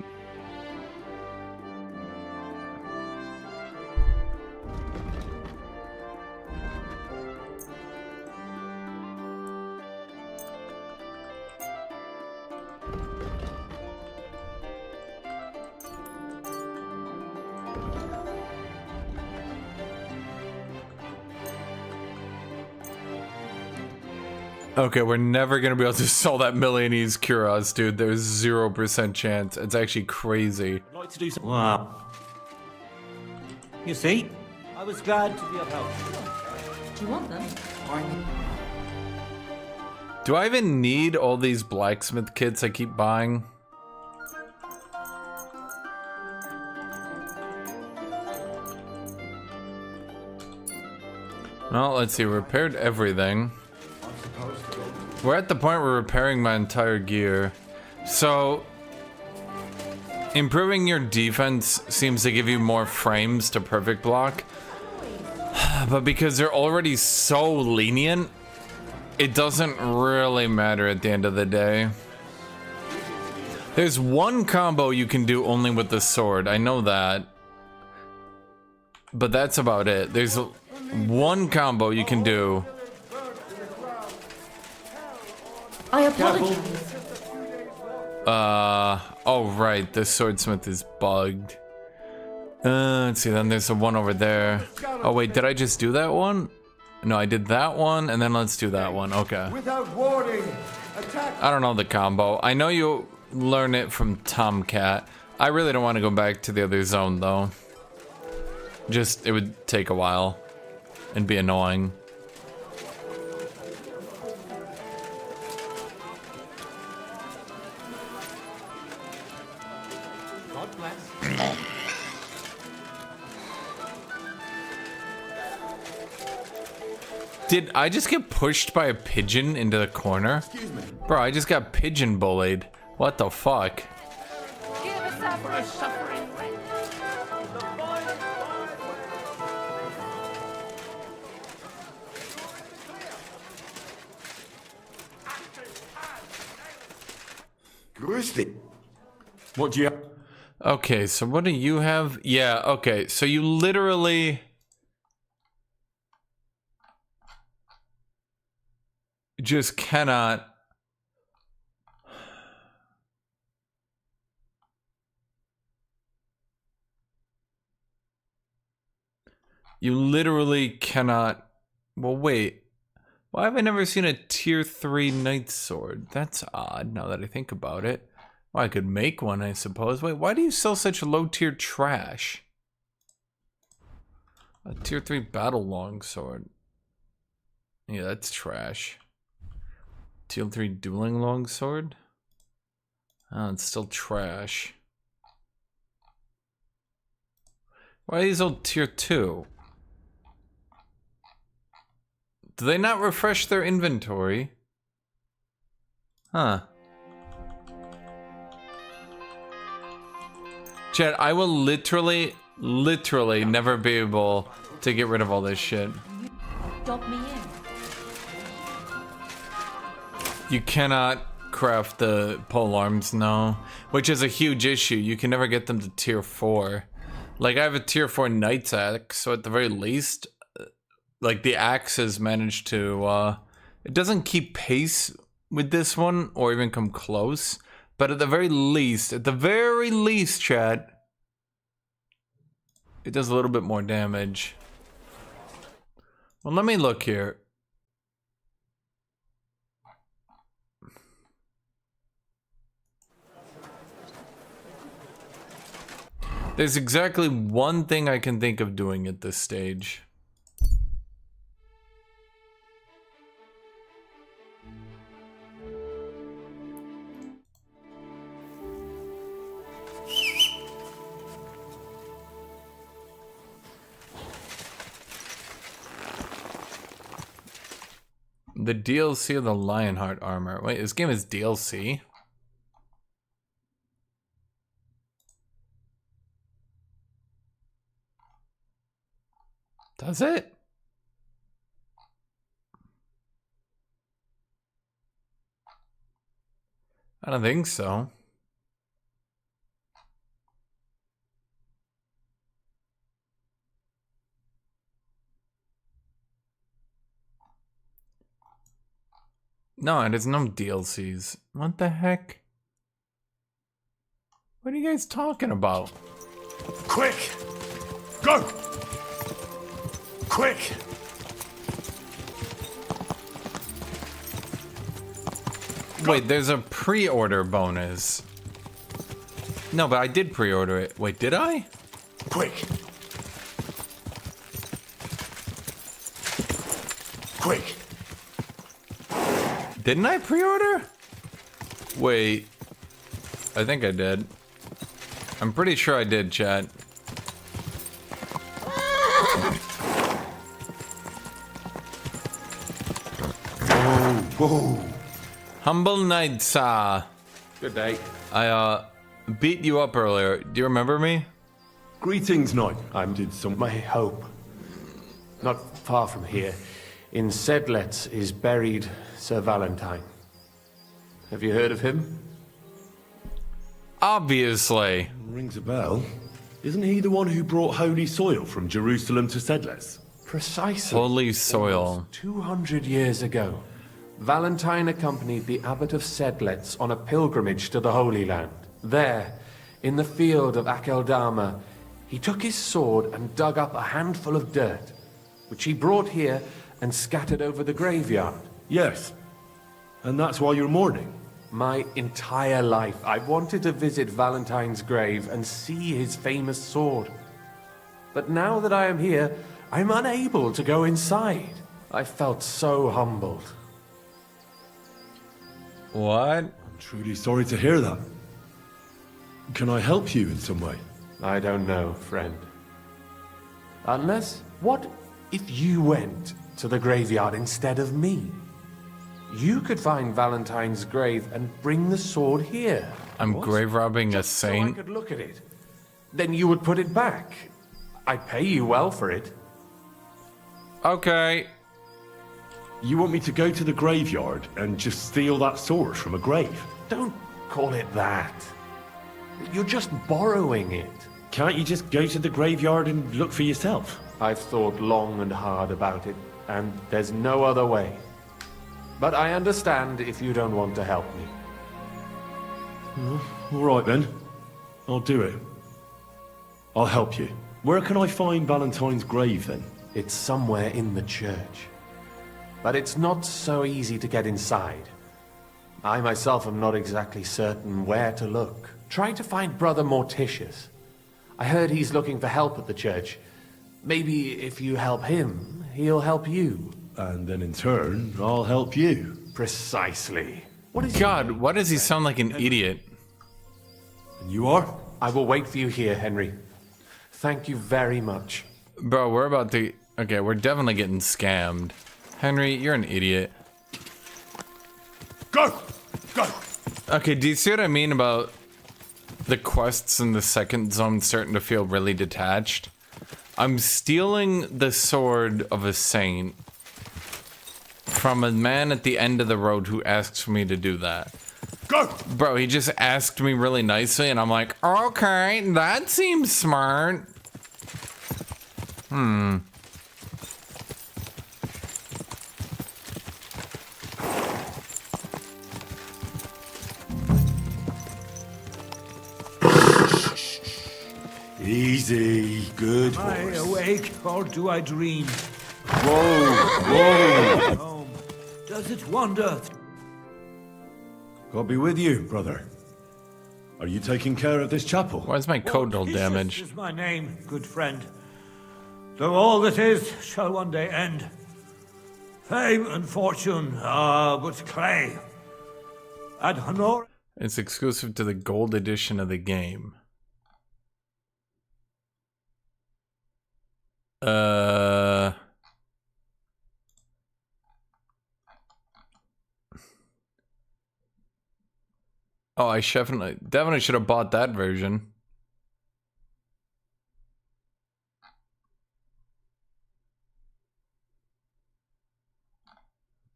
Okay, we're never gonna be able to sell that Milanese Kuros, dude. There's 0% chance. It's actually crazy. I'd like to do some. Wow. You see, I was glad to be of help. Do you want them? Do I even need all these blacksmith kits I keep buying? Well, let's see, repaired everything. We're at the point where we're repairing my entire gear. So, Improving your defense seems to give you more frames to perfect block. But because they're already so lenient, it doesn't really matter at the end of the day. There's one combo you can do only with the sword, I know that. But that's about it. There's one combo you can do. I apologize. Oh right, the swordsmith is bugged. Let's see, then there's the one over there. Oh wait, did I just do that one? No, I did that one, and then let's do that one, okay. Without warning, attack. I don't know the combo. I know you learn it from Tomcat. I really don't want to go back to the other zone though. Just, it would take a while and be annoying. God bless. Did I just get pushed by a pigeon into the corner? Excuse me. Bro, I just got pigeon bullied. What the fuck? Give us up for a suffering. What do you have? Okay, so what do you have? Yeah, okay, so you literally... just cannot... You literally cannot... Well, wait. Why have I never seen a tier 3 knight sword? That's odd, now that I think about it. Well, I could make one, I suppose. Wait, why do you sell such low tier trash? A tier 3 battle longsword. Yeah, that's trash. Tier 3 dueling longsword? Oh, it's still trash. Why are these all tier 2? Do they not refresh their inventory? Huh. Chad, I will literally never be able to get rid of all this shit. Dog me in. You cannot craft the pole arms, no. Which is a huge issue. You can never get them to tier 4. Like, I have a tier 4 knight's axe, so at the very least, like, the axe has managed to, it doesn't keep pace with this one, or even come close. But at the very least, chat, it does a little bit more damage. Well, let me look here. There's exactly one thing I can think of doing at this stage. The DLC of the Lionheart armor. Wait, this game is DLC? Does it? I don't think so. No, it is no DLCs. What the heck? What are you guys talking about? Quick! Go! Quick! Wait, there's a pre-order bonus. No, but I did pre-order it. Wait, did I? Quick! Quick! Didn't I pre-order? Wait. I think I did. I'm pretty sure I did, chat. Whoa. Humble Knight, Good day. I beat you up earlier. Do you remember me? Greetings, Knight. My hope. Not far from here, in Sedlets, is buried Sir Valentine. Have you heard of him? Obviously. Rings a bell. Isn't he the one who brought holy soil from Jerusalem to Sedles? Precisely. Holy soil. Almost 200 years ago, Valentine accompanied the abbot of Sedlets on a pilgrimage to the Holy Land. There, in the field of Akeldama, he took his sword and dug up a handful of dirt, which he brought here and scattered over the graveyard. Yes. And that's why you're mourning? My entire life, I've wanted to visit Valentine's grave and see his famous sword. But now that I am here, I'm unable to go inside. I felt so humbled. What? I'm truly sorry to hear that. Can I help you in some way? I don't know, friend. Unless, what if you went to the graveyard instead of me? You could find Valentine's grave and bring the sword here. I'm grave robbing a saint? So I could look at it. Then you would put it back. I'd pay you well for it. Okay. You want me to go to the graveyard and just steal that sword from a grave? Don't call it that. You're just borrowing it. Can't you just go to the graveyard and look for yourself? I've thought long and hard about it, and there's no other way. But I understand if you don't want to help me. All right then. I'll do it. I'll help you. Where can I find Valentine's grave then? It's somewhere in the church. But it's not so easy to get inside. I myself am not exactly certain where to look. Try to find Brother Morticius. I heard he's looking for help at the church. Maybe if you help him, he'll help you. And then in turn, I'll help you. Precisely. God, why does he sound like an idiot? And you are? I will wait for you here, Henry. Thank you very much. Bro, we're about to... Okay, we're definitely getting scammed. Henry, you're an idiot. Go! Go! Okay, do you see what I mean about the quests in the second zone starting to feel really detached? I'm stealing the sword of a saint from a man at the end of the road who asks me to do that. Go! Bro, he just asked me really nicely, and I'm like, okay, that seems smart. Easy, good Am I horse. awake or do I dream? Whoa, Home. Does it wander? God be with you, brother. Are you taking care of this chapel? Why is my code all Odysseus damaged? is my name, good friend. Though all that is shall one day end. Fame and fortune are but clay. Ad honor. It's exclusive to the gold edition of the game. Oh, I definitely should have bought that version.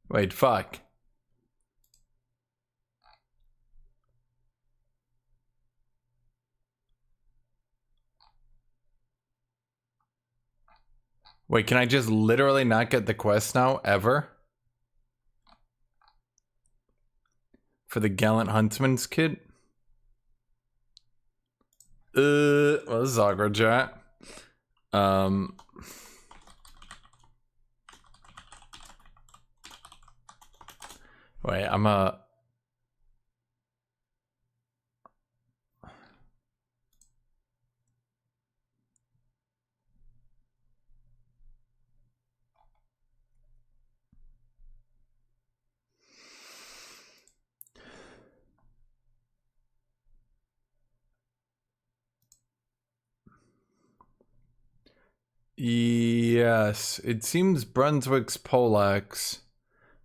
Wait, fuck. Wait, can I just literally not get the quest now, ever? For the Gallant Huntsman's kit? Well, this is awkward, chat. Wait, I'm a... Yes, it seems Brunswick's Poleaxe.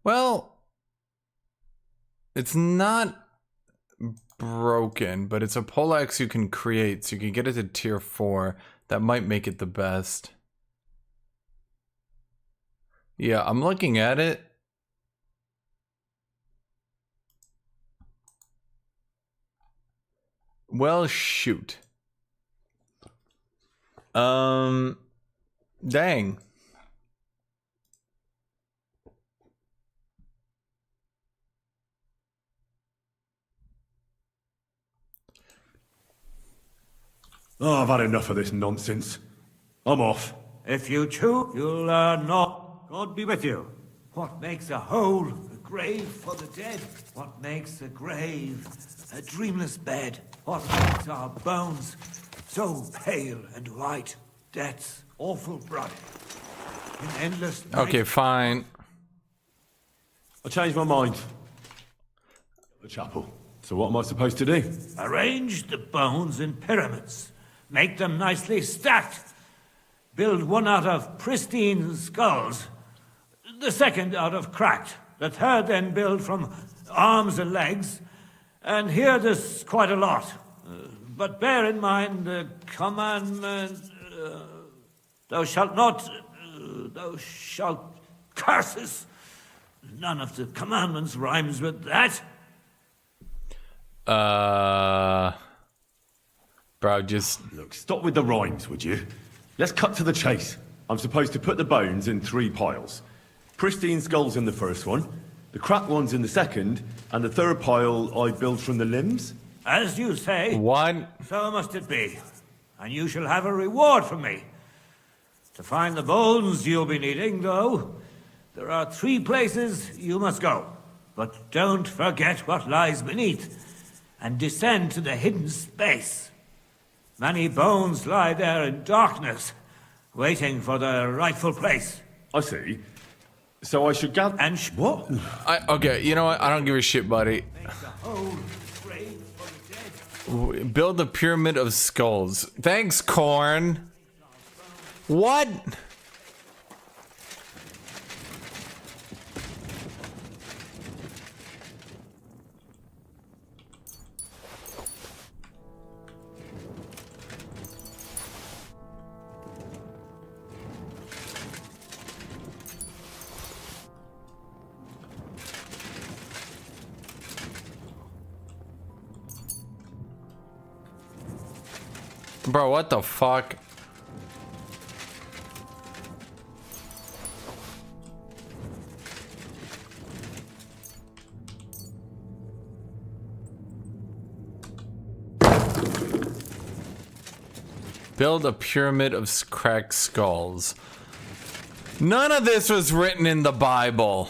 Well, it's not broken, but it's a poleaxe you can create, so you can get it to tier 4. That might make it the best. Yeah, I'm looking at it. Well, shoot. Dang. Oh, I've had enough of this nonsense. I'm off. If you choose, you'll not. God be with you. What makes a hole a grave for the dead? What makes a grave a dreamless bed? What makes our bones so pale and white? Death's awful blood. In endless night. Okay, fine. I changed my mind. The chapel. So what am I supposed to do? Arrange the bones in pyramids. Make them nicely stacked. Build one out of pristine skulls. The second out of cracked. The third then build from arms and legs. And here there's quite a lot. But bear in mind the commandment... thou shalt not... thou shalt... Curses! None of the commandments rhymes with that. Bro, just... Look, stop with the rhymes, would you? Let's cut to the chase. I'm supposed to put the bones in 3 piles. Pristine skulls in the first one, the cracked ones in the second, and the third pile I build from the limbs. As you say. What? So must it be. And you shall have a reward from me. To find the bones you'll be needing, though, there are 3 places you must go. But don't forget what lies beneath, and descend to the hidden space. Many bones lie there in darkness, waiting for their rightful place. I see. So I should gather... And what? Okay, you know what? I don't give a shit, buddy. Build a pyramid of skulls. Thanks, Corn. What? Bro, what the fuck? Build a pyramid of cracked skulls. None of this was written in the Bible.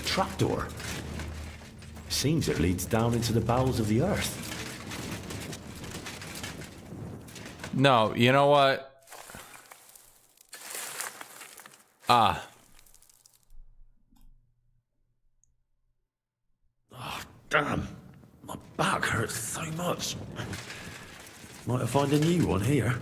Trapdoor. Seems it leads down into the bowels of the earth. No, you know what? Ah. Oh, damn. My back hurts so much. Might I find a new one here?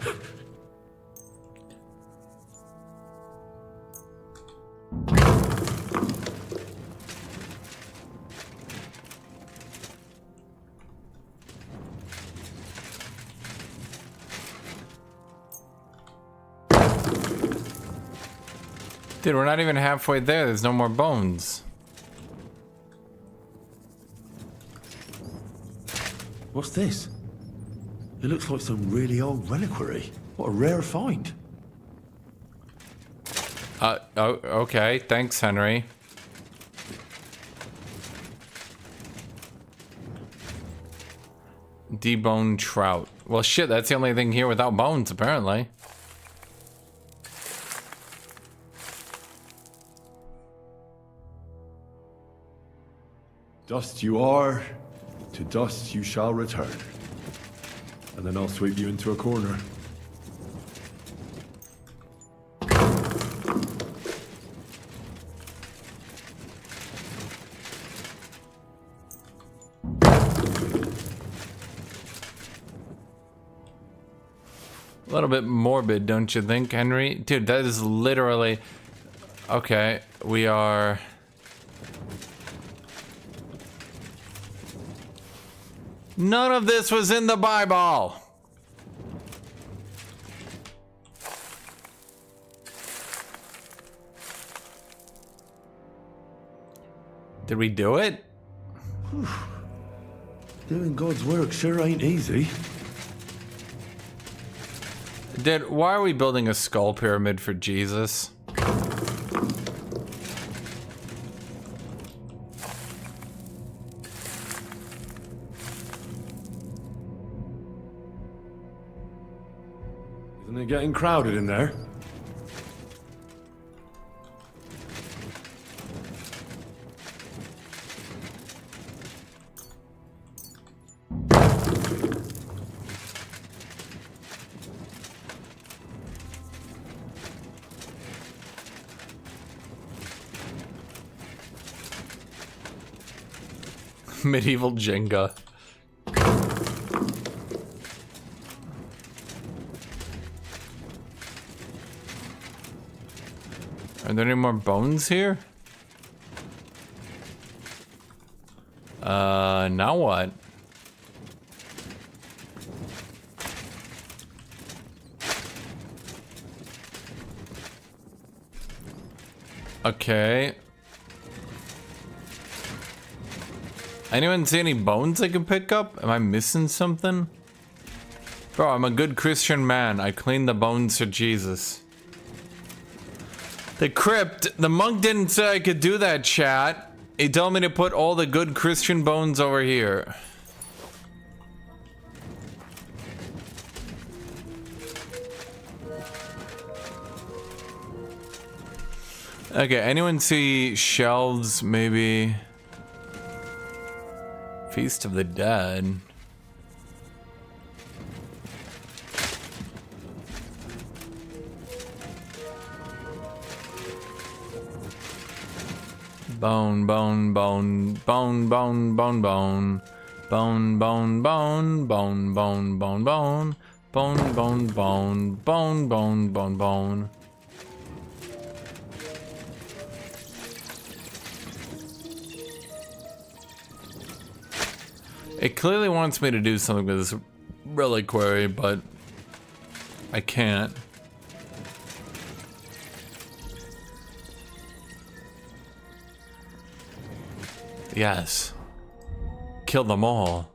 Dude, we're not even halfway there. There's no more bones. What's this? It looks like some really old reliquary. What a rare find. Oh, okay. Thanks, Henry. Deboned trout. Well, shit, that's the only thing here without bones, apparently. Dust you are, to dust you shall return. And then I'll sweep you into a corner. A little bit morbid, don't you think, Henry? Dude, that is literally... Okay, we are... None of this was in the Bible! Did we do it? Doing God's work sure ain't easy. Why are we building a skull pyramid for Jesus? Isn't it getting crowded in there? Medieval Jenga. Are there any more bones here? Now what? Okay. Anyone see any bones I can pick up? Am I missing something? Bro, I'm a good Christian man. I clean the bones for Jesus. The crypt. The monk didn't say I could do that, chat. He told me to put all the good Christian bones over here. Okay, anyone see shelves, maybe? Feast of the Dead. Bone, bone, bone, bone, bone, bone, bone. Bone, bone, bone, bone, bone, bone, bone. Bone, bone, bone, bone, bone, bone, bone. It clearly wants me to do something with this reliquary, but I can't. Yes. Kill them all.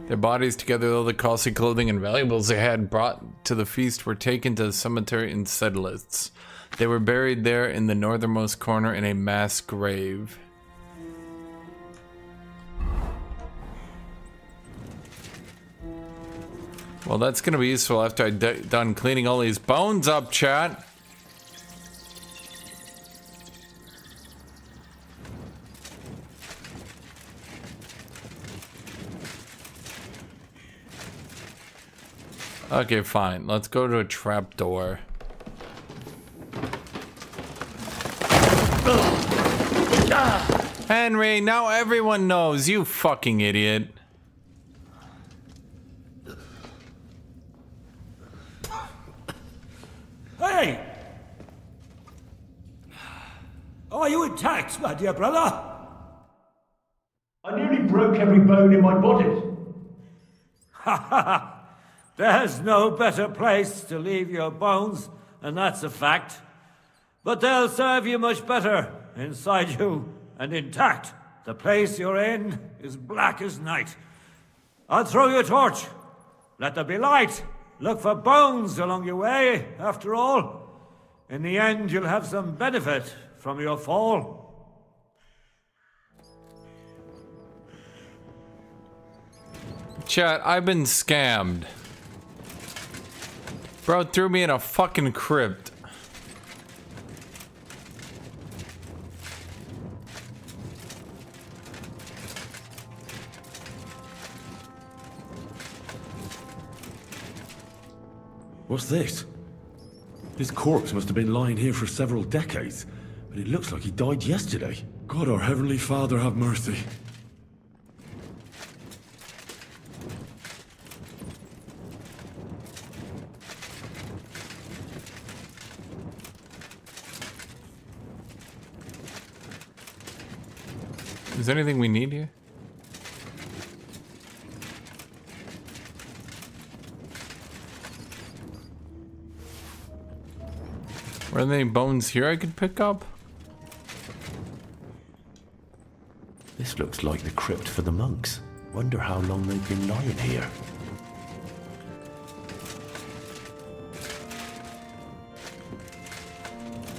Their bodies, together with all the costly clothing and valuables they had brought to the feast, were taken to the cemetery in Sedlitz. They were buried there in the northernmost corner in a mass grave. Well, that's gonna be useful after I'm done cleaning all these bones up, chat. Okay, fine. Let's go to a trapdoor. Henry, now everyone knows, you fucking idiot. Hey! Are you intact, my dear brother? I nearly broke every bone in my body. Ha ha ha! There's no better place to leave your bones, and that's a fact. But they'll serve you much better inside you and intact. The place you're in is black as night. I'll throw you a torch. Let there be light. Look for bones along your way, after all. In the end, you'll have some benefit from your fall. Chat, I've been scammed. Bro threw me in a fucking crypt. What's this? This corpse must have been lying here for several decades. But it looks like he died yesterday. God, our Heavenly Father, have mercy. Is there anything we need here? Are there any bones here I could pick up? This looks like the crypt for the monks. Wonder how long they've been lying here.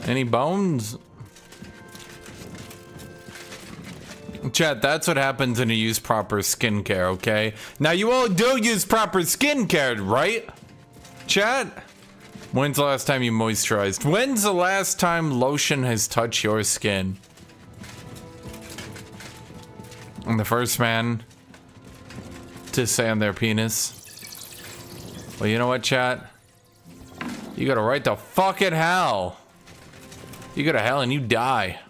Any bones? Chat, that's what happens when you use proper skincare, okay? Now you all do use proper skincare, right? Chat? When's the last time you moisturized? When's the last time lotion has touched your skin? I'm the first man to say on their penis. Well, you know what, chat? You gotta right the fucking hell. You go to hell and you die.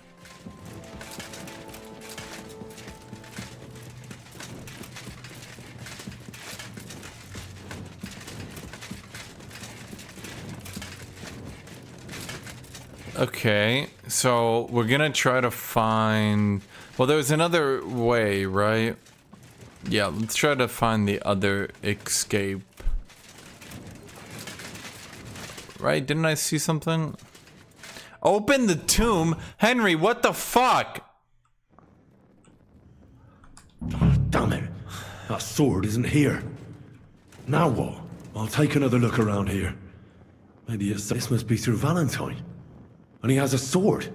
Okay, so we're gonna try to find... Well, there's another way, right? Yeah, let's try to find the other escape. Right, didn't I see something? Open the tomb? Henry, what the fuck? Damn it. That sword isn't here. Now what? I'll take another look around here. Maybe this must be through Valentine. And he has a sword.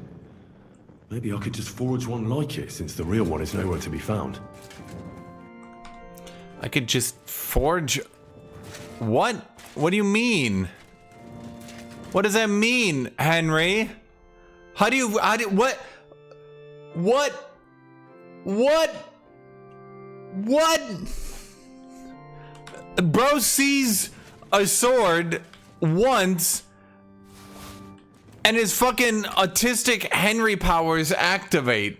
Maybe I could just forge one like it, since the real one is nowhere to be found. I could just forge... What? What do you mean? What does that mean, Henry? How do you... what? What? What? What? Bro sees a sword once... and his fucking autistic Henry powers activate.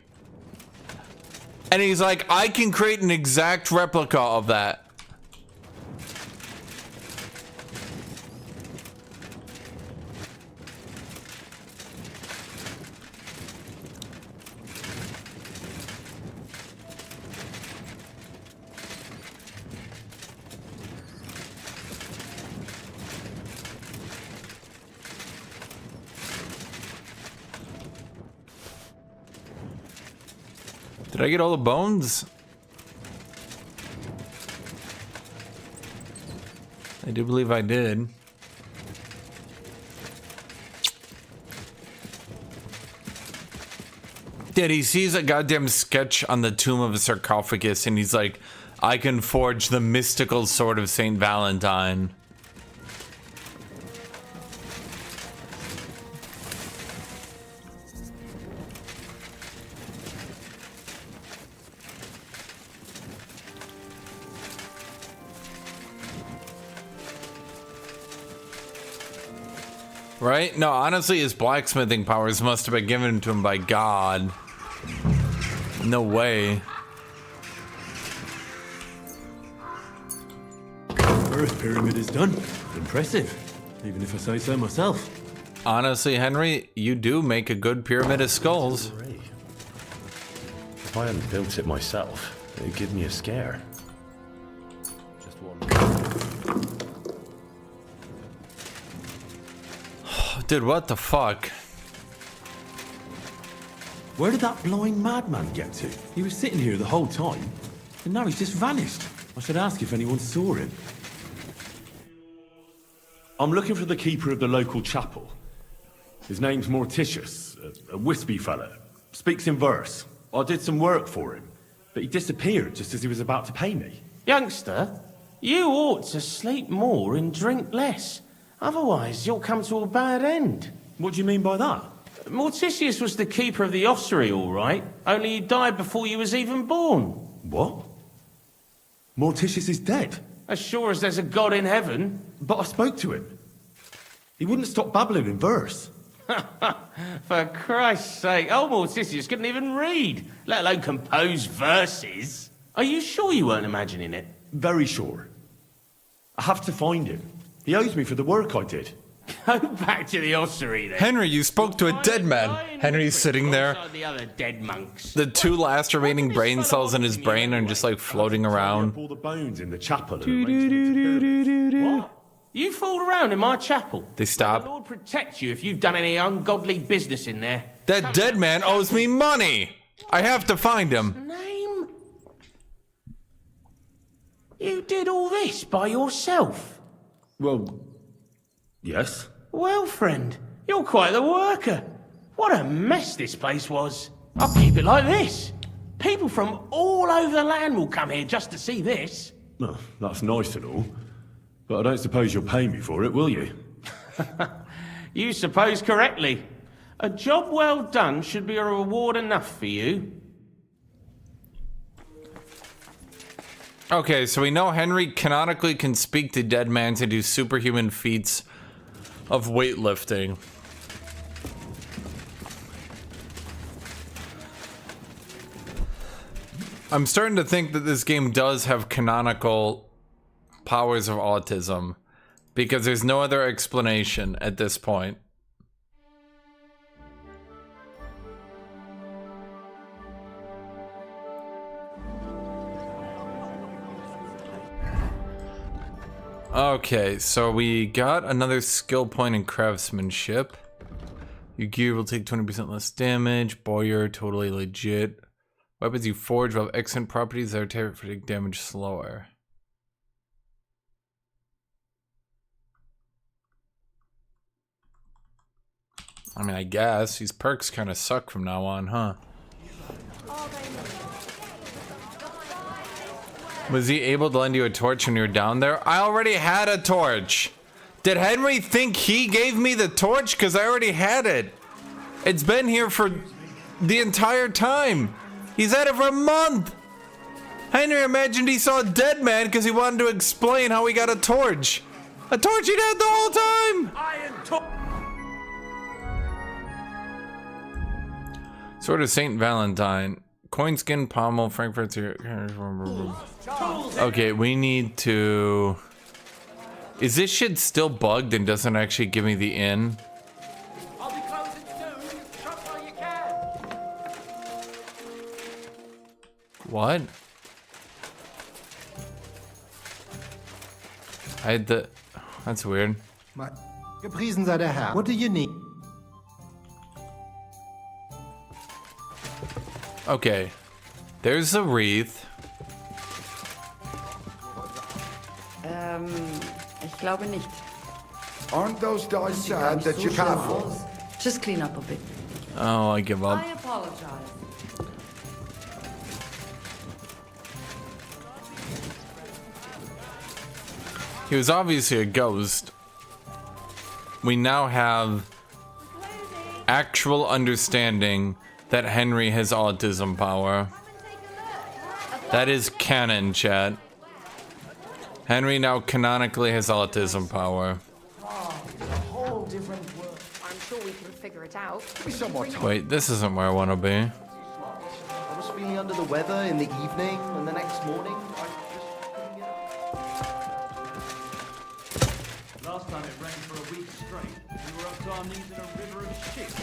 And he's like, I can create an exact replica of that. Did I get all the bones? I do believe I did. Dude, he sees a goddamn sketch on the tomb of a sarcophagus and he's like, I can forge the mystical sword of Saint Valentine. Right? No, honestly, his blacksmithing powers must have been given to him by God. No way. Earth pyramid is done. Impressive. Even if I say so myself. Honestly, Henry, you do make a good pyramid of skulls. If I hadn't built it myself, it'd give me a scare. Just one. Dude, what the fuck? Where did that blind madman get to? He was sitting here the whole time, and now he's just vanished. I should ask if anyone saw him. I'm looking for the keeper of the local chapel. His name's Morticius, a wispy fella. Speaks in verse. I did some work for him, but he disappeared just as he was about to pay me. Youngster, you ought to sleep more and drink less. Otherwise, you'll come to a bad end. What do you mean by that? Morticius was the keeper of the ossuary, all right. Only he died before you was even born. What? Morticius is dead? As sure as there's a God in heaven. But I spoke to him. He wouldn't stop babbling in verse. For Christ's sake, old Morticius couldn't even read, let alone compose verses. Are you sure you weren't imagining it? Very sure. I have to find him. He owes me for the work I did. Go back to the ossuary then. Henry, you spoke to a dead man. Henry's sitting there. The other dead monks. The 2 last remaining brain cells in his brain are just like floating around. All the bones in the chapel. What? You fooled around in my chapel. They stop. The Lord protect you if you've done any ungodly business in there. That dead man owes me money. I have to find him. Name? You did all this by yourself? Well, yes. Well, friend, you're quite the worker. What a mess this place was. I'll keep it like this. People from all over the land will come here just to see this. Well, that's nice and all. But I don't suppose you'll pay me for it, will you? You suppose correctly. A job well done should be a reward enough for you. Okay, so we know Henry canonically can speak to dead man to do superhuman feats of weightlifting. I'm starting to think that this game does have canonical powers of autism, because there's no other explanation at this point. Okay, so we got another skill point in craftsmanship. Your gear will take 20% less damage. Boyer, totally legit. Weapons you forge will have excellent properties that are target for take damage slower. I mean, I guess these perks kind of suck from now on, huh? Was he able to lend you a torch when you were down there? I already had a torch. Did Henry think he gave me the torch? Because I already had it. It's been here for the entire time. He's had it for a month. Henry imagined he saw a dead man because he wanted to explain how he got a torch. A torch he'd had the whole time. Sword of Saint Valentine. Coinskin, pommel, Frankfurt's here. Okay, we need to... Is this shit still bugged and doesn't actually give me the in? I'll be closing soon. Shop while you can. What? I had the... That's weird. Gepriesen sei der Herr. What do you need? Okay. There's a wreath. Ich glaube nicht. Aren't those guys sad that you're careful? Just clean up a bit. Oh, I give up. I apologize. He was obviously a ghost. We now have actual understanding that Henry has autism power. That is canon, chat. Henry now canonically has autism power. Oh, it's a whole different world. I'm sure we can figure it out. Wait, this isn't where I want to be. I was feeling under the weather in the evening, and the next morning, Last time it rained for a week straight, we were up to our knees in a river of shit.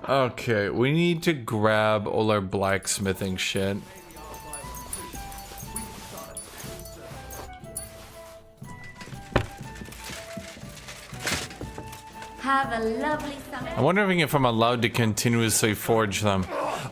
Okay, we need to grab all our blacksmithing shit. Have a lovely summer. I'm wondering if I'm allowed to continuously forge them.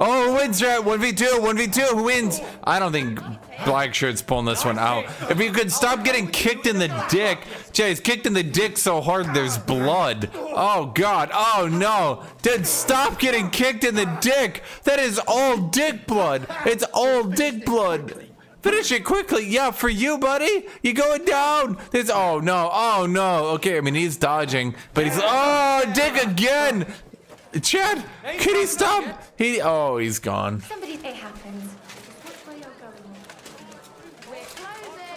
Oh, who wins, chat? 1v2, 1v2, who wins? I don't think Black Shirt's pulling this one out. If you could stop getting kicked in the dick. Jay, he's kicked in the dick so hard there's blood. Oh, God. Oh, no. Dude, stop getting kicked in the dick. That is all dick blood. It's all dick blood. Finish it quickly. Yeah, for you, buddy. You going down. There's, oh, no. Oh, no. Okay, I mean, he's dodging, but he's, oh, dick again. Chad, can he stop? Oh, he's gone. Somebody, it happens. Watch where you're going. We're closing.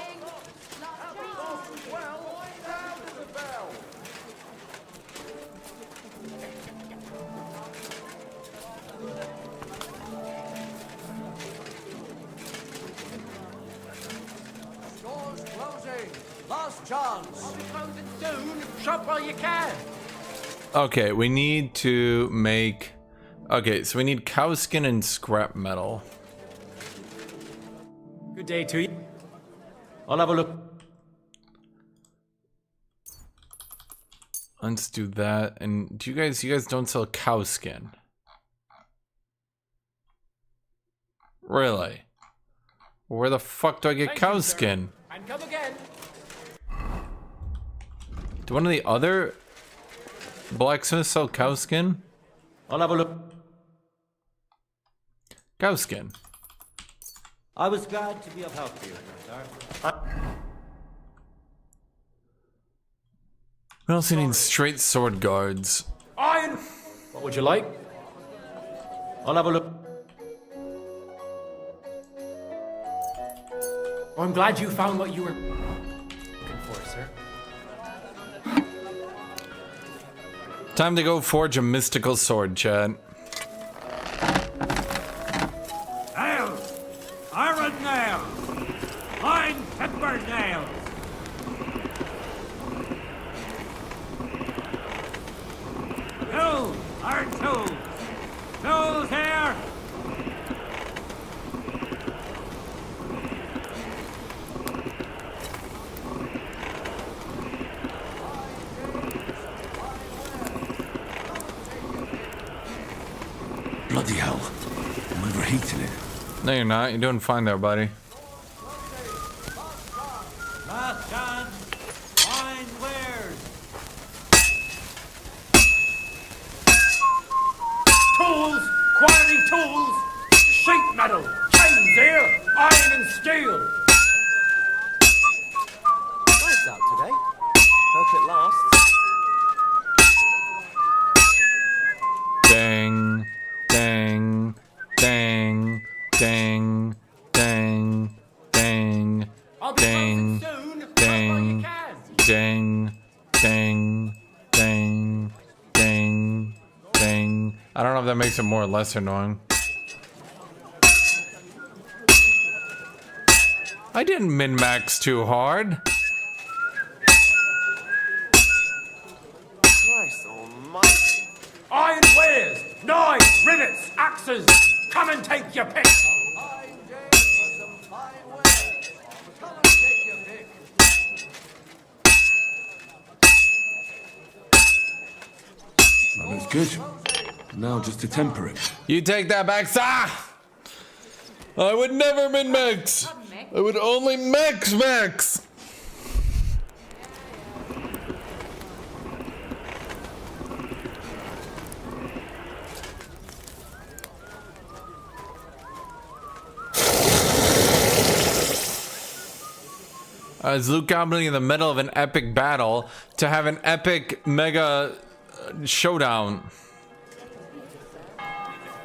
Last chance. I'll be closing soon. Shop while you can. Okay, we need to make... Okay, so we need cow skin and scrap metal. Good day to you. I'll have a look. Let's do that. And do you guys don't sell cow skin? Really? Where the fuck do I get cow skin? And come again. Do one of the other blacksmiths sell cow skin? I'll have a look. Cow skin. I was glad to be of help to you, sir. We also need straight sword guards. Iron. What would you like? I'll have a look. I'm glad you found what you were looking for, sir. Time to go forge a mystical sword, Chad. Nails! Iron nails! Fine pepper nails! Tools! Iron tools! Tools here! Bloody hell. I'm overheating it. No, you're not. You're doing fine there, buddy. Last chance! Fine wares! Tools! Quality tools! Sheet metal! Chains here! Iron and steel! Nice out today. Hope it lasts. Dang, dang, dang, dang, dang, dang, dang, dang, dang, dang, dang, dang, dang. I don't know if that makes it more or less annoying. I didn't min-max too hard. Christ almighty. Iron wares! Knives! Rivets! Axes! Come and take your pick! That looks good. Now just to temper it. You take that back, sir! I would never min-max! I would only max! As Luke Goblin in the middle of an epic battle to have an epic mega showdown.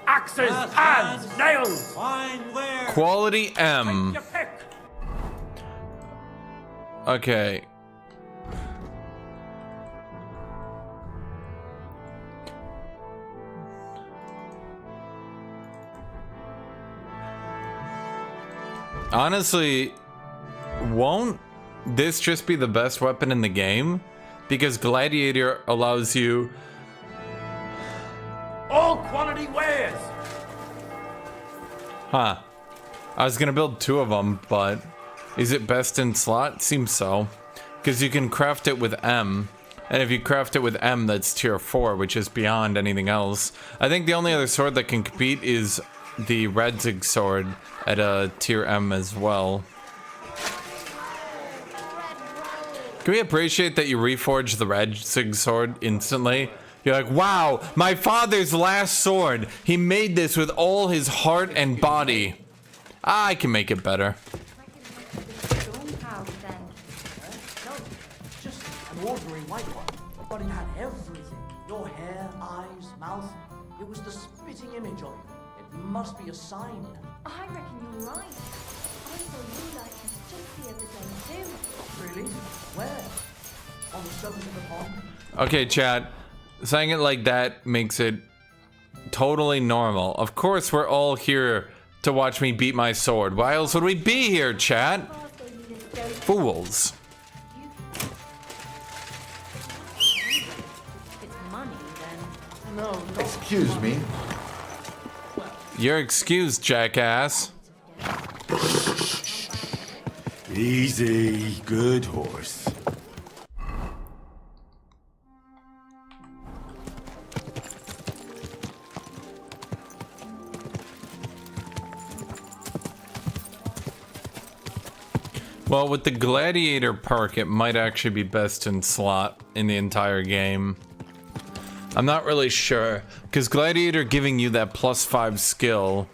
Axes! Hands! Nails! Fine wares! Quality M. Your pick! Okay. Honestly, won't this just be the best weapon in the game? Because Gladiator allows you... All quality wares! Huh. I was gonna build two of them, but... Is it best in slot? Seems so. Because you can craft it with M. And if you craft it with M, that's tier 4, which is beyond anything else. I think the only other sword that can compete is the Redzig sword at a tier M as well. Can we appreciate that you reforged the Redzig sword instantly? You're like, wow, my father's last sword. He made this with all his heart and body. I can make it better. Just an ordinary white one, but it had everything. Your hair, eyes, mouth. It was the spitting image of you. It must be a sign. I reckon you're right. I saw you like this just the other day too. Really? Where? On the surface of the pond? Okay, chat. Saying it like that makes it totally normal. Of course, we're all here to watch me beat my sword. Why else would we be here, chat? Fools. You no. Excuse me. You're excused, jackass. Easy, good horse. Well, with the gladiator perk, it might actually be best in slot in the entire game. I'm not really sure, because gladiator giving you that +5 skill.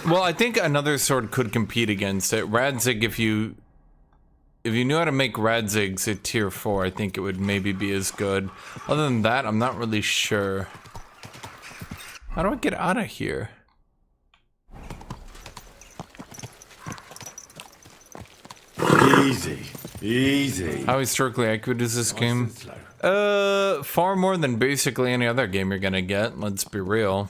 Well, I think another sword could compete against it. Radzig, if you knew how to make Radzigs at tier 4, I think it would maybe be as good. Other than that, I'm not really sure. How do I get out of here? Easy, easy. How historically accurate is this game? Far more than basically any other game you're gonna get, let's be real.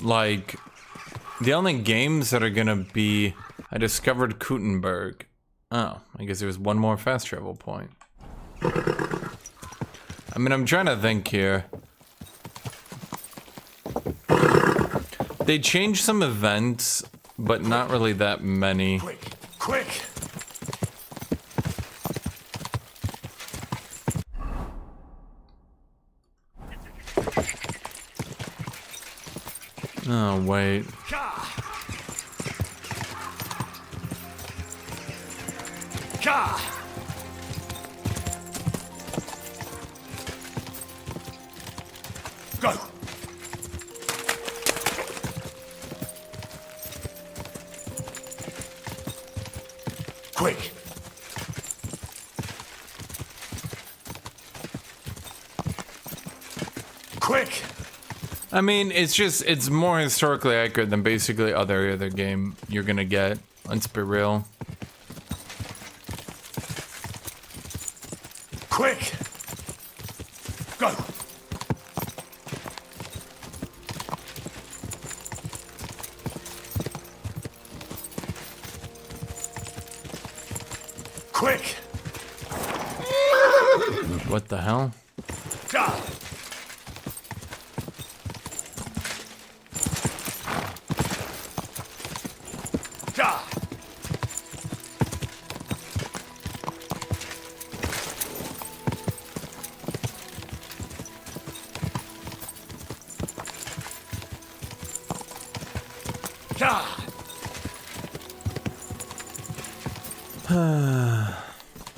Like, the only games that are gonna be... I discovered Gutenberg. Oh, I guess there's one more fast travel point. I mean, I'm trying to think here. They changed some events, but not really that many. Quick! Oh, wait. Go! Quick! Quick! I mean, it's more historically accurate than basically other game you're gonna get. Let's be real. Quick! Go! Quick! What the hell? Go!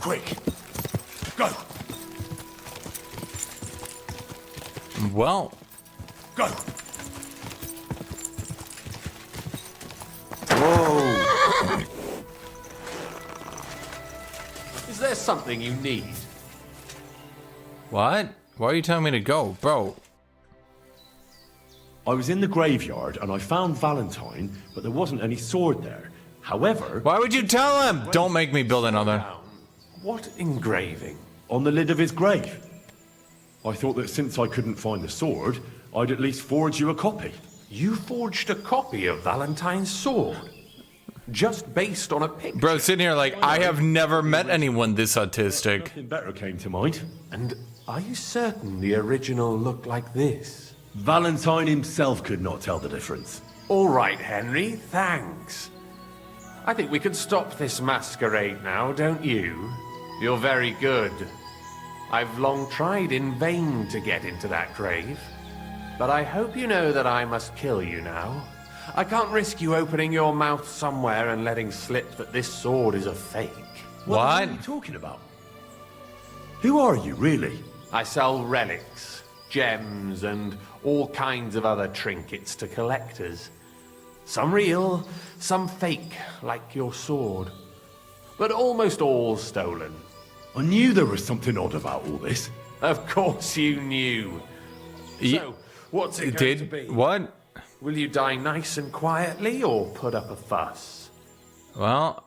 Quick! Go! Well. Go! Whoa! Is there something you need? What? Why are you telling me to go, bro? I was in the graveyard and I found Valentine, but there wasn't any sword there. However... Why would you tell him? Don't make me build another. What engraving? On the lid of his grave. I thought that since I couldn't find the sword, I'd at least forge you a copy. You forged a copy of Valentine's sword? Just based on a picture? Bro, sitting here like, I have never met anyone this autistic. Nothing better came to mind. And are you certain the original looked like this? Valentine himself could not tell the difference. All right, Henry, thanks. I think we can stop this masquerade now, don't you? You're very good. I've long tried in vain to get into that grave. But I hope you know that I must kill you now. I can't risk you opening your mouth somewhere and letting slip that this sword is a fake. What are you talking about? Who are you, really? I sell relics, gems, and all kinds of other trinkets to collectors. Some real, some fake, like your sword. But almost all stolen. I knew there was something odd about all this. Of course you knew. So, what's it going to be? What? Will you die nice and quietly, or put up a fuss? Well,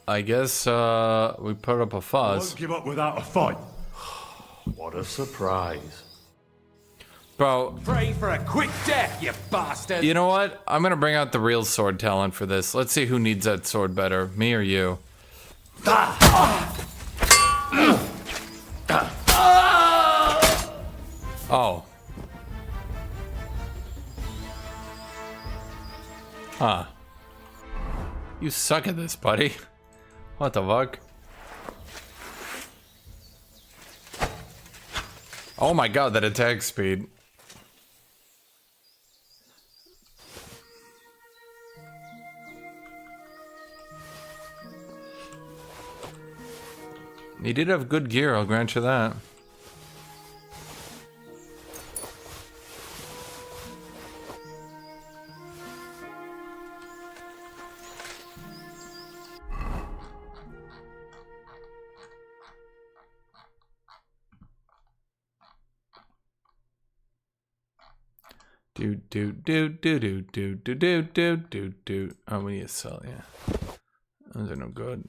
I guess, we put up a I fuss. won't give up without a fight. What a surprise. Bro. Pray for a quick death, you bastard! You know what? I'm gonna bring out the real sword talent for this. Let's see who needs that sword better, me or you. Oh. Huh. You suck at this, buddy. What the fuck? Oh my god, that attack speed. He did have good gear, I'll grant you that. Do. Oh, we need to sell, yeah. Those are no good.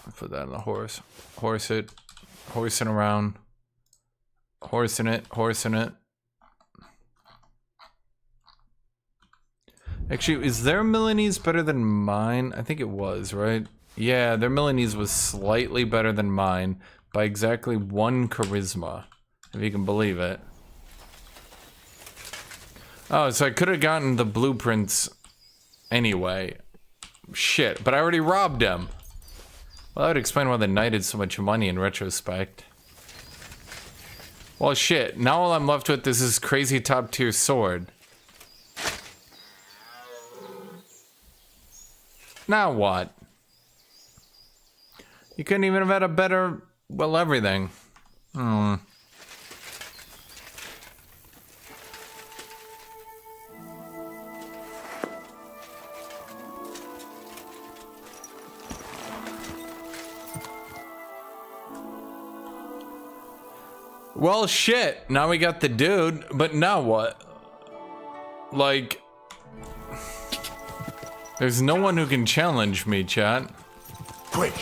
I'll put that on the horse. Horse it. Horsing around. Horsing it. Horsing it. Actually, is their Milanese better than mine? I think it was, right? Yeah, their Milanese was slightly better than mine by exactly 1 charisma, if you can believe it. Oh, so I could have gotten the blueprints anyway. Shit, but I already robbed them. Well, that would explain why the Knight had so much money in retrospect. Well, shit, now all I'm left with is this crazy top tier sword. Now what? You couldn't even have had a better, well, everything. Hmm. Well, shit. Now we got the dude, but now what? Like, there's no one who can challenge me, chat. Quick.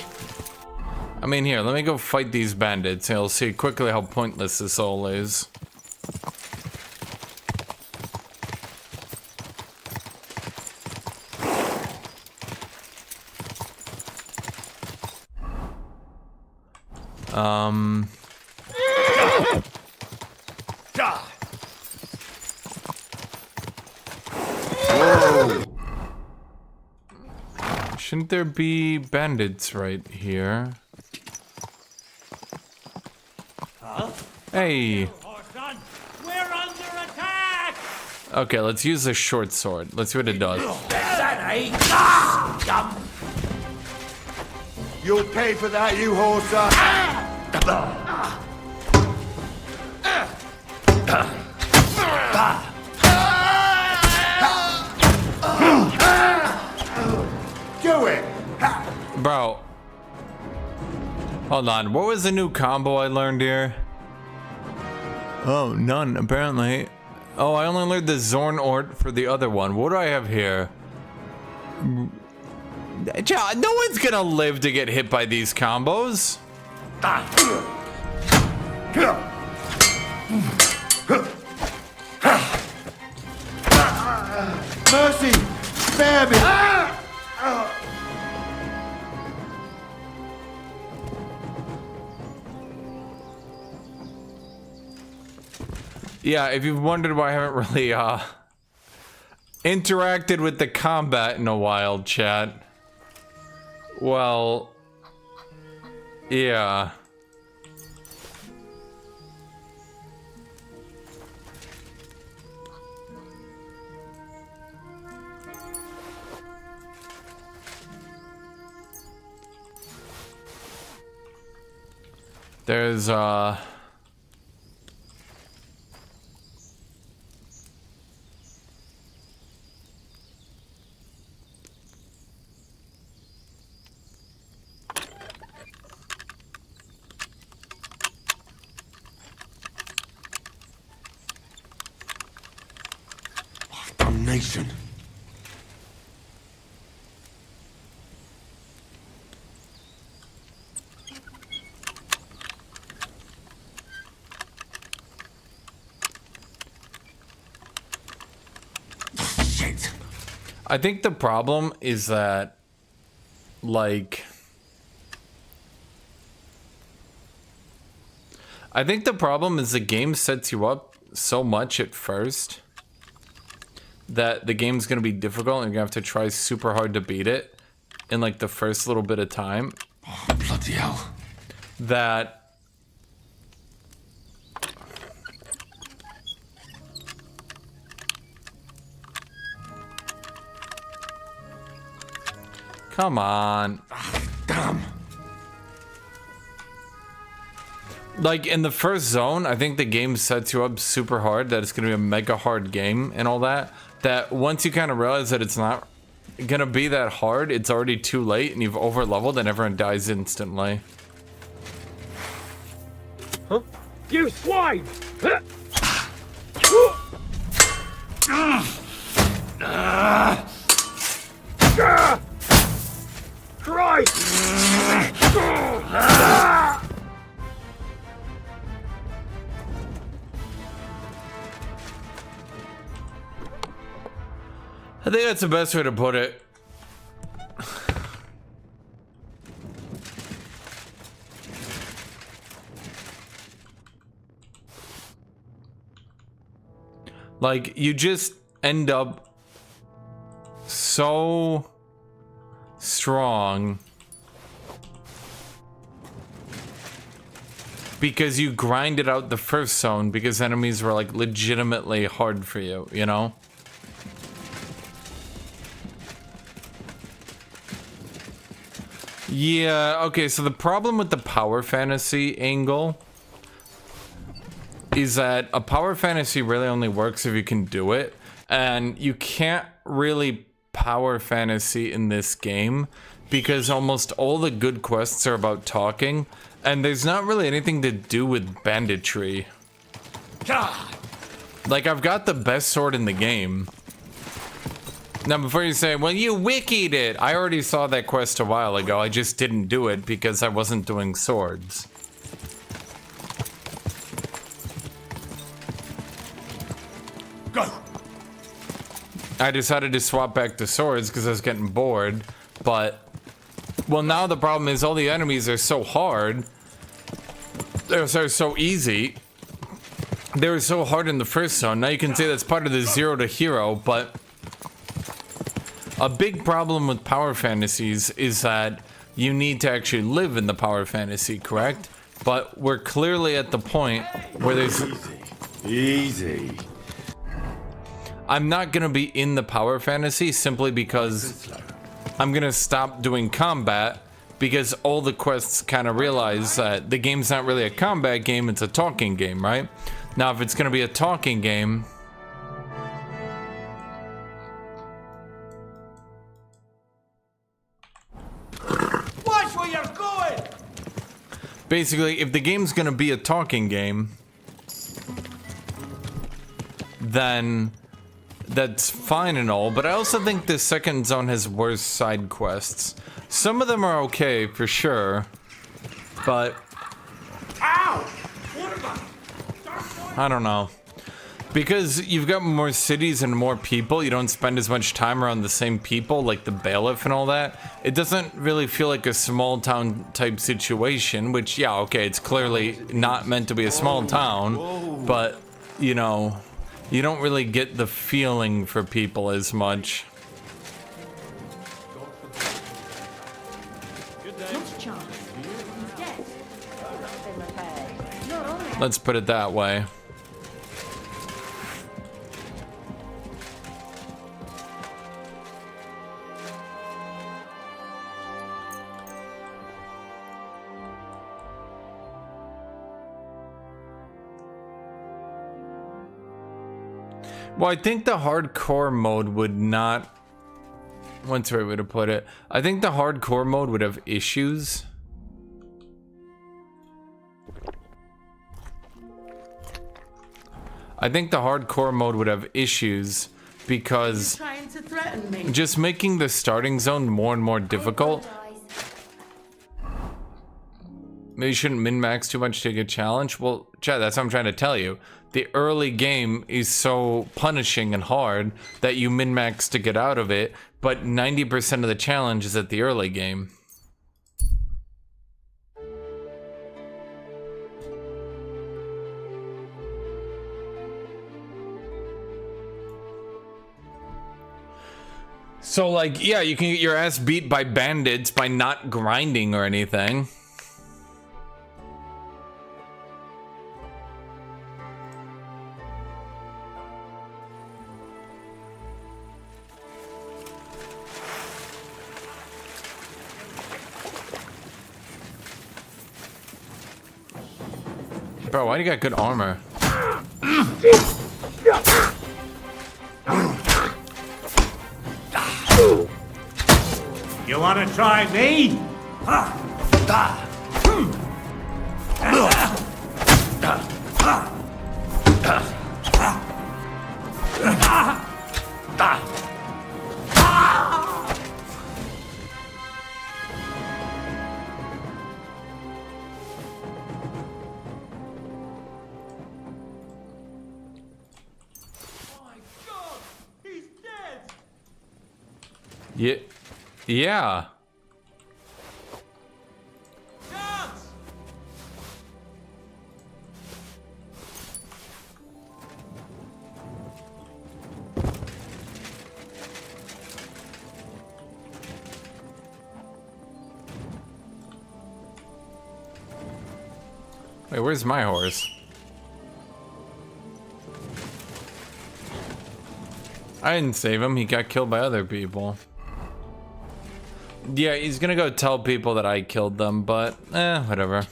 I mean, here, let me go fight these bandits, and you'll see quickly how pointless this all is. Shouldn't there be bandits right here? Huh? Hey. We're under attack! Okay, let's use the short sword. Let's see what it does. That ain't scum! You'll pay for that, you horser! Do it! Bro. Hold on, what was the new combo I learned here? Oh, none, apparently. Oh, I only learned the Zorn Ort for the other one. What do I have here? No one's gonna live to get hit by these combos. Mercy! Spare me! Yeah, if you've wondered why I haven't really interacted with the combat in a while, chat. Well, yeah. There's Damnation. I think the problem is that, like, I think the problem is the game sets you up so much at first that the game's gonna be difficult and you're gonna have to try super hard to beat it in like the first little bit of time. Oh, bloody hell. That come on. Damn. Like in the first zone, I think the game sets you up super hard that it's gonna be a mega hard game and all that. That once you kind of realize that it's not gonna be that hard, it's already too late and you've over leveled and everyone dies instantly. Huh? You swine! Christ! I think that's the best way to put it. Like, you just end up so strong because you grinded out the first zone because enemies were like legitimately hard for you, you know? Yeah, okay, so the problem with the power fantasy angle is that a power fantasy really only works if you can do it, and you can't really power fantasy in this game because almost all the good quests are about talking, and there's not really anything to do with banditry. Like, I've got the best sword in the game. Now, before you say, well, you wikied it, I already saw that quest a while ago. I just didn't do it because I wasn't doing swords. Go! I decided to swap back to swords because I was getting bored, but... Well, now the problem is all the enemies are so hard. They're so easy. They were so hard in the first zone. Now you can say that's part of the 0 to hero, but... A big problem with power fantasies is that you need to actually live in the power fantasy, correct? But we're clearly at the point where there's... Easy. I'm not gonna be in the power fantasy simply because I'm gonna stop doing combat because all the quests kind of realize that the game's not really a combat game, it's a talking game, right? Now, if it's gonna be a talking game... Watch where you're going! Basically, if the game's gonna be a talking game, then that's fine and all, but I also think the second zone has worse side quests. Some of them are okay, for sure, but... Ow! I don't know. Because you've got more cities and more people, you don't spend as much time around the same people, like the bailiff and all that. It doesn't really feel like a small town type situation, which, yeah, okay, it's clearly not meant to be a small town, but, you know, you don't really get the feeling for people as much. Let's put it that way. Well, I think the hardcore mode would not... What's the right way to put it? I think the hardcore mode would have issues. I think the hardcore mode would have issues because Trying to threaten me. just making the starting zone more and more difficult. Maybe you shouldn't min-max too much to take a challenge. Well, Chad, that's what I'm trying to tell you. The early game is so punishing and hard that you min-max to get out of it, but 90% of the challenge is at the early game. So, like, yeah, you can get your ass beat by bandits by not grinding or anything. Bro, why do you got good armor? You wanna try me? Yeah. Yeah. Wait, where's my horse? I didn't save him. He got killed by other people. Yeah, he's gonna go tell people that I killed them, but whatever.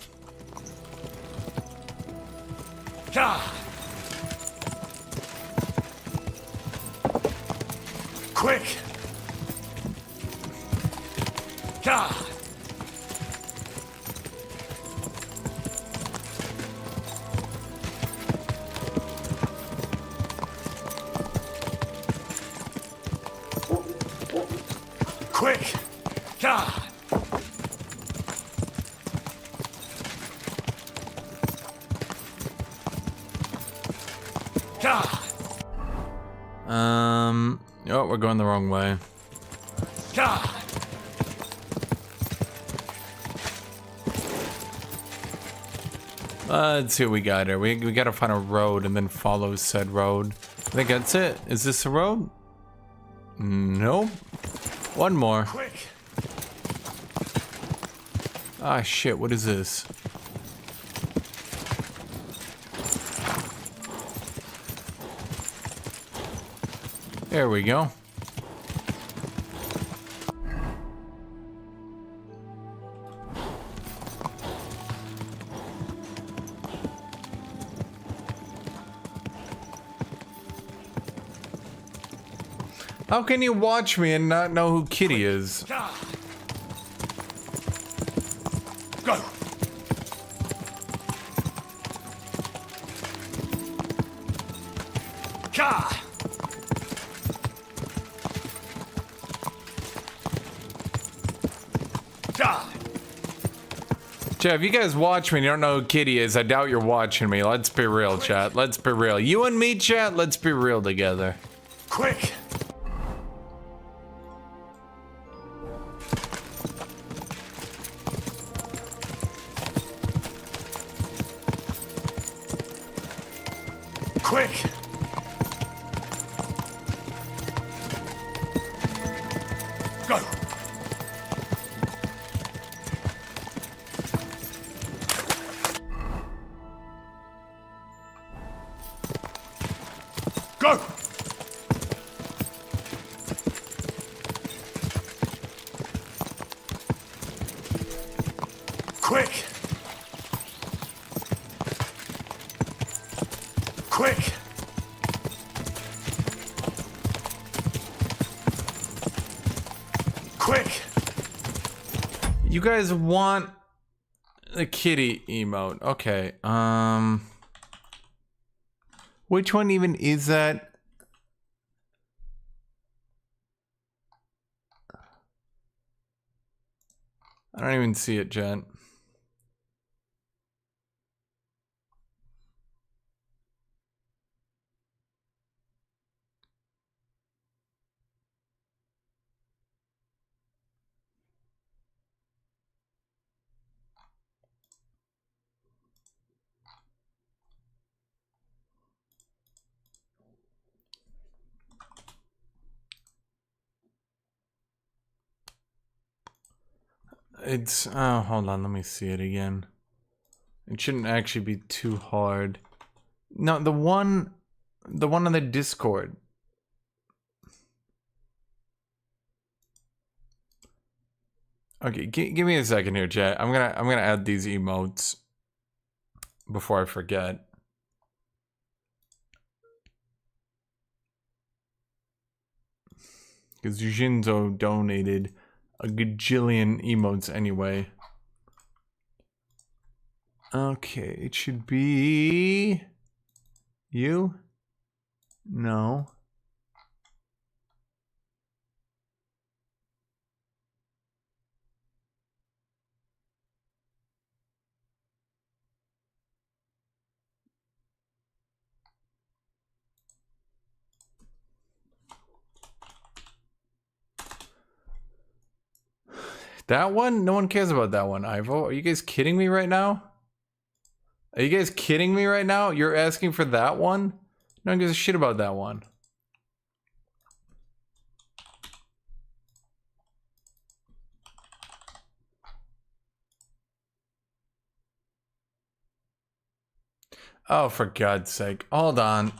Quick! Quick! Oh, we're going the wrong way. Let's see what we got here. We gotta find a road and then follow said road. I think that's it. Is this a road? Nope. One more. Quick! Ah, shit, what is this? There we go. How can you watch me and not know who Kitty is? Go! Chat, if you guys watch me and you don't know who Kitty is, I doubt you're watching me. Let's be real, chat. Let's be real. You and me, chat, let's be real together. Quick! Quick! Go! Go! Quick! Quick! Quick! You guys want the kitty emote. Okay, which one even is that? I don't even see it, Jen. It's hold on, let me see it again. It shouldn't actually be too hard. No, the one on the Discord. Okay, give me a second here, chat. I'm gonna add these emotes before I forget. Because Yujinzo donated a gajillion emotes anyway. Okay, it should be you? No. That one? No one cares about that one, Ivo. Are you guys kidding me right now? Are you guys kidding me right now? You're asking for that one? No one gives a shit about that one. Oh, for God's sake. Hold on.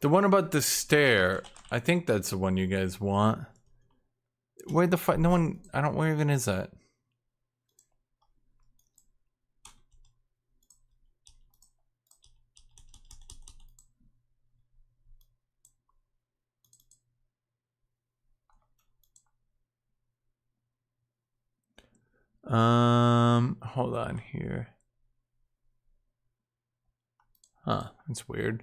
The one about the stair. I think that's the one you guys want. Where the fuck? No one. I don't. Where even is that? Hold on here. Huh, that's weird.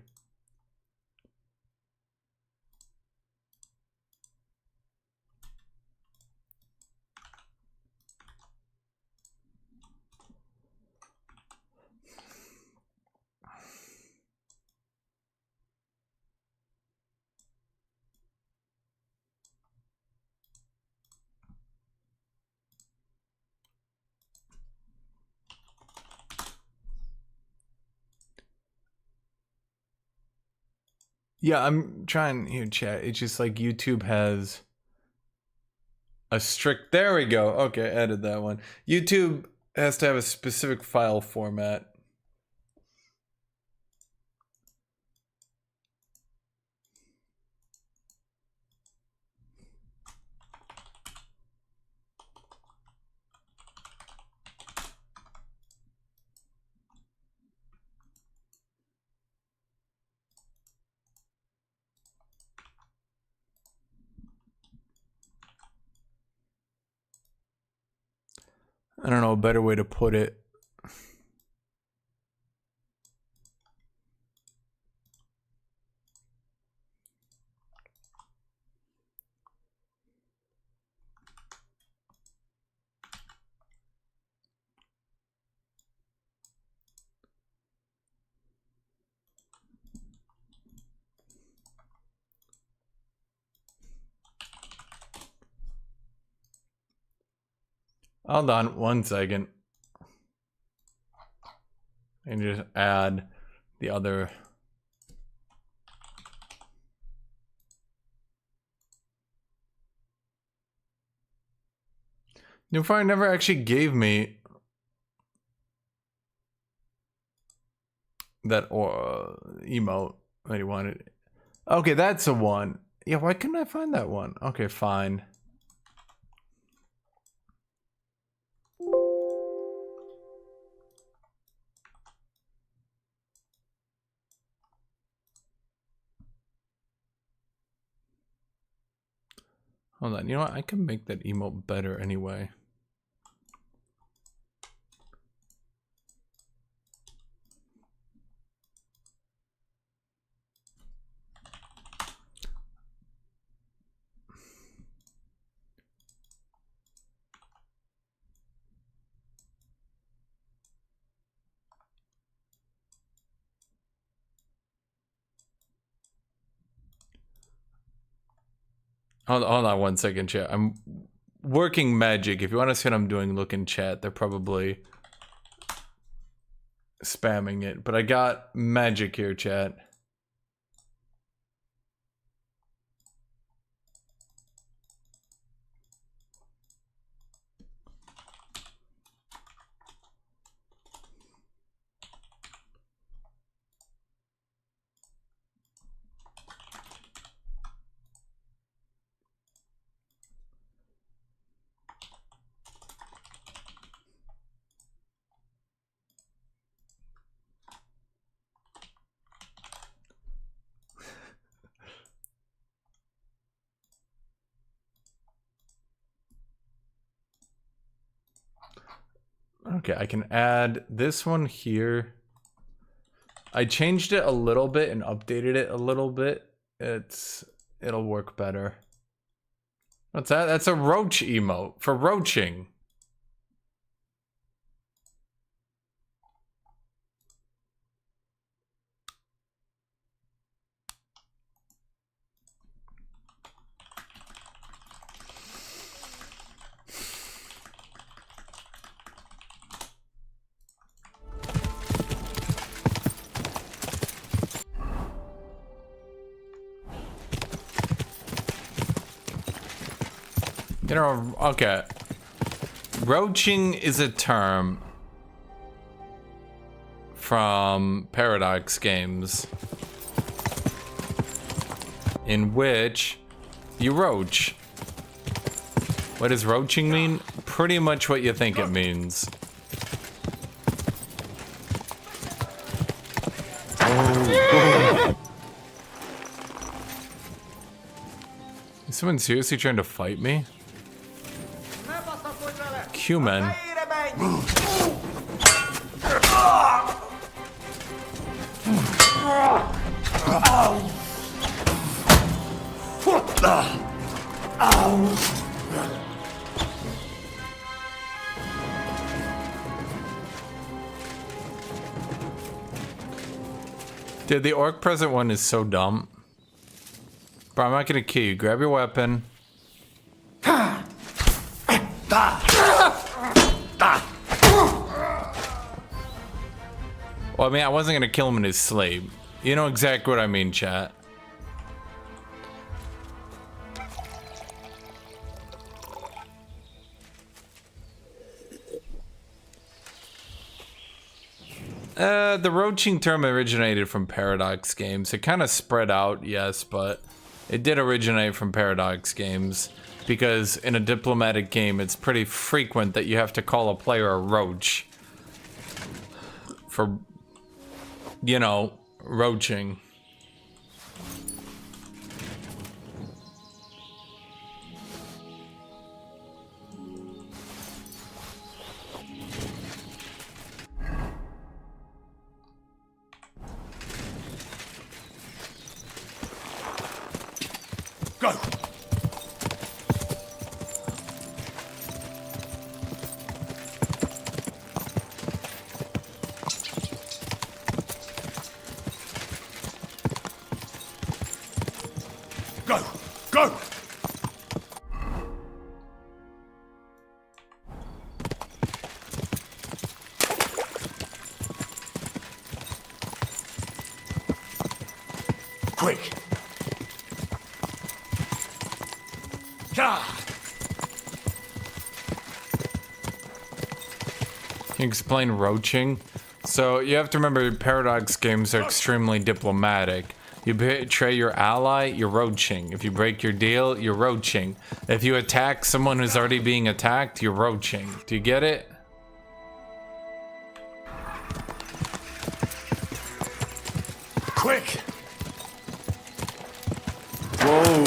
Yeah, I'm trying here, chat. It's just like YouTube has a strict. There we go. Okay, added that one. YouTube has to have a specific file format. I don't know a better way to put it. Hold on one second. And just add the other. Newfire never actually gave me that emote that he wanted. Okay, that's the one. Yeah, why couldn't I find that one? Okay, fine. Hold on, you know what? I can make that emote better anyway. Hold on one second, chat. I'm working magic. If you want to see what I'm doing, look in chat. They're probably spamming it. But I got magic here, chat. Okay, I can add this one here. I changed it a little bit and updated it a little bit. It'll work better. What's that? That's a roach emote for roaching. You know, okay. Roaching is a term from Paradox games in which you roach. What does roaching mean? Pretty much what you think it means. Is someone seriously trying to fight me? Human. Dude, the orc present one is so dumb. Bro, I'm not gonna kill you. Grab your weapon. Well, I mean, I wasn't gonna kill him in his sleep. You know exactly what I mean, chat. The roaching term originated from Paradox games. It kind of spread out, yes, but it did originate from Paradox games because in a diplomatic game, it's pretty frequent that you have to call a player a roach for, you know, roaching. Go! Go! Go! Quick! Can you explain roaching? So you have to remember Paradox games are extremely diplomatic. You betray your ally, you're roaching. If you break your deal, you're roaching. If you attack someone who's already being attacked, you're roaching. Do you get it? Quick! Whoa!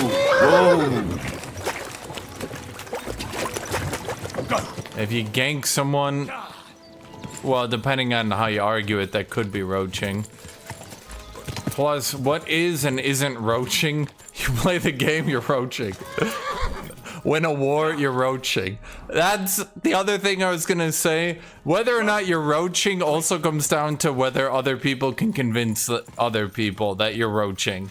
Whoa! If you gank someone, well, depending on how you argue it, that could be roaching. Plus, what is and isn't roaching? You play the game, you're roaching. Win a war, you're roaching. That's the other thing I was gonna say. Whether or not you're roaching also comes down to whether other people can convince other people that you're roaching.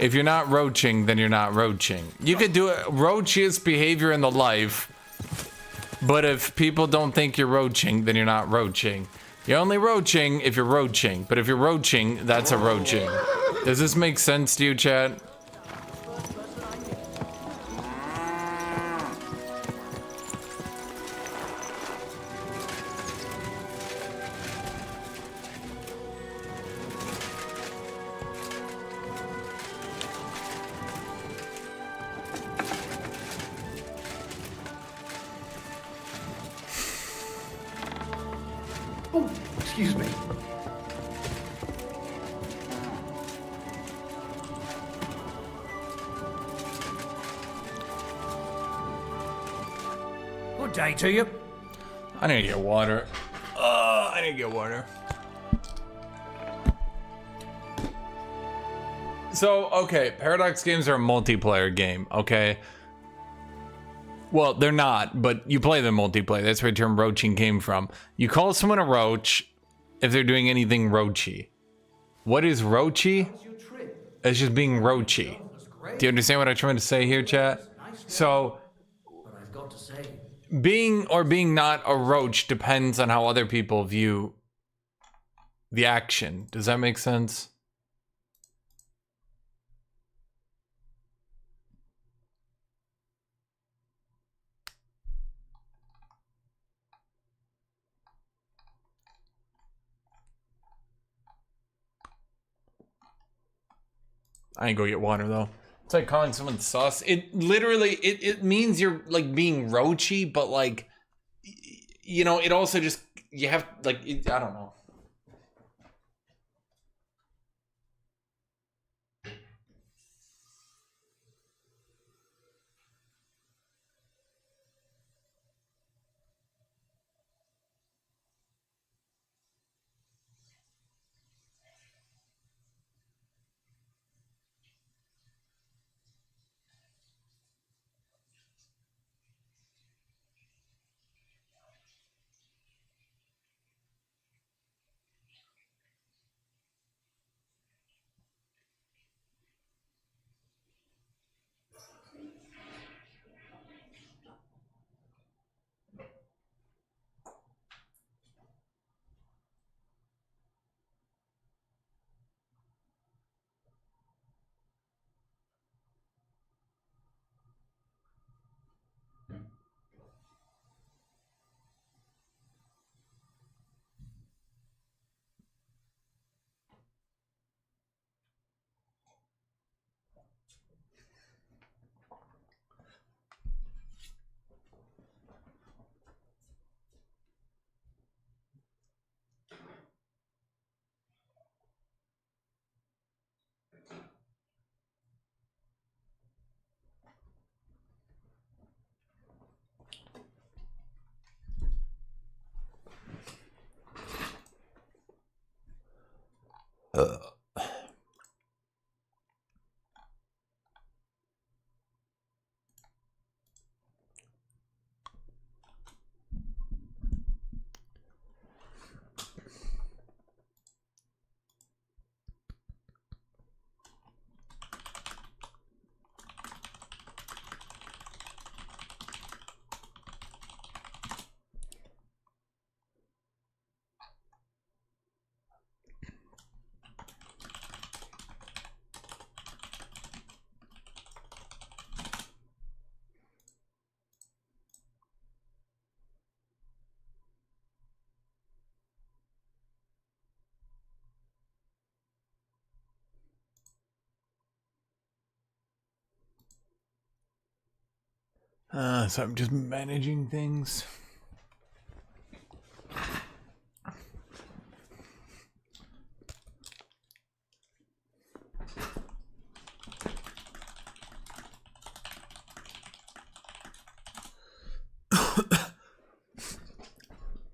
If you're not roaching, then you're not roaching. You could do roachiest behavior in the life, but if people don't think you're roaching, then you're not roaching. You're only roaching if you're roaching, but if you're roaching, that's a roaching. Does this make sense to you, chat? Oh, excuse me. Good day to you. I need to get water. I need to get water. So, okay, Paradox games are a multiplayer game, okay? Well, they're not, but you play them multiplayer. That's where the term roaching came from. You call someone a roach if they're doing anything roachy. What is roachy? It's just being roachy. Do you understand what I'm trying to say here, chat? So, being or being not a roach depends on how other people view the action. Does that make sense? I ain't go get water though. It's like calling someone sus. It literally, it means you're like being roachy, but like, you know, it also just, you have like, I don't know. So I'm just managing things.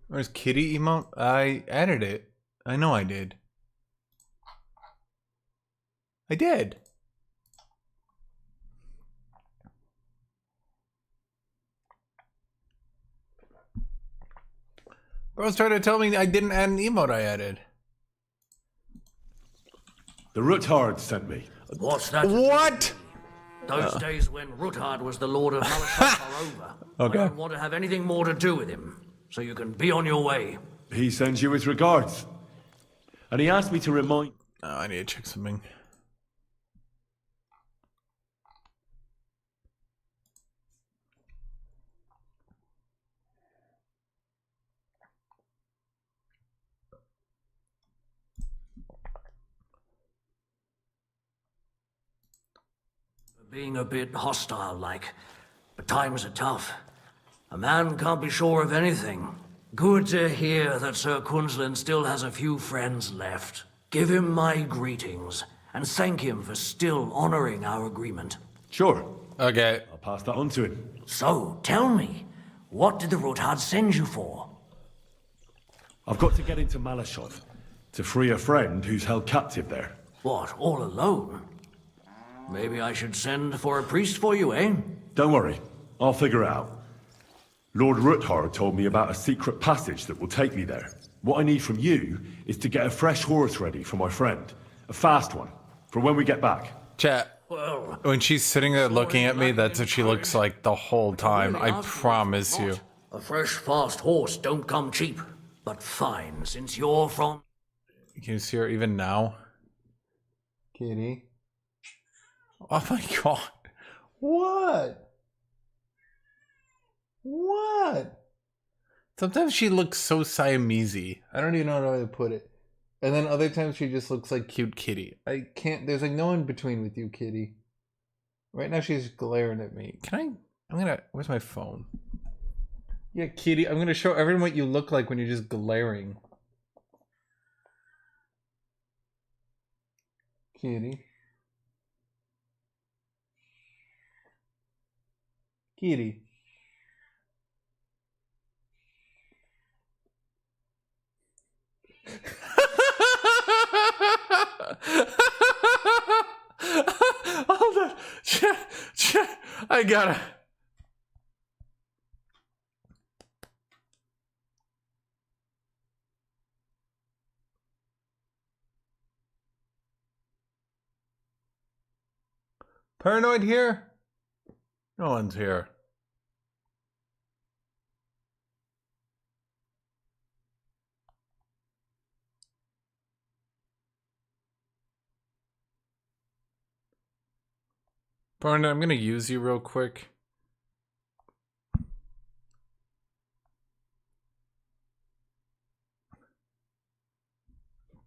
Where's kitty emote? I added it. I know I did. I did. Bro's trying to tell me I didn't add an emote I added. The Ruthard sent me. What's that? What? Those days when Ruthard was the Lord of Malachite are over. Okay. I don't want to have anything more to do with him, so you can be on your way. He sends you his regards. And he asked me to remind... Oh, I need to check something. Being a bit hostile-like, but times are tough. A man can't be sure of anything. Good to hear that Sir Kunzlin still has a few friends left. Give him my greetings, and thank him for still honoring our agreement. Sure. Okay. I'll pass that on to him. So, tell me, what did the Ruthard send you for? I've got to get into Malashov to free a friend who's held captive there. What, all alone? Maybe I should send for a priest for you, eh? Don't worry, I'll figure it out. Lord Ruthard told me about a secret passage that will take me there. What I need from you is to get a fresh horse ready for my friend. A fast one, for when we get back. Chat, when she's sitting there looking at me, that's what she looks like the whole time. I promise you. A fresh, fast horse don't come cheap. But fine, since you're from... Can you see her even now? Kitty. Oh my god. What? What? Sometimes she looks so Siamese. I don't even know how to put it. And then other times she just looks like cute kitty. I can't, there's like no in between with you, kitty. Right now she's glaring at me. Where's my phone? Yeah, kitty, I'm gonna show everyone what you look like when you're just glaring. Kitty. Kitty. Hold on. I gotta. Paranoid here? No one's here. Paranoid, I'm gonna use you real quick.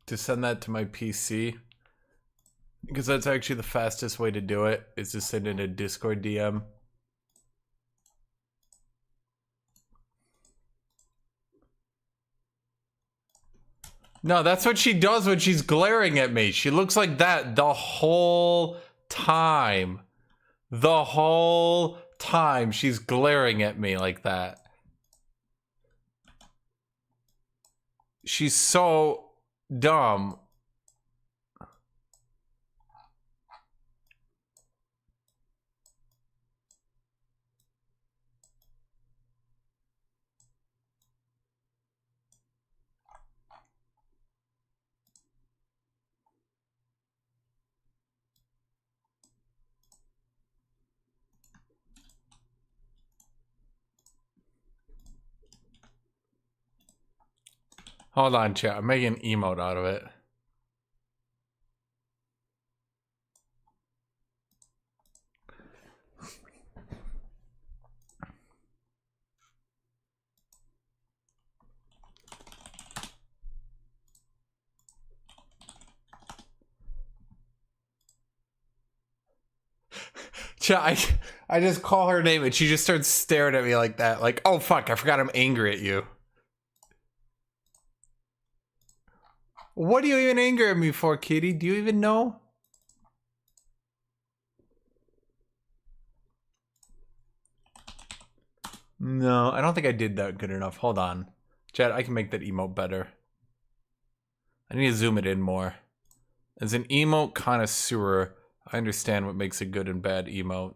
To send that to my PC. Because that's actually the fastest way to do it, is to send in a Discord DM. No, that's what she does when she's glaring at me. She looks like that the whole time. The whole time she's glaring at me like that. She's so dumb. Hold on, chat. I'm making an emote out of it. Chat, I just call her name and she just starts staring at me like that. Like, oh fuck, I forgot I'm angry at you. What are you even angry at me for, kitty? Do you even know? No, I don't think I did that good enough. Hold on. Chat, I can make that emote better. I need to zoom it in more. As an emote connoisseur, I understand what makes a good and bad emote.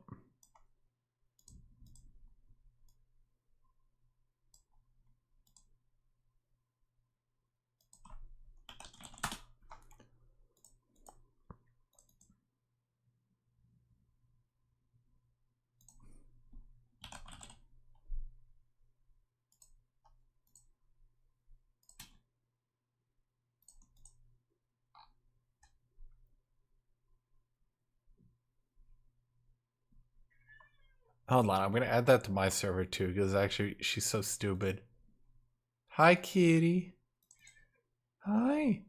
Hold on, I'm gonna add that to my server too, because actually she's so stupid. Hi, kitty. Hi.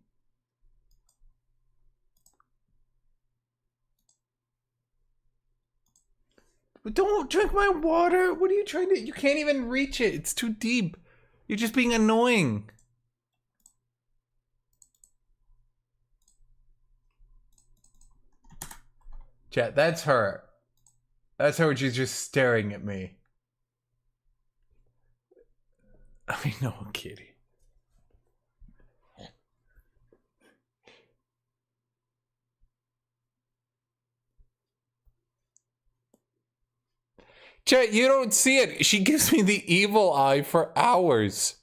Don't drink my water. What are you trying to? You can't even reach it. It's too deep. You're just being annoying. Chat, that's her. That's her when she's just staring at me. I mean, no, kitty. Chat, you don't see it. She gives me the evil eye for hours.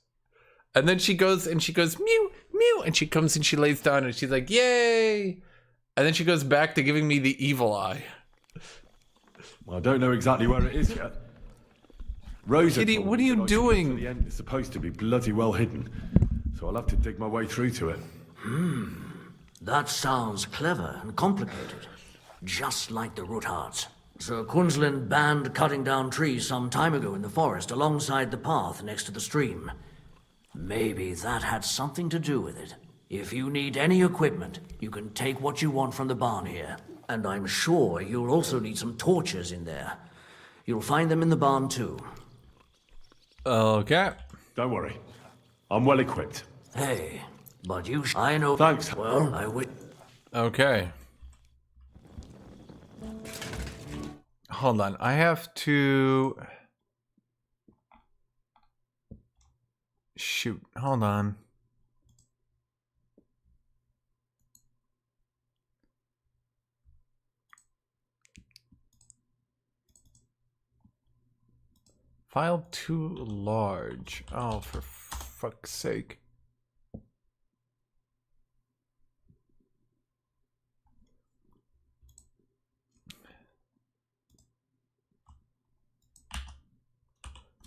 And then she goes mew, mew, and she comes and she lays down and she's like, yay. And then she goes back to giving me the evil eye. Well, I don't know exactly where it is yet. Rosa, Kitty, what are you doing? The end is supposed to be bloody well hidden, so I'll have to dig my way through to it. That sounds clever and complicated. Just like the Ruthards. Sir Quinslin banned cutting down trees some time ago in the forest alongside the path next to the stream. Maybe that had something to do with it. If you need any equipment, you can take what you want from the barn here. And I'm sure you'll also need some torches in there. You'll find them in the barn too. Okay. Don't worry. I'm well equipped. Hey, but you I know. Thanks. Well, I would. Okay. Hold on. I have to... Shoot. Hold on. File too large. Oh, for fuck's sake.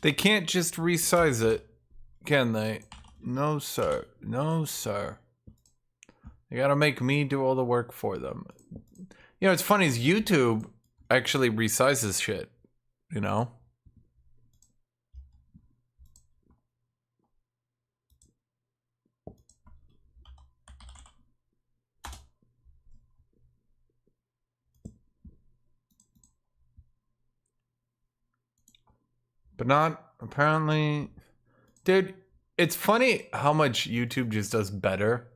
They can't just resize it, can they? No, sir. No, sir. They gotta make me do all the work for them. You know, it's funny is YouTube actually resizes shit, you know? But not apparently. Dude, it's funny how much YouTube just does better.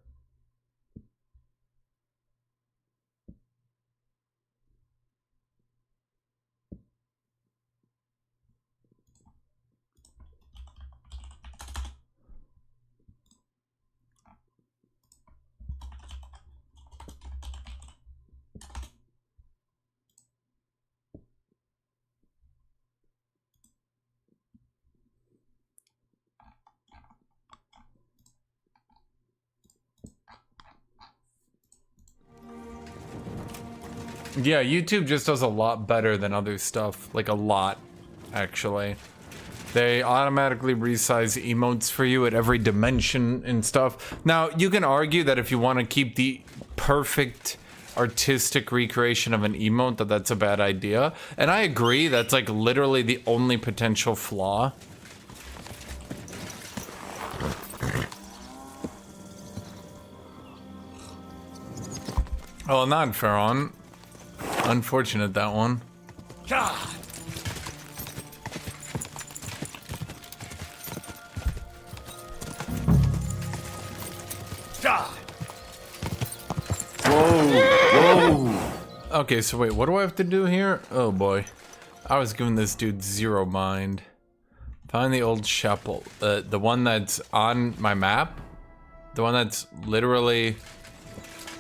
Yeah, YouTube just does a lot better than other stuff. Like a lot, actually. They automatically resize emotes for you at every dimension and stuff. Now, you can argue that if you want to keep the perfect artistic recreation of an emote, that's a bad idea. And I agree, that's like literally the only potential flaw. Oh, not Pharaon. Unfortunate, that one. God. Whoa. Okay, so wait, what do I have to do here? Oh boy. I was giving this dude zero mind. Find the old chapel. The one that's on my map? The one that's literally...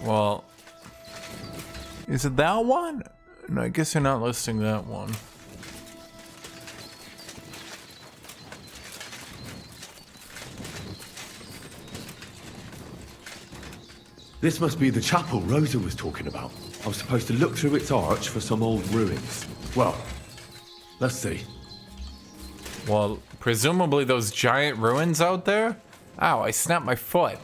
Well... Is it that one? No, I guess they're not listing that one. This must be the chapel Rosa was talking about. I was supposed to look through its arch for some old ruins. Well, let's see. Well, presumably those giant ruins out there? Ow, I snapped my foot.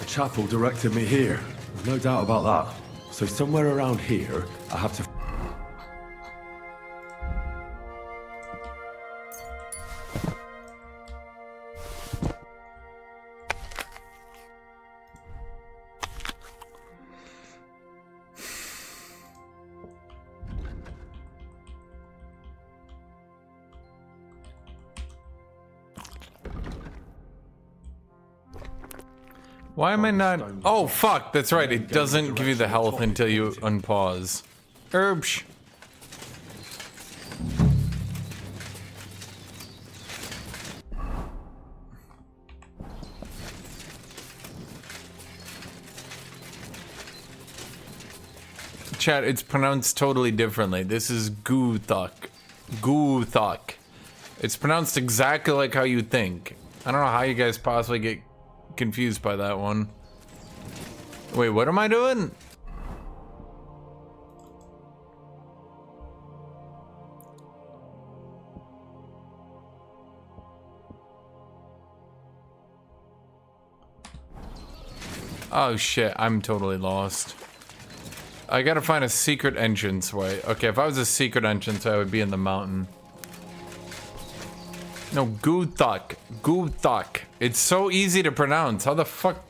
The chapel directed me here. There's no doubt about that. So somewhere around here, I have to... Why am I not... Oh, fuck, that's right. It doesn't give you the health until you unpause. Herbs. chat, it's pronounced totally differently. This is Guthuk. Guthuk. It's pronounced exactly like how you think. I don't know how you guys possibly get confused by that one. Wait, what am I doing? Oh shit, I'm totally lost. I gotta find a secret entranceway. Okay, if I was a secret entrance, I would be in the mountain. No, Guthuk. Guthuk. It's so easy to pronounce. How the fuck?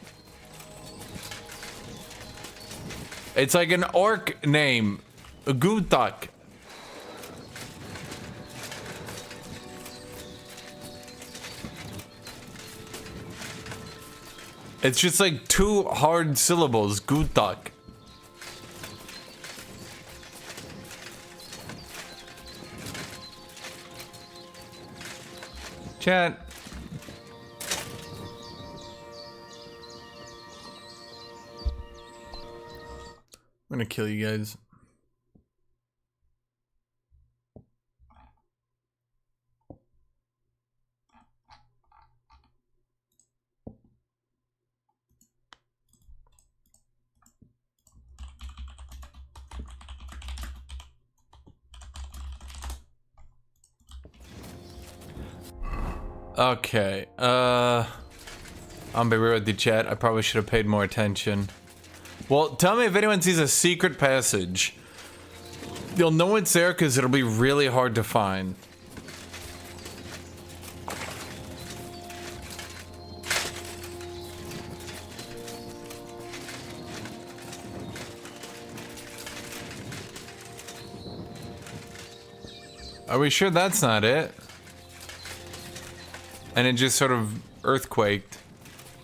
It's like an orc name. Guthuk. It's just like two hard syllables. Guthuk. Chat. I'm gonna kill you guys. Okay, I'm be real with the chat. I probably should have paid more attention. Well, tell me if anyone sees a secret passage. You'll know it's there because it'll be really hard to find. Are we sure that's not it? And it just sort of earthquaked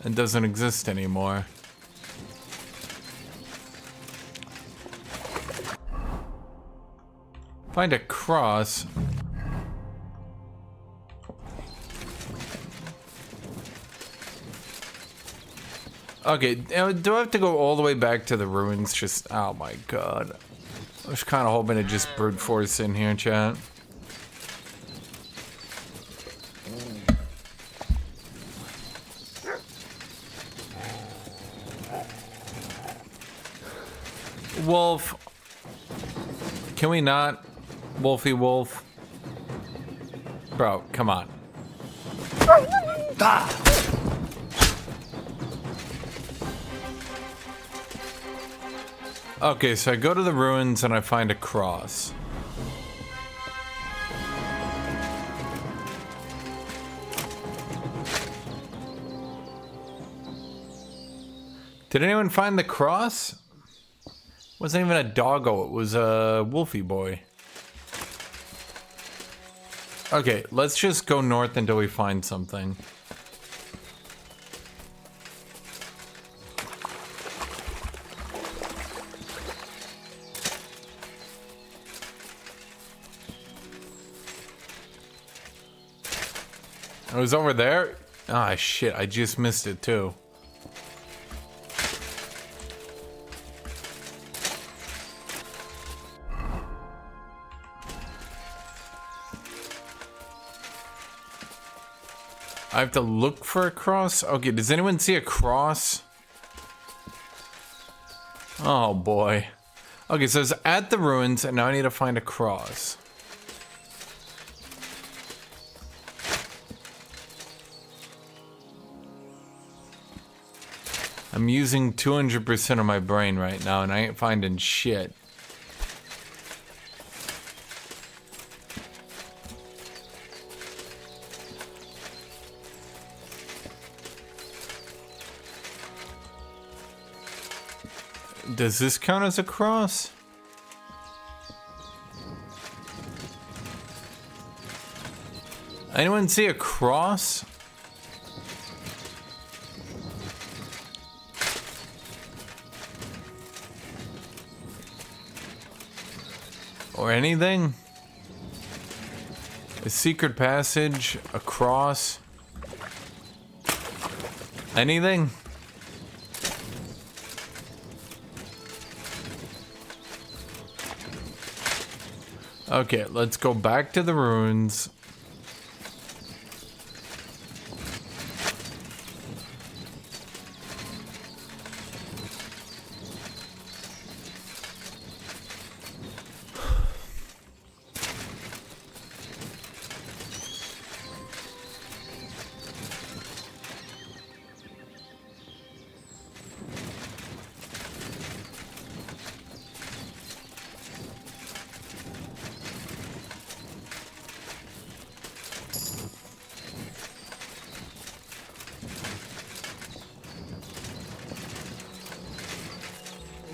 and doesn't exist anymore. Find a cross. Okay, do I have to go all the way back to the ruins? Just, oh my god. I was kind of hoping to just brute force in here, chat. Wolf. Can we not? Wolfie wolf. Bro, come on. Okay, so I go to the ruins and I find a cross. Did anyone find the cross? Wasn't even a doggo, it was a wolfie boy. Okay, let's just go north until we find something. It was over there? Ah, shit, I just missed it too. I have to look for a cross? Okay, does anyone see a cross? Oh boy. Okay, so it's at the ruins and now I need to find a cross. I'm using 200% of my brain right now and I ain't finding shit. Does this count as a cross? Anyone see a cross? Or anything? A secret passage? A cross? Anything? Okay, let's go back to the ruins.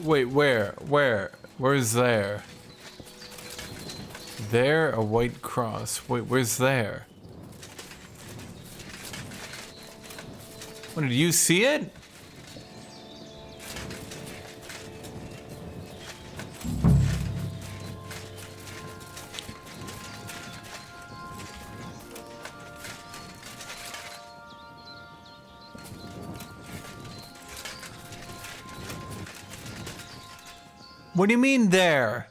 Wait, where? Where's there? There, a white cross. Wait, where's there? What, did you see it? What do you mean there?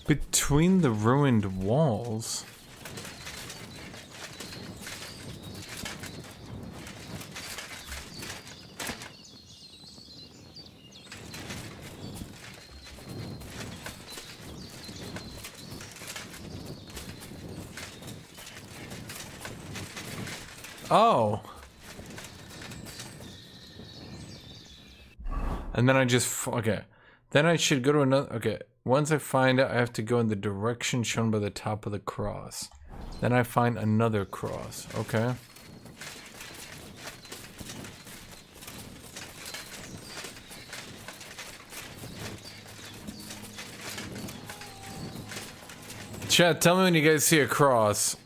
Between the ruined walls? Oh. And then I just, okay. Then I should go to another, okay. Once I find it, I have to go in the direction shown by the top of the cross. Then I find another cross, okay. Chat, tell me when you guys see a cross.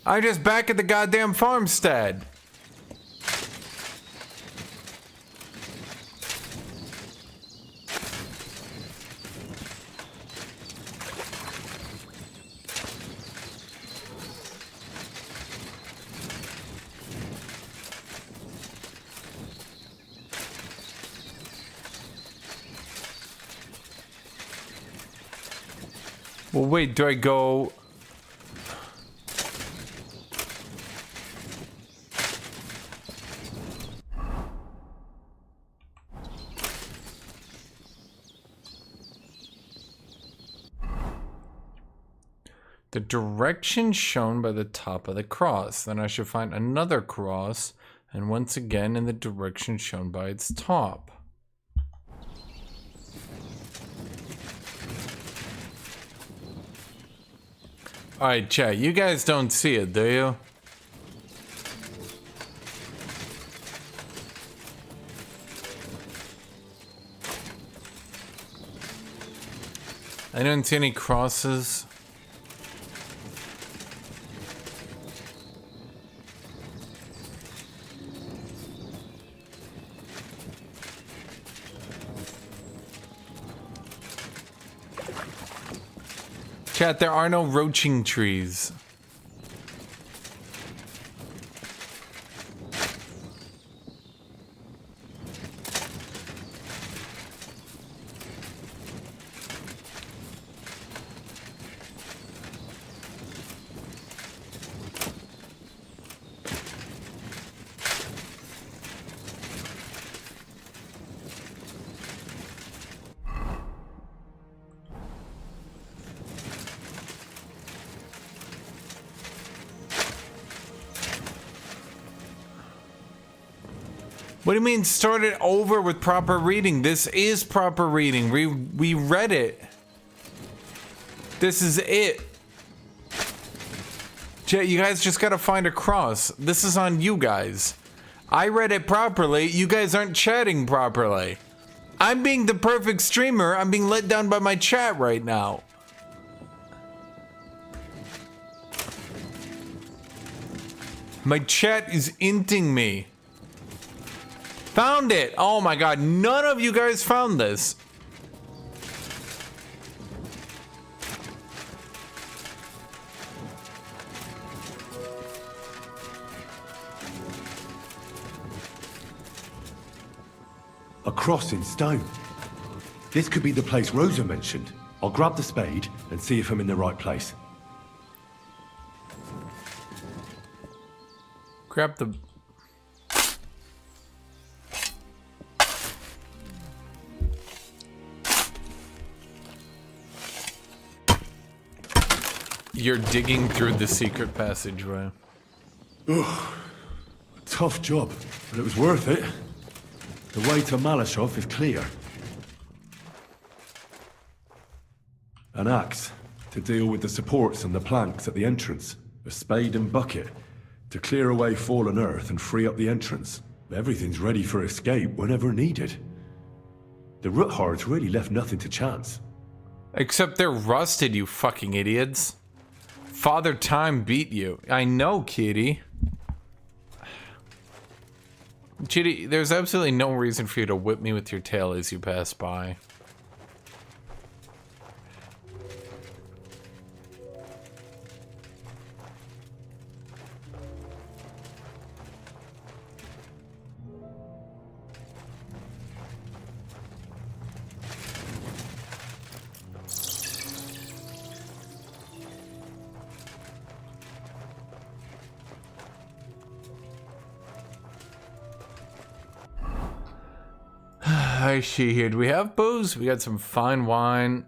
I'm just back at the goddamn farmstead. Well, wait, do I go... The direction shown by the top of the cross. Then I should find another cross, and once again in the direction shown by its top. Alright, chat, you guys don't see it, do you? I don't see any crosses. Chat, there are no roaching trees. What do you mean start it over with proper reading? This is proper reading. We read it. This is it. You guys just gotta find a cross. This is on you guys. I read it properly. You guys aren't chatting properly. I'm being the perfect streamer. I'm being let down by my chat right now. My chat is inting me. Found it. Oh my god, none of you guys found this. A cross in stone. This could be the place Rosa mentioned. I'll grab the spade and see if I'm in the right place. Grab the... You're digging through the secret passageway. Ugh. Tough job, but it was worth it. The way to Malashov is clear. An axe to deal with the supports and the planks at the entrance. A spade and bucket to clear away fallen earth and free up the entrance. Everything's ready for escape whenever needed. The Roothards really left nothing to chance. Except they're rusted, you fucking idiots. Father Time beat you. I know, kitty. Chitty, there's absolutely no reason for you to whip me with your tail as you pass by. I see here. Do we have booze? We got some fine wine.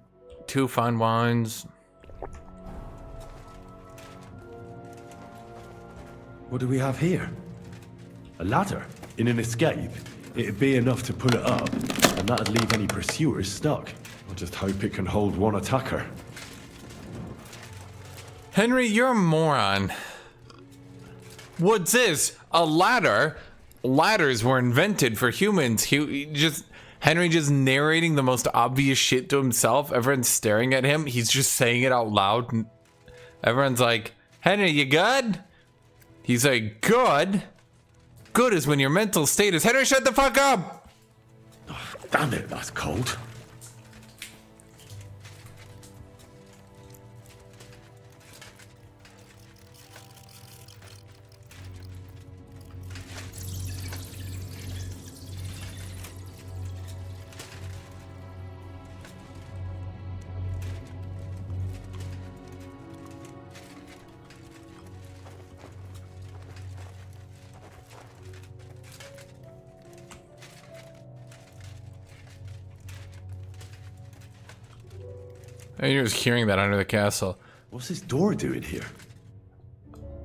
2 fine wines. What do we have here? A ladder? In an escape, it'd be enough to pull it up, and that'd leave any pursuers stuck. I just hope it can hold one attacker. Henry, you're a moron. What's this? A ladder? Ladders were invented for humans. Henry just narrating the most obvious shit to himself. Everyone's staring at him. He's just saying it out loud. Everyone's like, Henry, you good? He's like, good? Good is when your mental state is, Henry, shut the fuck up! Oh, damn it, that's cold. And you're just hearing that under the castle. What's this door doing here?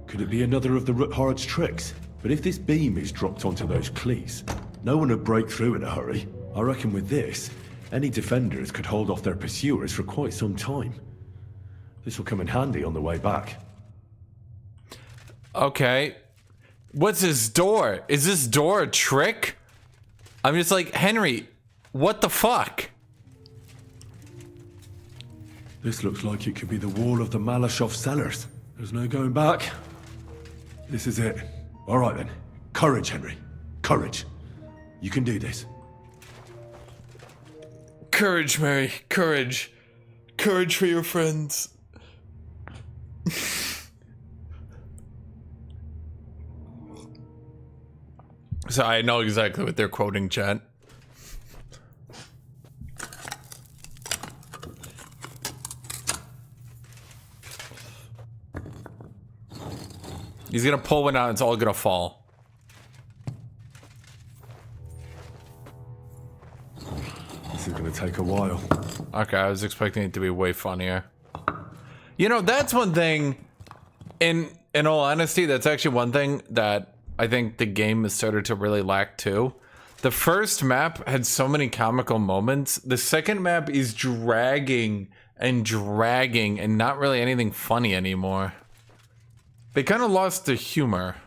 Could it be another of the Roothards' tricks? But if this beam is dropped onto those cleats, no one would break through in a hurry. I reckon with this, any defenders could hold off their pursuers for quite some time. This will come in handy on the way back. Okay. What's this door? Is this door a trick? I'm just like, Henry, what the fuck? This looks like it could be the wall of the Malashov cellars. There's no going back. This is it. All right then. Courage, Henry. Courage. You can do this. Courage, Mary. Courage. Courage for your friends. So I know exactly what they're quoting, chat. He's gonna pull one out, it's all gonna fall. This is gonna take a while. Okay, I was expecting it to be way funnier. You know, that's one thing, in all honesty, that's actually one thing that I think the game has started to really lack too. The first map had so many comical moments. The second map is dragging and not really anything funny anymore. They kind of lost the humor.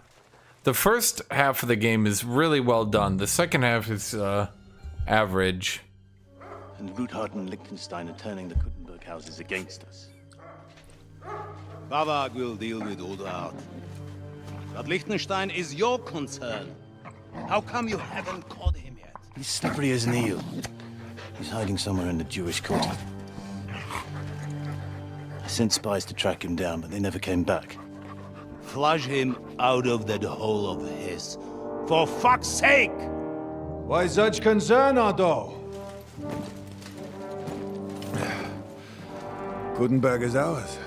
The first half of the game is really well done. The second half is average. And Ruthard and Liechtenstein are turning the Gutenberg houses against us. Vavak will deal with Ruthard. But Liechtenstein is your concern. How come you haven't caught him yet? He's slippery as an eel. He's hiding somewhere in the Jewish quarter. I sent spies to track him down, but they never came back. Flush him out of that hole of his. For fuck's sake! Why such concern, Otto? Gutenberg is ours.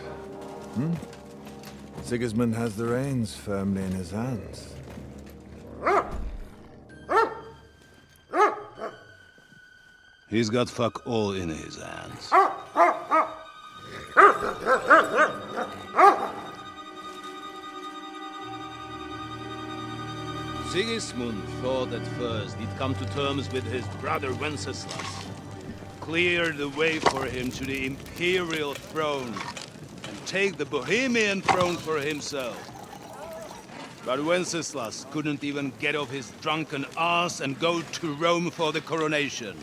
Sigismund has the reins firmly in his hands. He's got fuck all in his hands. Sigismund thought at first he'd come to terms with his brother Wenceslas, clear the way for him to the imperial throne, and take the Bohemian throne for himself. But Wenceslas couldn't even get off his drunken ass and go to Rome for the coronation.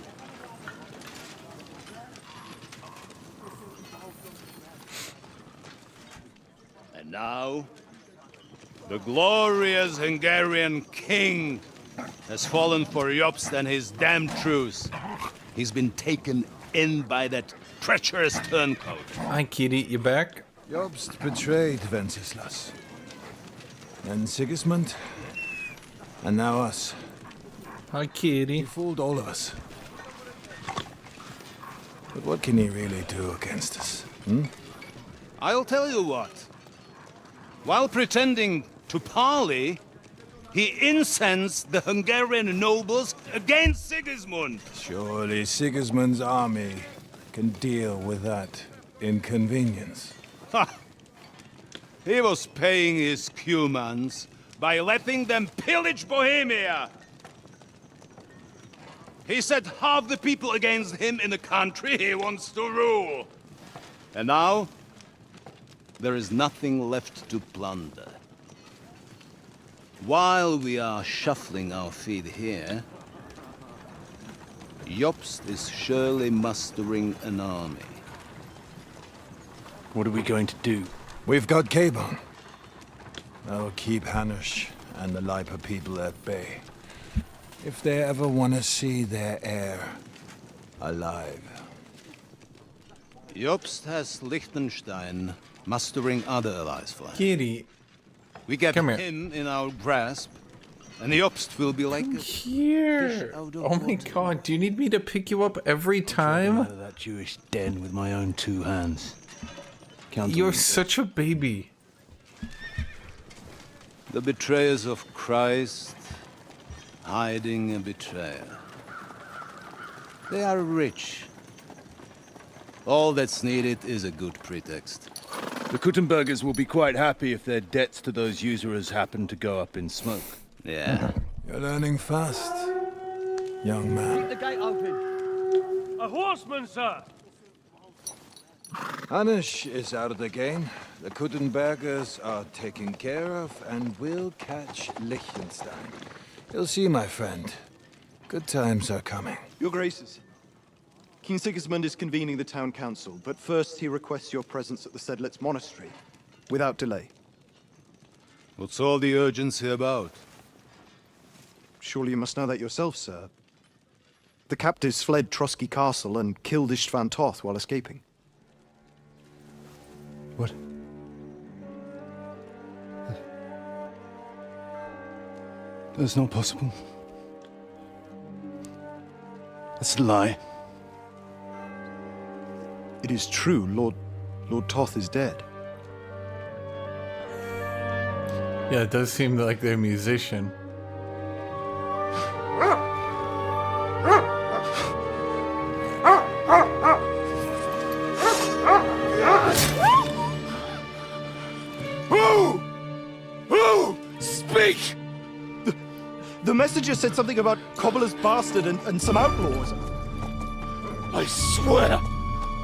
And now, the glorious Hungarian king has fallen for Jobst and his damned truce. He's been taken in by that treacherous turncoat. Hi, Kitty, you back? Jobst betrayed Wenceslas. Then Sigismund. And now us. Hi, Kitty. He fooled all of us. But what can he really do against us? I'll tell you what. While pretending to parley, he incensed the Hungarian nobles against Sigismund. Surely Sigismund's army can deal with that inconvenience. Ha! He was paying his Cumans by letting them pillage Bohemia. He set half the people against him in the country he wants to rule. And now, there is nothing left to plunder. While we are shuffling our feet here, Jobst is surely mustering an army. What are we going to do? We've got Capon. That'll keep Hanush and the Lipa people at bay. If they ever want to see their heir alive. Jobst has Liechtenstein mustering other allies for him. Kitty. We get Come him in our grasp, and Jobst will be like here. Oh my god, do you need me to pick you up every time? Out of that Jewish den with my own two hands. You're such a baby. The betrayers of Christ, hiding a betrayer. They are rich. All that's needed is a good pretext. The Gutenbergers will be quite happy if their debts to those usurers happen to go up in smoke. Yeah. You're learning fast, young man. Keep the gate open. A horseman, sir! Hanush is out of the game. The Gutenbergers are taken care of, and we'll catch Liechtenstein. You'll see, my friend. Good times are coming. Your Graces, King Sigismund is convening the town council, but first he requests your presence at the Sedlitz monastery, without delay. What's all the urgency about? Surely you must know that yourself, sir. The captives fled Trotsky Castle and killed Istvan Toth while escaping. What? That's not possible. That's a lie. It is true, Lord Toth is dead. Yeah, it does seem like they're a musician. Who? Speak! just said something about Cobbler's Bastard and some outlaws. I swear,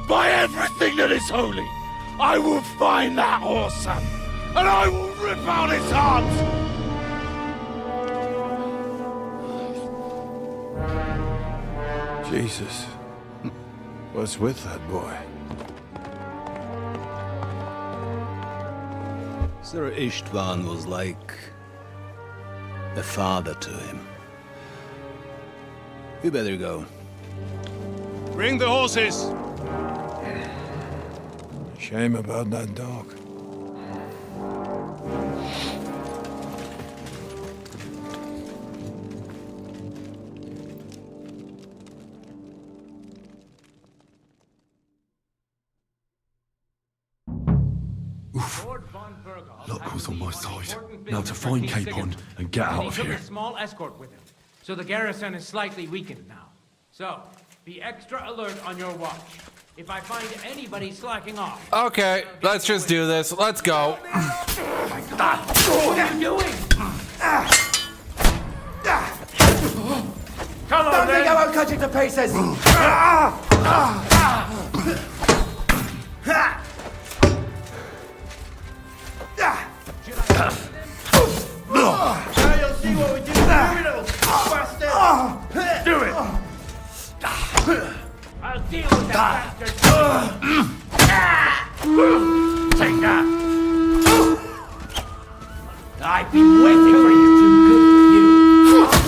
by everything that is holy, I will find that whoreson, and I will rip out his heart! Jesus. What's with that boy? Sir Istvan was like a father to him. You better go. Bring the horses! Shame about that dog. Luck was on my side. Now to find Capon and get out of He took here. a small escort with him, so the garrison is slightly weakened now. So, be extra alert on your watch. If I find anybody slacking off... Okay, let's just do this. Let's go. What are you doing? Come on, Don't think I won't cut you to pieces! Now you'll see what we do to criminals, bastard! Do it! I'll deal with that bastard! Take that! I've been waiting for you! Too good for you!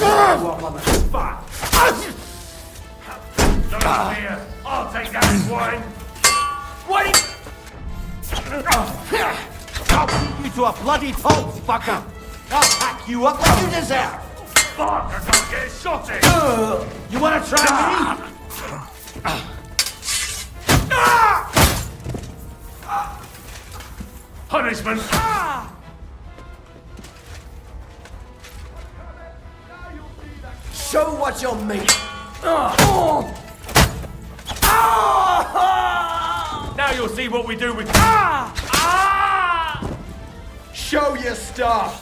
I'll blow up on the spot! Don't fear! I'll take that swine! What? I'll beat you to a bloody pulp, fucker! I'll pack you up like you deserve! Fuck, I can't get shotty! You wanna try me? Punishment! Show what you're made. Now you'll see what we do with... Show your stuff!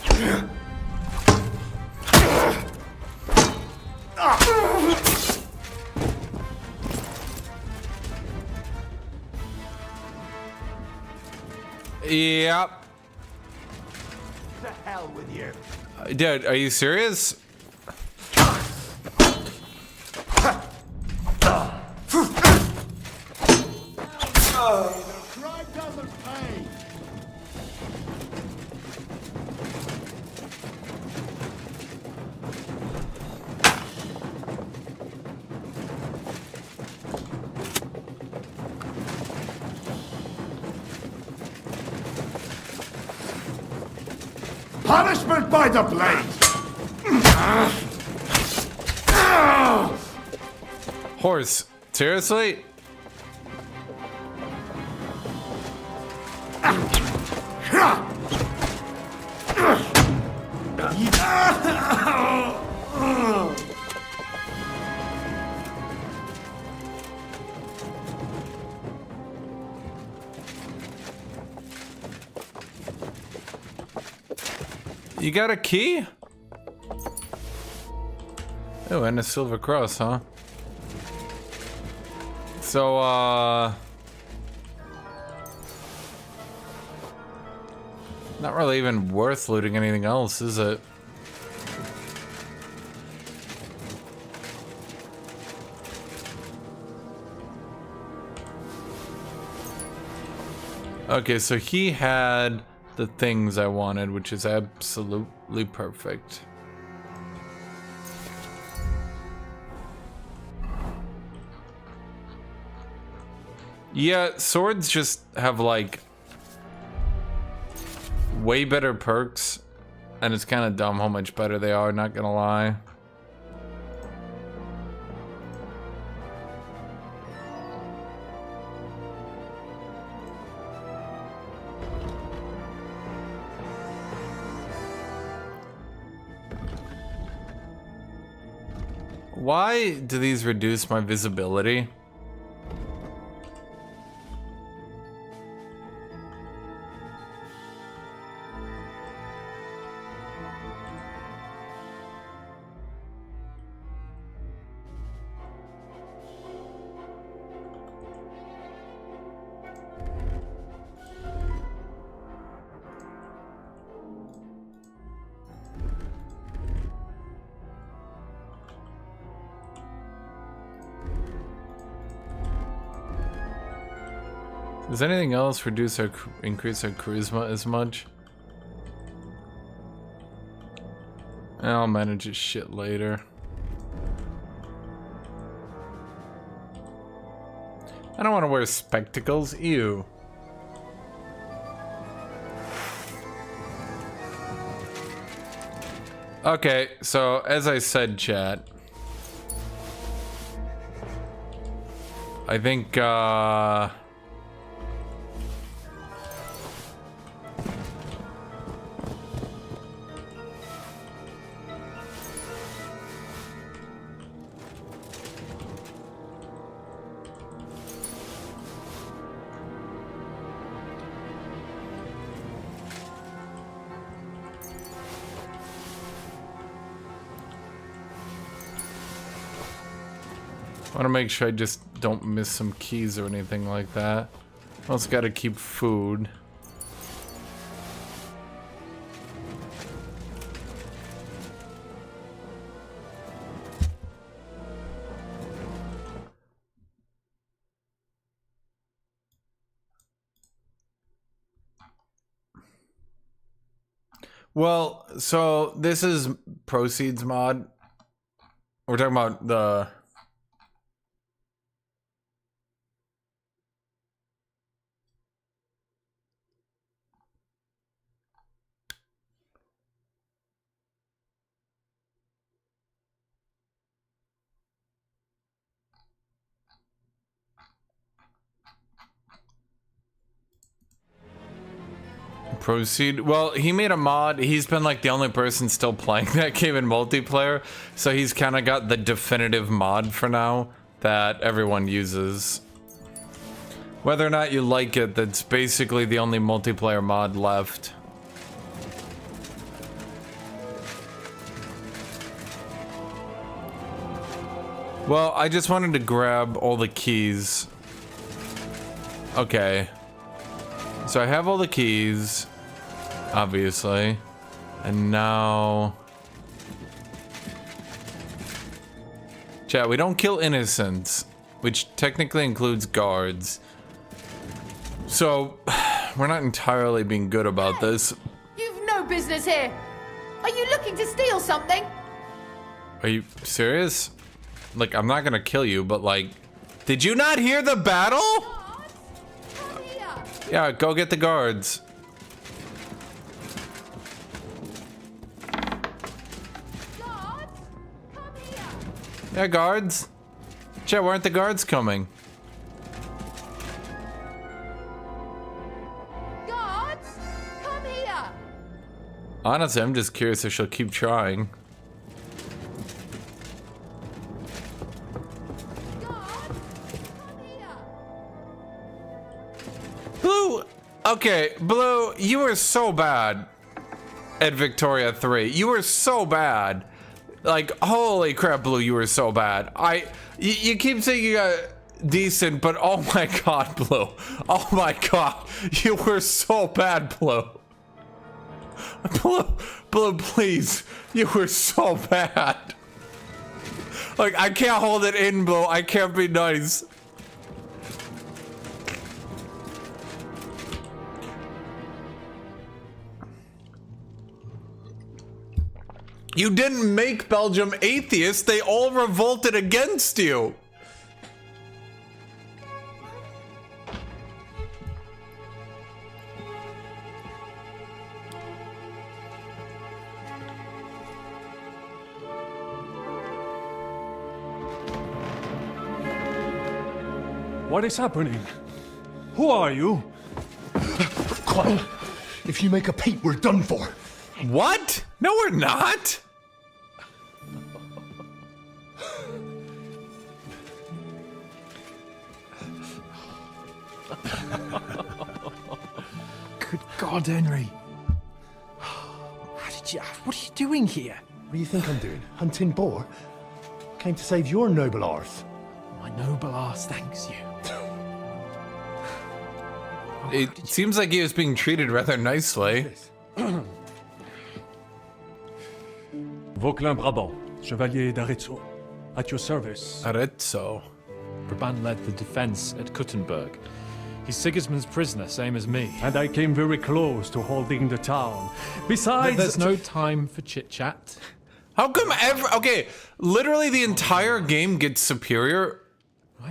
Yep. To hell with you. Dude, are you serious? Crime doesn't pay. Punishment by the blade! Horse, seriously? You got a key? Oh, and a silver cross, huh? So, not really even worth looting anything else, is it? Okay, so he had the things I wanted, which is absolutely perfect. Yeah, swords just have like way better perks, and it's kind of dumb how much better they are, not gonna lie. Why do these reduce my visibility? Does anything else reduce our increase our charisma as much? I'll manage this shit later. I don't want to wear spectacles. Ew. Okay, so as I said, chat, I think I want to make sure I just don't miss some keys or anything like that. Also got to keep food. Well, so this is proceeds mod. We're talking about the... Proceed. Well, he made a mod. He's been like the only person still playing that game in multiplayer, so he's kind of got the definitive mod for now that everyone uses. Whether or not you like it, that's basically the only multiplayer mod left. Well, I just wanted to grab all the keys. Okay. So I have all the keys, obviously, and now... Chat, we don't kill innocents, which technically includes guards. So, we're not entirely being good about this. You've no business here. Are you looking to steal something? Are you serious? Like, I'm not gonna kill you, but like... Did you not hear the battle? Yeah, go get the guards. Guards, come here. Yeah, guards. Chat, why aren't the guards coming? Guards, come here. Honestly, I'm just curious if she'll keep trying. Blue! Okay, Blue, you were so bad at Victoria 3. You were so bad. Like, holy crap, Blue, you were so bad. You keep saying you got decent, but oh my god, Blue. Oh my god. You were so bad, Blue. Blue, please. You were so bad. Like, I can't hold it in, Blue. I can't be nice. You didn't make Belgium atheist, they all revolted against you. What is happening? Who are you? Quiet. If you make a peep, we're done for. What? No, we're not. Good God, Henry. What are you doing here? What do you think I'm doing? Hunting boar? Came to save your noble arse. My noble arse thanks you. It seems like he was being treated rather nicely. Vauquelin Brabant, Chevalier d'Arezzo, at your service. Arezzo. Brabant led the defense at Kuttenberg. He's Sigismund's prisoner, same as me. And I came very close to holding the town. Besides... There's no time for chit-chat. How come okay, literally the entire game gets superior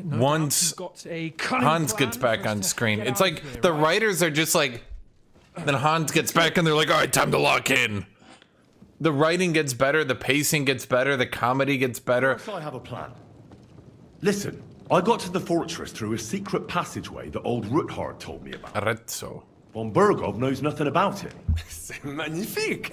once Hans gets back on screen. It's like the writers are just like, then Hans gets back and they're like, all right, time to lock in. The writing gets better, the pacing gets better, the comedy gets better. So I have a plan. Listen, I got to the fortress through a secret passageway that old Ruthard told me about. Arezzo. Von Burgov knows nothing about it. C'est magnifique.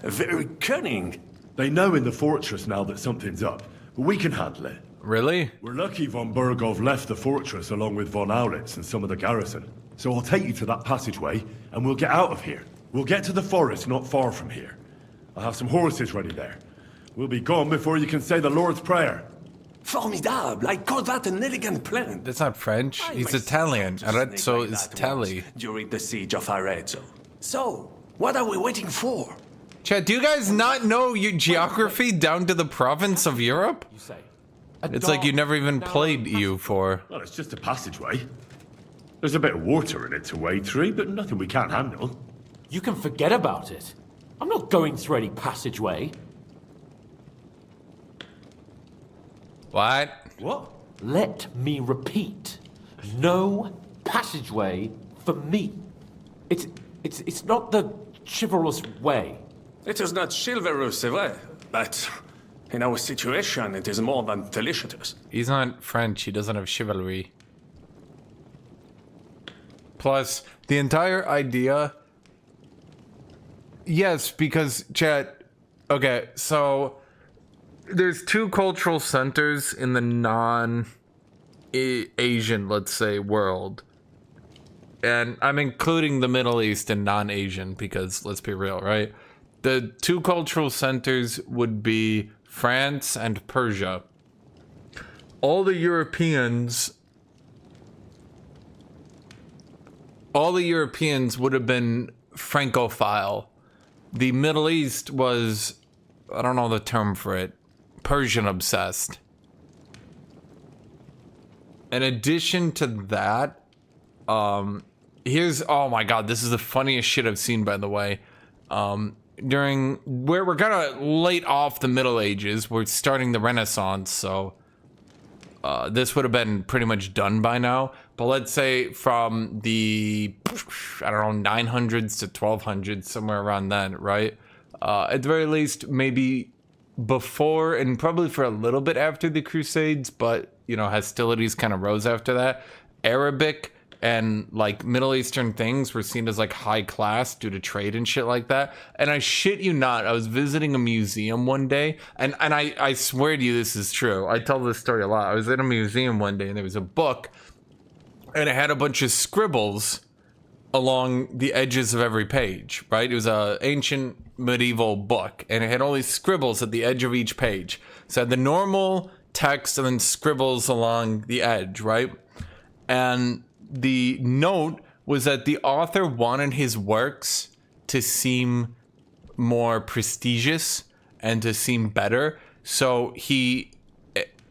Very cunning. They know in the fortress now that something's up, but we can handle it. Really? We're lucky von Burgov left the fortress along with von Aulitz and some of the garrison. So I'll take you to that passageway, and we'll get out of here. We'll get to the forest not far from here. I'll have some horses ready there. We'll be gone before you can say the Lord's Prayer. Formidable! I call that an elegant plan. That's not French. He's Italian. Arezzo is Italy. During the siege of Arezzo. So, what are we waiting for? Chad, do you guys not know your geography down to the province of Europe? You say. It's like you never even played EU4. Well, it's just a passageway. There's a bit of water in it to wade through, but nothing we can't handle. You can forget about it. I'm not going through any passageway. What? What? Let me repeat. No passageway for me. It's not the chivalrous way. It is not chivalrous, c'est vrai, but in our situation, it is more than delicious. He's not French. He doesn't have chivalry. Plus, the entire idea... Yes, because, chat... Okay, so... There's two cultural centers in the non-Asian, let's say, world. And I'm including the Middle East and non-Asian because, let's be real, right? The two cultural centers would be France and Persia. All the Europeans would have been Francophile. The Middle East was, I don't know the term for it, Persian obsessed. In addition to that, here's, oh my god, this is the funniest shit I've seen, by the way. During, where we're kind of late off the Middle Ages, we're starting the Renaissance, so this would have been pretty much done by now. But let's say from the, I don't know, 900s to 1200s, somewhere around then, right? At the very least, maybe before and probably for a little bit after the Crusades, but, you know, hostilities kind of rose after that. Arabic and like Middle Eastern things were seen as like high class due to trade and shit like that. And I shit you not, I was visiting a museum one day, and I swear to you this is true. I tell this story a lot. I was in a museum one day and there was a book and it had a bunch of scribbles along the edges of every page, right? It was a ancient medieval book and it had all these scribbles at the edge of each page. So it had the normal text and then scribbles along the edge, right? And the note was that the author wanted his works to seem more prestigious and to seem better. So he,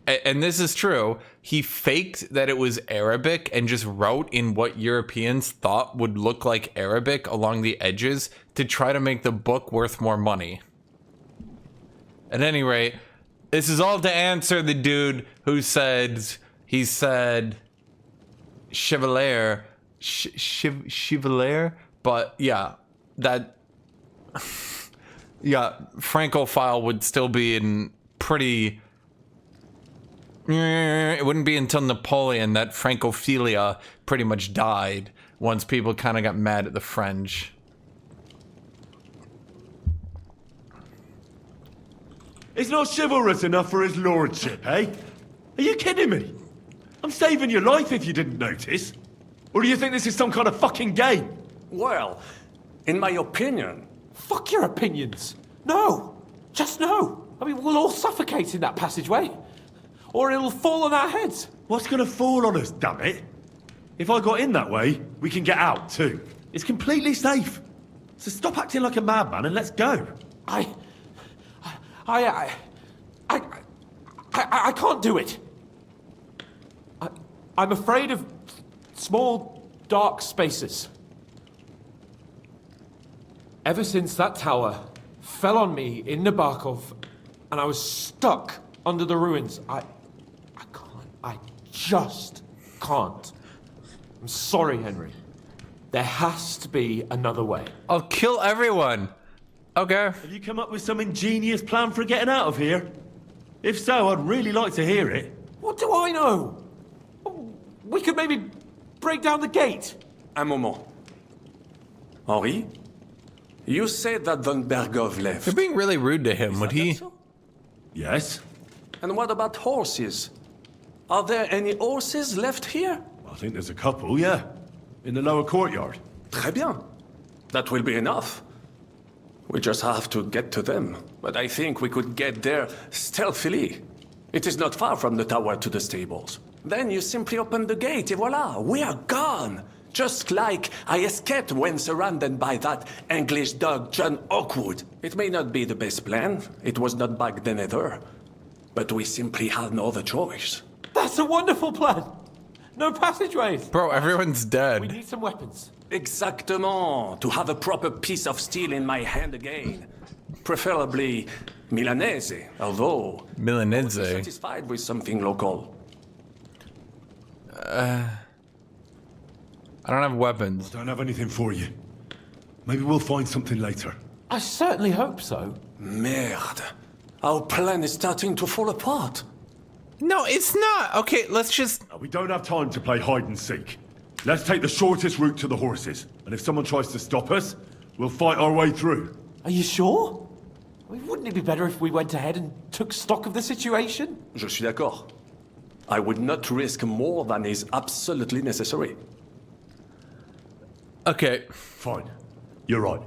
and this is true, he faked that it was Arabic and just wrote in what Europeans thought would look like Arabic along the edges to try to make the book worth more money. At any rate, this is all to answer the dude who said, he said Chevalier, Chevalier, but yeah, that, yeah, Francophile would still be in pretty, it wouldn't be until Napoleon that Francophilia pretty much died once people kind of got mad at the French. It's not chivalrous enough for his lordship, eh? Are you kidding me? I'm saving your life if you didn't notice. Or do you think this is some kind of fucking game? Well, in my opinion... Fuck your opinions. No. Just no. I mean, we'll all suffocate in that passageway. Or it'll fall on our heads. What's gonna fall on us, damn it? If I got in that way, we can get out too. It's completely safe. So stop acting like a madman and let's go. I can't do it. I'm afraid of small dark spaces. Ever since that tower fell on me in Nabokov, and I was stuck under the ruins, I just can't. I'm sorry, Henry. There has to be another way. I'll kill everyone. Okay. Have you come up with some ingenious plan for getting out of here? If so, I'd really like to hear it. What do I know? We could maybe break down the gate. Un moment. Henri? You said that Von Bergov left. You're being really rude to him, would he? Yes. And what about horses? Are there any horses left here? I think there's a couple, yeah. In the lower courtyard. Très bien. That will be enough. We just have to get to them. But I think we could get there stealthily. It is not far from the tower to the stables. Then you simply open the gate, et voila, we are gone. Just like I escaped when surrounded by that English dog John Oakwood. It may not be the best plan. It was not back then either. But we simply had no other choice. That's a wonderful plan. No passageways. Bro, everyone's dead. We need some weapons. Exactement. To have a proper piece of steel in my hand again. Preferably Milanese, although Milanese. I would be satisfied with something local. I don't have weapons. I don't have anything for you. Maybe we'll find something later. I certainly hope so. Merde. Our plan is starting to fall apart. No, it's not. Okay, let's just... We don't have time to play hide and seek. Let's take the shortest route to the horses. And if someone tries to stop us, we'll fight our way through. Are you sure? I mean, wouldn't it be better if we went ahead and took stock of the situation? Je suis d'accord. I would not risk more than is absolutely necessary. Okay. Fine. You're right.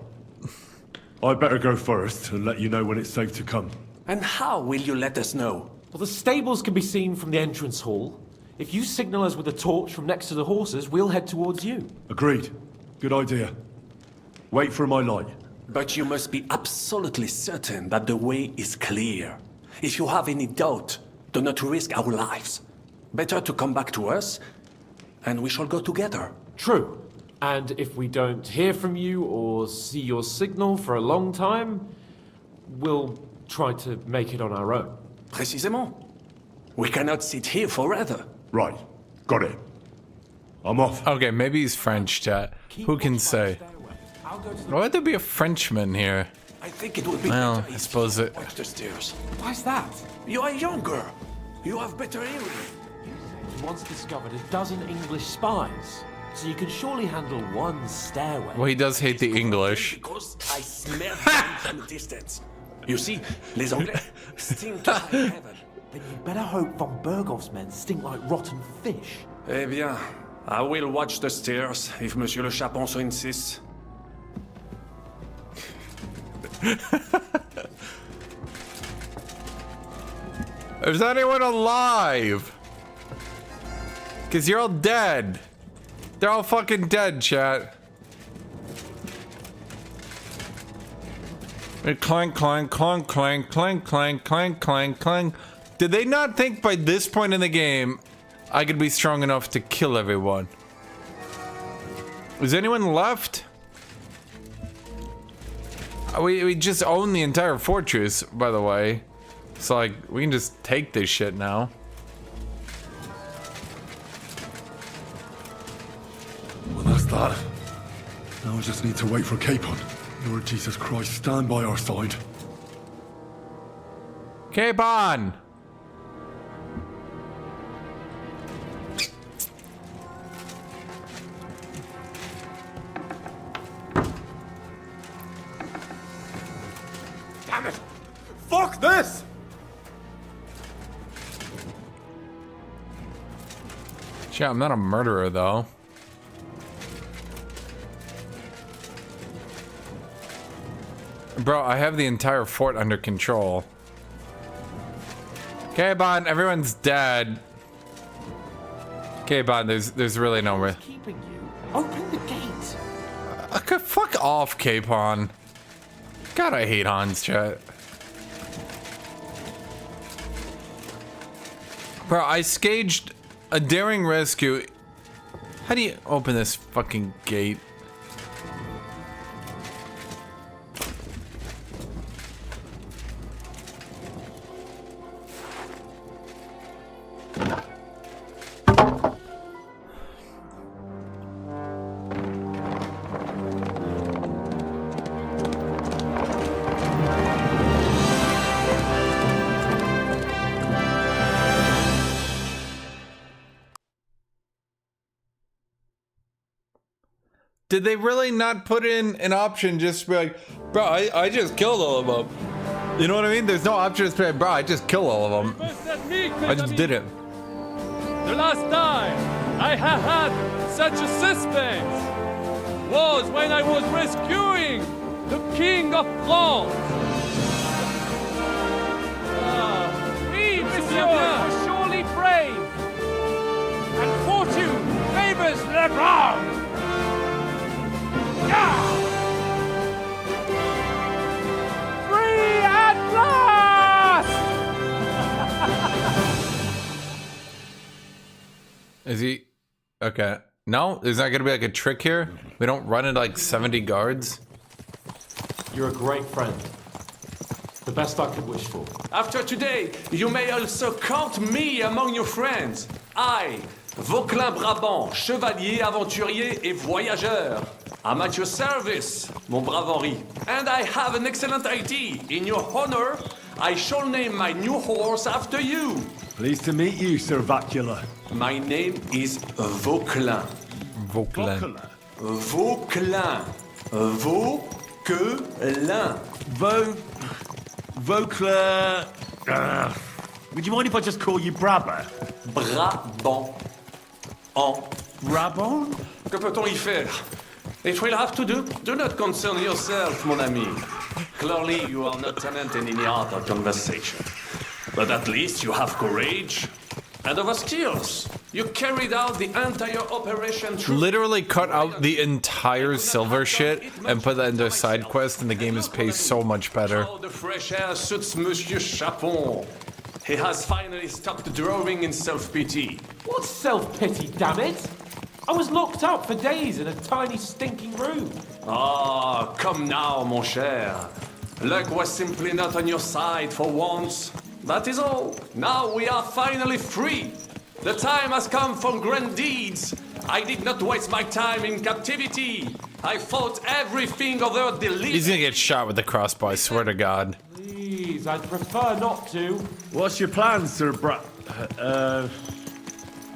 I'd better go first and let you know when it's safe to come. And how will you let us know? Well, the stables can be seen from the entrance hall. If you signal us with a torch from next to the horses, we'll head towards you. Agreed. Good idea. Wait for my light. But you must be absolutely certain that the way is clear. If you have any doubt, do not risk our lives. Better to come back to us, and we shall go together. True. And if we don't hear from you or see your signal for a long time, we'll try to make it on our own. Précisément. We cannot sit here forever. Right. Got it. I'm off. Okay, maybe he's French, chat. Who can say? Why would there be a Frenchman here? I think it would be well, better I suppose it... watch the stairs. Why's that? You are younger. You have better hearing. You once discovered a dozen English spies. So you can surely handle one stairway. Well, he does hate the English. Because I smell them from a distance. You see, les Anglais stink to high heaven. Then you better hope von Bergov's men stink like rotten fish. Eh bien, I will watch the stairs if Monsieur le Capon so insists. Is anyone alive? Because you're all dead. They're all fucking dead, chat. Clank, clank, clank, clank, clank, clank, clank, clank, clank. Did they not think by this point in the game I could be strong enough to kill everyone? Is anyone left? We just own the entire fortress, by the way. So, like, we can just take this shit now. Well, that's that. Now I just need to wait for Capon. Lord Jesus Christ, stand by our side. Capon! Damn it! Fuck this! Yeah, I'm not a murderer, though. Bro, I have the entire fort under control. Capon, everyone's dead. Capon, there's really no way. Keeping you. Open the gate. Okay, fuck off, Capon. God, I hate Hans, chat. Bro, I staged a daring rescue How do you open this fucking gate? Did they really not put in an option just to be like, bro, I just killed all of them? You know what I mean? There's no option to say, bro, I just killed all of them. I just did it. The last time I have had such a suspense was when I was rescuing the King of France. We, monsieur, are surely brave, and fortune favors le brave. Free at last! Is he? Okay. No? There's not gonna be like a trick here? We don't run into like 70 guards? You're a great friend. The best I could wish for. After today, you may also count me among your friends. I, Vauquelin Brabant, chevalier, aventurier et voyageur. I'm at your service, mon brave Henri. And I have an excellent idea. In your honor, I shall name my new horse after you. Pleased to meet you, Sir Vacula. My name is Vauquelin. Vauquelin. Vauquelin. Vauquelin. Vauquelin. Would you mind if I just call you Brabant? Brabant. En Brabant? Que peut-on y faire? It will have to do. Do not concern yourself, mon ami. Clearly, you are not talented in any art or conversation. But at least you have courage and other skills. You carried out the entire operation through... Literally cut out the entire silver shit and put that into a side quest, and the game is paced so much better. How the fresh air suits Monsieur Capon. He has finally stopped drawing in self-pity. What self-pity, damn it? I was locked up for days in a tiny stinking room. Ah, come now, mon cher. Luck was simply not on your side for once. That is all. Now we are finally free. The time has come for grand deeds. I did not waste my time in captivity. I fought everything over Deliverance. He's gonna get shot with the crossbow, I swear to God. Please, I'd prefer not to. What's your plan, Sir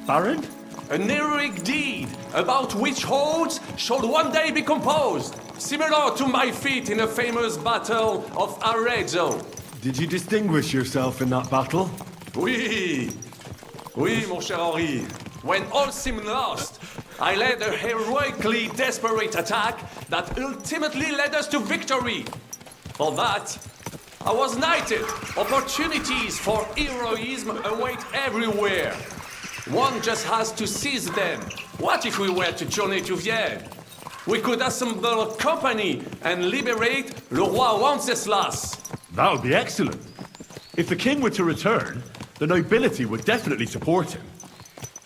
Baron? An heroic deed about which hordes shall one day be composed, similar to my feat in the famous battle of Arezzo. Did you distinguish yourself in that battle? Oui, mon cher Henri. When all seemed lost, I led a heroically desperate attack that ultimately led us to victory. For that, I was knighted. Opportunities for heroism await everywhere. One just has to seize them. What if we were to journey to Vienne? We could assemble a company and liberate Le Roi Wenceslas. That would be excellent. If the king were to return, the nobility would definitely support him.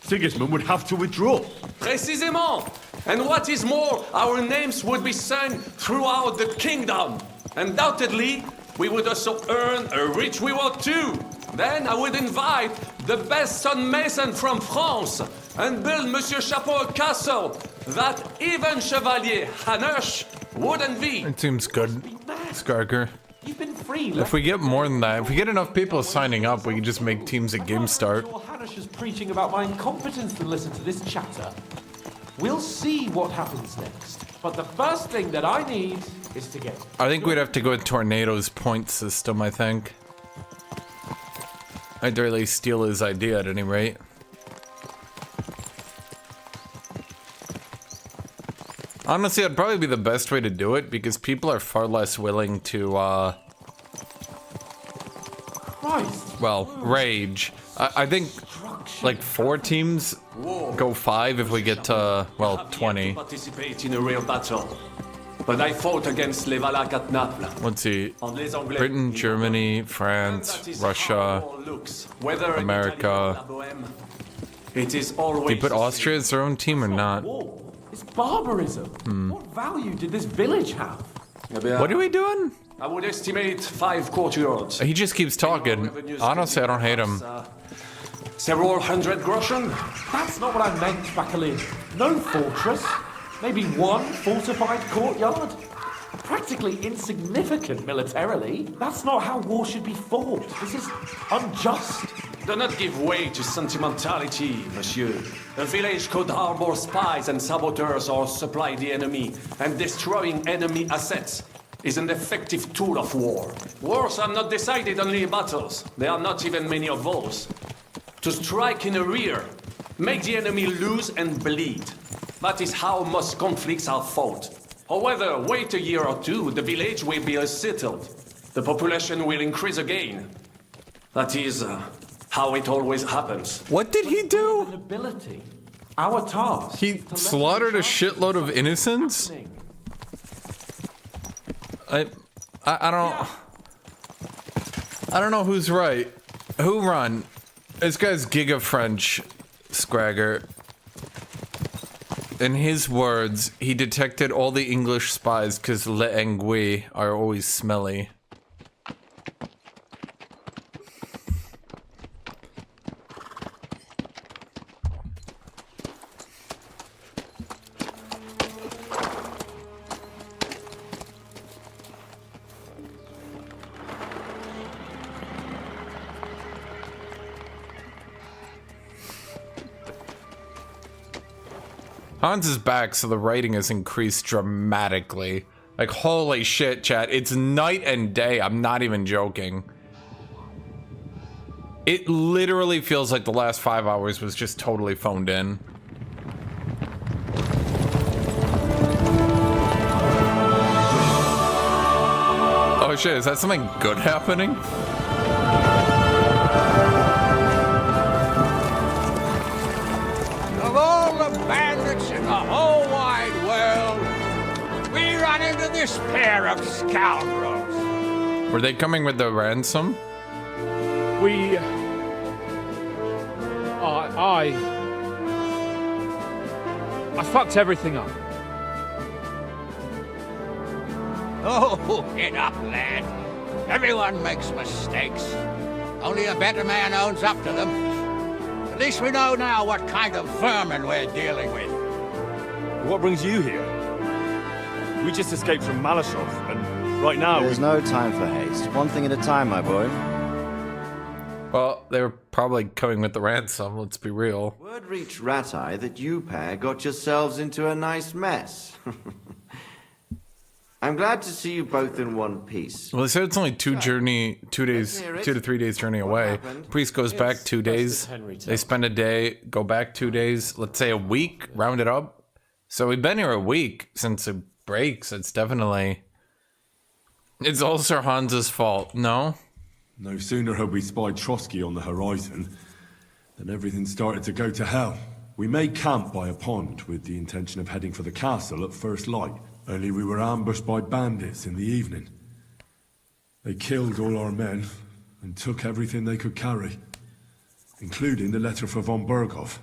Sigismund would have to withdraw. Précisément. And what is more, our names would be sung throughout the kingdom. Undoubtedly, we would also earn a rich reward too. Then I would invite the best stonemason from France and build Monsieur Chapeau a castle that even Chevalier Hanush would envy. It seems good, Skarker. You've been free. If we get more than that, if we get enough people signing up, we can just make teams at Game Start. Hanush is preaching about my incompetence to listen to this chatter. We'll see what happens next. But the first thing that I need is to get... I think we'd have to go with Tornado's point system, I think. I'd really steal his idea at any rate. Honestly, that'd probably be the best way to do it because people are far less willing to, well, rage. I think like 4 teams go 5 if we get to, well, 20. Participate in a real battle. But I fought against les Vavak at Naples. Let's see. Britain, Germany, France, Russia, America. It is always... Do you put Austria as their own team or not? War. It's barbarism. What value did this village have? What are we doing? I would estimate 5 courtyards. He just keeps talking. Honestly, I don't hate him. Several hundred groschen? That's not what I meant, Bakalin. No fortress. Maybe one fortified courtyard. Practically insignificant militarily. That's not how war should be fought. This is unjust. Do not give way to sentimentality, monsieur. A village could harbor spies and saboteurs or supply the enemy, and destroying enemy assets is an effective tool of war. Wars are not decided only in battles. There are not even many of those. To strike in the rear, make the enemy lose and bleed. That is how most conflicts are fought. However, wait a year or two, the village will be settled. The population will increase again. That is how it always happens. What did he do? Nobility. Our task. He slaughtered a shitload of innocents? I don't know who's right. Who run? This guy's Giga French Scragger. In his words, he detected all the English spies because Le Engui are always smelly. Hans is back, so the writing has increased dramatically. Like, holy shit, chat. It's night and day. I'm not even joking. It literally feels like the last 5 hours was just totally phoned in. Oh shit, is that something good happening? Of all the bandits in the whole wide world, we run into this pair of scoundrels. Were they coming with the ransom? I fucked everything up. Oh, get up, lad. Everyone makes mistakes. Only a better man owns up to them. At least we know now what kind of vermin we're dealing with. What brings you here? We just escaped from Malashov, and right now... There's no time for haste. One thing at a time, my boy. Well, they were probably coming with the ransom, let's be real. Word reached Rat-Eye that you pair got yourselves into a nice mess. I'm glad to see you both in one piece. Well, they said it's only 2 to 3 days journey away. Priest goes back 2 days. They spend a day, go back 2 days, let's say a week, round it up. So we've been here a week since it breaks. It's definitely... It's all Sir Hans's fault, no? No sooner had we spied Trotsky on the horizon than everything started to go to hell. We made camp by a pond with the intention of heading for the castle at first light. Only we were ambushed by bandits in the evening. They killed all our men and took everything they could carry, including the letter for von Berghoff.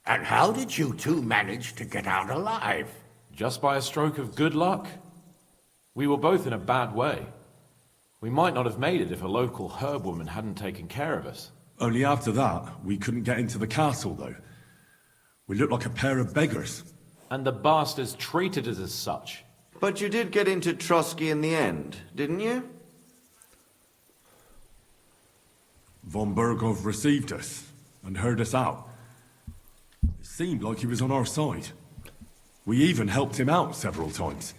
And how did you two manage to get out alive? Just by a stroke of good luck. We were both in a bad way. We might not have made it if a local herb woman hadn't taken care of us. Only after that, we couldn't get into the castle, though. We looked like a pair of beggars. And the bastards treated us as such. But you did get into Trotsky in the end, didn't you? Von Berghoff received us and heard us out. It seemed like he was on our side. We even helped him out several times.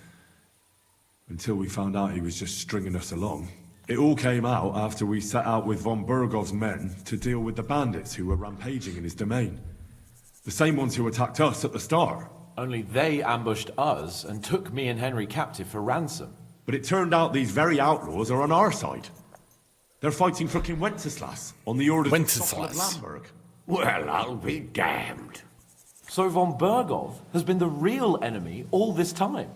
Until we found out he was just stringing us along. It all came out after we set out with von Berghoff's men to deal with the bandits who were rampaging in his domain. The same ones who attacked us at the start. Only they ambushed us and took me and Henry captive for ransom. But it turned out these very outlaws are on our side. They're fighting for King Wenceslas on the orders of Lamberg. Well, I'll be damned. So von Berghoff has been the real enemy all this time.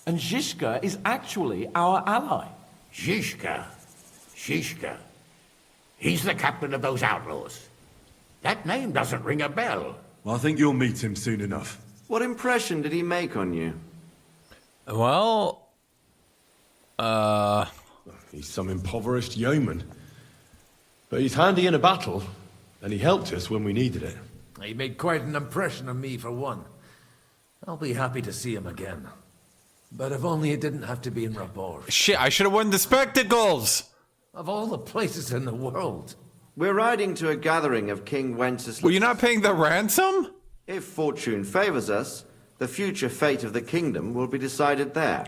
And Zizka is actually our ally. Zizka? He's the captain of those outlaws. That name doesn't ring a bell. I think you'll meet him soon enough. What impression did he make on you? Well, he's some impoverished yeoman. But he's handy in a battle, and he helped us when we needed it. He made quite an impression on me, for one. I'll be happy to see him again. But if only it didn't have to be in Raborj. Shit, I should have worn the spectacles! Of all the places in the world. We're riding to a gathering of King Wenceslas. Were you not paying the ransom? If fortune favors us, the future fate of the kingdom will be decided there.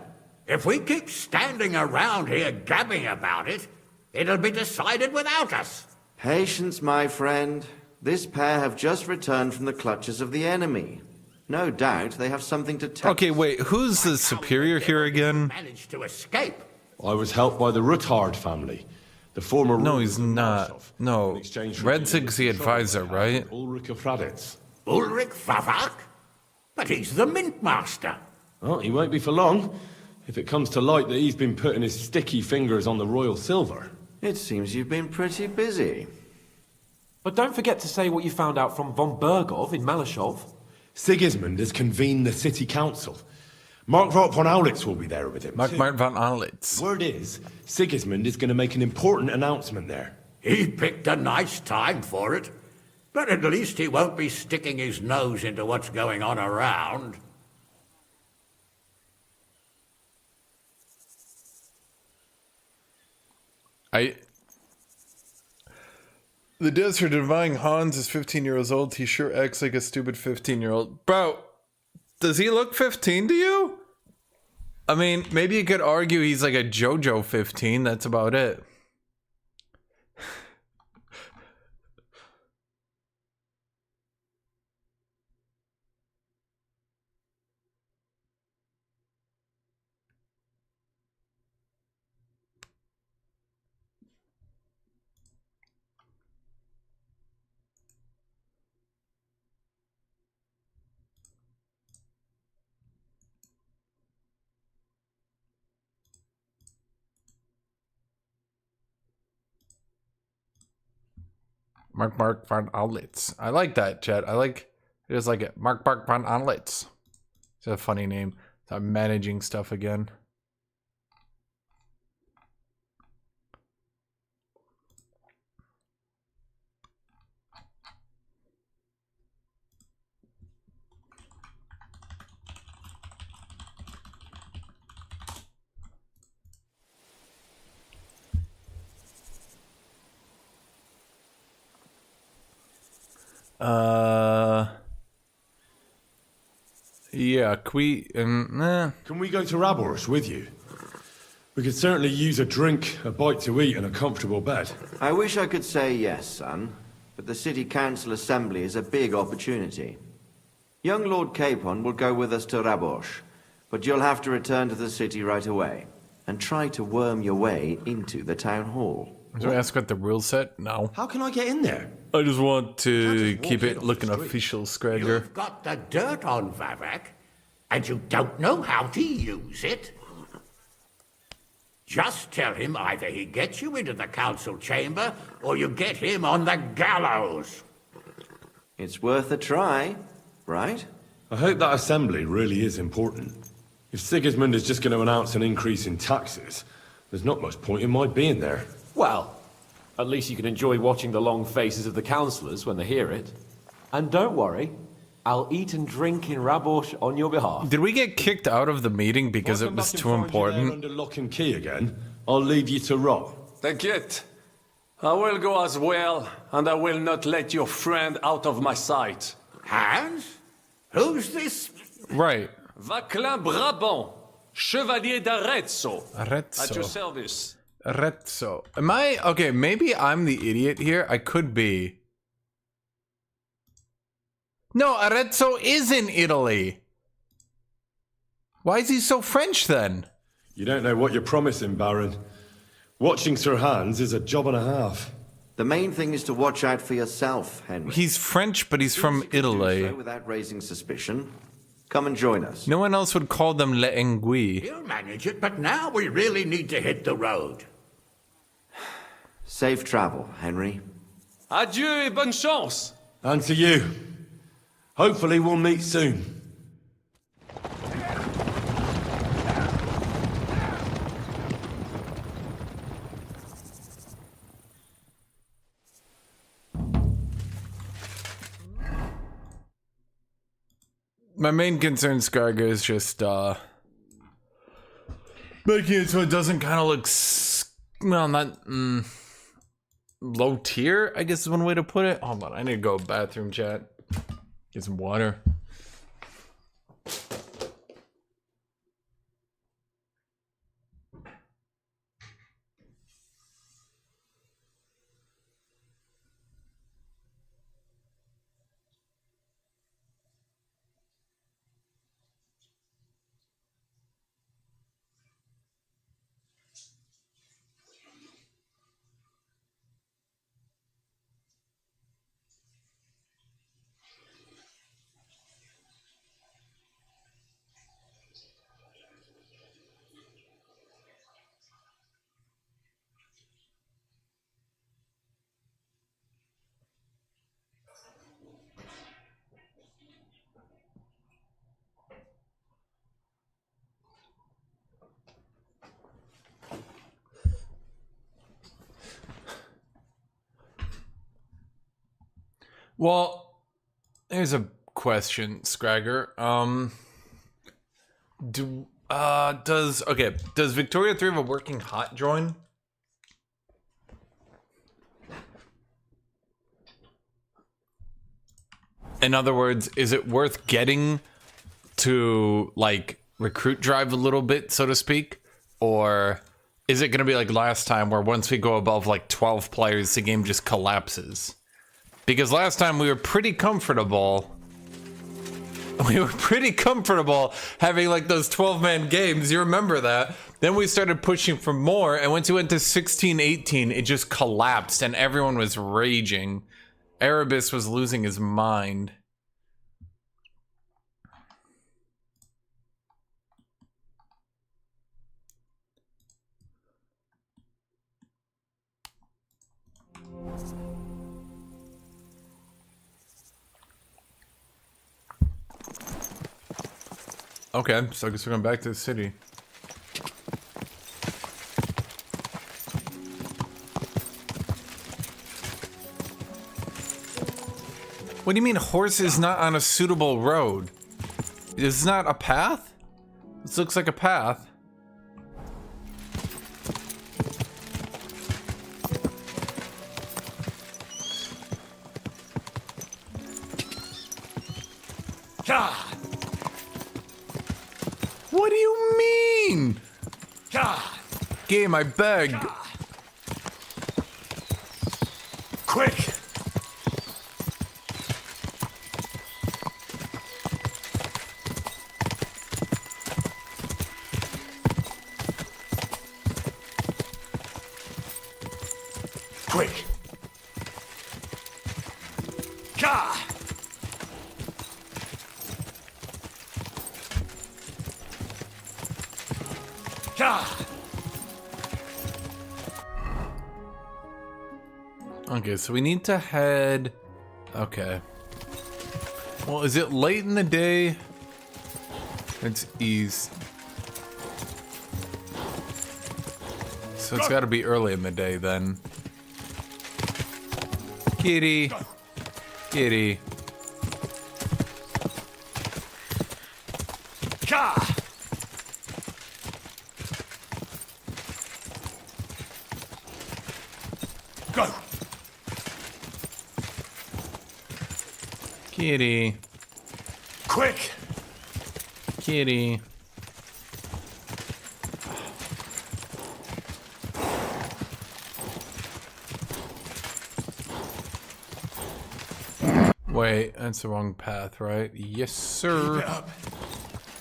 If we keep standing around here gabbing about it, it'll be decided without us. Patience, my friend. This pair have just returned from the clutches of the enemy. No doubt they have something to tell. Okay, wait, who's the superior here again? Managed to escape. I was helped by the Ruttard family. The former... No, he's not. No, Redzig's the advisor, right? Ulrich of Raditz. Ulrich Vavak? But he's the mint master. Well, he won't be for long. If it comes to light that he's been putting his sticky fingers on the royal silver. It seems you've been pretty busy. But don't forget to say what you found out from von Bergov in Malashov. Sigismund has convened the city council. Markvart von Aulitz will be there with him. Markvart von Aulitz. Word is, Sigismund is going to make an important announcement there. He picked a nice time for it. But at least he won't be sticking his nose into what's going on around. The desert divine Hans is 15 years old. He sure acts like a stupid 15-year-old. Bro, does he look 15 to you? I mean, maybe you could argue he's like a JoJo 15. That's about it. Mark von Aulitz. I like that, chat. I like it. Is like it. Mark von Aulitz. It's a funny name. I'm managing stuff again. Yeah, Can we go to Raborj with you? We could certainly use a drink, a bite to eat, and a comfortable bed. I wish I could say yes, son, but the City Council Assembly is a big opportunity. Young Lord Capon will go with us to Raborj, but you'll have to return to the city right away, and try to worm your way into the town hall. Do I ask what the rules said? No. How can I get in there? I just want to keep it looking official, Scragger. You've got the dirt on Vavak, and you don't know how to use it. Just tell him either he gets you into the council chamber, or you get him on the gallows. It's worth a try, right? I hope that assembly really is important. If Sigismund is just going to announce an increase in taxes, there's not much point in my being there. Well, at least you can enjoy watching the long faces of the councillors when they hear it. And don't worry, I'll eat and drink in Raborj on your behalf. Did we get kicked out of the meeting because it was too important? Under lock and key again, I'll leave you to rot. T'inquiète. I will go as well, and I will not let your friend out of my sight. Hans? Who's this? Right. Vaclin Brabant, Chevalier d'Arezzo. Arezzo. At your service. Arezzo. Am I... Okay, maybe I'm the idiot here. I could be. No, Arezzo is in Italy. Why is he so French then? You don't know what you're promising, Baron. Watching Sir Hans is a job and a half. The main thing is to watch out for yourself, Henry. He's French, but he's from Italy. Do so without raising suspicion. Come and join us. No one else would call them L'Engui. He'll manage it, but now we really need to hit the road. Safe travel, Henry. Adieu et bonne chance. And to you. Hopefully we'll meet soon. My main concern, Skarga, is just making it so it doesn't kind of look, well, not low tier, I guess is one way to put it. Hold on, I need to go bathroom, chat. Get some water. Well, here's a question, Scragger. Does Victoria 3 have a working hot join? In other words, is it worth getting to like recruit drive a little bit, so to speak? Or is it gonna be like last time where once we go above like 12 players, the game just collapses? Because last time we were pretty comfortable. We were pretty comfortable having like those 12-man games. You remember that? Then we started pushing for more, and once we went to 16, 18, it just collapsed and everyone was raging. Erebus was losing his mind. Okay, so I guess we're going back to the city. What do you mean horse is not on a suitable road? It's not a path? This looks like a path. What do you mean? Game, I beg. Quick! Quick! Okay, so we need to head... Okay. Well, is it late in the day? It's east. So it's gotta be early in the day then. Kitty. Kitty. Go. Kitty. Quick. Kitty. Wait, that's the wrong path, right? Yes, sir. Keep it up.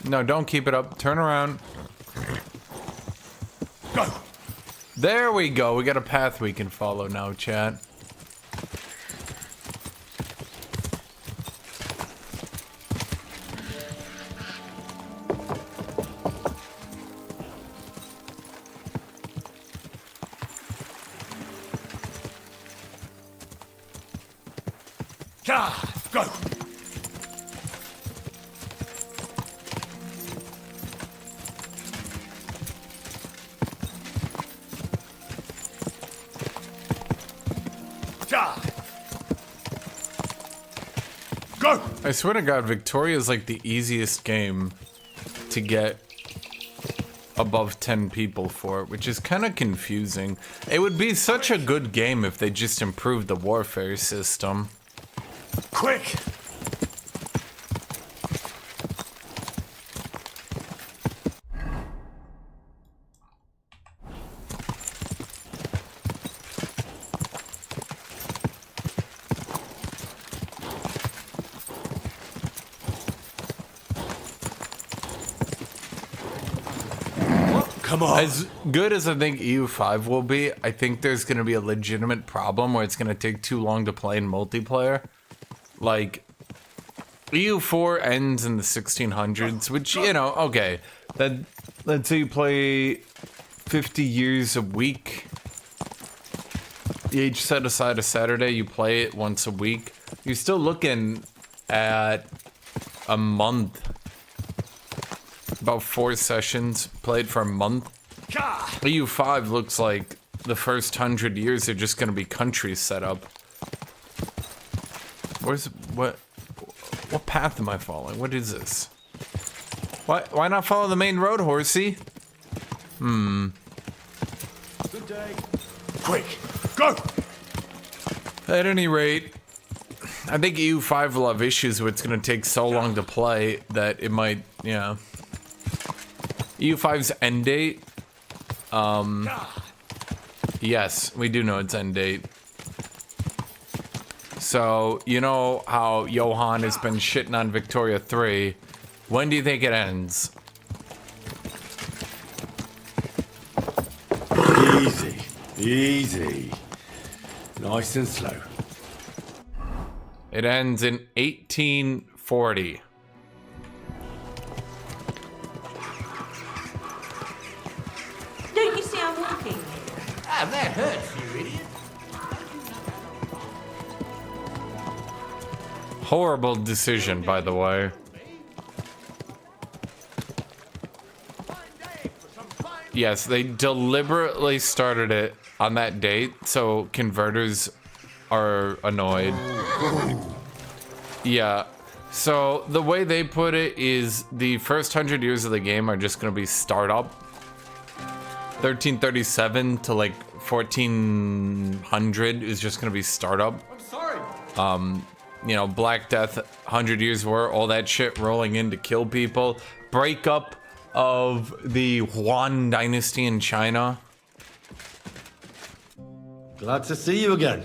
No, don't keep it up. Turn around. Go. There we go. We got a path we can follow now, chat. Go! Go! I swear to God, Victoria is like the easiest game to get above 10 people for, which is kind of confusing. It would be such a good game if they just improved the warfare system. Quick! Come on. As good as I think EU5 will be, I think there's going to be a legitimate problem where it's going to take too long to play in multiplayer. Like, EU4 ends in the 1600s, which, you know, okay. Let's say you play 50 years a week. You each set aside a Saturday, you play it once a week. You're still looking at a month. About 4 sessions played for a month. EU5 looks like the first 100 years are just gonna be countries set up. What path am I following? What is this? Why not follow the main road, horsey? Good day. Quick, go! At any rate, I think EU5 will have issues where it's gonna take so long to play that it might, yeah. EU5's end date. Yes, we do know its end date. So, you know how Johan has been shitting on Victoria 3. When do you think it ends? Easy, easy. Nice and slow. It ends in 1840. Don't you see I'm walking? Ah, that hurts, you idiot. Horrible decision, by the way. Yes, they deliberately started it on that date, so converters are annoyed. Yeah, so the way they put it is the first 100 years of the game are just gonna be startup. 1337 to like 1400 is just gonna be startup. I'm sorry. You know, Black Death, 100 Years' War, all that shit rolling in to kill people. Breakup of the Yuan dynasty in China. Glad to see you again.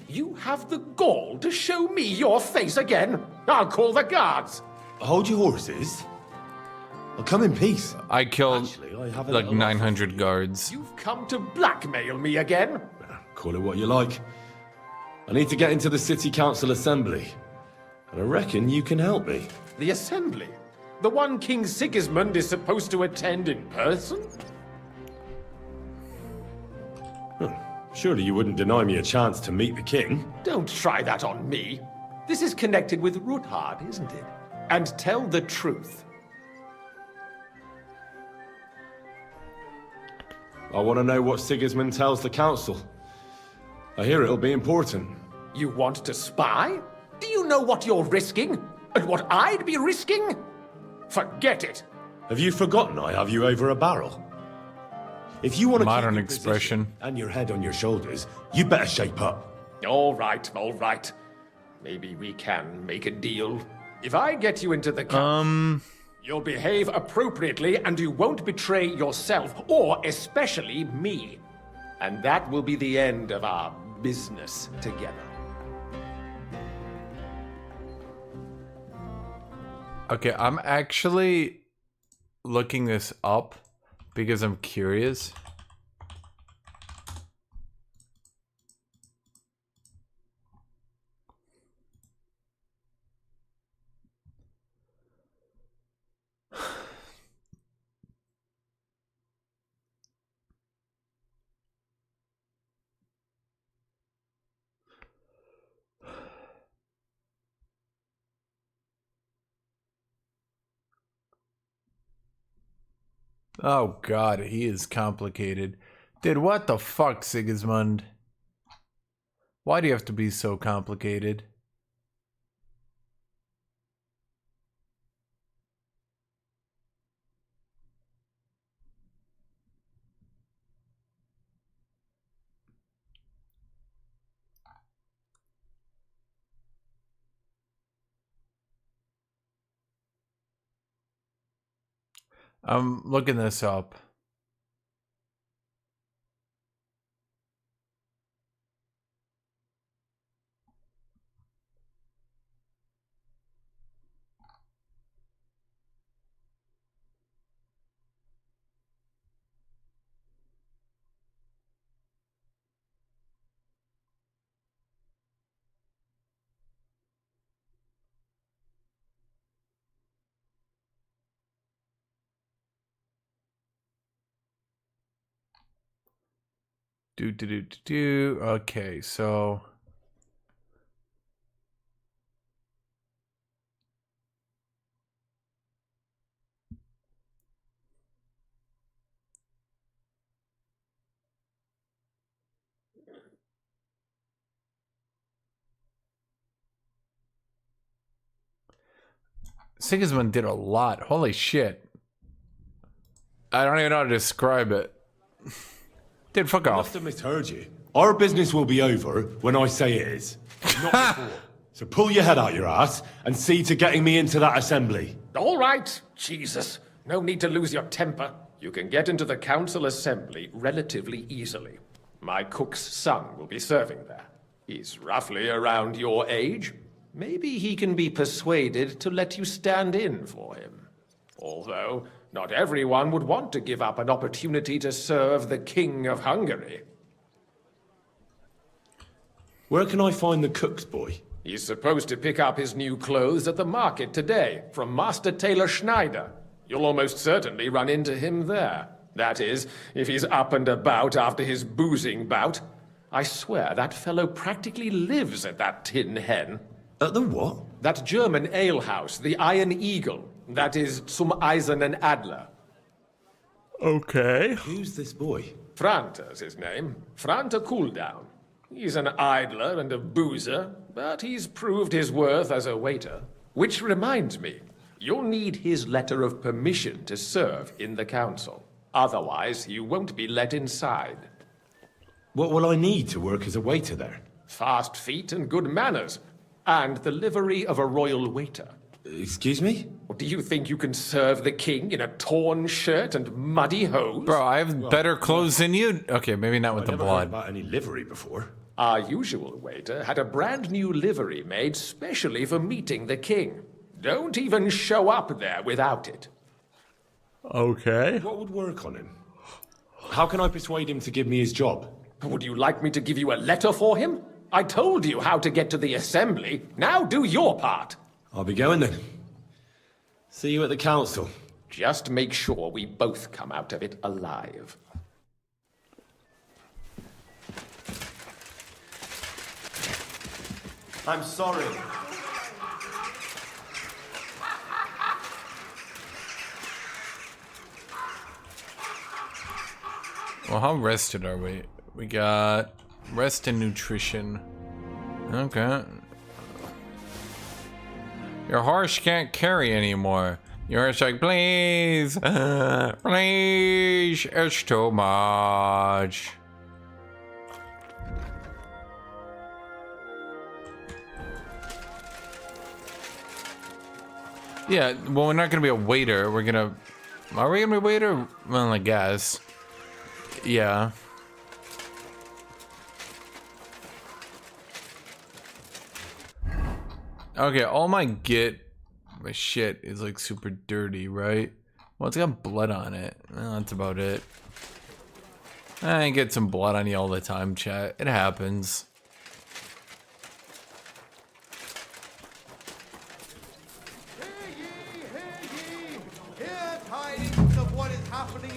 You have the gall to show me your face again? I'll call the guards. Hold your horses. I'll come in peace. I killed Actually, I have a like little 900 guards. You've come to blackmail me again? Call it what you like. I need to get into the City Council Assembly. And I reckon you can help me. The Assembly? The one King Sigismund is supposed to attend in person? Surely you wouldn't deny me a chance to meet the king? Don't try that on me. This is connected with Ruthard, isn't it? And tell the truth. I want to know what Sigismund tells the council. I hear it'll be important. You want to spy? Do you know what you're risking? And what I'd be risking? Forget it. Have you forgotten I have you over a barrel? If you want to Modern keep your expression. position and your head on your shoulders, you better shape up. All right, all right. Maybe we can make a deal. If I get you into the council, you'll behave appropriately and you won't betray yourself, or especially me. And that will be the end of our business together. Okay, I'm actually looking this up because I'm curious. Oh god, he is complicated. Dude, what the fuck, Sigismund? Why do you have to be so complicated? I'm looking this up. Okay, so Sigismund did a lot. Holy shit. I don't even know how to describe it. Dude, fuck I off. must have misheard you. Our business will be over when I say it is. Not before. So pull your head out your ass and see to getting me into that assembly. All right, Jesus. No need to lose your temper. You can get into the council assembly relatively easily. My cook's son will be serving there. He's roughly around your age. Maybe he can be persuaded to let you stand in for him. Although, not everyone would want to give up an opportunity to serve the King of Hungary. Where can I find the cook's boy? He's supposed to pick up his new clothes at the market today from Master Tailor Schneider. You'll almost certainly run into him there. That is, if he's up and about after his boozing bout. I swear that fellow practically lives at that Tin Hen. At the what? That German alehouse, the Iron Eagle. That is Zum Eisernen Adler. Okay. Who's this boy? Franter's his name. Franter Cooldown. He's an idler and a boozer, but he's proved his worth as a waiter. Which reminds me, you'll need his letter of permission to serve in the council. Otherwise, you won't be let inside. What will I need to work as a waiter there? Fast feet and good manners, and the livery of a royal waiter. Excuse me? Do you think you can serve the king in a torn shirt and muddy hose? Bro, I have better clothes than you. Okay, maybe not with the Never heard blood. about any livery before. Our usual waiter had a brand new livery made specially for meeting the king. Don't even show up there without it. Okay. What would work on him? How can I persuade him to give me his job? Would you like me to give you a letter for him? I told you how to get to the assembly. Now do your part. I'll be going then. See you at the council. Just make sure we both come out of it alive. I'm sorry. Well, how rested are we? We got rest and nutrition. Okay. Your horse can't carry anymore. Your horse like, please, please, it's too much. Yeah, well, we're not gonna be a waiter. We're gonna, are we gonna be a waiter? Well, I guess. Yeah. Okay, all my shit is like super dirty, right? Well, it's got blood on it. Well, that's about it. I get some blood on you all the time, chat. It happens.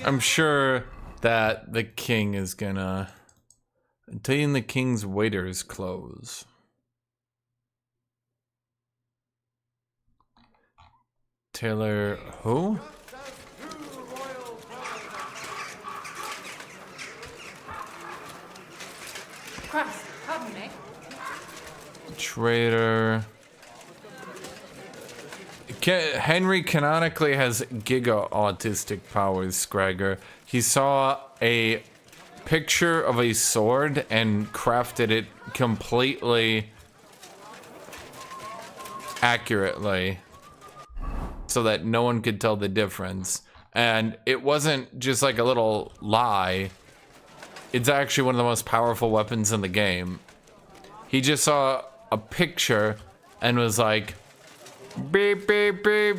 I'm sure that the king is gonna obtain the king's waiter's clothes. Taylor, who? Crust, pardon me. Traitor. Henry canonically has giga autistic powers, Scragger. He saw a picture of a sword and crafted it completely accurately so that no one could tell the difference. And it wasn't just like a little lie. It's actually one of the most powerful weapons in the game. He just saw a picture and was like, beep, beep, beep.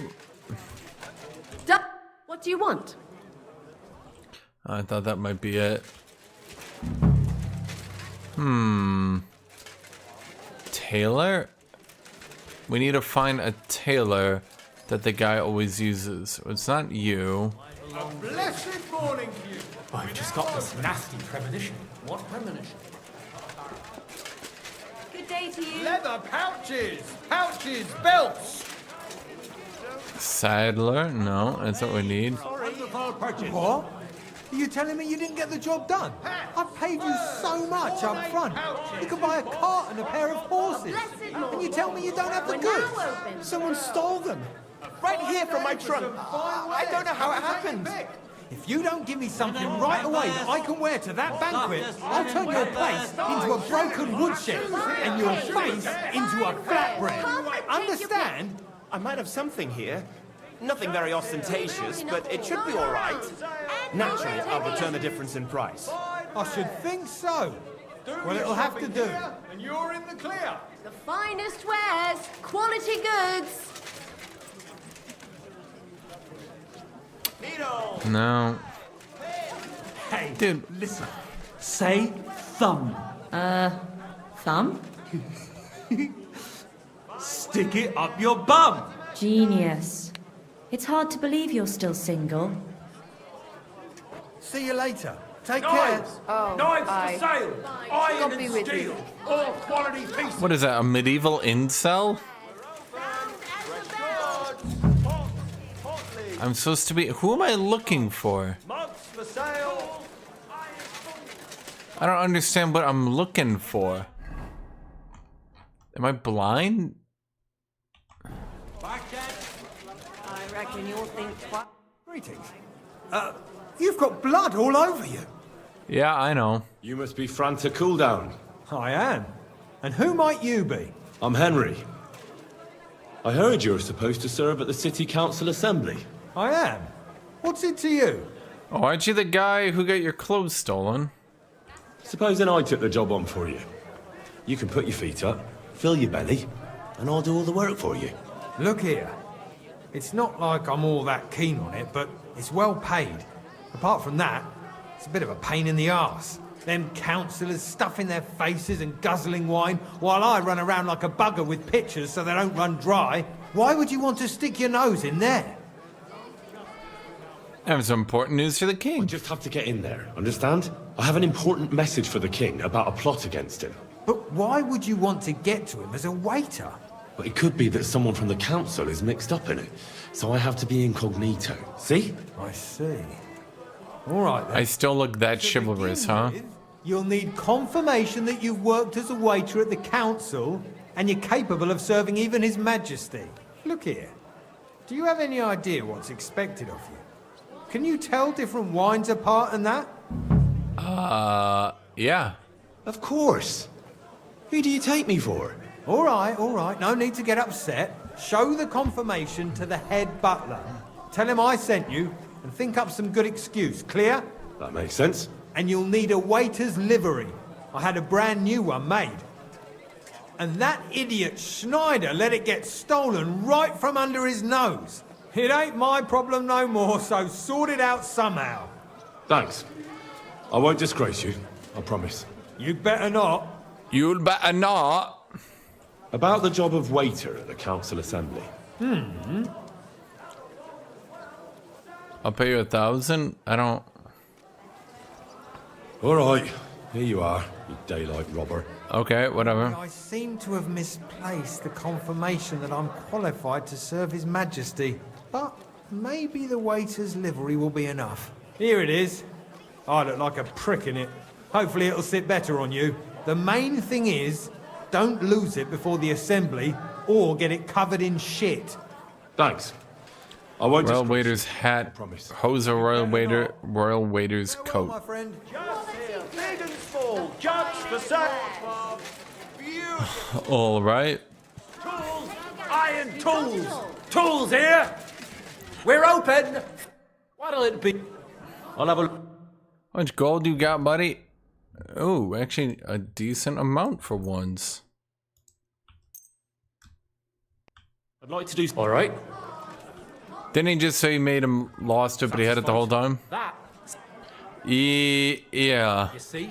What do you want? I thought that might be it. Tailor? We need to find a tailor that the guy always uses. It's not you. A blessed morning to you. I've just got this nasty premonition. What premonition? Good day to you. Leather pouches, belts. Saddler? No, that's what we need. What? Are you telling me you didn't get the job done? I paid you so much up front. You could buy a cart and a pair of horses. And you tell me you don't have the goods. Someone stole them. Right here from my trunk. I don't know how it happened. If you don't give me something right away that I can wear to that banquet, I'll turn your place into a broken woodshed and your face into a flatbread. Understand? I might have something here. Nothing very ostentatious, but it should be all right. Naturally, I'll return the difference in price. I should think so. Well, it'll have to do. And you're in the clear. The finest wares, quality goods. No. Hey, dude, listen. Say thumb. Thumb? Stick it up your bum. Genius. It's hard to believe you're still single. See you later. Take care. Oh, Knives for sale. Iron and with steel. All quality pieces. What is that, a medieval incel? I'm supposed to be... Who am I looking for? Mugs for sale. I don't understand what I'm looking for. Am I blind? I reckon you'll think twice. Greetings. You've got blood all over you. Yeah, I know. You must be Franta Cooldown. I am. And who might you be? I'm Henry. I heard you're supposed to serve at the City Council Assembly. I am. What's it to you? Oh, aren't you the guy who got your clothes stolen? Supposing I took the job on for you. You can put your feet up, fill your belly, and I'll do all the work for you. Look here. It's not like I'm all that keen on it, but it's well paid. Apart from that, it's a bit of a pain in the arse. Them councillors stuffing their faces and guzzling wine, while I run around like a bugger with pitchers so they don't run dry. Why would you want to stick your nose in there? I have some important news for the king. I just have to get in there, understand? I have an important message for the king about a plot against him. But why would you want to get to him as a waiter? But it could be that someone from the council is mixed up in it, so I have to be incognito. See? I see. All right, then. I still look that chivalrous, huh? You'll need confirmation that you've worked as a waiter at the council and you're capable of serving even His Majesty. Look here. Do you have any idea what's expected of you? Can you tell different wines apart and that? Yeah. Of course. Who do you take me for? All right. No need to get upset. Show the confirmation to the head butler. Tell him I sent you and think up some good excuse. Clear? That makes sense. And you'll need a waiter's livery. I had a brand new one made. And that idiot Schneider let it get stolen right from under his nose. It ain't my problem no more, so sort it out somehow. Thanks. I won't disgrace you, I promise. You'd better not. You'd better not. About the job of waiter at the council assembly. I'll pay you 1,000. I don't... All right, here you are, you daylight robber. Okay, whatever. I seem to have misplaced the confirmation that I'm qualified to serve His Majesty. But maybe the waiter's livery will be enough. Here it is. I look like a prick in it. Hopefully it'll sit better on you. The main thing is, don't lose it before the assembly or get it covered in shit. Thanks. I won't. Royal waiter's hat, hose a royal waiter's coat. My friend. Big and small, judge for sacrifice. All right. Tools, iron tools. Tools here. We're open. What'll it be? I'll have a look. How much gold you got, buddy? Oh, actually a decent amount for once. I'd like to do. All right. Didn't he just say he made him lost it, but he had it the whole time? That. Yeah. You see?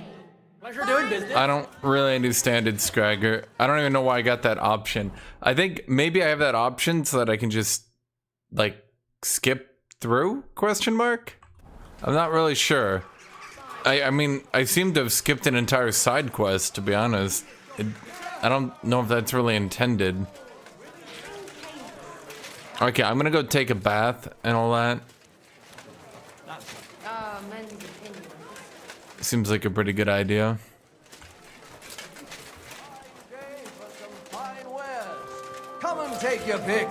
Pleasure doing business. I don't really understand it, Scragger. I don't even know why I got that option. I think maybe I have that option so that I can just, like, skip through? Question mark? I'm not really sure. I mean, I seem to have skipped an entire side quest, to be honest. I don't know if that's really intended. Okay, I'm gonna go take a bath and all that. Seems like a pretty good idea. Come and take your pick.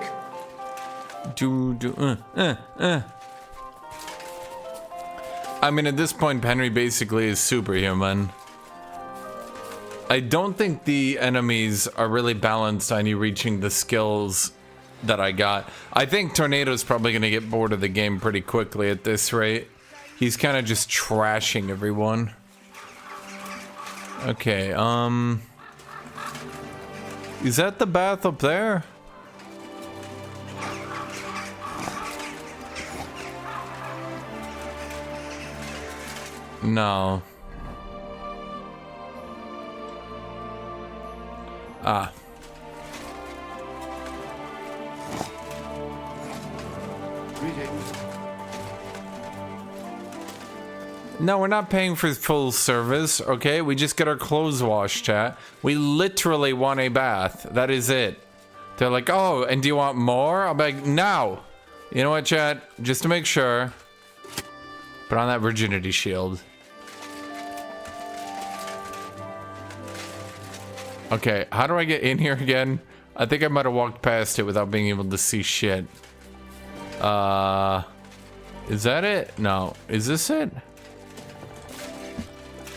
I mean, at this point, Henry basically is superhuman. I don't think the enemies are really balanced on you reaching the skills that I got. I think Tornado's probably gonna get bored of the game pretty quickly at this rate. He's kind of just trashing everyone. Okay, is that the bath up there? No. Ah. No, we're not paying for full service, okay? We just get our clothes washed, chat. We literally want a bath. That is it. They're like, oh, and do you want more? I'll be like, no. You know what, chat? Just to make sure. Put on that virginity shield. Okay, how do I get in here again? I think I might have walked past it without being able to see shit. Is that it? No. Is this it?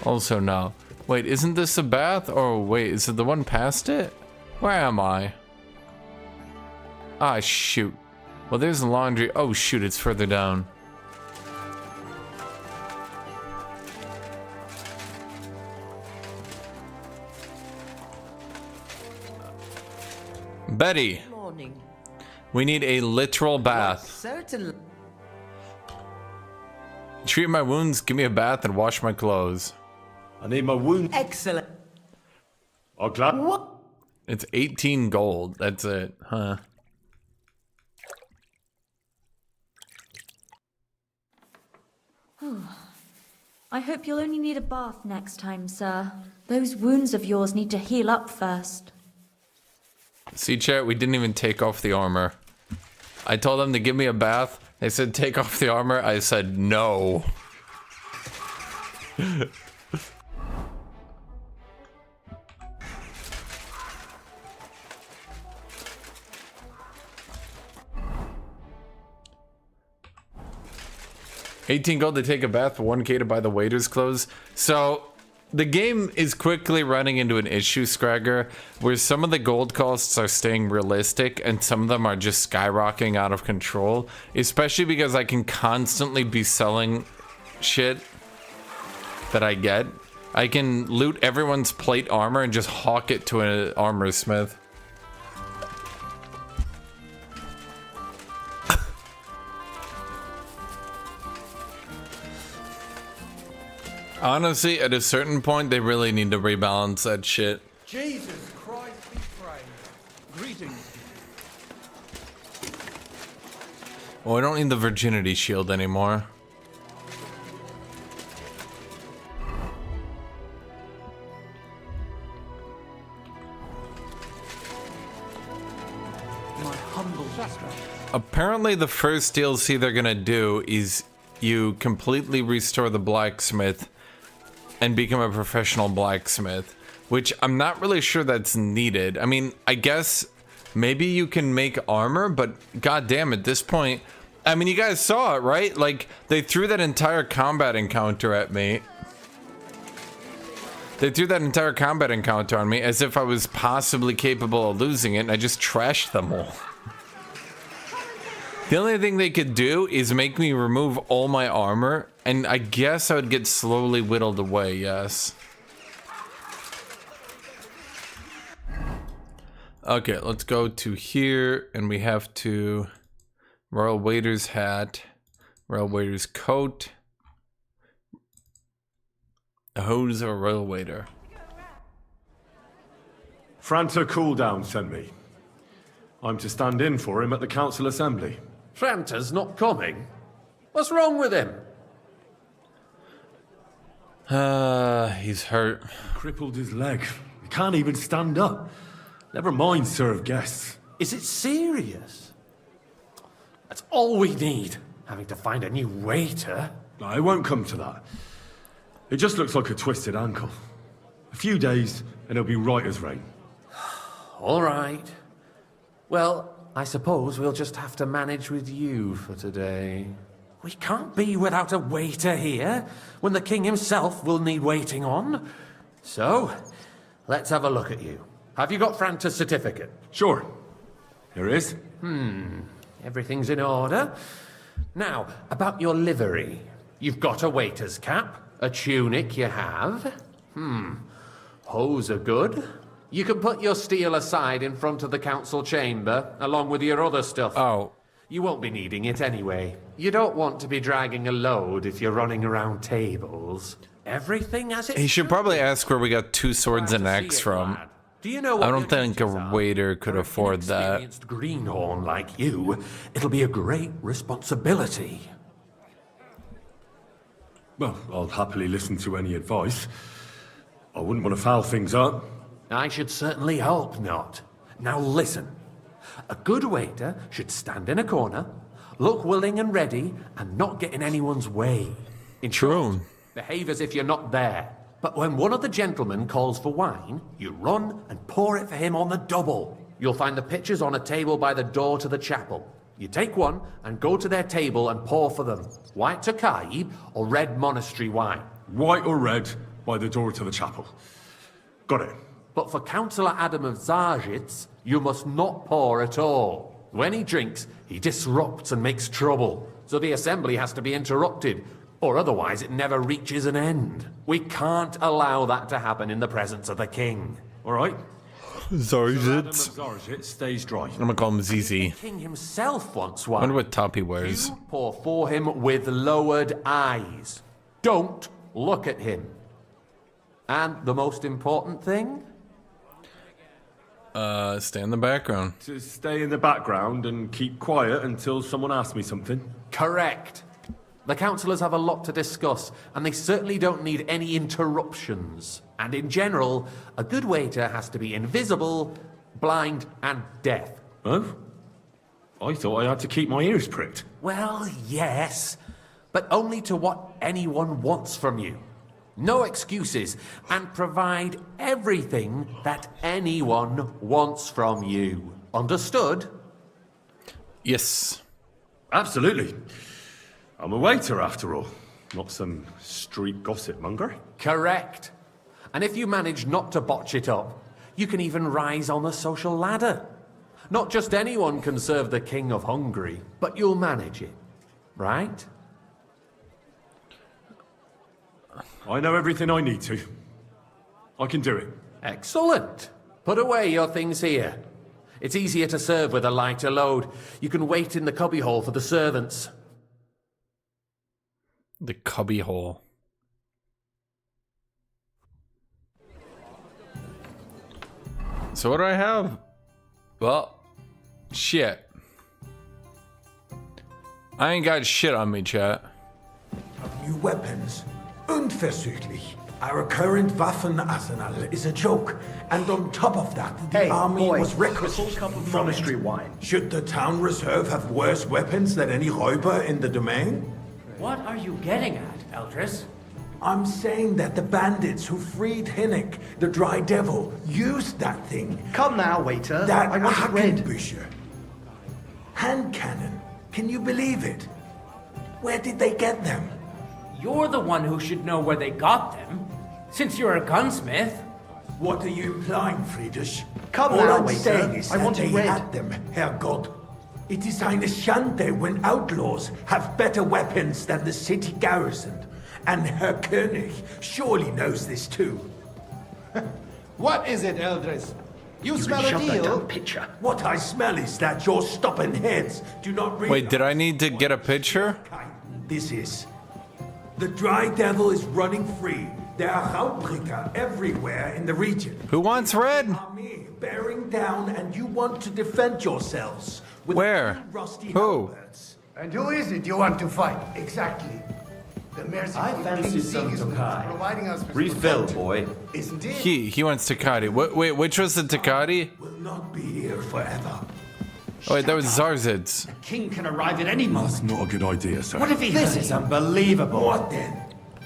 Also no. Wait, isn't this a bath? Oh wait, is it the one past it? Where am I? Ah, shoot. Well, there's the laundry. Oh shoot, it's further down. Betty, Morning. we need a literal bath. Certainly. Treat my wounds, give me a bath, and wash my clothes. I need my wound. Excellent. Oh, glad. What? It's 18 gold. That's it, huh? I hope you'll only need a bath next time, sir. Those wounds of yours need to heal up first. See, chat, we didn't even take off the armor. I told them to give me a bath. They said take off the armor. I said no. 18 gold to take a bath, 1k to buy the waiter's clothes. So the game is quickly running into an issue, Scragger, where some of the gold costs are staying realistic and some of them are just skyrocketing out of control, especially because I can constantly be selling shit that I get. I can loot everyone's plate armor and just hawk it to an armor smith. Honestly, at a certain point, they really need to rebalance that shit. Jesus Christ be praised. Greetings. Well, I don't need the virginity shield anymore. My humble suspect. Apparently, the first DLC they're gonna do is you completely restore the blacksmith and become a professional blacksmith. which I'm not really sure that's needed. I mean, I guess maybe you can make armor, but goddamn, at this point, I mean, you guys saw it, right? Like, they threw that entire combat encounter at me. They threw that entire combat encounter on me as if I was possibly capable of losing it, and I just trashed them all. The only thing they could do is make me remove all my armor, and I guess I would get slowly whittled away, yes. Okay, let's go to here, and we have to... Royal Waiter's hat, Royal Waiter's coat, a hose of a Royal Waiter. Franta Cooldown sent me. I'm to stand in for him at the Council Assembly. Franta's not coming? What's wrong with him? He's hurt. He crippled his leg. He can't even stand up. Never mind serve guests. Is it serious? That's all we need. Having to find a new waiter. No, it won't come to that. It just looks like a twisted ankle. A few days, and he'll be right as rain. All right. Well, I suppose we'll just have to manage with you for today. We can't be without a waiter here, when the king himself will need waiting on. So, let's have a look at you. Have you got Franta's certificate? Sure. Here it is. Everything's in order. Now, about your livery. You've got a waiter's cap, a tunic you have. Hose are good. You can put your steel aside in front of the council chamber, along with your other stuff. Oh. You won't be needing it anyway. You don't want to be dragging a load if you're running around tables. Everything as it He should probably ask where we got 2 swords and axe from. Do you know what I don't think a waiter could afford that. Experienced greenhorn like you, it'll be a great responsibility. Well, I'll happily listen to any advice. I wouldn't want to foul things up. I should certainly hope not. Now listen. A good waiter should stand in a corner, look willing and ready, and not get in anyone's way. True. Behave as if you're not there. But when one of the gentlemen calls for wine, you run and pour it for him on the double. You'll find the pitchers on a table by the door to the chapel. You take one and go to their table and pour for them. White Tokaib or red monastery wine. White or red by the door to the chapel. Got it. But for Councillor Adam of Zarzhitz, you must not pour at all. When he drinks, he disrupts and makes trouble. So the assembly has to be interrupted. Or otherwise it never reaches an end. We can't allow that to happen in the presence of the king. All right? Zarzhitz. Zarzhitz stays dry. I'm gonna call him ZZ. The king himself wants I one. wonder what top he wears. You pour for him with lowered eyes. Don't look at him. And the most important thing? Stay in the background. To stay in the background and keep quiet until someone asks me something? Correct. The councillors have a lot to discuss, and they certainly don't need any interruptions. And in general, a good waiter has to be invisible, blind, and deaf. Oh? I thought I had to keep my ears pricked. Well, yes, but only to what anyone wants from you. No excuses, and provide everything that anyone wants from you. Understood? Yes. Absolutely. I'm a waiter, after all. Not some street gossip monger. Correct. And if you manage not to botch it up, you can even rise on the social ladder. Not just anyone can serve the King of Hungary, but you'll manage it. Right? I know everything I need to. I can do it. Excellent. Put away your things here. It's easier to serve with a lighter load. You can wait in the cubbyhole for the servants. The cubbyhole. So what do I have? Well, shit. I ain't got shit on me, chat. New weapons. Unverzüglich. Our current Waffenarsenal is a joke. And on top of that, the army was reckless. Monastery wine. Should the town reserve have worse weapons than any Räuber in the domain? What are you getting at, Eldris? I'm saying that the bandits who freed Hinnick, the Dry Devil, used that thing. Come now, waiter. That I want it red. Hackenbücher. Hand cannon. Can you believe it? Where did they get them? You're the one who should know where they got them, since you're a gunsmith. What are you implying, Friedrich? Come All now, I'm waiter. saying is I that want it they red. had them, Herrgott. It is eine Schande when outlaws have better weapons than the city garrison. And Herr König surely knows this too. What is it, Eldris? You smell a shove that deal? damn picture. What I smell is that your stubborn heads do not realize. Wait, did I need to get a picture? This is. The Dry Devil is running free. There are Raubbricker everywhere in the region. Who wants red? Army bearing down, and you want to defend yourselves. With Where? Rusty Who? halberds. And who is it you want to fight? Exactly. The merciful I fancy King some Sigismund Tokai. providing us with Refill, protection. boy. Isn't it? He wants Takati. Wait, which was the Takati? Will not be here forever. Oh, wait, that was Zarzid's. King can arrive at any moment. That's not a good idea, sir. What if he This hurt is you? unbelievable. What then?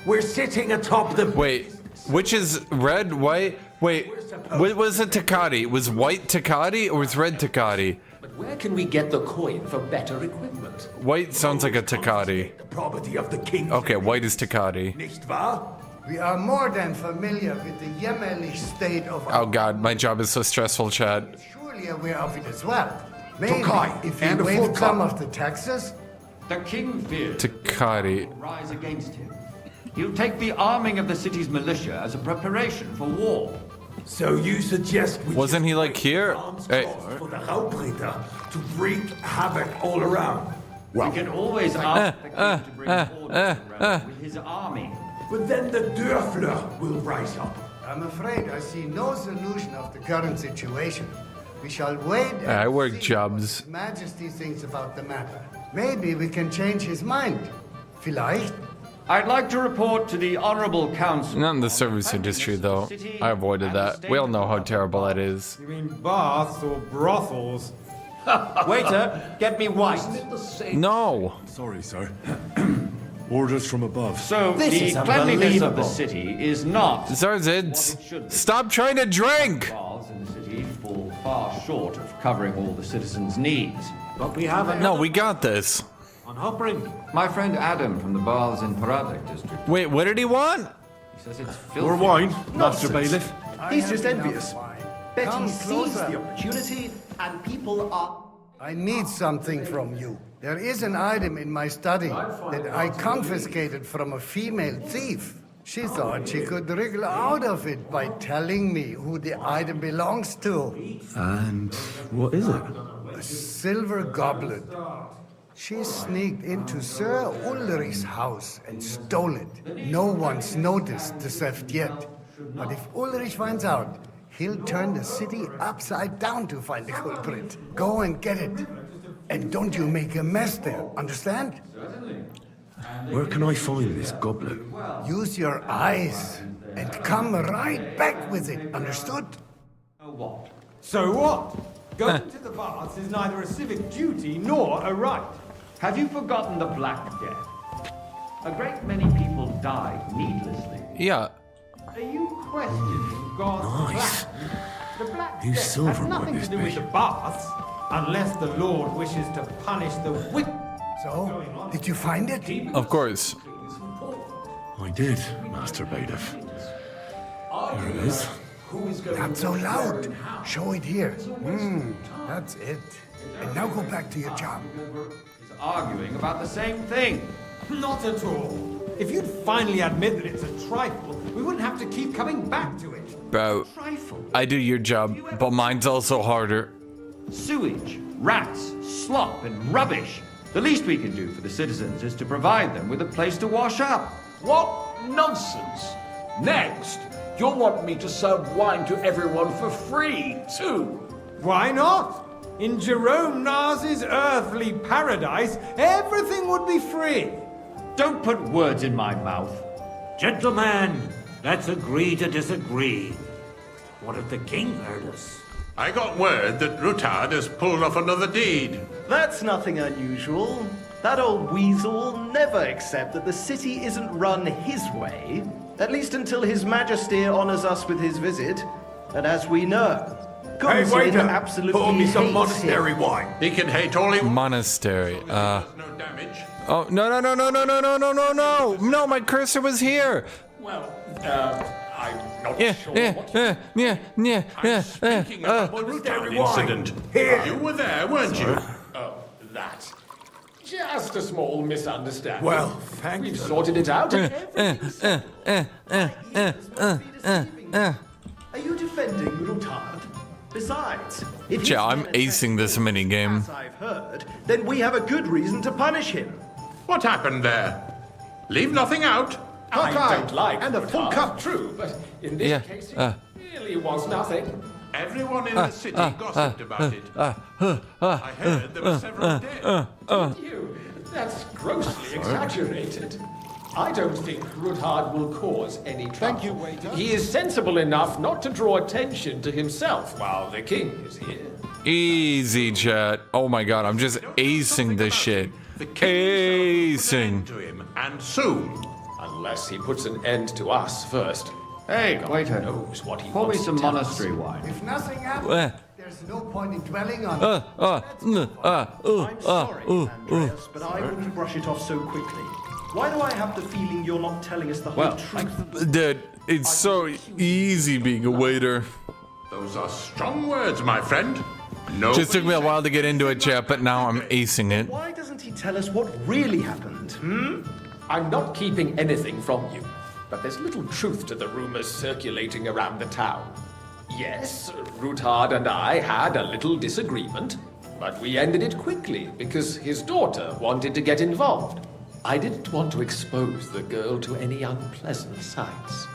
We're sitting atop the. Wait, which is red, white? Wait, what was it Takati? Was white Takati or was red Takati? But where can we get the coin for better equipment? White sounds like a Takati. The property of the king. Okay, white is Takati. Nicht wahr? We are more than familiar with the jämmerlich state of our... Oh god, my job is so stressful, Chad. Surely aware of it as well. Maybe Tokai, if and you a full waived some cup. of the taxes... The king fears Takati. rise against him. He'll take the arming of the city's militia as a preparation for war. So you suggest we Wasn't he like here? Hey, for the Raubbritter to wreak havoc all around? We can always ask the king to bring order around with his army. But then the Dörfler will rise up. I'm afraid I see no solution of the current situation. We shall wait and I work see jobs. what His Majesty thinks about the matter. Maybe we can change his mind. Vielleicht? I'd like to report to the Honorable Council. not in the service industry though. I avoided that. We all know how terrible that is. You mean baths or brothels? Waiter, get me white. No. Sorry, sir. Orders from above. So This the is cleanliness of the unbelievable. city is not. Zarzids, stop trying to drink! Baths in the city fall far short of covering all the citizens' needs. But we have No, we got this. On Hopring. My friend Adam from the baths in Paradek district. Wait, what did he want? He says it's filthy. More wine, Master Bailiff. He's just envious. Bet Come he sees closer. the opportunity and people are. I need something from you. There is an item in my study that I confiscated from a female thief. She thought she could wriggle out of it by telling me who the item belongs to. And what is it? A silver goblet. She sneaked into Sir Ulrich's house and stole it. No one's noticed the theft yet. But if Ulrich finds out, he'll turn the city upside down to find the culprit. Go and get it. And don't you make a mess there, understand? Where can I find this goblet? Use your eyes and come right back with it, understood? So what? Going to the baths is neither a civic duty nor a right. Have you forgotten the Black Death? A great many people died needlessly. Yeah. Are you questioning God's Nice. plan? The Black Whose Death silver has might nothing this to do be? with the baths, unless the Lord wishes to punish the wicked. So, did you find it? Of course. I did, Master Bailiff. Here it is. Not so loud. Show it here. That's it. And now go back to your job. Arguing about the same thing. Not at all. If you'd finally admit that it's a trifle, we wouldn't have to keep coming back to it. Bro, I do your job, but mine's also harder. Sewage, rats, slop, and rubbish. The least we can do for the citizens is to provide them with a place to wash up. What nonsense! Next, you'll want me to serve wine to everyone for free, too. Why not? In Jerome Nas's earthly paradise, everything would be free. Don't put words in my mouth. Gentlemen, let's agree to disagree. What if the king heard us? I got word that Rutard has pulled off another deed. That's nothing unusual. That old weasel will never accept that the city isn't run his way, at least until His Majesty honors us with his visit. And as we know, Hey, waiter! absolutely Pour me some hates monastery him. wine. He can hate all he wants. Monastery. No damage. Oh, no. No, my cursor was here. Well, I'm not Yeah, sure yeah, what Speaking of the Valentine incident, you were there, weren't you? Oh, that. Just a small misunderstanding. Well, thank We've you. sorted it out. Are you defending Rutard? Besides, if he's I'm acing this minigame. as I've heard, then we have a good reason to punish him. What happened there? Leave nothing out. I don't like and a full Rutard, cup. True, but in this Yeah, case, it really was nothing. Everyone in the city gossiped about it. I heard there were several dead. You, that's grossly exaggerated. I don't think Rutard will cause any trouble. Thank you, waiter. He is sensible enough not to draw attention to himself while the king is here. Easy, chat. Oh my god, I'm just acing this shit. Acing. To him, and soon. Unless he puts an end to us first. Hey, God waiter. knows what he Pour me wants some to tell monastery us. wine. If nothing happens, Eh. there's no point in dwelling on it. I'm sorry, Andreas, but I wouldn't brush it off so quickly. Why do I have the feeling you're not telling us the whole truth? Dude, it's so easy being a waiter. Those are strong words, my friend. No. Just took me a while to get into it, chat, but now I'm acing it. Why doesn't he tell us what really happened? I'm not keeping anything from you, but there's little truth to the rumors circulating around the town. Yes, Rutard and I had a little disagreement, but we ended it quickly because his daughter wanted to get involved. I didn't want to expose the girl to any unpleasant sights.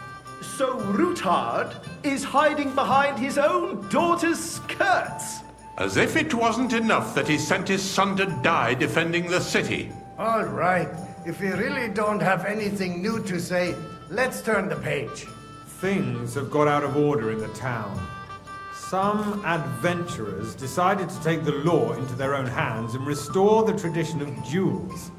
So Rutard is hiding behind his own daughter's skirts. As if it wasn't enough that he sent his son to die defending the city. All right. If we really don't have anything new to say, let's turn the page. Things have got out of order in the town. Some adventurers decided to take the law into their own hands and restore the tradition of duels.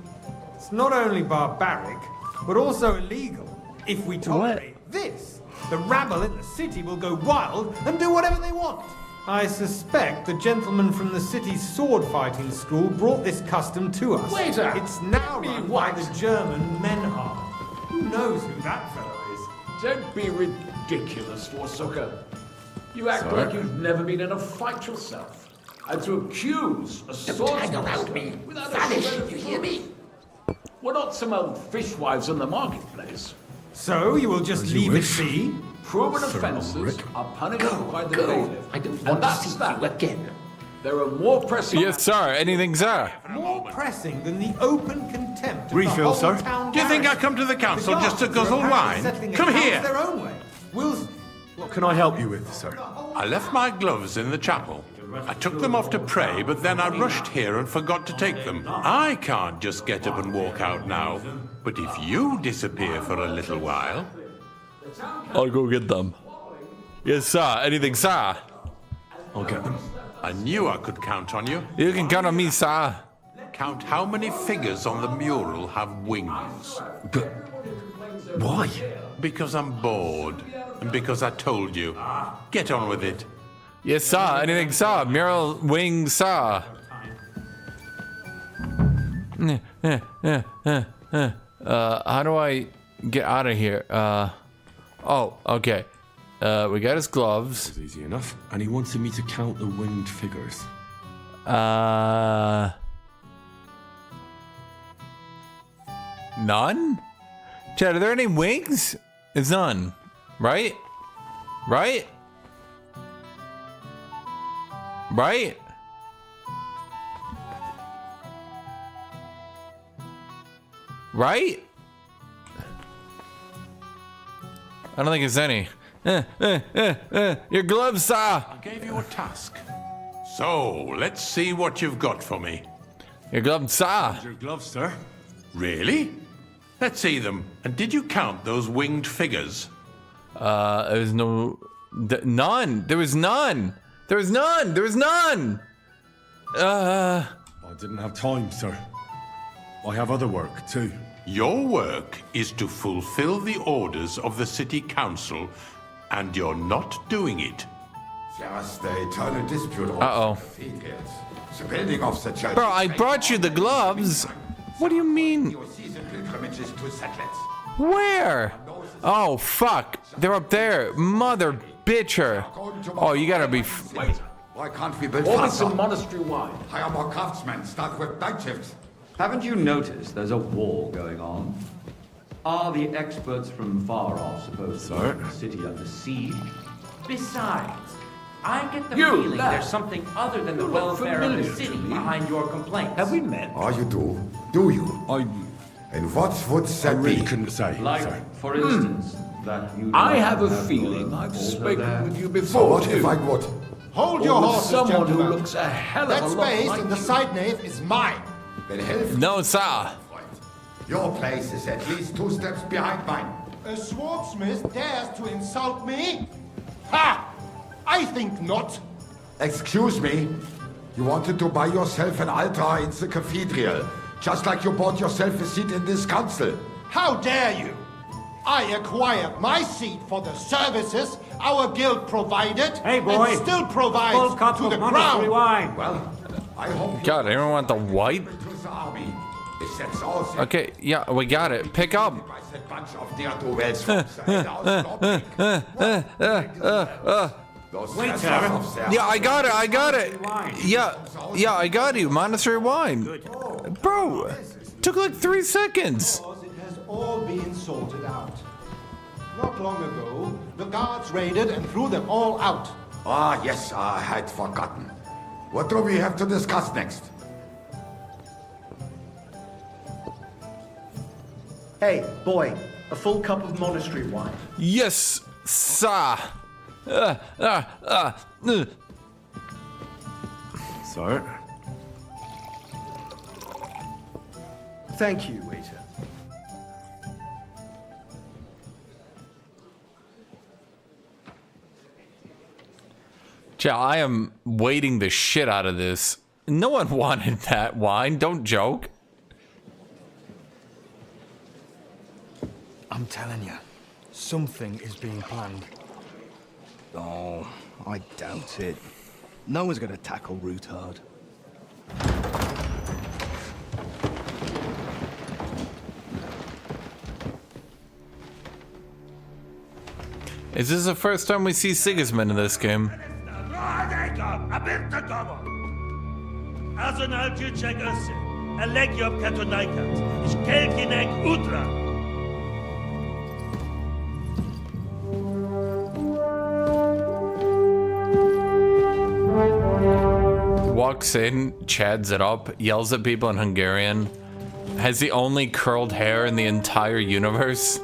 It's not only barbaric, but also illegal. If we tolerate this, the rabble in the city will go wild and do whatever they want. I suspect the gentleman from the city's sword fighting school brought this custom to us. Waiter! It's now run by the German Menhard. Who knows who that fellow is? Don't be ridiculous, Forsooker. You act like you've never been in a fight yourself. And to accuse a swordsman around me without Vanish, a you hear me? We're not some old fishwives in the marketplace. So you will just leave it be? Proven offences are punishable by the bailiff. I don't want to see you again. There are more pressing. Yes, sir. Anything, sir? More pressing than the open contempt of Refill, the whole sir. town Do you think I garrison. come to the council The just to guards are guzzle apparently wine? settling Come accounts here. their own way. We'll... What can I help you with, sir? I left my gloves in the chapel. I took them off to pray, but then I rushed here and forgot to take them. I can't just get up and walk out now. But if you disappear for a little while... I'll go get them. Yes, sir. Anything, sir? I'll get them. I knew I could count on you. You can count on me, sir. Count how many figures on the mural have wings. But why? Because I'm bored. And because I told you. Get on with it. Yes, sir. Anything, sir? Mural wing, sir. How do I get out of here? Oh, okay. We got his gloves. This is easy enough. And he wanted me to count the winged figures. None? Chad, are there any wings? It's none. Right? Right? Right? Right? I don't think it's any. Your gloves, sir. I gave you a task. So, let's see what you've got for me. Your gloves, sir. Your gloves, sir. Really? Let's see them. And did you count those winged figures? There's no... none. There was none. There was none. There was none. I didn't have time, sir. I have other work, too. Your work is to fulfill the orders of the city council, and you're not doing it. Just the eternal dispute over Uh-oh. cathedrals. The building of the church. Bro, I brought you the gloves. What do you mean? Your season pilgrimages to settlers. Where? Oh, fuck. They're up there. Mother bitcher. Oh, you gotta be... Wait, why can't we build Order faster? some monastery wine. Hire more craftsmen, start with night shifts. Haven't you noticed there's a war going on? Are the experts from far off supposed to put the city under siege? Besides, I get the You feeling lad. there's something other than the You look welfare of the familiar to city me. behind your complaints. Have we met? Oh, you do? Do you? And what would that really be? couldn't say. Like, for instance, that you... I don't have a have feeling your I've altar spoken there. with you So before, what too. if I would? Hold Or your with horses, someone who gentlemen. looks a hell of That a lot space like in the you. side nave is mine. Then help. No, sir. Your place is at least 2 steps behind mine. A swordsmith dares to insult me? Ha! I think not. Excuse me? You wanted to buy yourself an altar in the cathedral, just like you bought yourself a seat in this council. How dare you? I acquired my seat for the services our guild provided and still provides to the crown. wine. Well, I hope God, anyone want the white? to the army. If that's all said, Okay, yeah, we got it. Pick up. by that bunch of ne'er-do-wells from the Those trespassers of their- Yeah, I got it. I got it. Yeah, I got you. Monastery wine. Bro, took like 3 seconds. Because it has all been sorted out. Not long ago, the guards raided and threw them all out. Ah, yes, I had forgotten. What do we have to discuss next? Hey, boy, a full cup of monastery wine. Yes, sir. Sir? Thank you, waiter. Yeah, I am waiting the shit out of this. No one wanted that wine. Don't joke. I'm telling you, something is being planned. Oh, I doubt it. No one's gonna tackle Rootard. Is this the first time we see Sigismund in this game? Walks in, chads it up, yells at people in Hungarian, has the only curled hair in the entire universe.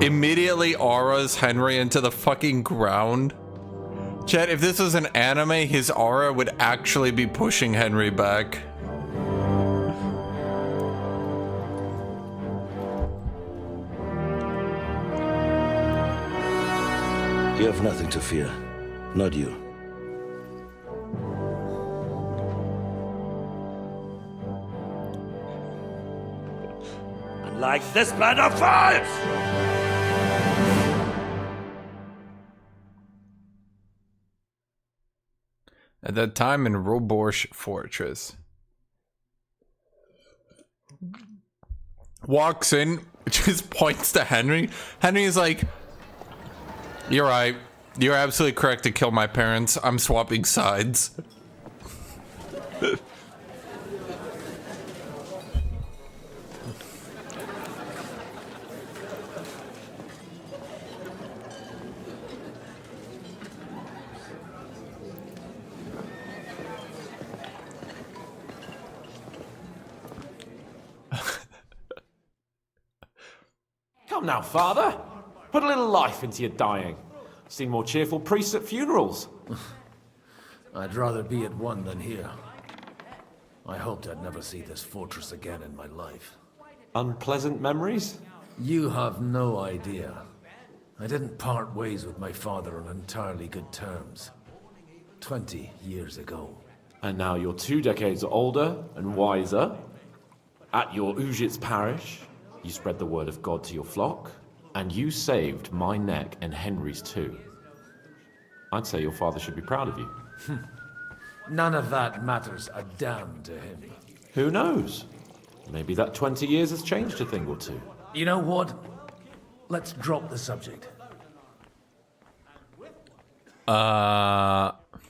Immediately auras Henry into the fucking ground. Chat, if this was an anime, his aura would actually be pushing Henry back. You have nothing to fear. Not you. Like this plan of fires! At that time in Roborsch Fortress. Walks in, just points to Henry. Henry's like, "You're right. You're absolutely correct to kill my parents. I'm swapping sides." Come now, Father. Put a little life into your dying. Seen more cheerful priests at funerals. I'd rather be at one than here. I hoped I'd never see this fortress again in my life. Unpleasant memories? You have no idea. I didn't part ways with my father on entirely good terms. 20 years ago. And now you're 2 decades older and wiser. At your Ujit's parish, you spread the word of God to your flock, and you saved my neck and Henry's too. I'd say your father should be proud of you. None of that matters a damn to him. Who knows? Maybe that 20 years has changed a thing or two. You know what? Let's drop the subject.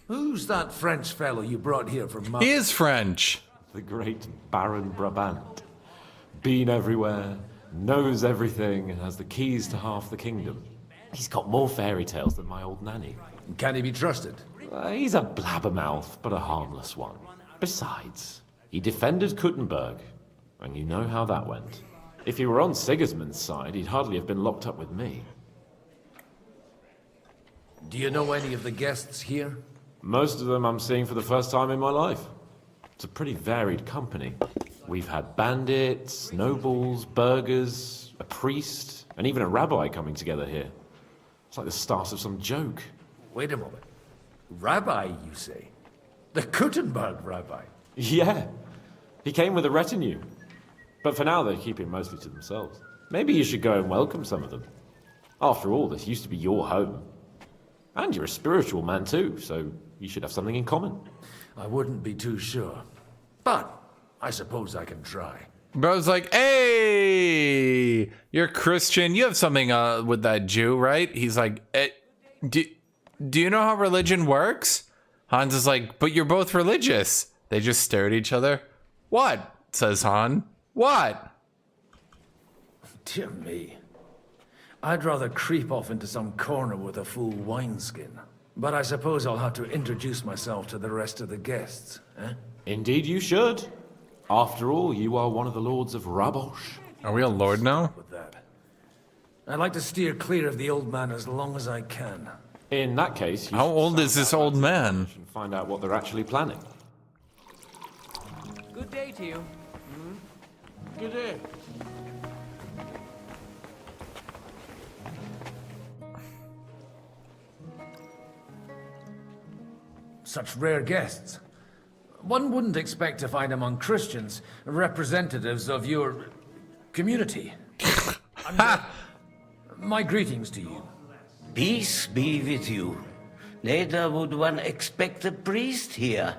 Who's that French fellow you brought here from He is French. The great Baron Brabant. Been everywhere, knows everything, and has the keys to half the kingdom. He's got more fairy tales than my old nanny. Can he be trusted? He's a blabbermouth, but a harmless one. Besides, he defended Kuttenberg, and you know how that went. If he were on Sigismund's side, he'd hardly have been locked up with me. Do you know any of the guests here? Most of them I'm seeing for the first time in my life. It's a pretty varied company. We've had bandits, nobles, burghers, a priest, and even a rabbi coming together here. It's like the start of some joke. Wait a moment. Rabbi, you say? The Kuttenberg rabbi? Yeah. He came with a retinue. But for now, they keep him mostly to themselves. Maybe you should go and welcome some of them. After all, this used to be your home. And you're a spiritual man too, so you should have something in common. I wouldn't be too sure. But I suppose I can try. Bro's like, hey, you're Christian. You have something with that Jew, right? He's like, do you know how religion works? Hans is like, but you're both religious. They just stare at each other. What? Says Han. What? Dear me. I'd rather creep off into some corner with a full wineskin. But I suppose I'll have to introduce myself to the rest of the guests, eh? Indeed you should. After all, you are one of the lords of Rabosh. Are we a lord now? With that. I'd like to steer clear of the old man as long as I can. In that case, how old is this old man? And find out what they're actually planning. Good day to you. Good day. Such rare guests. One wouldn't expect to find among Christians representatives of your community. My greetings to you. Peace be with you. Neither would one expect a priest here.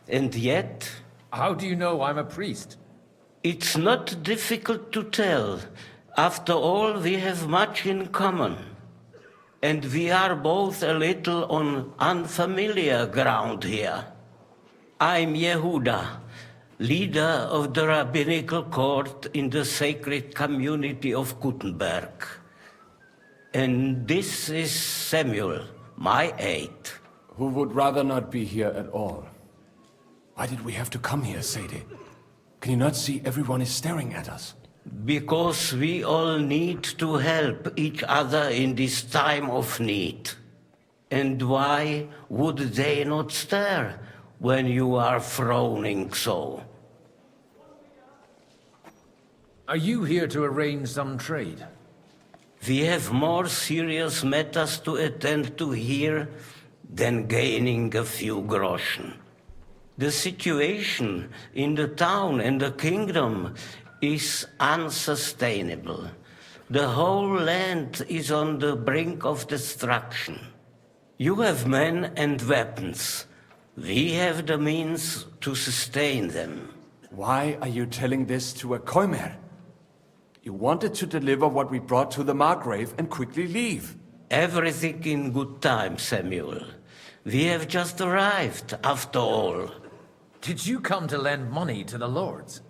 And yet... How do you know I'm a priest? It's not difficult to tell. After all, we have much in common. And we are both a little on unfamiliar ground here. I'm Yehuda, leader of the rabbinical court in the sacred community of Gutenberg. And this is Samuel, my aide. Who would rather not be here at all. Why did we have to come here, Sadie? Can you not see everyone is staring at us? Because we all need to help each other in this time of need. And why would they not stare when you are frowning so? Are you here to arrange some trade? We have more serious matters to attend to here than gaining a few groschen. The situation in the town and the kingdom is unsustainable. The whole land is on the brink of destruction. You have men and weapons. We have the means to sustain them. Why are you telling this to a Koimer? You wanted to deliver what we brought to the Margrave and quickly leave. Everything in good time, Samuel. We have just arrived, after all. Did you come to lend money to the lords?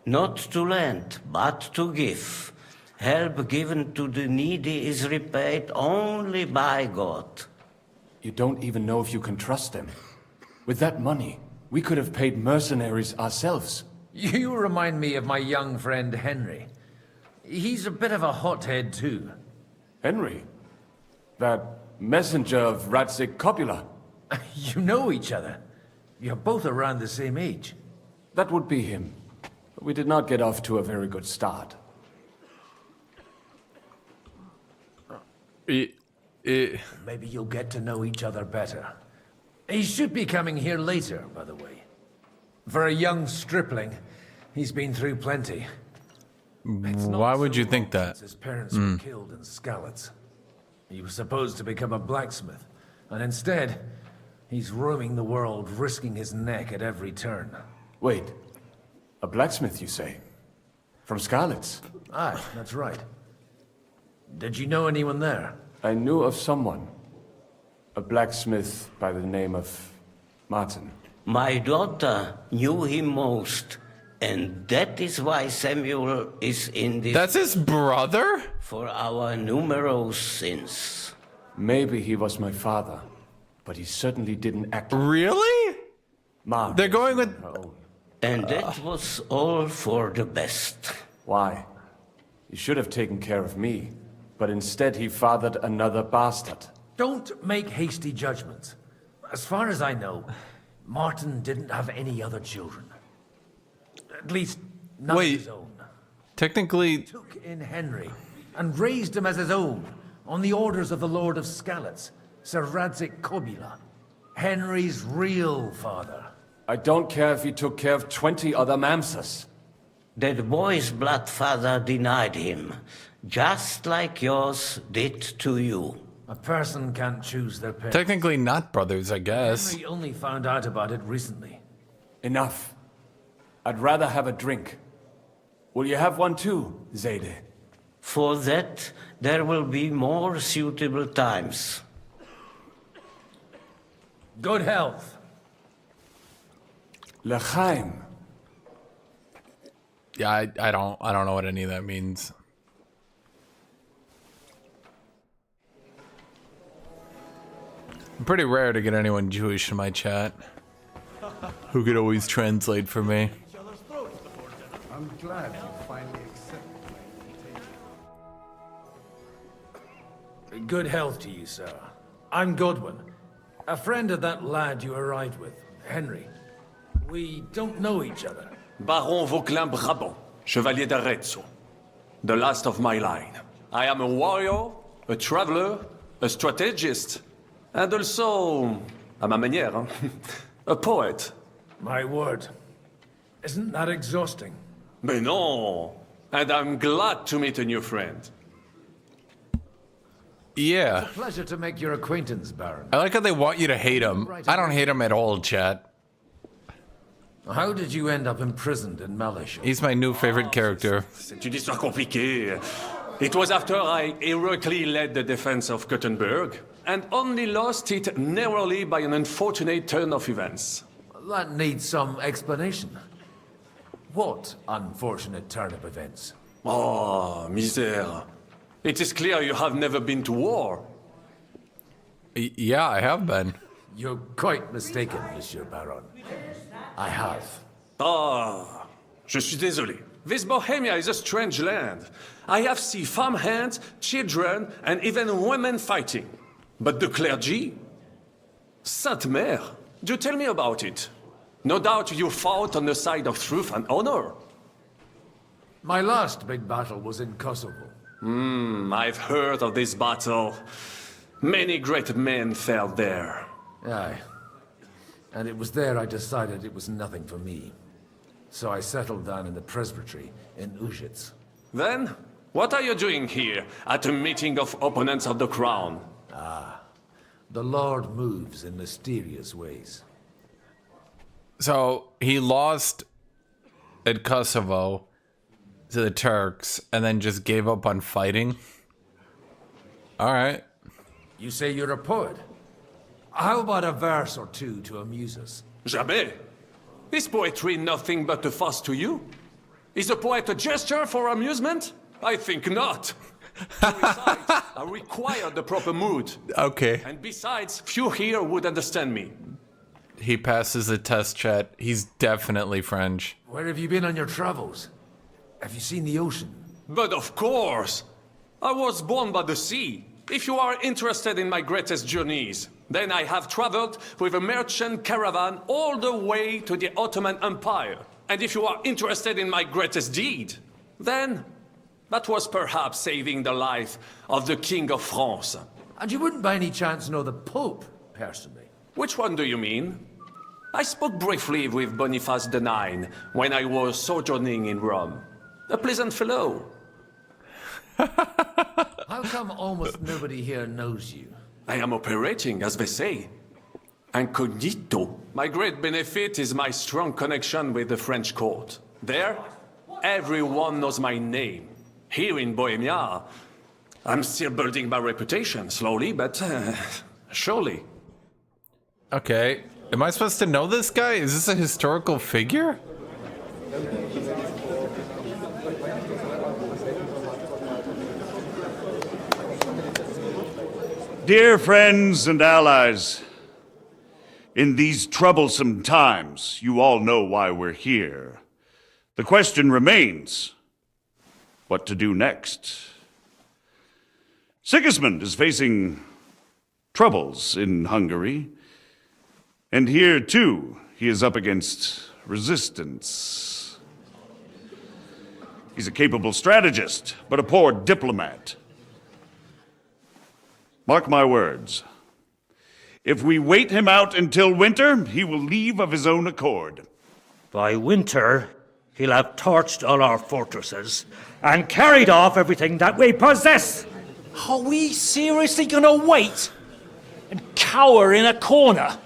Not to lend, but to give. Help given to the needy is repaid only by God. You don't even know if you can trust them. With that money, we could have paid mercenaries ourselves. You remind me of my young friend Henry. He's a bit of a hothead, too. Henry? That messenger of Radzik Copula? You know each other. You're both around the same age. That would be him. But we did not get off to a very good start. Maybe you'll get to know each other better. He should be coming here later, by the way. For a young stripling, he's been through plenty. Why would you think that? His parents were killed in Skalitz. He was supposed to become a blacksmith, and instead, he's roaming the world, risking his neck at every turn. Wait, a blacksmith, you say? From Skalitz? Aye, that's right. Did you know anyone there? I knew of someone. A blacksmith by the name of Martin. My daughter knew him most, and that is why Samuel is in this... That's his brother? For our numerous sins. Maybe he was my father, but he certainly didn't act... Really? Ma, they're going with... And that was all for the best. Why? He should have taken care of me, but instead he fathered another bastard. Don't make hasty judgments. As far as I know, Martin didn't have any other children. At least, none of his own. Technically... He took in Henry and raised him as his own, on the orders of the Lord of Skalitz, Sir Radzik Copula, Henry's real father. I don't care if he took care of 20 other mamsas. That boy's blood father denied him, just like yours did to you. A person can't choose their parents. Technically not brothers, I guess. Henry only found out about it recently. Enough. I'd rather have a drink. Will you have one too, Zayde? For that, there will be more suitable times. Good health. L'chaim. Yeah, I don't know what any of that means. Pretty rare to get anyone Jewish in my chat who could always translate for me. I'm glad you finally accepted my Good health to you, sir. I'm Godwin, a friend of that lad you arrived with, Henry. We don't know each other. Baron Vauquelin Brabant, Chevalier d'Arezzo. The last of my line. I am a warrior, a traveler, a strategist, and also, à ma manière, a poet. My word. Isn't that exhausting? Mais non! And I'm glad to meet a new friend. Yeah. It's a pleasure to make your acquaintance, Baron. I like how they want you to hate him. I don't hate him at all, chat. How did you end up imprisoned in Malish? He's my new favorite character. C'est une histoire compliquée. It was after I heroically led the defense of Gothenburg, and only lost it narrowly by an unfortunate turn of events. That needs some explanation. What unfortunate turn of events? Oh, misère. It is clear you have never been to war. Yeah, I have been. You're quite mistaken, Monsieur Baron. I have. Ah, je suis désolé. This Bohemia is a strange land. I have seen farmhands, children, and even women fighting. But the clergy? Sainte Mère, do tell me about it. No doubt you fought on the side of truth and honor. My last big battle was in Kosovo. I've heard of this battle. Many great men fell there. Aye. And it was there I decided it was nothing for me. So I settled down in the presbytery in Ujits. Then, what are you doing here at a meeting of opponents of the crown? The Lord moves in mysterious ways. So he lost at Kosovo to the Turks and then just gave up on fighting. All right. You say you're a poet. How about a verse or two to amuse us? Jamais. Is poetry nothing but a fuss to you? Is a poet a gesture for amusement? I think not. To recite, I require the proper mood. Okay. And besides, few here would understand me. He passes the test, chat. He's definitely French. Where have you been on your travels? Have you seen the ocean? But of course! I was born by the sea. If you are interested in my greatest journeys, then I have traveled with a merchant caravan all the way to the Ottoman Empire. And if you are interested in my greatest deed, then that was perhaps saving the life of the King of France. And you wouldn't by any chance know the Pope, personally? Which one do you mean? I spoke briefly with Boniface IX when I was sojourning in Rome. A pleasant fellow. How come almost nobody here knows you? I am operating, as they say. Incognito. My great benefit is my strong connection with the French court. There, everyone knows my name. Here in Bohemia, I'm still building my reputation, slowly, but surely. Okay. Am I supposed to know this guy? Is this a historical figure? Dear friends and allies, in these troublesome times, you all know why we're here. The question remains, what to do next? Sigismund is facing troubles in Hungary, and here, too, he is up against resistance. He's a capable strategist, but a poor diplomat. Mark my words. If we wait him out until winter, he will leave of his own accord. By winter, he'll have torched all our fortresses and carried off everything that we possess. Are we seriously gonna wait and cower in a corner?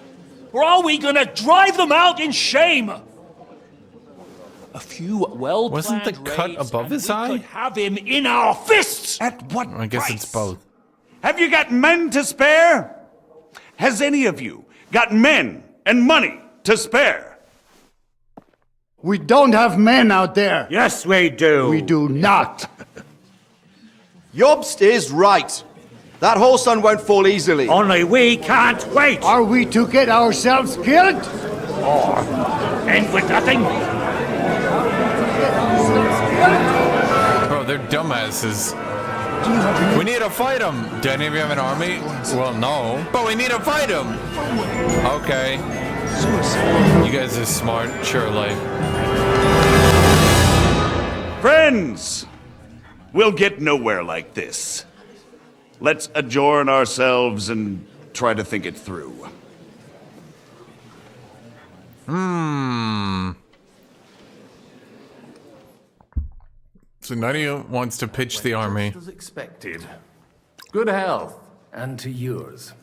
Or are we gonna drive them out in shame? A few well-planned Wasn't the cut raids above and his we eye? could have him in our fists. At what I guess price? it's both. Have you got men to spare? Has any of you got men and money to spare? We don't have men out there. Yes, we do. We do not. Jobst is right. That whoreson won't fall easily. Only we can't wait. Are we to get ourselves killed? Or end with nothing? Bro, they're dumbasses. We need to fight them. Do any of you have an army? Well, no. But we need to fight them. Okay. You guys are smart. Sure, like. Friends, we'll get nowhere like this. Let's adjourn ourselves and try to think it through. So none of you wants to pitch the army. As expected. Good health. And to yours.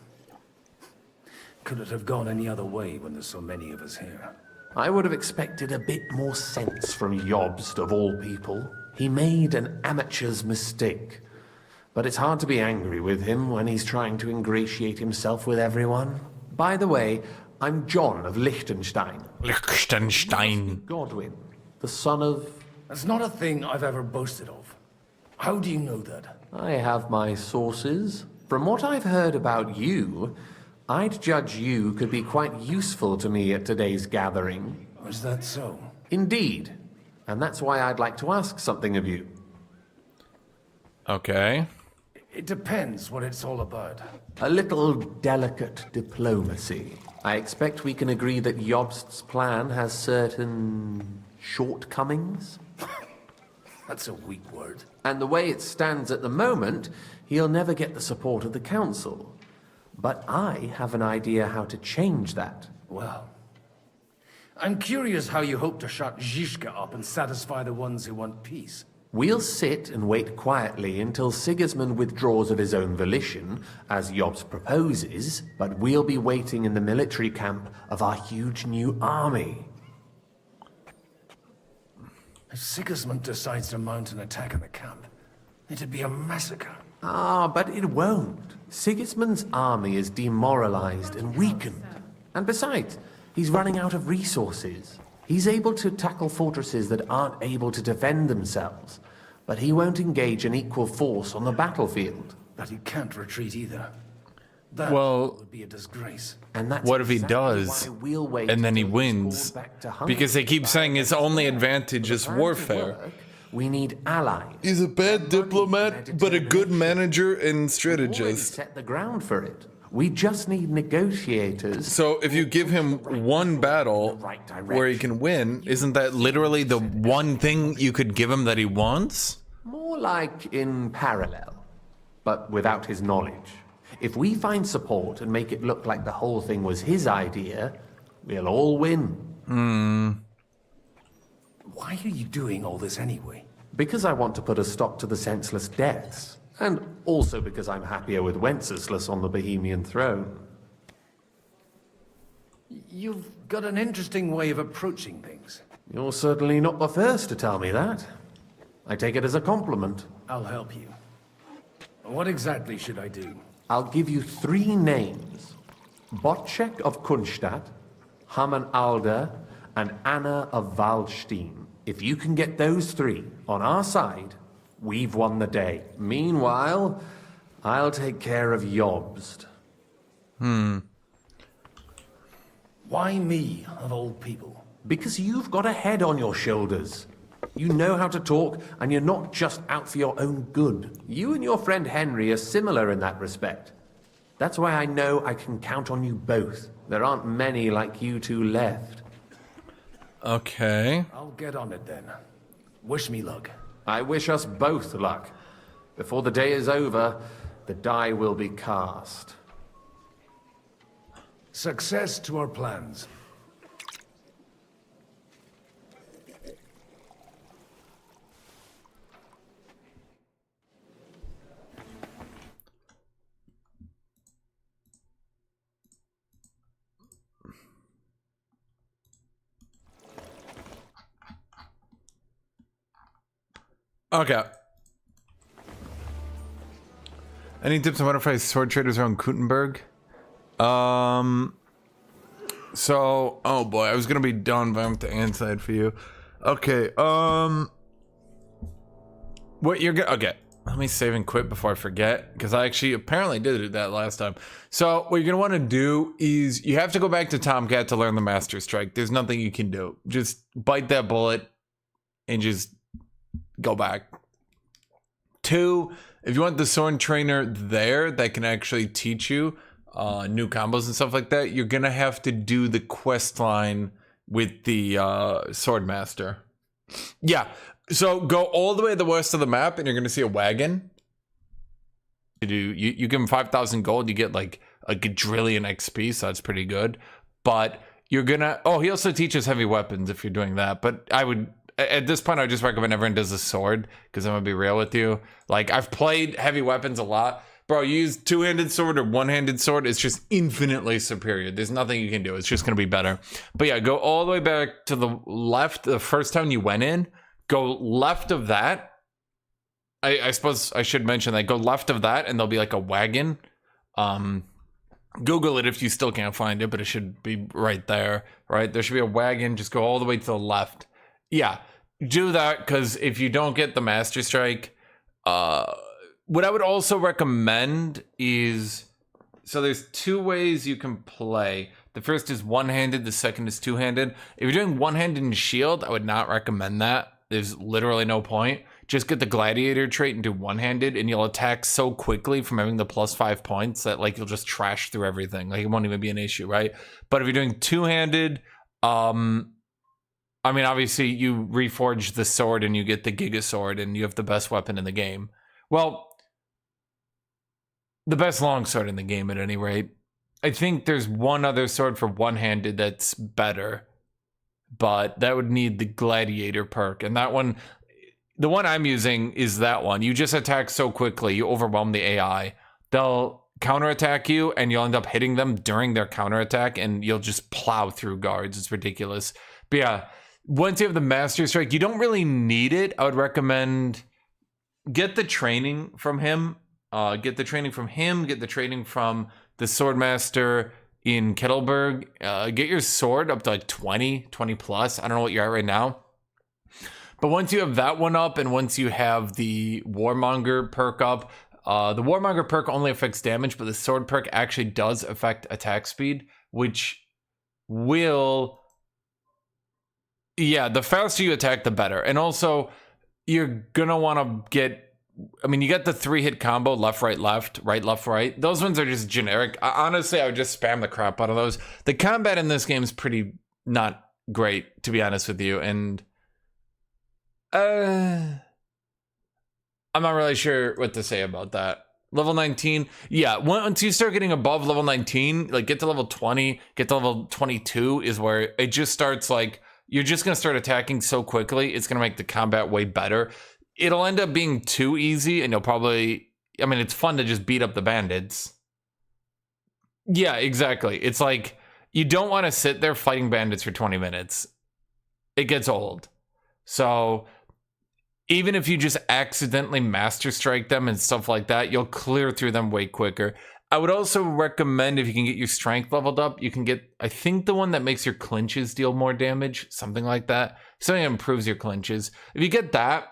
Could it have gone any other way when there's so many of us here? I would have expected a bit more sense from Jobst, of all people. He made an amateur's mistake. But it's hard to be angry with him when he's trying to ingratiate himself with everyone. By the way, I'm John of Liechtenstein. Liechtenstein. Godwin, the son of... That's not a thing I've ever boasted of. How do you know that? I have my sources. From what I've heard about you, I'd judge you could be quite useful to me at today's gathering. Is that so? Indeed. And that's why I'd like to ask something of you. Okay. It depends what it's all about. A little delicate diplomacy. I expect we can agree that Jobst's plan has certain shortcomings? That's a weak word. And the way it stands at the moment, he'll never get the support of the council. But I have an idea how to change that. Well, I'm curious how you hope to shut Zizka up and satisfy the ones who want peace. We'll sit and wait quietly until Sigismund withdraws of his own volition, as Jobst proposes, but we'll be waiting in the military camp of our huge new army. If Sigismund decides to mount an attack on the camp, it'd be a massacre. Ah, but it won't. Sigismund's army is demoralized and weakened. And besides, he's running out of resources. He's able to tackle fortresses that aren't able to defend themselves, but he won't engage an equal force on the battlefield. But he can't retreat either. That Well, would be a disgrace. And that's what if he exactly does, why we'll wait and then he until he's wins? called back to Hungary. Because they keep saying his only advantage is For the plan to warfare. work, We need allies. He's a bad diplomat, but a good manager and Already strategist. set the ground for it. We just need negotiators. So if you give him one battle where he can win, isn't that literally the one thing you could give him that he wants? More like in parallel, but without his knowledge. If we find support and make it look like the whole thing was his idea, we'll all win. Why are you doing all this anyway? Because I want to put a stop to the senseless deaths. And also because I'm happier with Wenceslas on the Bohemian throne. You've got an interesting way of approaching things. You're certainly not the first to tell me that. I take it as a compliment. I'll help you. What exactly should I do? I'll give you 3 names. Botchek of Kunstadt, Haman Alder, and Anna of Waldstein. If you can get those 3 on our side, we've won the day. Meanwhile, I'll take care of Jobst. Why me, of all people? Because you've got a head on your shoulders. You know how to talk, and you're not just out for your own good. You and your friend Henry are similar in that respect. That's why I know I can count on you both. There aren't many like you two left. Okay. I'll get on it then. Wish me luck. I wish us both luck. Before the day is over, the die will be cast. Success to our plans. Okay. Any tips on modify sword traders around Gutenberg? So, oh boy, I was gonna be done, but I have to answer it for you. Okay, what you're gonna, okay, let me save and quit before I forget, because I actually apparently did that last time. So, what you're gonna wanna do is, you have to go back to Tomcat to learn the Master Strike. There's nothing you can do. Just bite that bullet and just go back. 2, if you want the sword trainer there that can actually teach you new combos and stuff like that, you're gonna have to do the quest line with the sword master. Yeah, so go all the way to the west of the map and you're gonna see a wagon. You give him 5,000 gold, you get like a quadrillion XP, so that's pretty good. But you're gonna, oh, he also teaches heavy weapons if you're doing that, but I would, at this point, I just recommend everyone does a sword, because I'm gonna be real with you. Like, I've played heavy weapons a lot. Bro, you use two-handed sword or one-handed sword, it's just infinitely superior. There's nothing you can do. It's just gonna be better. But yeah, go all the way back to the left. The first time you went in, go left of that. I suppose I should mention that. Go left of that, and there'll be like a wagon. Google it if you still can't find it, but it should be right there, right? There should be a wagon. Just go all the way to the left. Yeah, do that, because if you don't get the Master Strike, what I would also recommend is, so there's 2 ways you can play. The first is one-handed, the second is two-handed. If you're doing one-handed and shield, I would not recommend that. There's literally no point. Just get the gladiator trait and do one-handed, and you'll attack so quickly from having the +5 points that like you'll just trash through everything. Like it won't even be an issue, right? But if you're doing two-handed, I mean, obviously you reforge the sword and you get the Giga Sword and you have the best weapon in the game. Well, the best longsword in the game at any rate. I think there's one other sword for one-handed that's better, but that would need the gladiator perk. And that one, the one I'm using is that one. You just attack so quickly, you overwhelm the AI. They'll counterattack you and you'll end up hitting them during their counterattack and you'll just plow through guards. It's ridiculous. But yeah, once you have the Master Strike, you don't really need it. I would recommend get the training from him. Get the training from him. Get the training from the Swordmaster in Kettleberg. Get your sword up to like 20 plus. I don't know what you're at right now. But once you have that one up and once you have the Warmonger perk up, the Warmonger perk only affects damage, but the sword perk actually does affect attack speed, which will... Yeah, the faster you attack, the better. And also, you're gonna want to get, I mean, you got the 3-hit combo, left, right, left, right, left, right. Those ones are just generic. Honestly, I would just spam the crap out of those. The combat in this game is pretty not great, to be honest with you, and I'm not really sure what to say about that. Level 19, yeah, once you start getting above level 19, like get to level 20, get to level 22 is where it just starts like, you're just gonna start attacking so quickly, it's gonna make the combat way better. It'll end up being too easy, and you'll probably, I mean, it's fun to just beat up the bandits. Yeah, exactly. It's like, you don't want to sit there fighting bandits for 20 minutes. It gets old. So even if you just accidentally master strike them and stuff like that, you'll clear through them way quicker. I would also recommend, if you can get your strength leveled up, you can get, I think, the one that makes your clinches deal more damage, something like that. Something that improves your clinches. If you get that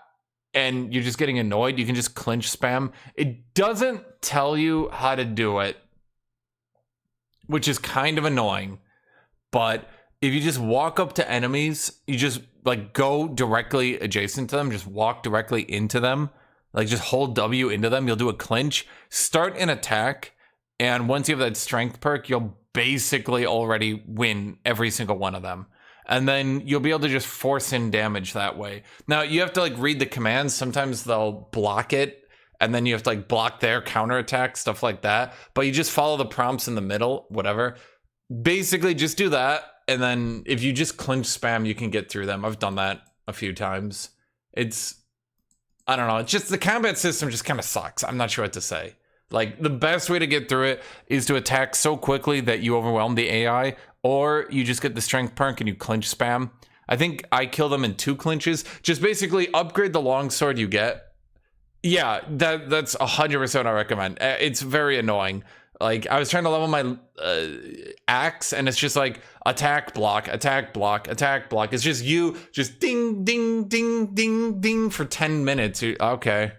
and you're just getting annoyed, you can just clinch spam. It doesn't tell you how to do it, which is kind of annoying. But if you just walk up to enemies, you just like go directly adjacent to them, just walk directly into them, like just hold W into them, you'll do a clinch, start an attack, and once you have that strength perk, you'll basically already win every single one of them. And then you'll be able to just force in damage that way. Now, you have to like read the commands. Sometimes they'll block it, and then you have to like block their counterattack, stuff like that. But you just follow the prompts in the middle, whatever. Basically, just do that. And then if you just clinch spam, you can get through them. I've done that a few times. It's, I don't know. It's just the combat system just kind of sucks. I'm not sure what to say. Like, the best way to get through it is to attack so quickly that you overwhelm the AI, or you just get the strength perk and you clinch spam. I think I kill them in 2 clinches. Just basically upgrade the longsword you get. Yeah, that's 100% I recommend. It's very annoying. Like, I was trying to level my axe, and it's just like attack, block, attack, block, attack, block. It's just you just ding, ding, ding, ding, ding for 10 minutes. Okay.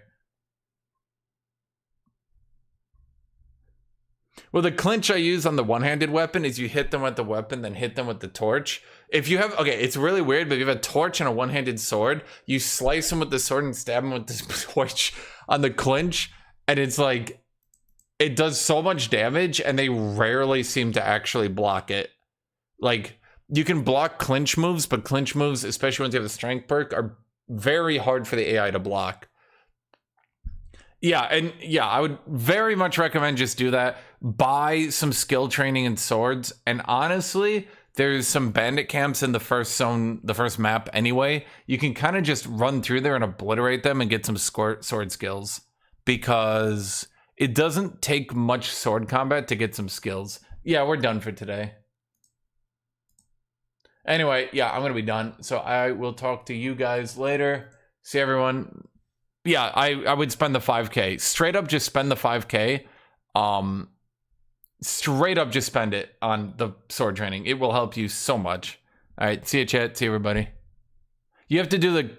Well, the clinch I use on the one-handed weapon is you hit them with the weapon, then hit them with the torch. If you have, okay, it's really weird, but if you have a torch and a one-handed sword, you slice them with the sword and stab them with the torch on the clinch, and it's like, it does so much damage, and they rarely seem to actually block it. Like, you can block clinch moves, but clinch moves, especially once you have the strength perk, are very hard for the AI to block. Yeah, and yeah, I would very much recommend just do that. Buy some skill training in swords, and honestly, there's some bandit camps in the first zone, the first map anyway. You can kind of just run through there and obliterate them and get some sword skills, because it doesn't take much sword combat to get some skills. Yeah, we're done for today. Anyway, yeah, I'm gonna be done. So I will talk to you guys later. See everyone. Yeah, I would spend the 5K. Straight up just spend the 5K. Straight up just spend it on the sword training. It will help you so much. All right, see you, chat. See you, everybody. You have to do the